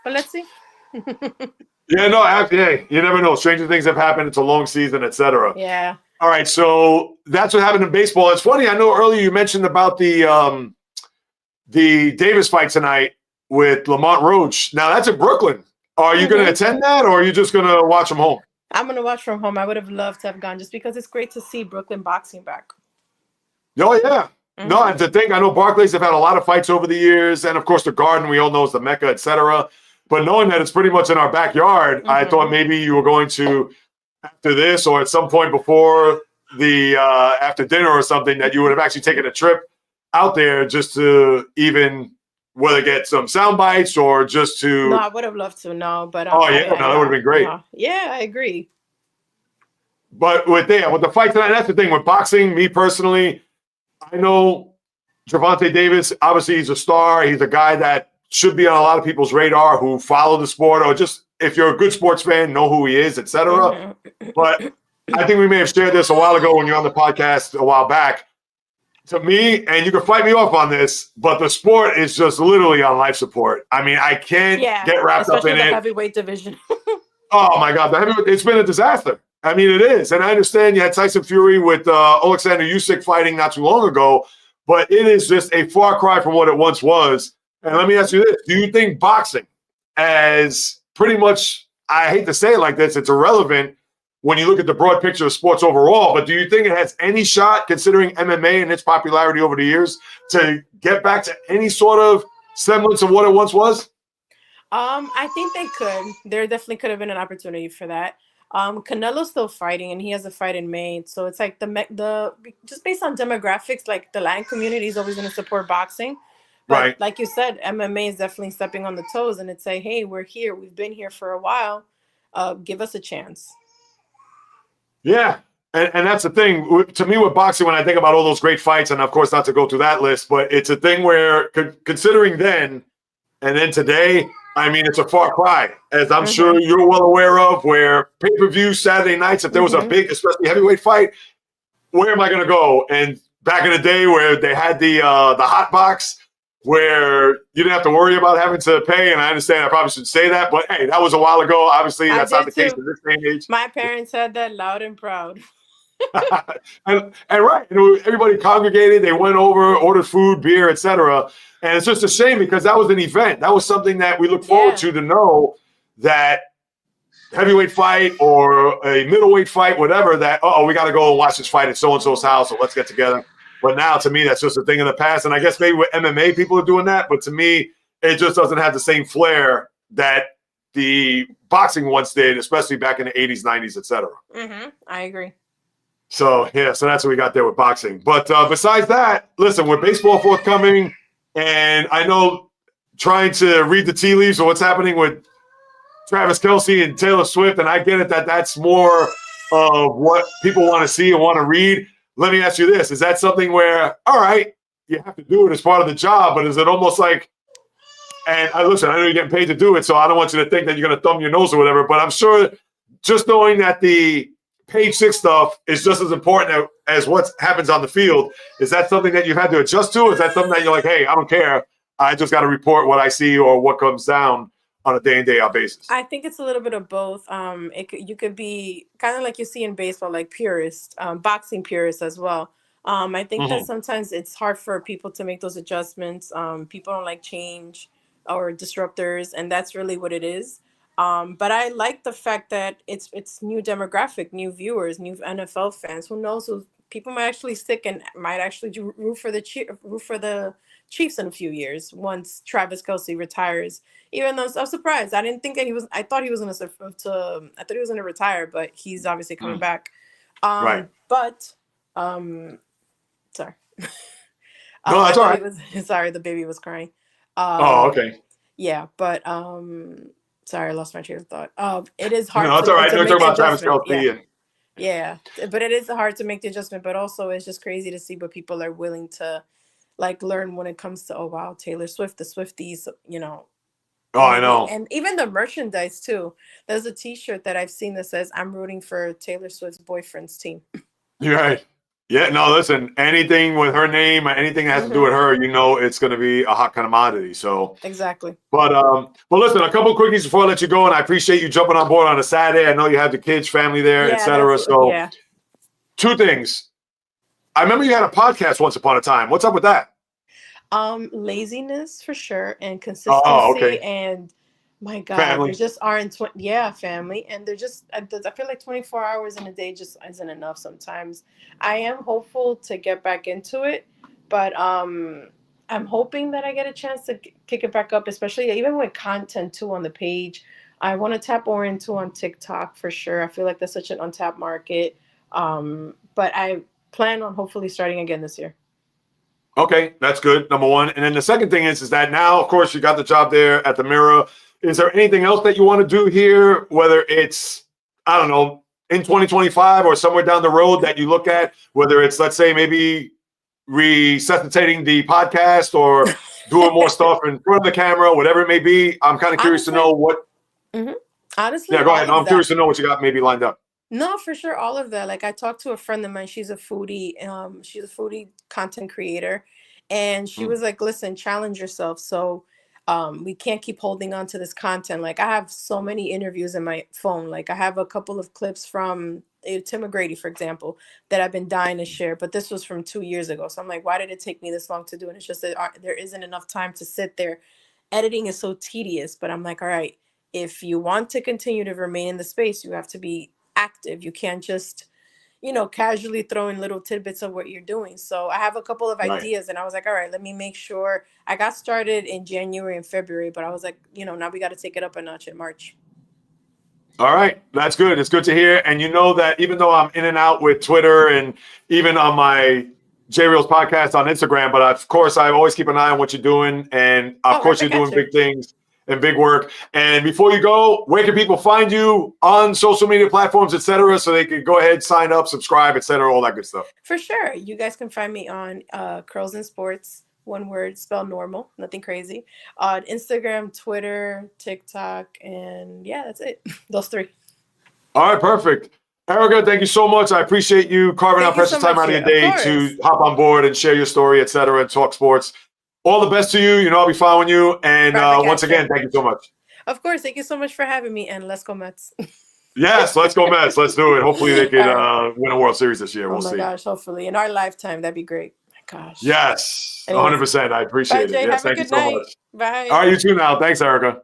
But let's see. Hey, you never know. Stranger things have happened. It's a long season, etc. Yeah. All right, so that's what happened in baseball. It's funny. I know earlier you mentioned about the Davis fight tonight with Lamont Roach. Now that's in Brooklyn. Are you going to attend that, or are you just going to watch from home? I'm going to watch from home. I would have loved to have gone just because it's great to see Brooklyn boxing back. Oh, yeah. No, and to think, I know Barclays have had a lot of fights over the years, and of course the Garden, we all know, is the Mecca, etc. But knowing that it's pretty much in our backyard, I thought maybe you were going to, after this or at some point before the after dinner or something, that you would have actually taken a trip out there just to even whether get some sound bites or just to. No, I would have loved to. No, but that would have been great. Yeah, I agree. But with the fight tonight, that's the thing with boxing. Me personally, I know Gervonta Davis. Obviously, he's a star. He's a guy that should be on a lot of people's radar who follow the sport, or just if you're a good sports fan, know who he is, etc. But I think we may have shared this a while ago when you're on the podcast a while back. To me, and you can fight me off on this, but the sport is just literally on life support. I mean, I can't get wrapped up in the it. Heavyweight division. Oh my God, it's been a disaster. I mean, it is. And I understand you had Tyson Fury with Alexander Usyk fighting not too long ago, but it is just a far cry from what it once was. And let me ask you this. Do you think boxing, as pretty much, I hate to say it like this, it's irrelevant when you look at the broad picture of sports overall, but do you think it has any shot, considering MMA and its popularity over the years, to get back to any sort of semblance of what it once was? I think they could. There definitely could have been an opportunity for that. Canelo's still fighting, and he has a fight in May. So it's like the just based on demographics, like the Latin community is always going to support boxing. But Right. like you said, MMA is definitely stepping on the toes, and it's say, hey, we're here. We've been here for a while. Give us a chance. Yeah. And that's the thing. To me, with boxing, when I think about all those great fights, and of course, not to go through that list, but it's a thing where, considering then and then today, I mean, it's a far cry, as I'm sure you're well aware of, where pay-per-view Saturday nights, if there was a big, especially heavyweight fight, where am I going to go? And back in the day where they had the hot box, where you didn't have to worry about having to pay, and I understand I probably should say that, but hey, that was a while ago. Obviously, that's not the case in this day and age. My parents had that loud and proud. and right, everybody congregated. They went over, ordered food, beer, etc. And it's just a shame because that was an event. That was something that we look forward to know that heavyweight fight or a middleweight fight, whatever, that, we got to go and watch this fight at so-and-so's house, so let's get together. But now, to me, that's just a thing in the past. And I guess maybe with MMA, people are doing that. But to me, it just doesn't have the same flair that the boxing once did, especially back in the 80s, 90s, etc. I agree. So, yeah, so that's what we got there with boxing. But besides that, listen, with baseball forthcoming, and I know trying to read the tea leaves of what's happening with Travis Kelce and Taylor Swift, and I get it that that's more of what people want to see and want to read. Let me ask you this. Is that something where, all right, you have to do it as part of the job, but is it almost like, and listen, I know you're getting paid to do it, so I don't want you to think that you're going to thumb your nose or whatever, but I'm sure just knowing that the Page 6 stuff is just as important as what happens on the field. Is that something that you've had to adjust to? Is that something that you're like, hey, I don't care. I just got to report what I see or what comes down on a day in, day out basis? I think it's a little bit of both. You could be kind of like you see in baseball, like purist, boxing purists as well. I think that sometimes it's hard for people to make those adjustments. People don't like change or disruptors, and that's really what it is. But I like the fact that it's new demographic, new viewers, new NFL fans. Who knows? People might actually stick and might actually root for the Chiefs in a few years once Travis Kelce retires. Even though I'm surprised, I didn't think that he was. I thought he was going to retire, but he's obviously coming back. Right. But sorry. No, that's all right. Sorry, the baby was crying. Okay. Yeah, but sorry, I lost my train of thought. It is hard. No, that's all right. You're talking about Travis Kelce. Yeah, but it is hard to make the adjustment. But also, it's just crazy to see what people are willing to learn when it comes to Taylor Swift, the Swifties, Oh, I know. And even the merchandise too. There's a T-shirt that I've seen that says "I'm rooting for Taylor Swift's boyfriend's team." You're right. Yeah, no, listen, anything with her name, anything that has to do with her, it's going to be a hot commodity. So exactly. But listen, a couple of quickies before I let you go, and I appreciate you jumping on board on a Saturday. I know you have the kids, family there, etc. So, two things. I remember you had a podcast once upon a time. What's up with that? Laziness for sure, and consistency, and my God, family. There just aren't family, and they're just. I feel like 24 hours in a day just isn't enough sometimes. I am hopeful to get back into it, but I'm hoping that I get a chance to kick it back up, especially even with content too on the page. I want to tap more into on TikTok for sure. I feel like that's such an untapped market, but I plan on hopefully starting again this year. Okay, that's good. Number one. And then the second thing is that now, of course, you got the job there at the Mirror. Is there anything else that you want to do here, whether it's, I don't know, in 2025 or somewhere down the road that you look at, whether it's, let's say, maybe resuscitating the podcast or doing more stuff in front of the camera, whatever it may be? I'm kind of curious to know what. Honestly, yeah, go ahead. I'm curious to know what you got maybe lined up. No, for sure, all of that. Like I talked to a friend of mine. She's a foodie. She's a foodie content creator, and she was like, "Listen, challenge yourself." So, we can't keep holding on to this content. Like I have so many interviews in my phone. Like I have a couple of clips from Tim McGrady, for example, that I've been dying to share, but this was from 2 years ago. So I'm like, why did it take me this long to do? And it's just that there isn't enough time to sit there. Editing is so tedious, but I'm like, all right, if you want to continue to remain in the space, you have to be active. You can't just, casually throw in little tidbits of what you're doing. So I have a couple of Right. ideas, and I was like, all right, let me make sure. I got started in January and February, but I was like, now we got to take it up a notch in March. All right. That's good. It's good to hear. And you know that even though I'm in and out with Twitter and even on my JAYREELZ podcast on Instagram, but of course, I always keep an eye on what you're doing. And of course, you're doing big things and big work. And before you go, where can people find you on social media platforms, et cetera, so they can go ahead, sign up, subscribe, et cetera, all that good stuff? For sure. You guys can find me on Curls and Sports, one word, spelled normal, nothing crazy, on Instagram, Twitter, TikTok, and yeah, that's it. Those three. All right, perfect. Erica, thank you so much. I appreciate you carving out precious time out of your day to hop on board and share your story, et cetera, and talk sports. All the best to you. You know I'll be following you. And once again, thank you so much. Of course. Thank you so much for having me. And let's go Mets. Yes, let's go Mets. Let's do it. Hopefully they can win a World Series this year. We'll see. Oh, my gosh, hopefully. In our lifetime, that'd be great. Gosh. Yes, 100%. I appreciate it. Jay, yes, thank you so much. Bye. All right, you too now. Thanks, Erica.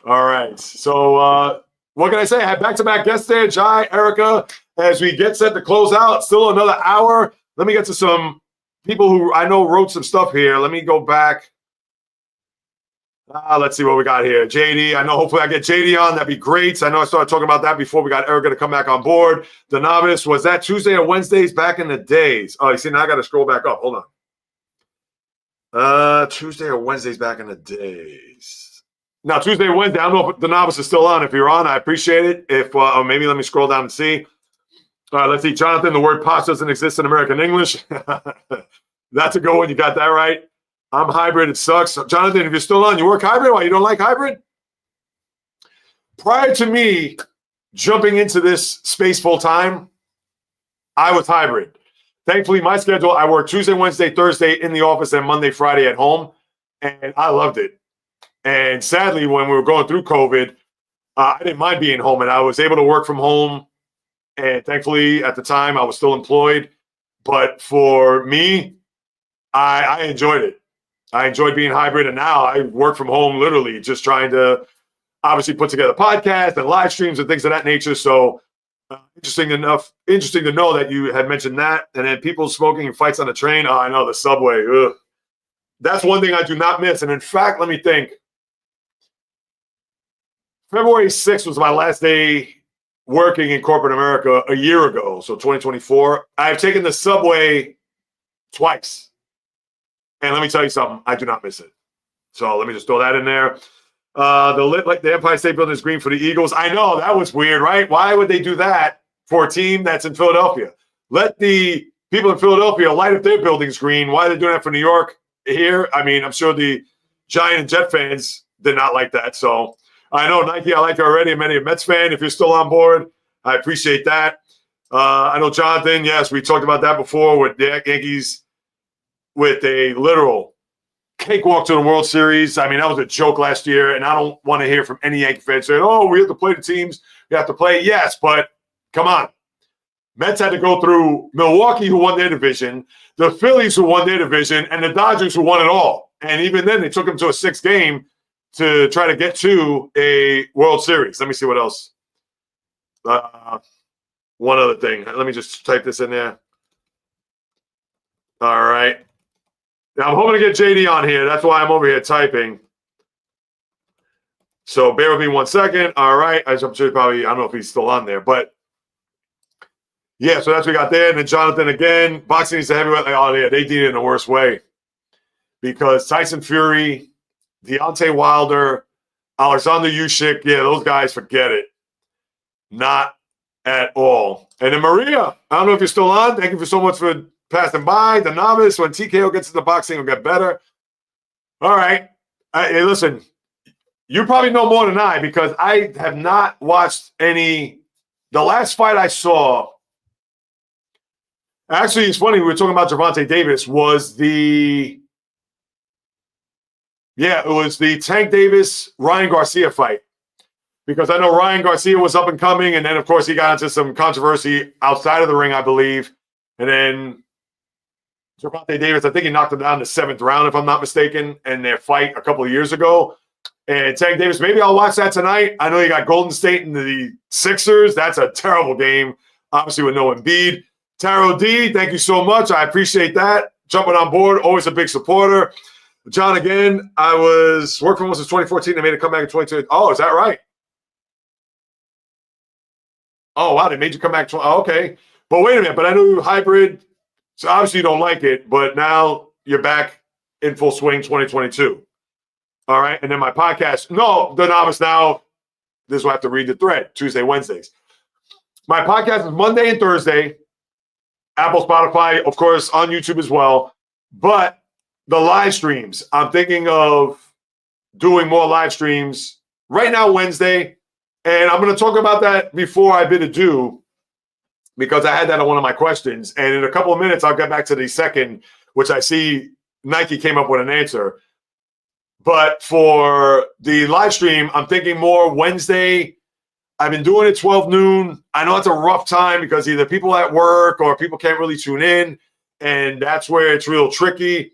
All right. So what can I say? I had back-to-back guests there, Jai, Erica, as we get set to close out. Still another hour. Let me get to some people who I know wrote some stuff here. Let me go back. Let's see what we got here. JD, I know hopefully I get JD on. That'd be great. I know I started talking about that before we got Erica to come back on board. The Novice, was that Tuesday or Wednesdays back in the days? Oh, you see, now I got to scroll back up. Hold on. Tuesday or Wednesdays back in the days. Now, Tuesday or Wednesday, I don't know if the Novice is still on. If you're on, I appreciate it. If or maybe let me scroll down and see. All right, let's see. Jonathan, the word posh doesn't exist in American English. That's a good one. You got that right. I'm hybrid. It sucks. Jonathan, if you're still on, you work hybrid? Why, you don't like hybrid? Prior to me jumping into this space full time, I was hybrid. Thankfully, my schedule, I work Tuesday, Wednesday, Thursday in the office and Monday, Friday at home. And I loved it. And sadly, when we were going through COVID, I didn't mind being home. And I was able to work from home. And thankfully, at the time, I was still employed. But for me, I enjoyed it. I enjoyed being hybrid, and now I work from home literally just trying to obviously put together podcasts and live streams and things of that nature. So interesting to know that you had mentioned that. And then people smoking and fights on the train. Oh, I know, the subway. Ugh. That's one thing I do not miss. And in fact, let me think. February 6th was my last day working in corporate America a year ago, so 2024. I've taken the subway twice. And let me tell you something, I do not miss it. So let me just throw that in there. The Empire State Building is green for the Eagles. I know, that was weird, right? Why would they do that for a team that's in Philadelphia? Let the people in Philadelphia light up their buildings green. Why are they doing that for New York here? I mean, I'm sure the Giant and Jet fans did not like that. So I know Nike, I like you already. I'm a Mets fan. If you're still on board, I appreciate that. I know Jonathan, yes, we talked about that before with the Yankees with a literal cakewalk to the World Series. I mean, that was a joke last year, and I don't want to hear from any Yankee fans saying, oh, we have to play the teams we have to play. Yes, but come on. Mets had to go through Milwaukee, who won their division, the Phillies, who won their division, and the Dodgers, who won it all. And even then, they took them to a sixth game to try to get to a World Series. Let me see what else. One other thing. Let me just type this in there. All right. Now, I'm hoping to get JD on here. That's why I'm over here typing. So bear with me 1 second. All right. I'm sure probably, I don't know if he's still on there, but yeah, so that's what we got there. And then Jonathan again, boxing is a heavyweight. Oh, yeah, they did it in the worst way because Tyson Fury, Deontay Wilder, Alexander Usyk, yeah, those guys, forget it. Not at all. And then Maria, I don't know if you're still on. Thank you so much for passing by. The Novice, when TKO gets into boxing, will get better. All right. Hey, listen, you probably know more than I because I have not watched any. The last fight I saw, actually, it's funny, we were talking about Gervonta Davis, was the Tank Davis, Ryan Garcia fight. because I know Ryan Garcia was up and coming, and then, of course, he got into some controversy outside of the ring, I believe. And then Gervonta Davis, I think he knocked him down in the 7th round, if I'm not mistaken, in their fight a couple of years ago. And Tank Davis, maybe I'll watch that tonight. I know you got Golden State and the Sixers. That's a terrible game, obviously, with no Embiid. Taro D, thank you so much. I appreciate that. Jumping on board, always a big supporter. John, again, I was working for almost since 2014. I made a comeback in 2022. Oh, is that right? Oh, wow, they made you come back. Oh, okay. But wait a minute. But I knew hybrid, so obviously you don't like it, but now you're back in full swing 2022. All right. And then my podcast. No, the novice now. This is why I have to read the thread. Tuesday, Wednesdays. My podcast is Monday and Thursday. Apple, Spotify, of course, on YouTube as well. But the live streams, I'm thinking of doing more live streams right now, Wednesday. And I'm going to talk about that before I bid adieu, because I had that on one of my questions. And in a couple of minutes, I'll get back to the second, which I see Nike came up with an answer. But for the live stream, I'm thinking more Wednesday. I've been doing it 12 noon. I know it's a rough time because either people at work or people can't really tune in. And that's where it's real tricky.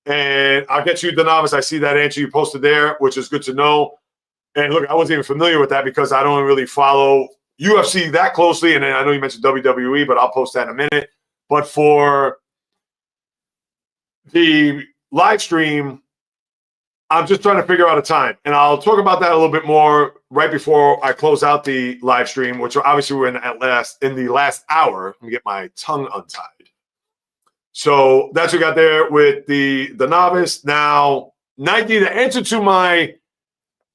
And I'll get you the novice. I see that answer you posted there, which is good to know. And look, I wasn't even familiar with that because I don't really follow UFC that closely. And then I know you mentioned WWE, but I'll post that in a minute. But for the live stream, I'm just trying to figure out a time. And I'll talk about that a little bit more right before I close out the live stream, which obviously we're in the last hour. Let me get my tongue untied. So that's what we got there with the novice. Now, Nike, the answer to my,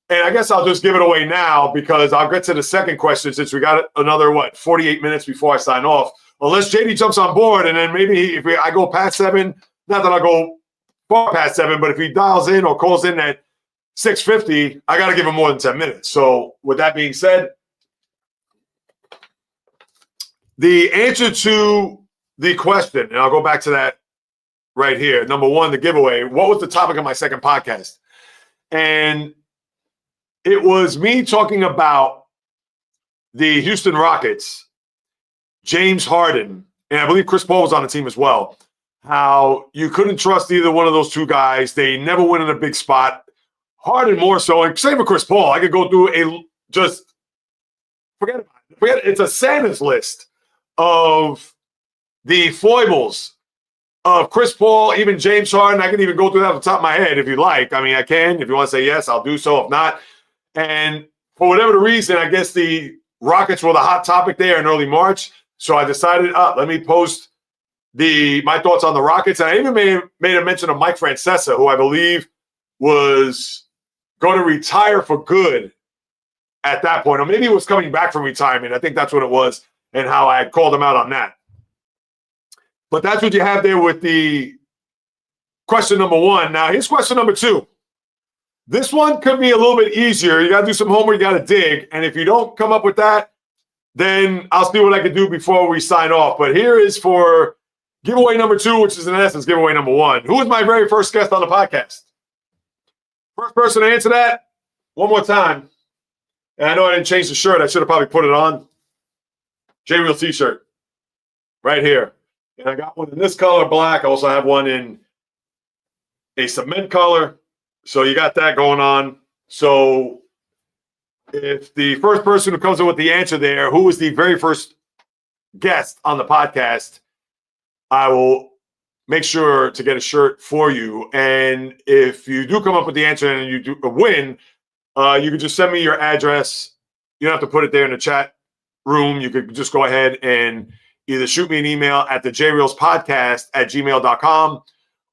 and I guess I'll just give it away now because I'll get to the second question since we got another, 48 minutes before I sign off. Unless JD jumps on board and then maybe if I go past 7, not that I'll go far past 7, but if he dials in or calls in at 6:50, I got to give him more than 10 minutes. So with that being said, the answer to the question, and I'll go back to that right here. Number 1, the giveaway. What was the topic of my second podcast? And it was me talking about the Houston Rockets, James Harden, and I believe Chris Paul was on the team as well. How you couldn't trust either one of those two guys. They never win in a big spot. Harden more so, and same for Chris Paul. I could go through forget about it. Forget it. It's a Santa's list of the foibles of Chris Paul, even James Harden. I can even go through that off the top of my head if you like. I mean, I can. If you want to say yes, I'll do so. If not, and for whatever the reason, I guess the Rockets were the hot topic there in early March. So I decided, let me post my thoughts on the Rockets. And I even made a mention of Mike Francesa, who I believe was going to retire for good at that point. Or maybe he was coming back from retirement. I think that's what it was and how I had called him out on that. But that's what you have there with the question number 1. Now, here's question number 2. This one could be a little bit easier. You got to do some homework. You got to dig. And if you don't come up with that, then I'll see what I can do before we sign off. But here is for giveaway number 2, which is in essence giveaway number 1. Who was my very first guest on the podcast? First person to answer that, one more time. And I know I didn't change the shirt. I should have probably put it on. JAYREELZ t-shirt right here. And I got one in this color, black. I also have one in a cement color. So you got that going on. So if the first person who comes in with the answer there, who was the very first guest on the podcast, I will make sure to get a shirt for you. And if you do come up with the answer and you do win, you can just send me your address. You don't have to put it there in the chat room. You could just go ahead and either shoot me an email at the JAYREELZ Podcast at gmail.com,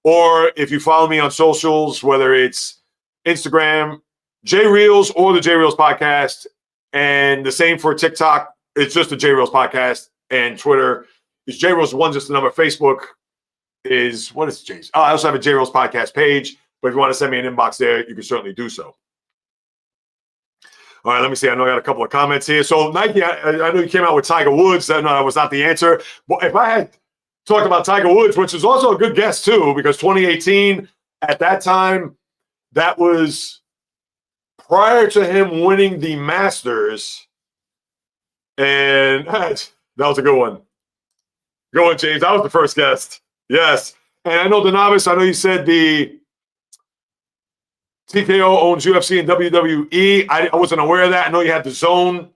or if you follow me on socials, whether it's Instagram, JAYREELZ, or the JAYREELZ Podcast, and the same for TikTok, it's just the JAYREELZ Podcast, and Twitter is JAYREELZ1, just the number. Facebook is, what is it changed? I also have a JAYREELZ Podcast page, but if you want to send me an inbox there, you can certainly do so. All right, let me see. I know I got a couple of comments here. So Nike, I know you came out with Tiger Woods. No, that was not the answer. But if I had talked about Tiger Woods, which is also a good guess too, because 2018, at that time, that was prior to him winning the Masters. And that was a good one. Go on, James. That was the first guest. Yes. And I know the novice, I know you said the TKO owns UFC and WWE. I wasn't aware of that. I know you had the Zone,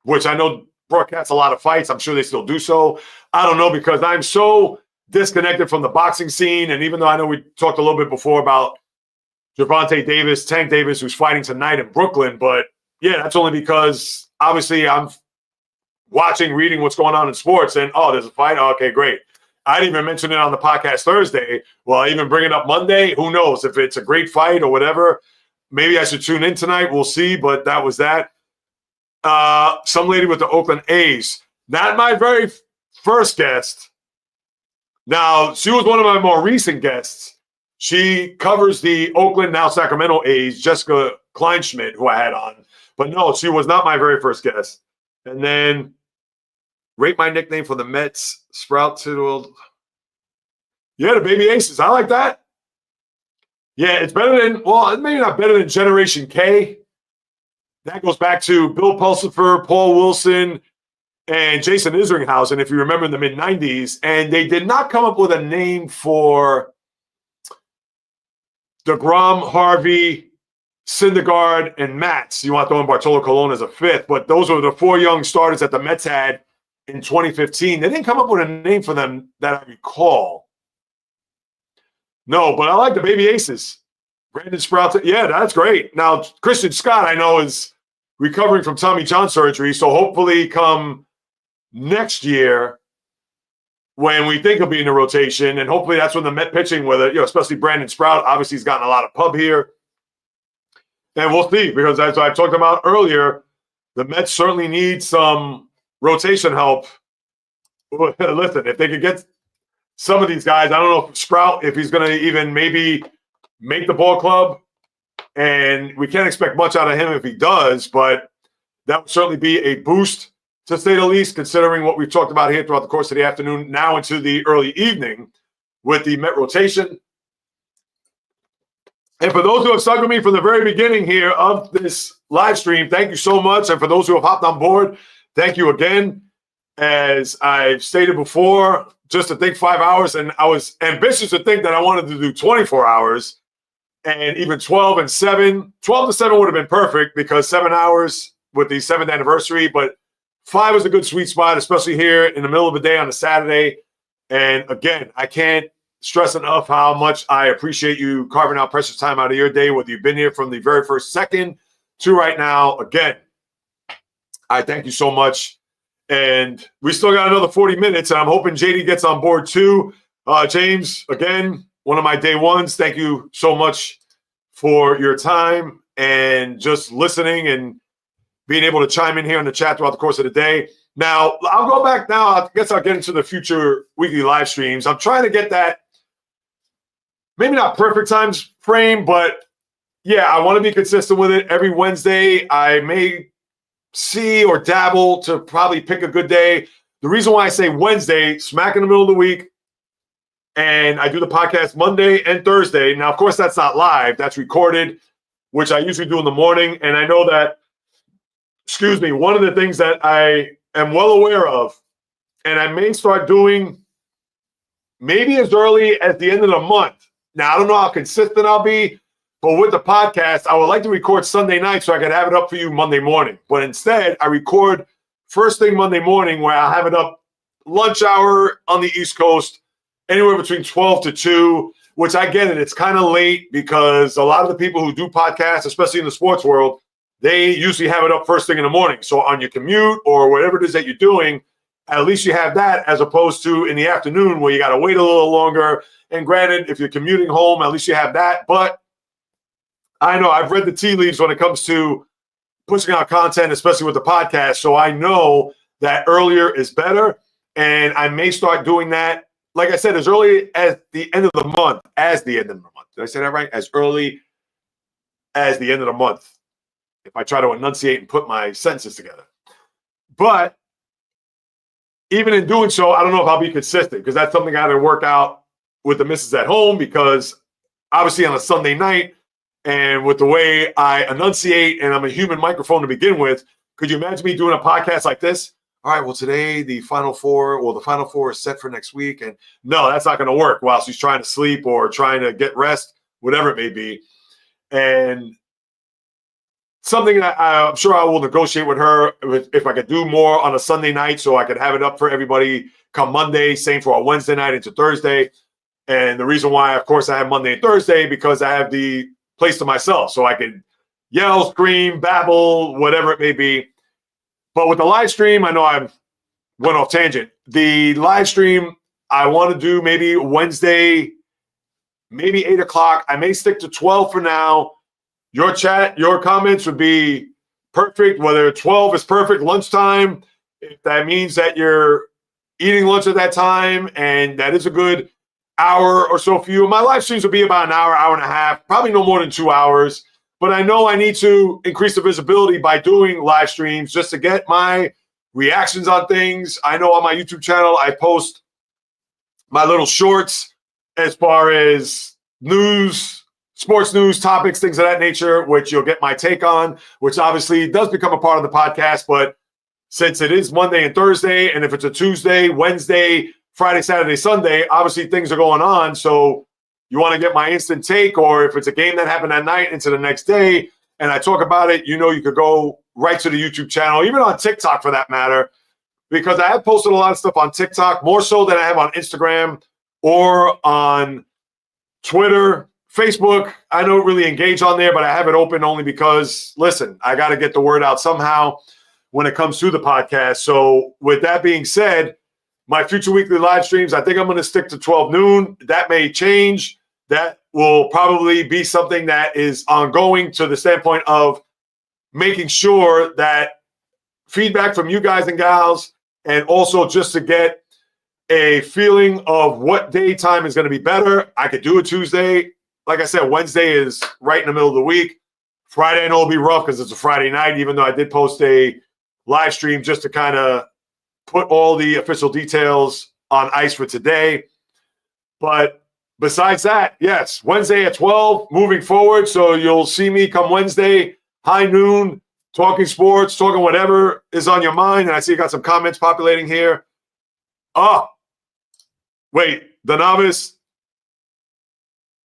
which I know broadcasts a lot of fights. I'm sure they still do so. I don't know because I'm so disconnected from the boxing scene. And even though I know we talked a little bit before about Gervonta Davis, Tank Davis, who's fighting tonight in Brooklyn. But yeah, that's only because obviously I'm watching, reading what's going on in sports. And, oh, there's a fight? Oh, okay, great. I didn't even mention it on the podcast Thursday. Well, I even bring it up Monday. Who knows if it's a great fight or whatever. Maybe I should tune in tonight. We'll see. But that was that. Some lady with the Oakland A's. Not my very first guest. Now, she was one of my more recent guests. She covers the Oakland, now Sacramento A's, Jessica Kleinschmidt, who I had on. But no, she was not my very first guest. And then rate my nickname for the Mets, Sprout Tittle. Yeah, the Baby Aces. I like that. Yeah, it's better than, well, maybe not better than Generation K. That goes back to Bill Pulsifer, Paul Wilson, and Jason Isringhausen, if you remember in the mid-90s. And they did not come up with a name for DeGrom, Harvey, Syndergaard, and Matz. You want to throw in Bartolo Colon as a fifth, but those were the four young starters that the Mets had in 2015. They didn't come up with a name for them that I recall. No, but I like the Baby Aces. Brandon Sprout. Yeah, that's great. Now, Christian Scott, I know, is recovering from Tommy John surgery, so hopefully come next year when we think he'll be in the rotation, and hopefully that's when the Met pitching, whether, especially Brandon Sprout, obviously he's gotten a lot of pub here. And we'll see, because as I talked about earlier, the Mets certainly need some rotation help. Listen, if they could get some of these guys, I don't know if Sprout, if he's going to even maybe make the ball club, and we can't expect much out of him if he does, but that would certainly be a boost, to say the least, considering what we've talked about here throughout the course of the afternoon, now into the early evening with the Met rotation. And for those who have stuck with me from the very beginning here of this live stream, thank you so much. And for those who have hopped on board, thank you again. As I've stated before, just to think 5 hours, and I was ambitious to think that I wanted to do 24 hours, and even 12 and 7. 12 to 7 would have been perfect because 7 hours with the 7th anniversary, but 5 is a good sweet spot, especially here in the middle of the day on a Saturday. And again, I can't stress enough how much I appreciate you carving out precious time out of your day, whether you've been here from the very first second to right now. Again, I thank you so much. And we still got another 40 minutes, and I'm hoping JD gets on board too. James, again, one of my day ones, thank you so much for your time and just listening and being able to chime in here in the chat throughout the course of the day. Now, I'll go back now. I guess I'll get into the future weekly live streams. I'm trying to get that, maybe not perfect times frame, but yeah, I want to be consistent with it. Every Wednesday, I may see or dabble to probably pick a good day. The reason why I say Wednesday, smack in the middle of the week, and I do the podcast Monday and Thursday. Now, of course, that's not live. That's recorded, which I usually do in the morning. And I know that, one of the things that I am well aware of, and I may start doing maybe as early as the end of the month. Now, I don't know how consistent I'll be, but with the podcast, I would like to record Sunday night so I can have it up for you Monday morning. But instead, I record first thing Monday morning, where I'll have it up lunch hour on the East Coast, anywhere between 12 to 2, which I get it. It's kind of late because a lot of the people who do podcasts, especially in the sports world, they usually have it up first thing in the morning. So on your commute or whatever it is that you're doing, at least you have that, as opposed to in the afternoon where you got to wait a little longer. And granted, if you're commuting home, at least you have that. But I know I've read the tea leaves when it comes to pushing out content, especially with the podcast. So I know that earlier is better. And I may start doing that, like I said, as early as the end of the month. Did I say that right? As early as the end of the month, if I try to enunciate and put my sentences together. But even in doing so, I don't know if I'll be consistent, because that's something I got to work out with the missus at home, because obviously on a Sunday night, And with the way I enunciate, and I'm a human microphone to begin with, could you imagine me doing a podcast like this? All right, well, today the Final Four is set for next week. And no, that's not going to work while she's trying to sleep or trying to get rest, whatever it may be. And something that I'm sure I will negotiate with her if I could do more on a Sunday night so I could have it up for everybody come Monday, same for a Wednesday night into Thursday. And the reason why, of course, I have Monday and Thursday, because I have the place to myself so I can yell, scream, babble, whatever it may be. But with the live stream, I know I went off tangent. The live stream, I want to do maybe Wednesday, maybe 8 o'clock. I may stick to 12 for now. Your chat, your comments would be perfect, whether 12 is perfect, lunchtime, if that means that you're eating lunch at that time, and that is a good hour or so for you. My live streams will be about an hour, hour and a half, probably no more than 2 hours. But I know I need to increase the visibility by doing live streams just to get my reactions on things. I know on my YouTube channel, I post my little shorts as far as news, sports news, topics, things of that nature, which you'll get my take on, which obviously does become a part of the podcast. But since it is Monday and Thursday, and if it's a Tuesday, Wednesday, Friday, Saturday, Sunday, obviously things are going on. So you want to get my instant take, or if it's a game that happened that night into the next day and I talk about it, you could go right to the YouTube channel, even on TikTok for that matter, because I have posted a lot of stuff on TikTok, more so than I have on Instagram or on Twitter. Facebook, I don't really engage on there, but I have it open only because, listen, I got to get the word out somehow when it comes to the podcast. So with that being said, my future weekly live streams, I think I'm going to stick to 12 noon. That may change. That will probably be something that is ongoing to the standpoint of making sure that feedback from you guys and gals, and also just to get a feeling of what daytime is going to be better. I could do a Tuesday. Like I said, Wednesday is right in the middle of the week. Friday, I know it'll be rough because it's a Friday night, even though I did post a live stream just to kind of put all the official details on ice for today. But besides that, yes, Wednesday at 12 moving forward. So you'll see me come Wednesday, high noon, talking sports, talking whatever is on your mind. And I see you got some comments populating here. Oh, wait, the novice.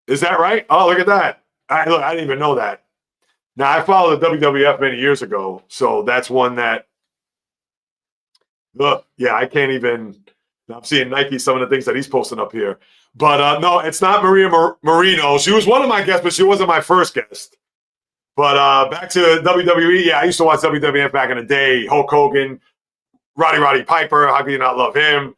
Is that right? Oh, look at that. I didn't even know that. Now, I followed the WWF many years ago. So that's one that, yeah, I can't even. I'm seeing Nike, some of the things that he's posting up here. But no, it's not Maria Marino. She was one of my guests, but she wasn't my first guest. But back to WWE. Yeah, I used to watch WWF back in the day. Hulk Hogan, Roddy Piper. How can you not love him?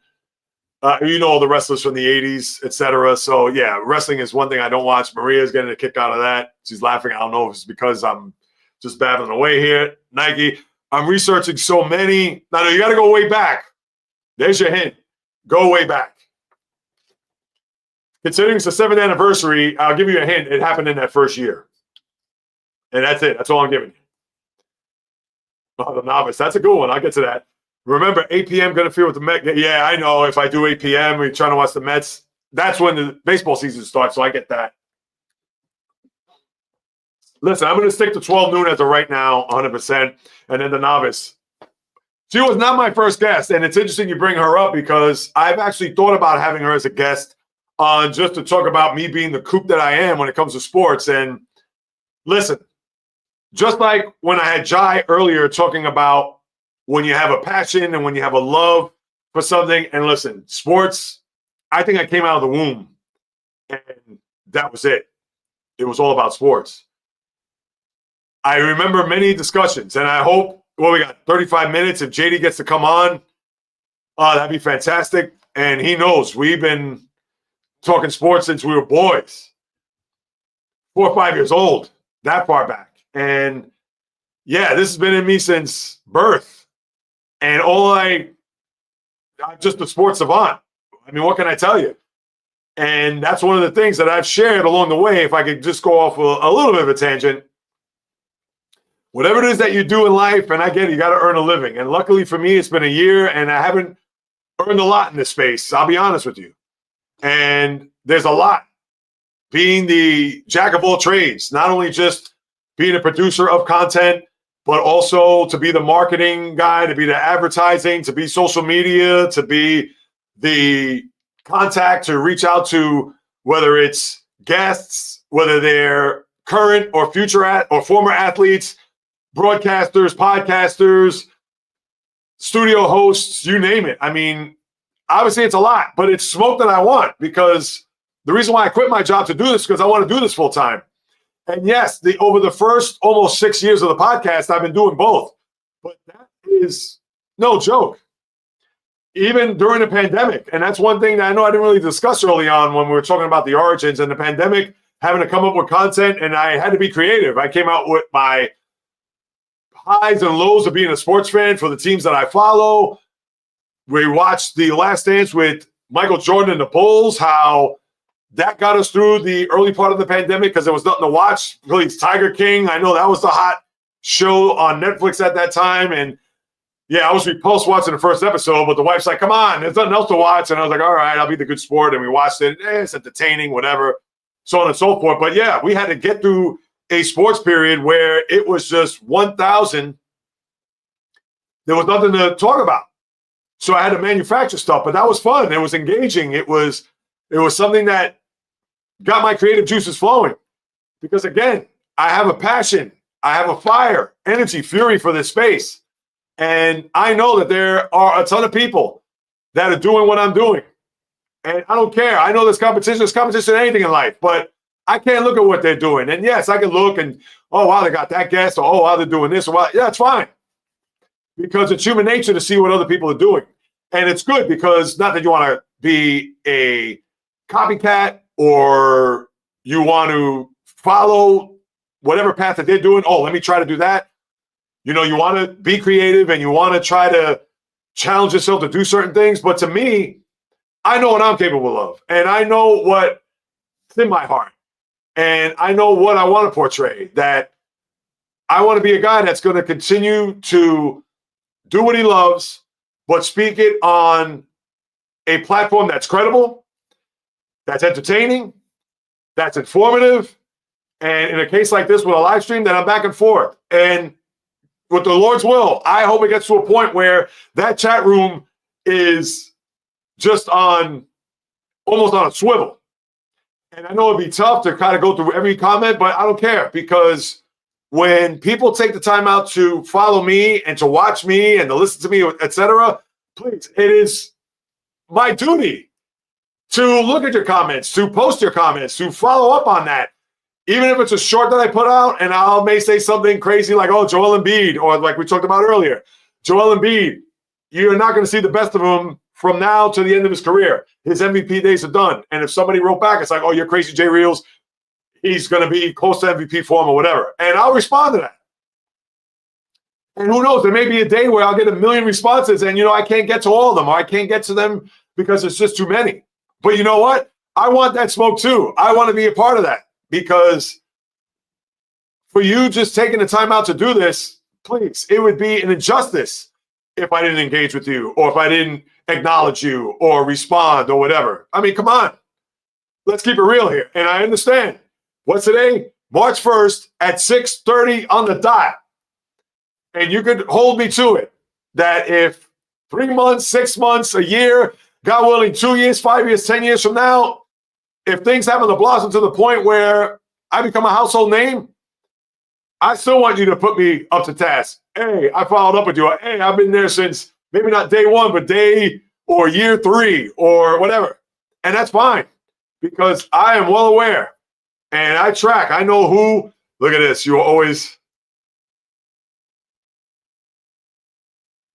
All the wrestlers from the 80s, etc. So, yeah, wrestling is one thing I don't watch. Maria's getting a kick out of that. She's laughing. I don't know if it's because I'm just babbling away here. Nike. I'm researching so many. No, you got to go way back. There's your hint. Go way back. Considering it's the 7th anniversary, I'll give you a hint. It happened in that first year. And that's it. That's all I'm giving you. Oh, the novice. That's a good one. I'll get to that. Remember, 8 p.m. going to feel with the Mets. Yeah, I know. If I do 8 p.m., we're trying to watch the Mets. That's when the baseball season starts, so I get that. Listen, I'm going to stick to 12 noon as of right now, 100%. And then the novice. She was not my first guest, and it's interesting you bring her up because I've actually thought about having her as a guest on just to talk about me being the coop that I am when it comes to sports. And listen, just like when I had Jai earlier talking about when you have a passion and when you have a love for something, and listen, sports, I think I came out of the womb, and that was it. It was all about sports. I remember many discussions, and I hope, we got 35 minutes. If JD gets to come on, that'd be fantastic. And he knows we've been talking sports since we were boys, 4 or 5 years old, that far back. And yeah, this has been in me since birth. And I'm just a sports savant. I mean, what can I tell you? And that's one of the things that I've shared along the way. If I could just go off a little bit of a tangent, whatever it is that you do in life, and I get it, you got to earn a living. And luckily for me, it's been a year, and I haven't earned a lot in this space. I'll be honest with you. And there's a lot being the jack of all trades, not only just being a producer of content, but also to be the marketing guy, to be the advertising, to be social media, to be the contact to reach out to, whether it's guests, whether they're current or future or former athletes, broadcasters, podcasters, studio hosts, you name it. I mean, obviously it's a lot, but it's smoke that I want, because the reason why I quit my job to do this is because I want to do this full time. And yes, over the first almost 6 years of the podcast, I've been doing both. But that is no joke. Even during the pandemic. And that's one thing that I know I didn't really discuss early on when we were talking about the origins and the pandemic, having to come up with content, and I had to be creative. I came out with my highs and lows of being a sports fan for the teams that I follow. We watched The Last Dance with Michael Jordan and the Bulls, how that got us through the early part of the pandemic because there was nothing to watch. Really, Tiger King. I know that was the hot show on Netflix at that time. And yeah, I was repulsed watching the first episode, but the wife's like, come on, there's nothing else to watch. And I was like, all right, I'll be the good sport. And we watched it. It's entertaining, whatever, so on and so forth. But yeah, we had to get through a sports period where it was just 1,000. There was nothing to talk about. So I had to manufacture stuff, but that was fun. It was engaging. It was something that got my creative juices flowing, because again, I have a passion, I have a fire, energy, fury for this space. And I know that there are a ton of people that are doing what I'm doing. And I don't care. I know there's competition in anything in life, but I can't look at what they're doing. And yes, I can look and, oh, wow, they got that guest, or, oh, wow, they're doing this. Or, wow. Yeah, it's fine. Because it's human nature to see what other people are doing. And it's good, because not that you want to be a copycat or you want to follow whatever path that they're doing. Oh, let me try to do that. You know, you want to be creative and you want to try to challenge yourself to do certain things. But to me, I know what I'm capable of, and I know what's in my heart, and I know what I want to portray, that I want to be a guy that's going to continue to do what he loves, but speak it on a platform that's credible, that's entertaining, that's informative. And in a case like this with a live stream, that I'm back and forth. And with the Lord's will, I hope it gets to a point where that chat room is just almost on a swivel. And I know it'd be tough to kind of go through every comment, but I don't care, because when people take the time out to follow me and to watch me and to listen to me, etc., please, it is my duty to look at your comments, to post your comments, to follow up on that. Even if it's a short that I put out and I may say something crazy like, oh, Joel Embiid, or like we talked about earlier, Joel Embiid, you're not going to see the best of him from now to the end of his career. His MVP days are done. And if somebody wrote back, it's like, oh, you're crazy, JAYREELZ. He's going to be close to MVP form or whatever. And I'll respond to that. And who knows, there may be a day where I'll get 1 million responses and, I can't get to all of them, or I can't get to them because it's just too many. But you know what? I want that smoke too. I want to be a part of that, because for you just taking the time out to do this, please, it would be an injustice if I didn't engage with you, or if I didn't acknowledge you or respond or whatever. I mean, come on. Let's keep it real here. And I understand. What's today? March 1st at 6:30 on the dot. And you could hold me to it, that if 3 months, 6 months, a year, God willing, 2 years, 5 years, 10 years from now, if things happen to blossom to the point where I become a household name, I still want you to put me up to task. Hey, I followed up with you. Hey, I've been there since maybe not day 1, but day or year 3 or whatever. And that's fine, because I am well aware and I track. I know who. Look at this. You always.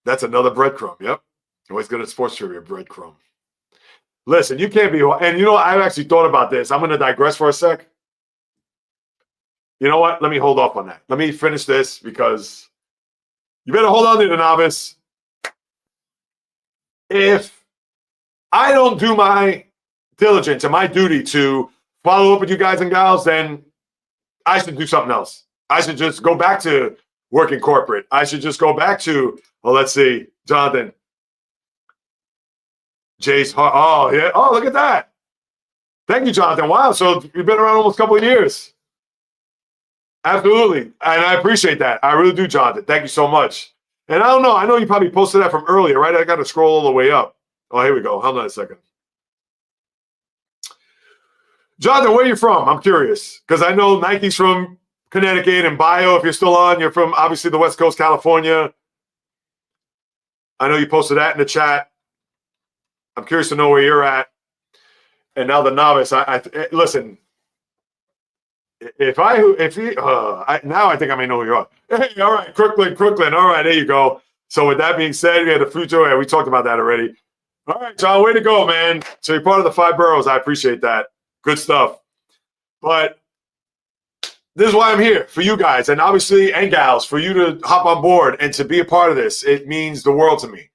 That's another breadcrumb. Yep. Always good at sports trivia, breadcrumb. Listen, you can't be. And I've actually thought about this. I'm going to digress for a sec. You know what? Let me hold off on that. Let me finish this, because you better hold on to the novice. If I don't do my diligence and my duty to follow up with you guys and gals, then I should do something else. I should just go back to working corporate. I should just go back to, let's see, Jonathan. Jay's heart. Oh, yeah. Oh, look at that. Thank you, Jonathan. Wow. So you've been around almost a couple of years. Absolutely. And I appreciate that. I really do, Jonathan. Thank you so much. And I don't know. I know you probably posted that from earlier, right? I got to scroll all the way up. Oh, here we go. Hold on a second. Jonathan, where are you from? I'm curious. Because I know Nike's from Connecticut, and Bio, if you're still on, you're from obviously the West Coast, California. I know you posted that in the chat. I'm curious to know where you're at. And now the novice. Listen. Now I think I may know who you are. Hey, all right, Crooklyn. All right, there you go. So with that being said, we had the future. Yeah, we talked about that already. All right, John, way to go, man. So you're part of the 5 boroughs. I appreciate that. Good stuff. But this is why I'm here, for you guys, and obviously, and gals, for you to hop on board and to be a part of this. It means the world to me.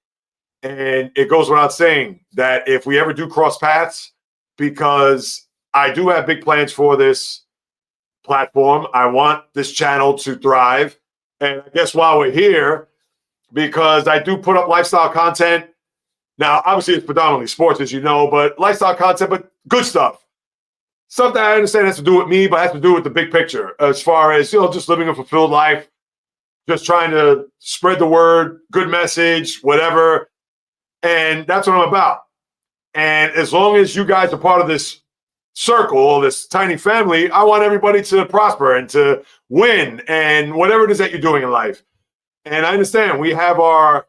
And it goes without saying that if we ever do cross paths, because I do have big plans for this platform. I want this channel to thrive. And I guess while we're here, because I do put up lifestyle content. Now, obviously, it's predominantly sports, as you know, but lifestyle content, but good stuff. Stuff that I understand has to do with me, but has to do with the big picture as far as, just living a fulfilled life, just trying to spread the word, good message, whatever. And that's what I'm about. And as long as you guys are part of this circle, this tiny family, I want everybody to prosper and to win and whatever it is that you're doing in life. And I understand we have our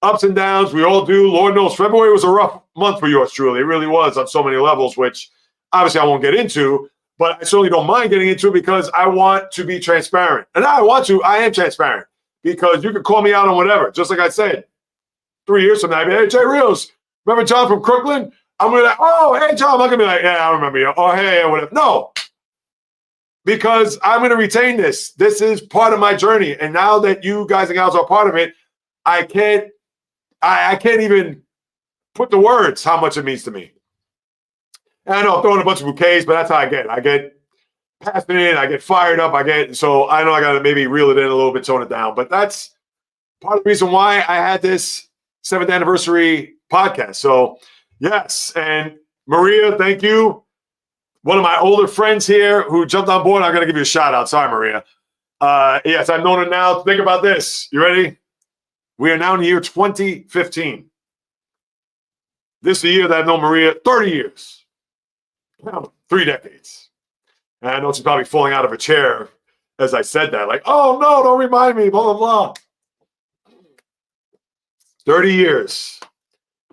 ups and downs. We all do. Lord knows February was a rough month for yours truly. It really was on so many levels, which obviously I won't get into, but I certainly don't mind getting into it because I want to be transparent. And I am transparent because you can call me out on whatever. Just like I said, 3 years from now, I'll be, hey, JAYREELZ, remember John from Crooklyn? I'm going to be like, oh, hey, John. I'm not going to be like, yeah, I remember you. Oh, hey, whatever. No, because I'm going to retain this. This is part of my journey. And now that you guys and gals are part of it, I can't even put the words how much it means to me. And I know I'm throwing a bunch of bouquets, but that's how I get. I get passionate, I get fired up, so I know I got to maybe reel it in a little bit, tone it down. But that's part of the reason why I had this 7th anniversary podcast. So, yes. And Maria, thank you. One of my older friends here who jumped on board. I'm going to give you a shout out. Sorry, Maria. Yes, I've known her now. Think about this. You ready? We are now in the year 2015. This is the year that I've known Maria 30 years. 3 decades. And I know she's probably falling out of her chair as I said that. Like, oh, no, don't remind me, blah, blah, blah. 30 years.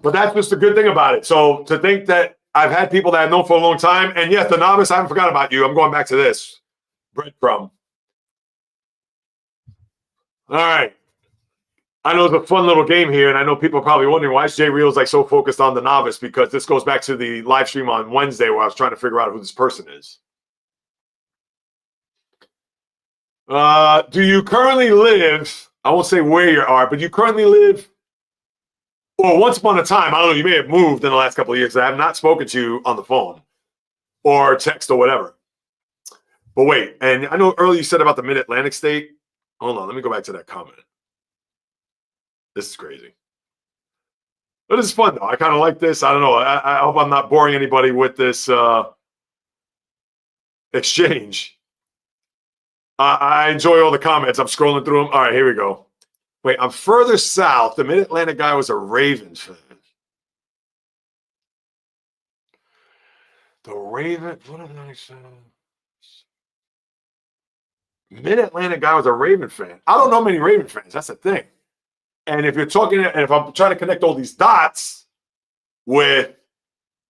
But that's just the good thing about it. So to think that I've had people that I've known for a long time, and yes, the novice, I haven't forgot about you. I'm going back to this. Breadcrumb. All right. I know it's a fun little game here, and I know people are probably wondering why is JAYREELZ like so focused on the novice, because this goes back to the live stream on Wednesday where I was trying to figure out who this person is. Do you currently live, I won't say where you are, but you currently live, well, once upon a time, I don't know, you may have moved in the last couple of years. I have not spoken to you on the phone or text or whatever. But wait, and I know earlier you said about the Mid-Atlantic state. Hold on, let me go back to that comment. This is crazy. But it's fun, though. I kind of like this. I don't know. I hope I'm not boring anybody with this exchange. I enjoy all the comments. I'm scrolling through them. All right, here we go. Wait, I'm further south. The Mid-Atlantic guy was a Ravens fan. The Ravens? What did I say? Mid-Atlantic guy was a Raven fan. I don't know many Raven fans. That's the thing. And if you're talking, and if I'm trying to connect all these dots with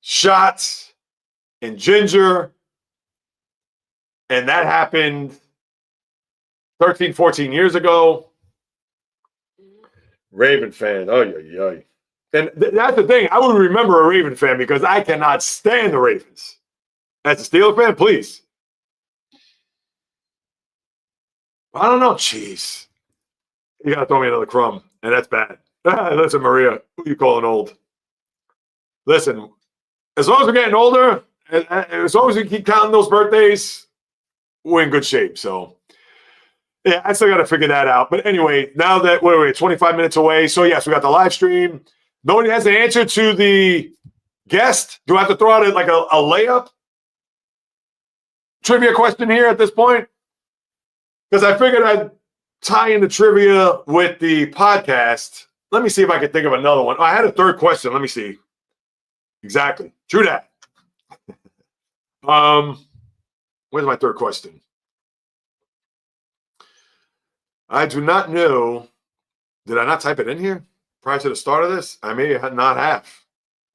Shots and Ginger, and that happened 13, 14 years ago, Raven fan. Oh, yeah. And that's the thing. I would remember a Raven fan because I cannot stand the Ravens. As a Steelers fan, please. I don't know. Jeez. You got to throw me another crumb. And that's bad. Listen, Maria, who you calling old? Listen, as long as we're getting older, as long as we keep counting those birthdays, we're in good shape. So, yeah, I still got to figure that out. But anyway, now that we're 25 minutes away. So, yes, we got the live stream. Nobody has the answer to the guest. Do I have to throw out like a layup? trivia question here at this point? Because I figured I'd tie in the trivia with the podcast. Let me see if I can think of another one. I had a third question. Let me see. Exactly. True that. Where's my third question? I do not know. Did I not type it in here prior to the start of this? I may not have.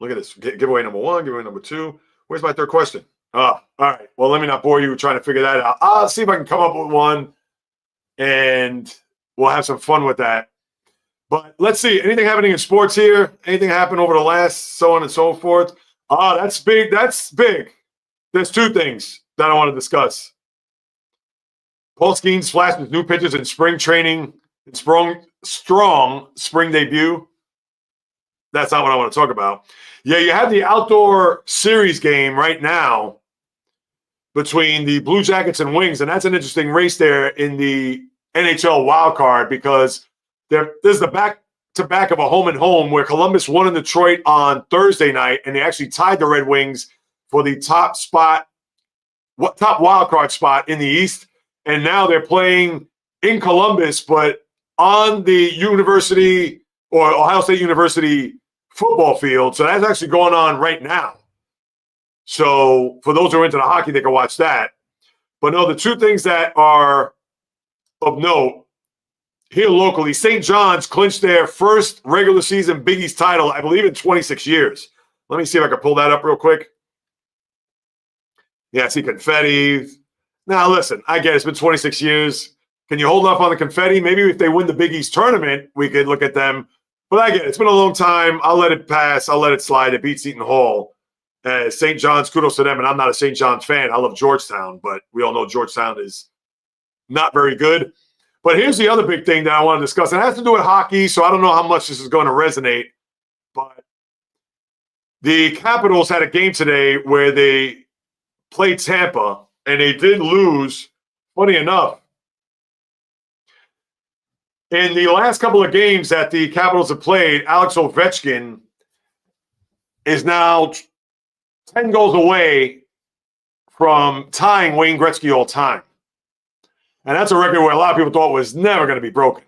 Look at this. Giveaway number 1, giveaway number 2. Where's my third question? Oh, all right. Well, let me not bore you trying to figure that out. I'll see if I can come up with one, and we'll have some fun with that. But let's see. Anything happening in sports here? Anything happened over the last so on and so forth? Oh, that's big. That's big. There's 2 things that I want to discuss. Paul Skeens flashes new pitches in spring training. Strong spring debut. That's not what I want to talk about. Yeah, you have the outdoor series game right now between the Blue Jackets and Wings, and that's an interesting race there in the NHL wild card because there's the back-to-back of a home and home where Columbus won in Detroit on Thursday night, and they actually tied the Red Wings for the top wild card spot in the East, and now they're playing in Columbus, but on the university or Ohio State University football field. So that's actually going on right now. So for those who are into the hockey, they can watch that. But no, the 2 things that are of note here locally, St. John's clinched their first regular season Big East title, I believe, in 26 years. Let me see if I can pull that up real quick. Yeah, I see confetti. Now, listen, I get it. It's been 26 years. Can you hold off on the confetti? Maybe if they win the Big East tournament, we could look at them. But I get it. It's been a long time. I'll let it pass. I'll let it slide. It beats Seton Hall. St. John's, kudos to them. And I'm not a St. John's fan. I love Georgetown, but we all know Georgetown is not very good. But here's the other big thing that I want to discuss. It has to do with hockey, so I don't know how much this is going to resonate. But the Capitals had a game today where they played Tampa, and they did lose, funny enough. In the last couple of games that the Capitals have played, Alex Ovechkin is now 10 goals away from tying Wayne Gretzky all time. And that's a record where a lot of people thought was never going to be broken.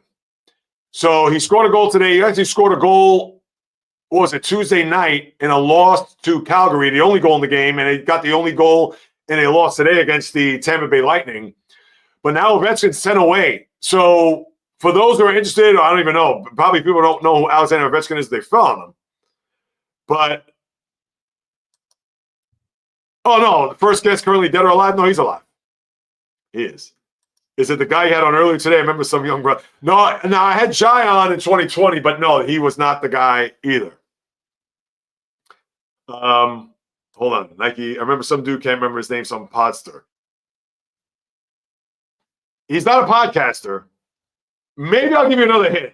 So he scored a goal today. He actually scored a goal, what was it, Tuesday night in a loss to Calgary, the only goal in the game, and he got the only goal in a loss today against the Tampa Bay Lightning. But now Ovechkin's 10 away. So for those who are interested, I don't even know. Probably people don't know who Alexander Ovechkin is. They fell on him. But, oh, no, the first guest currently dead or alive? No, he's alive. He is. Is it the guy you had on earlier today? I remember some young brother. No, I had Jai on in 2020, but no, he was not the guy either. Hold on. Nike. I remember some dude, can't remember his name, some podster. He's not a podcaster. Maybe I'll give you another hint.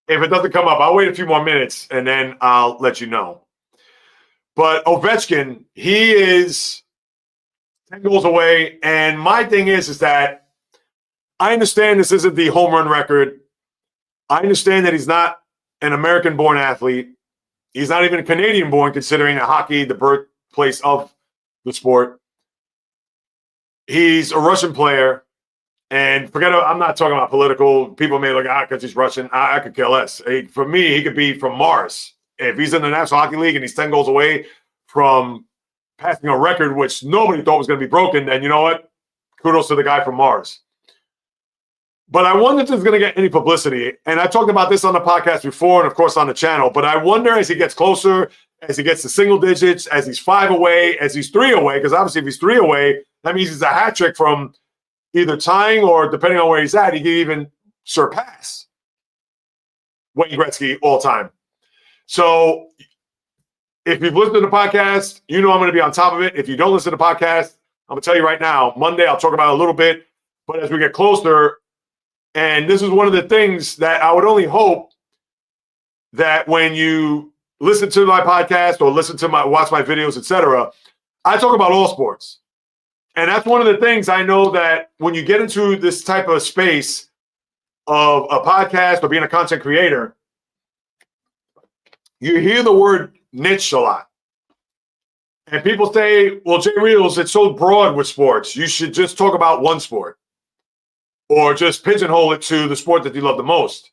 If it doesn't come up, I'll wait a few more minutes and then I'll let you know. But Ovechkin, he is 10 goals away. And my thing is that I understand this isn't the home run record. I understand that he's not an American-born athlete. He's not even a Canadian-born, considering hockey, the birthplace of the sport. He's a Russian player. And I'm not talking about political. People may look at because he's Russian. I could care less. For me, he could be from Mars. If he's in the National Hockey League and he's 10 goals away from passing a record which nobody thought was going to be broken, then you know what? Kudos to the guy from Mars. But I wonder if this is going to get any publicity. And I talked about this on the podcast before and, of course, on the channel. But I wonder as he gets closer, as he gets to single digits, as he's 5 away, as he's 3 away, because obviously if he's 3 away, that means he's a hat trick from either tying or, depending on where he's at, he can even surpass Wayne Gretzky all time. So if you've listened to the podcast, you know I'm going to be on top of it. If you don't listen to the podcast, I'm going to tell you right now, Monday I'll talk about it a little bit. But as we get closer, and this is one of the things that I would only hope that when you listen to my podcast or watch my videos, etc., I talk about all sports. And that's one of the things I know that when you get into this type of space of a podcast or being a content creator, you hear the word niche a lot. And people say, well, JAYREELZ, it's so broad with sports. You should just talk about one sport or just pigeonhole it to the sport that you love the most.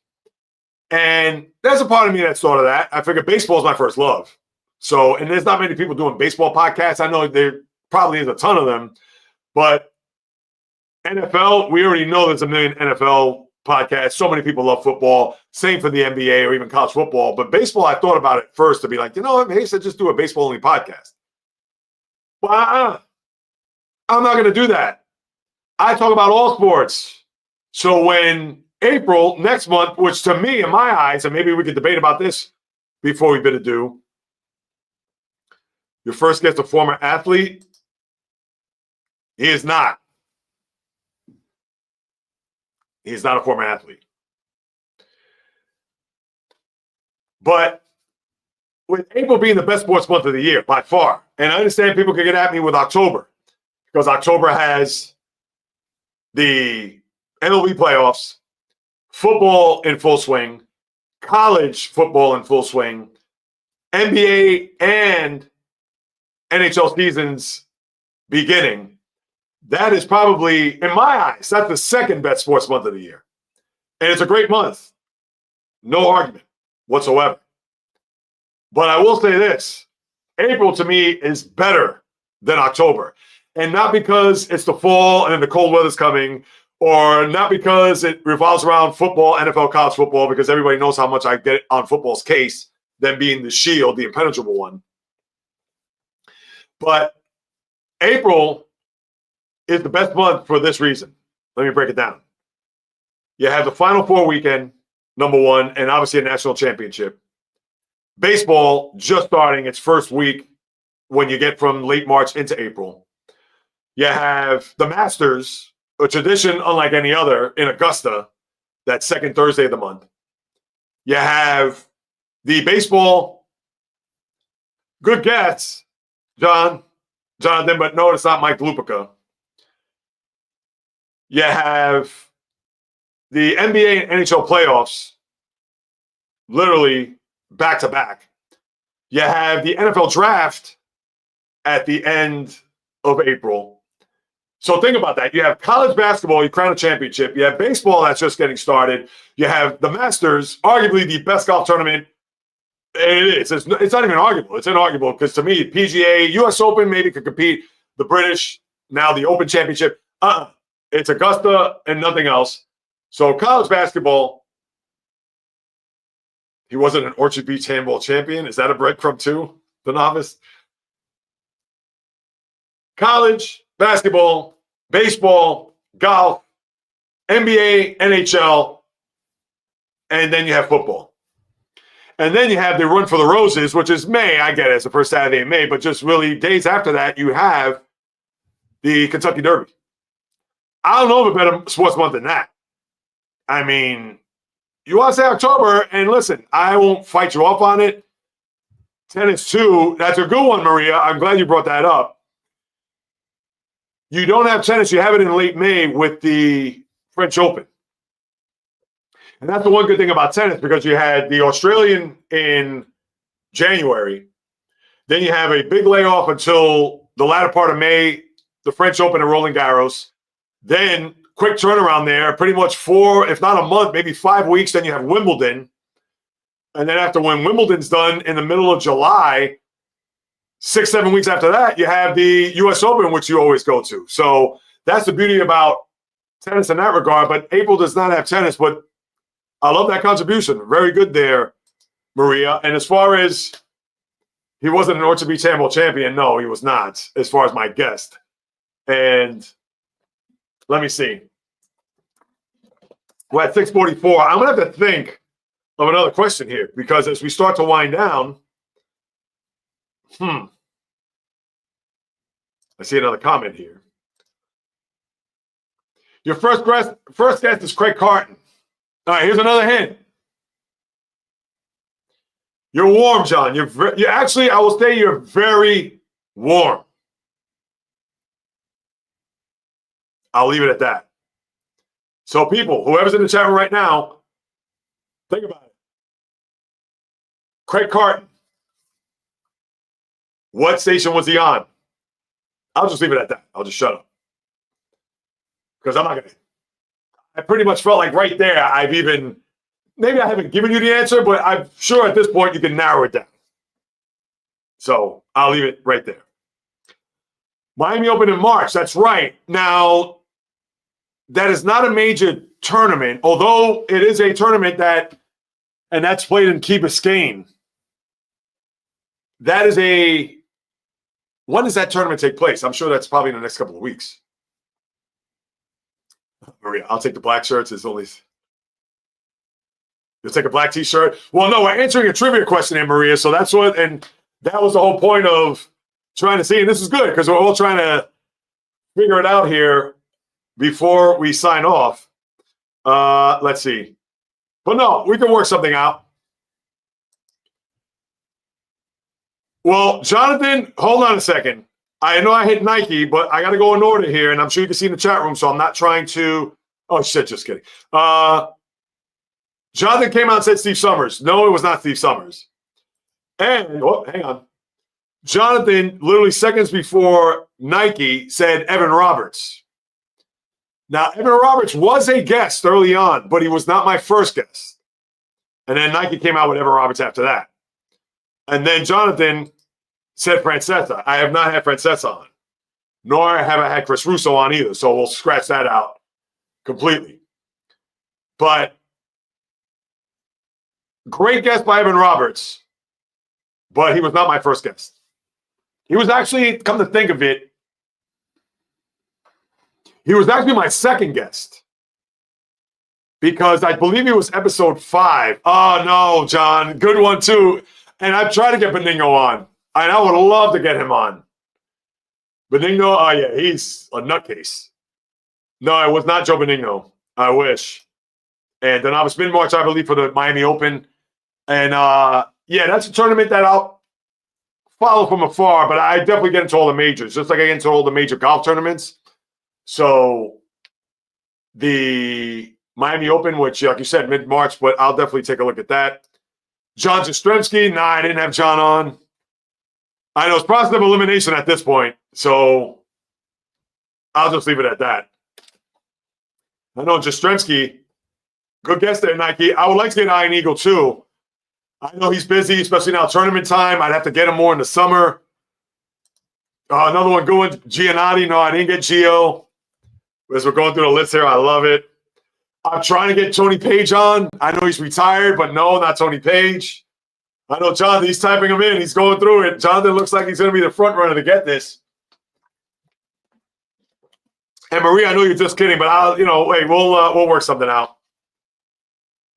And there's a part of me that's thought of that. I figured baseball is my first love. So, and there's not many people doing baseball podcasts. I know there probably is a ton of them, but NFL, we already know there's a million NFL podcasts. So many people love football. Same for the NBA or even college football. But baseball, I thought about it first to be like, you know what, maybe I should just do a baseball-only podcast. Well, I'm not going to do that. I talk about all sports. So when April next month, which to me, in my eyes, and maybe we could debate about this before we bid adieu, your first guest, a former athlete. He is not. He's not a former athlete. But with April being the best sports month of the year, by far, and I understand people can get at me with October, because October has the MLB playoffs, football in full swing, college football in full swing, NBA and NHL seasons beginning. That is probably, in my eyes, that's the second best sports month of the year. And it's a great month. No argument whatsoever. But I will say this. April, to me, is better than October. And not because it's the fall and then the cold weather's coming, or not because it revolves around football, NFL, college football, because everybody knows how much I get on football's case, them being the shield, the impenetrable one. But April is the best month for this reason. Let me break it down. You have the Final Four weekend, number one, and obviously a national championship. Baseball just starting its first week when you get from late March into April. You have the Masters, a tradition unlike any other, in Augusta, that second Thursday of the month. You have the baseball, good guess, Jonathan, but no, it's not Mike Lupica. You have the NBA and NHL playoffs, literally back to back. You have the NFL draft at the end of April. So think about that. You have college basketball, you crown a championship. You have baseball that's just getting started. You have the Masters, arguably the best golf tournament. It is. It's not even arguable. It's inarguable because to me, PGA, U.S. Open maybe could compete. The British, now the Open Championship. It's Augusta and nothing else. So college basketball, he wasn't an Orchard Beach handball champion. Is that a breadcrumb too, the novice? College, basketball, baseball, golf, NBA, NHL, and then you have football. And then you have the Run for the Roses, which is May. I get it. It's the first Saturday in May. But just really days after that, you have the Kentucky Derby. I don't know of a better sports month than that. I mean, you want to say October, and listen, I won't fight you off on it. Tennis, too. That's a good one, Maria. I'm glad you brought that up. You don't have tennis. You have it in late May with the French Open. And that's the one good thing about tennis, because you had the Australian in January. Then you have a big layoff until the latter part of May, the French Open and Roland Garros. Then quick turnaround there, pretty much 4, if not a month, maybe 5 weeks. Then you have Wimbledon. And then after when Wimbledon's done in the middle of July, 6-7 weeks after that, you have the U.S. Open, which you always go to. So that's the beauty about tennis in that regard. But April does not have tennis, but I love that contribution. Very good there, Maria. And as far as he wasn't an Orchard Beach handball champion, no, he was not, as far as my guest. And let me see. We're at 6:44. I'm going to have to think of another question here, because as we start to wind down, I see another comment here. Your first guest is Craig Carton. All right, here's another hint. You're warm, John. You're actually, I will say you're very warm. I'll leave it at that. So people, whoever's in the chat room right now, think about it. Craig Carton. What station was he on? I'll just leave it at that. I'll just shut up. Because I'm not going to. I pretty much felt like right there, maybe I haven't given you the answer, but I'm sure at this point you can narrow it down. So I'll leave it right there. Miami Open in March. That's right. Now, that is not a major tournament, although it is a tournament that's played in Key Biscayne. When does that tournament take place? I'm sure that's probably in the next couple of weeks. Maria, I'll take the black shirts. You'll take a black t-shirt? Well, no, we're answering a trivia question here, Maria. So that was the whole point of trying to see, and this is good because we're all trying to figure it out here before we sign off. Let's see. But no, we can work something out. Well, Jonathan, hold on a second. I know I hit Nike, but I got to go in order here, and I'm sure you can see in the chat room, so I'm not trying to. Oh, shit, just kidding. Jonathan came out and said Steve Summers. No, it was not Steve Summers. And, hang on. Jonathan, literally seconds before Nike, said Evan Roberts. Now, Evan Roberts was a guest early on, but he was not my first guest. And then Nike came out with Evan Roberts after that. And then Jonathan said Francesa. I have not had Francesa on, nor have I had Chris Russo on either. So we'll scratch that out completely. But great guest by Evan Roberts, but he was not my first guest. He was actually, come to think of it, he was actually my second guest because I believe it was episode 5. Oh, no, John. Good one, too. And I've tried to get Benigno on, and I would love to get him on. Benigno, oh, yeah, he's a nutcase. No, it was not Joe Benigno. I wish. And then I was mid-March, I believe, for the Miami Open. And, yeah, that's a tournament that I'll follow from afar, but I definitely get into all the majors, just like I get into all the major golf tournaments. So the Miami Open, which, like you said, mid-March, but I'll definitely take a look at that. John Jastrzemski, nah, I didn't have John on. I know it's process of elimination at this point, so I'll just leave it at that. I know Jastrzemski, good guest there, Nike. I would like to get Iron Eagle, too. I know he's busy, especially now tournament time. I'd have to get him more in the summer. Another one going, Giannotti. No, I didn't get Gio. As we're going through the list here, I love it. I'm trying to get Tony Page on. I know he's retired, but no, not Tony Page. I know Jonathan, he's typing him in. He's going through it. Jonathan looks like he's going to be the front runner to get this. And Maria, I know you're just kidding, but we'll work something out.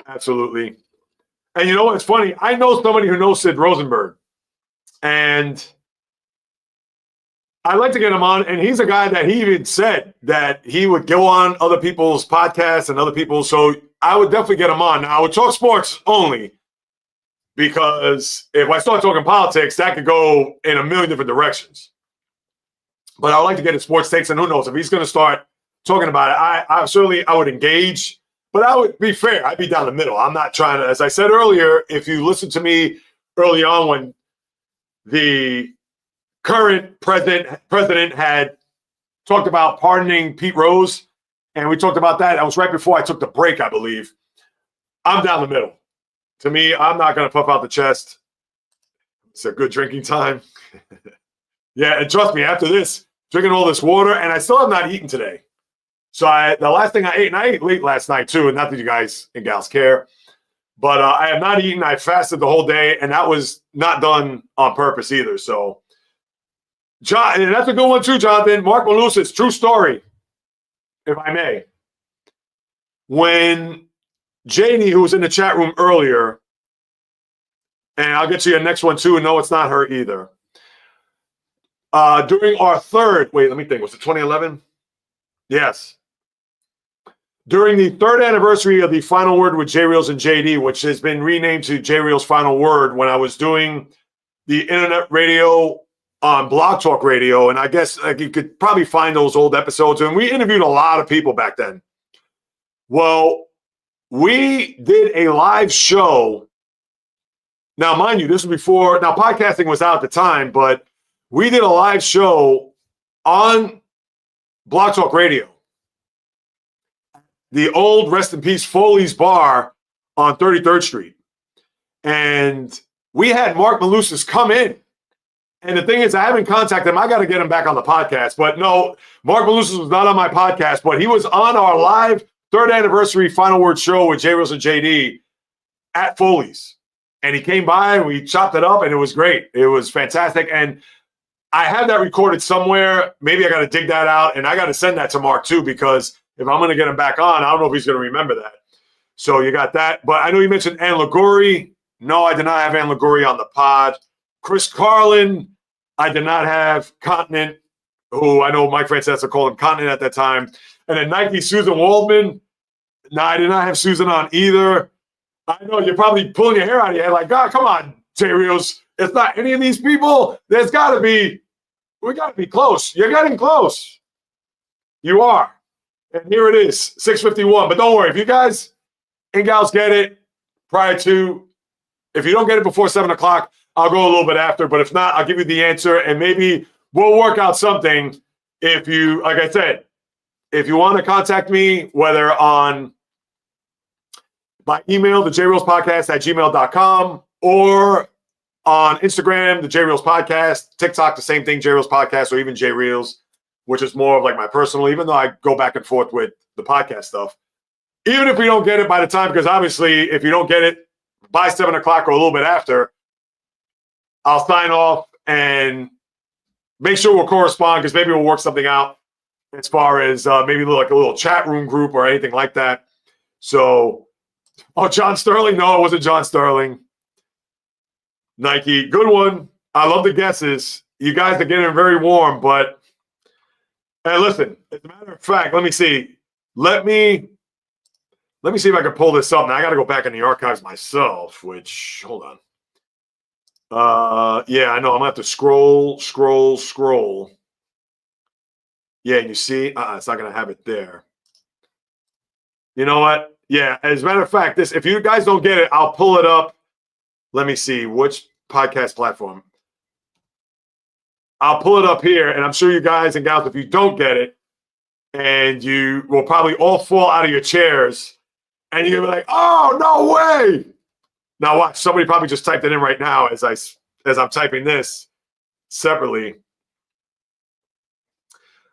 Absolutely. And you know what? It's funny. I know somebody who knows Sid Rosenberg. And I'd like to get him on, and he's a guy that he even said that he would go on other people's podcasts and other people's. So I would definitely get him on. Now, I would talk sports only because if I start talking politics, that could go in a million different directions. But I would like to get his sports takes, and who knows if he's going to start talking about it. I would engage, but I would be fair. I'd be down the middle. I'm not trying to, as I said earlier, if you listen to me early on when the current president had talked about pardoning Pete Rose, and we talked about that. That was right before I took the break, I believe. I'm down the middle. To me, I'm not going to puff out the chest. It's a good drinking time. Yeah, and trust me, after this, drinking all this water, and I still have not eaten today. So the last thing I ate, and I ate late last night too, and not that you guys and gals care, but I have not eaten. I fasted the whole day, and that was not done on purpose either. So, John, and that's a good one too, Jonathan. Mark Malusis, true story, if I may. When Janie, who was in the chat room earlier, and I'll get to your next one too, and no, it's not her either. During our third, wait, let me think, was it 2011? Yes. During the third anniversary of the Final Word with JAYREELZ and JD, which has been renamed to JAYREELZ Final Word, when I was doing the internet radio on Blog Talk Radio, and I guess you could probably find those old episodes, and we interviewed a lot of people back then. Well, we did a live show. Now, mind you, this was before, now podcasting was out at the time, but we did a live show on Blog Talk Radio, the old Rest in Peace Foley's Bar on 33rd Street. And we had Mark Malusis come in. And the thing is, I haven't contacted him. I got to get him back on the podcast. But no, Mark Malusis was not on my podcast, but he was on our live 3rd anniversary Final Word show with JAYREELZ and JD at Foley's. And he came by and we chopped it up and it was great. It was fantastic. And I have that recorded somewhere. Maybe I got to dig that out and I got to send that to Mark too, because if I'm going to get him back on, I don't know if he's going to remember that. So you got that. But I know you mentioned Ann Liguri. No, I did not have Ann Liguri on the pod. Chris Carlin, I did not have. Continent, who I know Mike Francesa called him Continent at that time. And then Nike Susan Waldman. No, I did not have Susan on either. I know you're probably pulling your hair out of your head like, God, come on, JAYREELZ. It's not any of these people. There's got to be, we got to be close. You're getting close. You are. And here it is, 6:51. But don't worry, if you guys and gals get it prior to, if you don't get it before 7 o'clock, I'll go a little bit after. But if not, I'll give you the answer and maybe we'll work out something. If you, like I said, if you want to contact me, whether on by email, the JAYREELZ Podcast at gmail.com, or on Instagram, the JAYREELZ Podcast, TikTok, the same thing, JAYREELZ Podcast, or even JAYREELZ, which is more of like my personal, even though I go back and forth with the podcast stuff. Even if we don't get it by the time, because obviously if you don't get it by 7 o'clock or a little bit after, I'll sign off and make sure we'll correspond, because maybe we'll work something out as far as maybe like a little chat room group or anything like that. So, oh, John Sterling? No, it wasn't John Sterling. Nike, good one. I love the guesses. You guys are getting very warm, but hey, listen, as a matter of fact, let me see. Let me see if I can pull this up. Now, I got to go back in the archives myself, which, hold on. Yeah, I know. I'm going to have to scroll. Yeah, and you see, it's not going to have it there. You know what? Yeah, as a matter of fact, this, if you guys don't get it, I'll pull it up. Let me see which podcast platform. I'll pull it up here, and I'm sure you guys and gals, if you don't get it, and you will probably all fall out of your chairs, and you're gonna be like, "Oh, no way!" Now watch, somebody probably just typed it in right now as I'm typing this separately.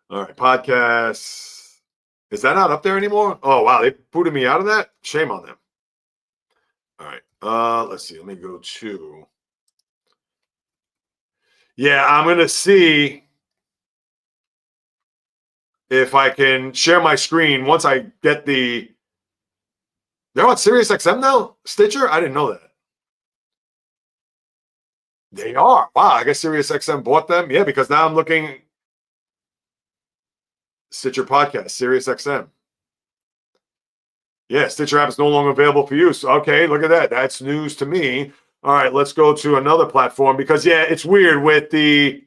All right, podcasts. Is that not up there anymore? Oh wow, they booted me out of that. Shame on them. All right, let's see. Let me go to. Yeah, I'm gonna see if I can share my screen once I get the. They're on SiriusXM now? Stitcher? I didn't know that. They are. Wow, I guess SiriusXM bought them. Yeah, because now I'm looking. Stitcher Podcast, SiriusXM. Yeah, Stitcher app is no longer available for use. Okay, look at that. That's news to me. All right, let's go to another platform because, yeah, it's weird with the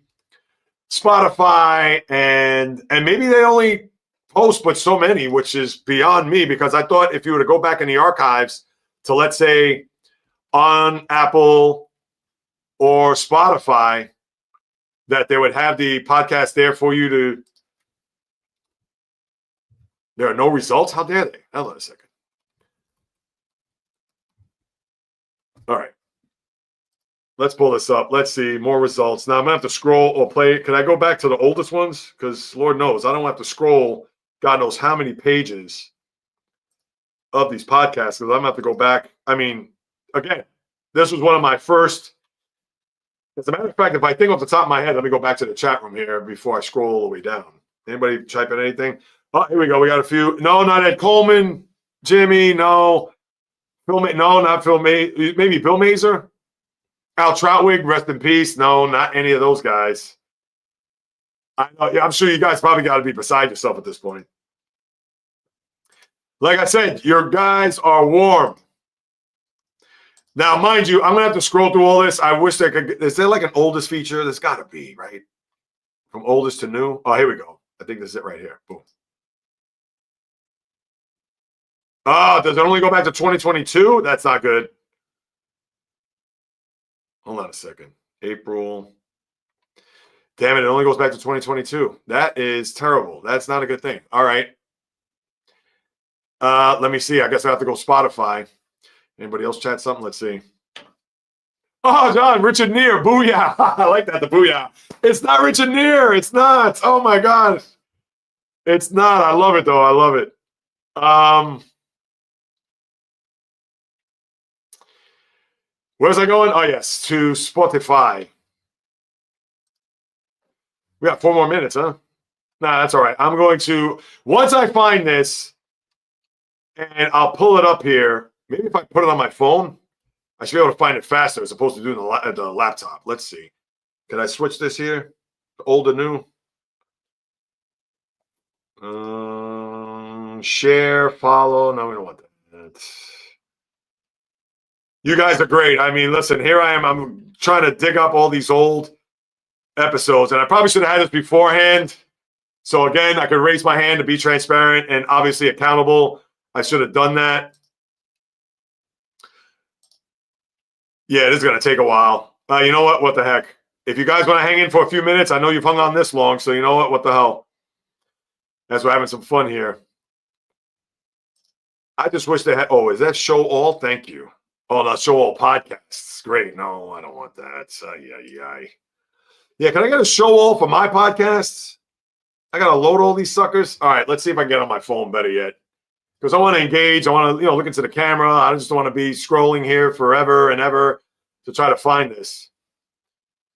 Spotify and maybe they only post but so many, which is beyond me, because I thought if you were to go back in the archives to, let's say, on Apple or Spotify, that they would have the podcast there for you to. There are no results? How dare they? Hold on a second. All right. Let's pull this up. Let's see. More results. Now, I'm going to have to scroll or play. Can I go back to the oldest ones? Because Lord knows, I don't have to scroll God knows how many pages of these podcasts, because I'm going to have to go back. I mean, again, this was one of my first. As a matter of fact, if I think off the top of my head, let me go back to the chat room here before I scroll all the way down. Anybody type in anything? Oh, here we go. We got a few. No, not Ed Coleman. Jimmy, no. No, not Phil May. Maybe Bill Mazer. Al Troutwig, rest in peace. No, not any of those guys. I'm sure you guys probably got to be beside yourself at this point. Like I said, your guys are warm. Now, mind you, I'm going to have to scroll through all this. I wish there could. Is there like an oldest feature? There's got to be, right? From oldest to new. Oh, here we go. I think this is it right here. Boom. Oh, does it only go back to 2022? That's not good. Hold on a second. April. Damn it, it only goes back to 2022. That is terrible. That's not a good thing. All right. Let me see. I guess I have to go Spotify. Anybody else chat something? Let's see. Oh, John, Richard Neer. Booyah. I like that, the booyah. It's not Richard Neer. It's not. Oh, my God. It's not. I love it, though. I love it. Where's I going? Oh, yes, to Spotify. We got 4 more minutes, huh? Nah, that's all right. I'm going to, once I find this, and I'll pull it up here. Maybe if I put it on my phone, I should be able to find it faster as opposed to doing the laptop. Let's see. Can I switch this here? Old to new? Share, follow. No, we don't want that. You guys are great. I mean, listen, here I am. I'm trying to dig up all these old episodes, and I probably should have had this beforehand. So again, I could raise my hand to be transparent and obviously accountable. I should have done that. Yeah, it is going to take a while. You know what? What the heck? If you guys want to hang in for a few minutes, I know you've hung on this long, so you know what? What the hell? As we're having some fun here. I just wish they had. Oh, is that show all? Thank you. Oh, no, show all podcasts. Great. No, I don't want that. Yeah, can I get a show all for my podcasts? I got to load all these suckers. All right, let's see if I can get on my phone better yet. Because I want to engage. I want to, look into the camera. I just don't want to be scrolling here forever and ever to try to find this.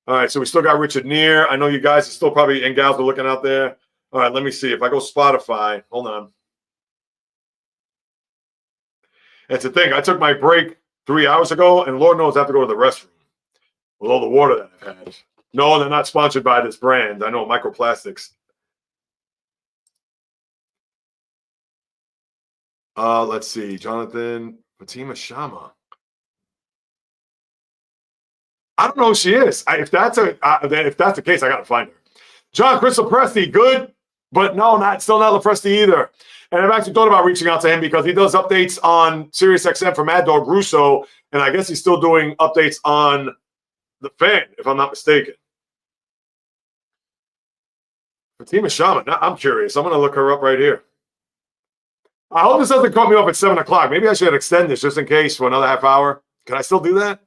All right, so we still got Richard Neer. I know you guys are still probably, and gals are looking out there. All right, let me see. If I go Spotify, hold on. It's a thing. I took my break 3 hours ago, and Lord knows I have to go to the restroom with all the water that I've had. No, they're not sponsored by this brand. I know, microplastics. Let's see. Jonathan, Fatima Shama. I don't know who she is. If that's the case, I got to find her. John Crystal Presti, good, but no, still not LaPresti either. And I've actually thought about reaching out to him because he does updates on SiriusXM for Mad Dog Russo, and I guess he's still doing updates on The Fan, if I'm not mistaken. Fatima Shaman, I'm curious. I'm going to look her up right here. I hope this doesn't cut me off at 7 o'clock. Maybe I should extend this just in case for another half hour. Can I still do that?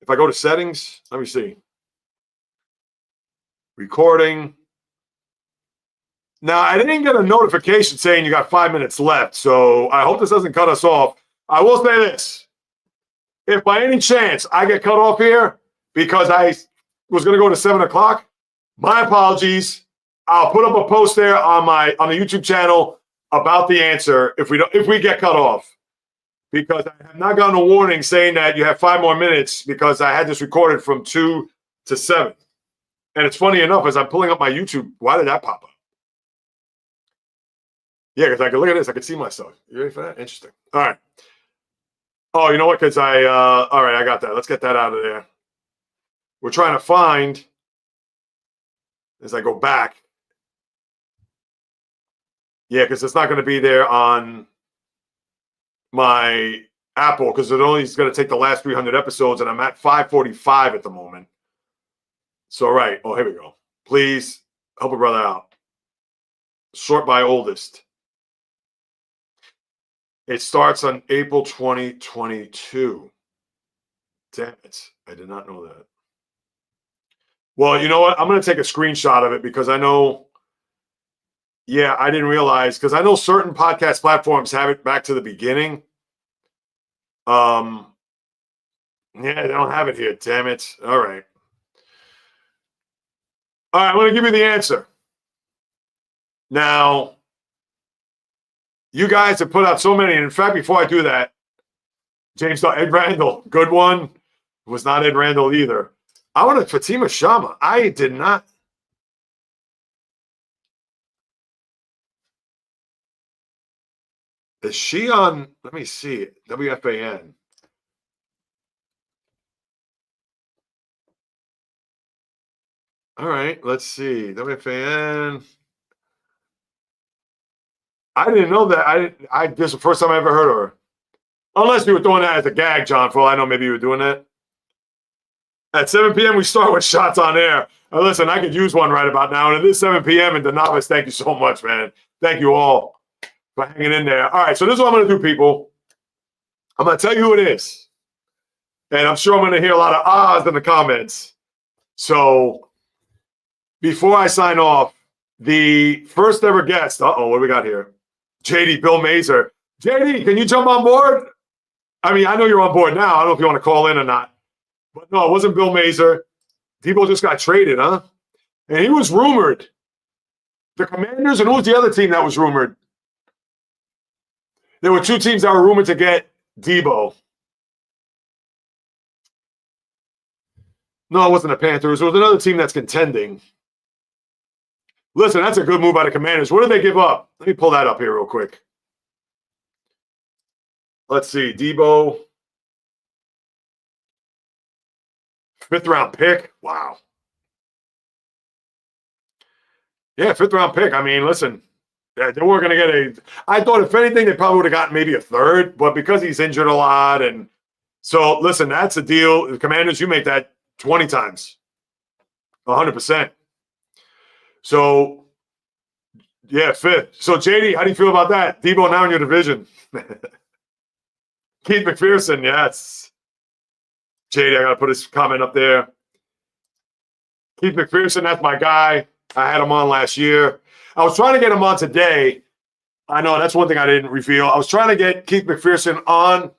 If I go to settings, let me see. Recording. Now, I didn't get a notification saying you got 5 minutes left, so I hope this doesn't cut us off. I will say this. If by any chance I get cut off here because I was going to go to 7 o'clock, my apologies. I'll put up a post there on the YouTube channel about the answer if we get cut off. Because I have not gotten a warning saying that you have 5 more minutes because I had this recorded from 2 to 7. And it's funny enough, as I'm pulling up my YouTube, why did that pop up? Yeah, because I can look at this. I can see myself. You ready for that? Interesting. All right. Oh, you know what? Because all right, I got that. Let's get that out of there. We're trying to find, as I go back. Yeah, because it's not going to be there on my Apple because it only is going to take the last 300 episodes, and I'm at 545 at the moment. So, right. Oh, here we go. Please help a brother out. Sort by oldest. It starts on April 2022. Damn it. I did not know that. Well, you know what? I'm going to take a screenshot of it because I know, yeah, I didn't realize, because I know certain podcast platforms have it back to the beginning. Yeah, they don't have it here. Damn it. All right. All right, I'm going to give you the answer. Now, you guys have put out so many. And in fact, before I do that, James thought Ed Randall, good one. It was not Ed Randall either. I wanted Fatima Shama. I did not. Is she on? Let me see. WFAN. All right, let's see. WFAN. I didn't know that. This is the first time I ever heard of her. Unless you were doing that as a gag, John. For all I know, maybe you were doing that. At 7 p.m., we start with Shots on Air. Listen, I could use one right about now. And it is 7 p.m. And Danavis, thank you so much, man. Thank you all for hanging in there. All right, so this is what I'm going to do, people. I'm going to tell you who it is. And I'm sure I'm going to hear a lot of ahs in the comments. So before I sign off, the first ever guest, what do we got here? JD, Bill Mazer. JD, can you jump on board? I mean, I know you're on board now. I don't know if you want to call in or not. But no, it wasn't Bill Mazer. Debo just got traded, huh? And he was rumored. The Commanders, and who was the other team that was rumored? There were two teams that were rumored to get Debo. No, it wasn't the Panthers. It was another team that's contending. Listen, that's a good move by the Commanders. What did they give up? Let me pull that up here real quick. Let's see. Debo. 5th round pick. Wow. Yeah, 5th round pick. I mean, listen, they weren't going to get a. I thought, if anything, they probably would have gotten maybe a 3rd, but because he's injured a lot. And so, listen, that's a deal. The Commanders, you make that 20 times, 100%. So, yeah, 5th. So, JD, how do you feel about that? Debo now in your division. Keith McPherson, yes. JD, I got to put his comment up there. Keith McPherson, that's my guy. I had him on last year. I was trying to get him on today. I know that's one thing I didn't reveal. I was trying to get Keith McPherson on,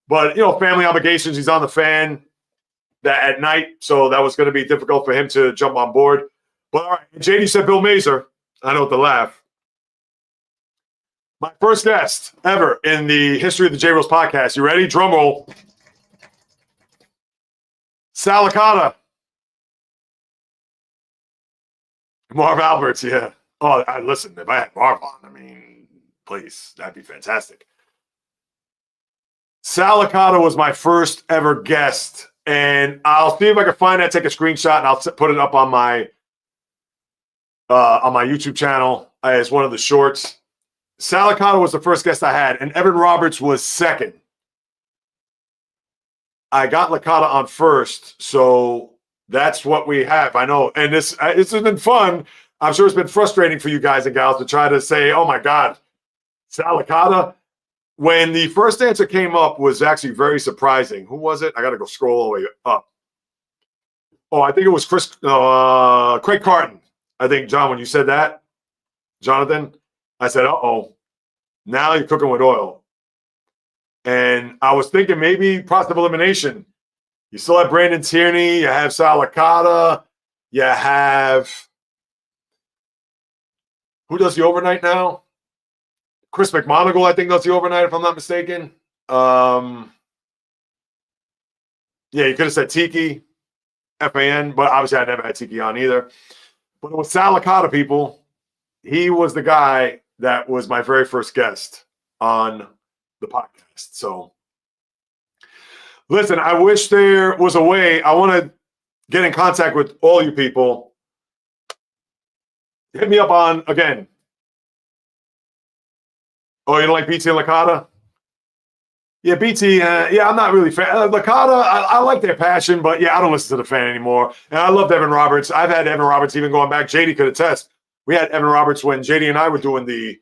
but, family obligations. He's on the Fan at night, so that was going to be difficult for him to jump on board. But all right, JD said Bill Mazer. I know what to laugh. My first guest ever in the history of the JAYREELZ podcast. You ready? Drum roll. Sal Licata. Marv Alberts, yeah. Oh, listen, if I had Marv on, I mean, please, that'd be fantastic. Sal Licata was my first ever guest, and I'll see if I can find that, take a screenshot, and I'll put it up on my YouTube channel as one of the shorts. Sal Licata was the first guest I had, and Evan Roberts was second. I got Licata on first, so that's what we have. I know, and this has been fun. I'm sure it's been frustrating for you guys and gals to try to say, oh my God, Sal Licata. When the first answer came up was actually very surprising. Who was it? I got to go scroll all the way up. Oh, I think it was Craig Carton. I think, John, when you said that, Jonathan, I said, uh-oh, now you're cooking with oil. And I was thinking maybe process of elimination. You still have Brandon Tierney. You have Sal Licata. You have, who does the overnight now? Chris McMonagle, I think, does the overnight, if I'm not mistaken. Yeah, you could have said Tiki, FAN, but obviously I never had Tiki on either. But it was Sal Licata, people. He was the guy that was my very first guest on the podcast. So, listen, I wish there was a way. I want to get in contact with all you people. Hit me up on, again. Oh, you don't like BT and Licata? Yeah, BT, yeah, I'm not really fan. Licata, I like their passion, but yeah, I don't listen to the Fan anymore. And I loved Evan Roberts. I've had Evan Roberts even going back. JD could attest. We had Evan Roberts when JD and I were doing the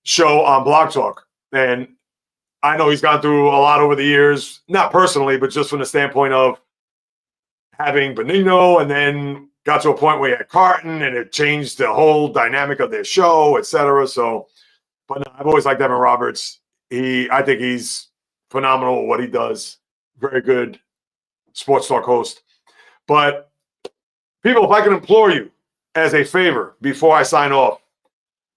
show on Blog Talk. And I know he's gone through a lot over the years, not personally, but just from the standpoint of having Benigno, and then got to a point where he had Carton, and it changed the whole dynamic of their show, et cetera. So, but no, I've always liked Evan Roberts. I think he's phenomenal at what he does. Very good sports talk host. But people, if I can implore you as a favor before I sign off,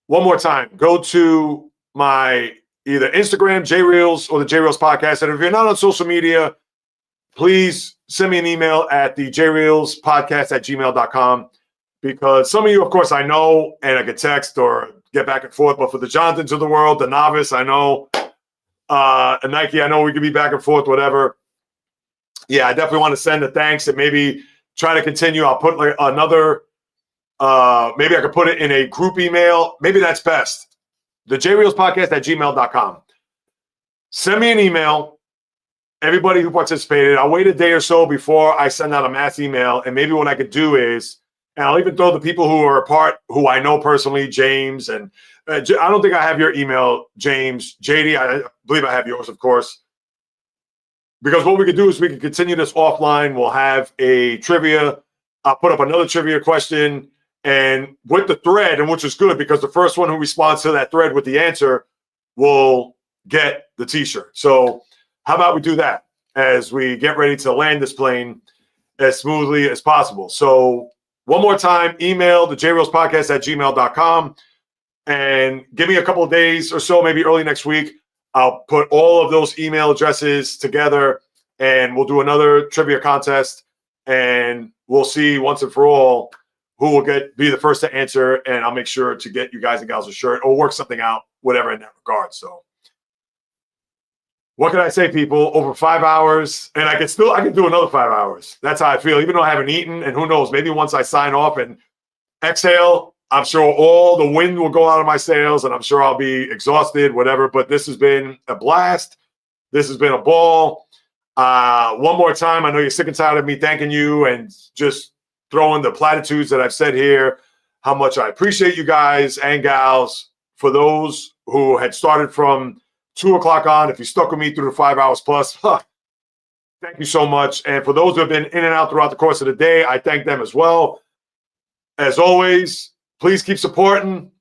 one more time, go to my either Instagram, JAYREELZ, or the JAYREELZ Podcast. And if you're not on social media, please send me an email at the JAYREELZpodcast@gmail.com, because some of you, of course, I know, and I could text or get back and forth. But for the Jonathans of the world, the Novice, I know, and Nike, I know we could be back and forth, whatever. Yeah, I definitely want to send a thanks and maybe try to continue. I'll put like another, maybe I could put it in a group email. Maybe that's best. The JAYREELZpodcast@gmail.com. Send me an email everybody who participated. I'll wait a day or so before I send out a mass email. And maybe what I could do is, and I'll even throw the people who are a part, who I know personally, James, and I don't think I have your email, James. JD, I believe I have yours, of course. Because what we could do is we can continue this offline. We'll have a trivia. I'll put up another trivia question. And with the thread, and which is good because the first one who responds to that thread with the answer will get the T-shirt. So how about we do that as we get ready to land this plane as smoothly as possible? So one more time, email the JAYREELZ Podcast at gmail.com and give me a couple of days or so, maybe early next week. I'll put all of those email addresses together and we'll do another trivia contest and we'll see once and for all who will be the first to answer, and I'll make sure to get you guys and gals a shirt or work something out, whatever in that regard. So what can I say, people? Over 5 hours, and I can do another 5 hours. That's how I feel, even though I haven't eaten, and who knows, maybe once I sign off and exhale, I'm sure all the wind will go out of my sails, and I'm sure I'll be exhausted, whatever, but this has been a blast. This has been a ball. One more time, I know you're sick and tired of me thanking you and just throwing the platitudes that I've said here, how much I appreciate you guys and gals. For those who had started from 2 o'clock on, if you stuck with me through the 5 hours plus, thank you so much. And for those who have been in and out throughout the course of the day, I thank them as well. As always, please keep supporting.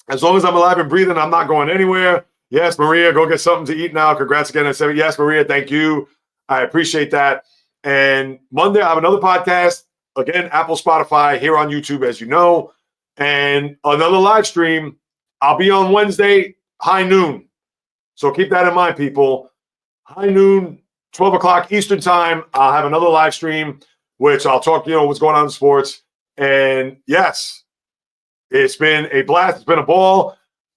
As long as I'm alive and breathing, I'm not going anywhere. Yes, Maria, go get something to eat now. Congrats again. I said, yes, Maria, thank you. I appreciate that. And Monday, I have another podcast. Again, Apple, Spotify, here on YouTube, as you know. And another live stream. I'll be on Wednesday, high noon. So keep that in mind, people. High noon, 12 o'clock Eastern time. I'll have another live stream, which I'll talk, what's going on in sports. And yes, it's been a blast. It's been a ball.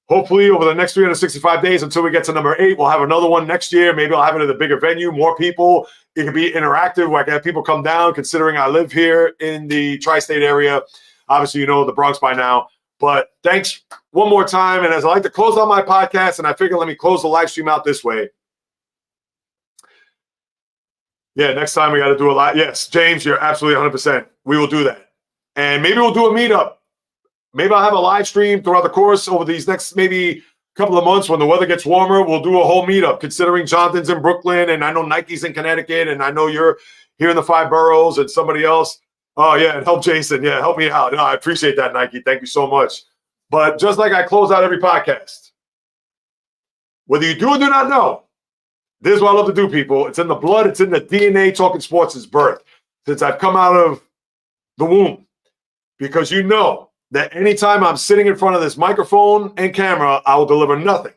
Hopefully, over the next 365 days until we get to number 8, we'll have another one next year. Maybe I'll have it at a bigger venue, more people. It can be interactive where I can have people come down, considering I live here in the tri-state area. Obviously, you know the Bronx by now. But thanks one more time. And as I like to close on my podcast, and I figure let me close the live stream out this way. Yeah, next time we got to do a live. Yes, James, you're absolutely 100%. We will do that. And maybe we'll do a meetup. Maybe I'll have a live stream throughout the course over these next maybe couple of months when the weather gets warmer. We'll do a whole meetup, considering Jonathan's in Brooklyn and I know Nike's in Connecticut and I know you're here in the 5 boroughs and somebody else. Oh, yeah, and help Jason. Yeah, help me out. No, I appreciate that, Nike. Thank you so much. But just like I close out every podcast, whether you do or do not know, this is what I love to do, people. It's in the blood. It's in the DNA. Talking sports is birth since I've come out of the womb. Because you know that anytime I'm sitting in front of this microphone and camera, I will deliver nothing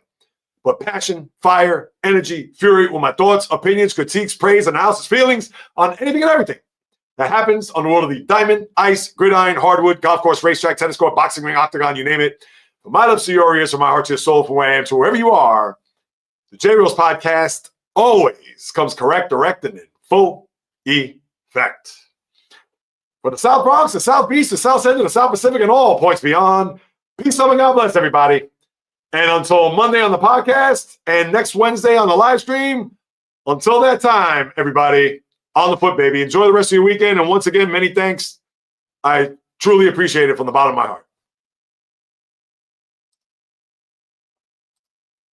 but passion, fire, energy, fury with my thoughts, opinions, critiques, praise, analysis, feelings on anything and everything that happens on the world of the diamond, ice, gridiron, hardwood, golf course, racetrack, tennis court, boxing ring, octagon, you name it. From my lips to your ears, from my heart to your soul, from where I am to wherever you are, the JAYREELZ Podcast always comes correct, direct, and in full effect. For the South Bronx, the South Beach, the South Central, the South Pacific, and all points beyond, peace, love, and God bless everybody. And until Monday on the podcast and next Wednesday on the live stream, until that time, everybody, on the foot, baby. Enjoy the rest of your weekend. And once again, many thanks. I truly appreciate it from the bottom of my heart.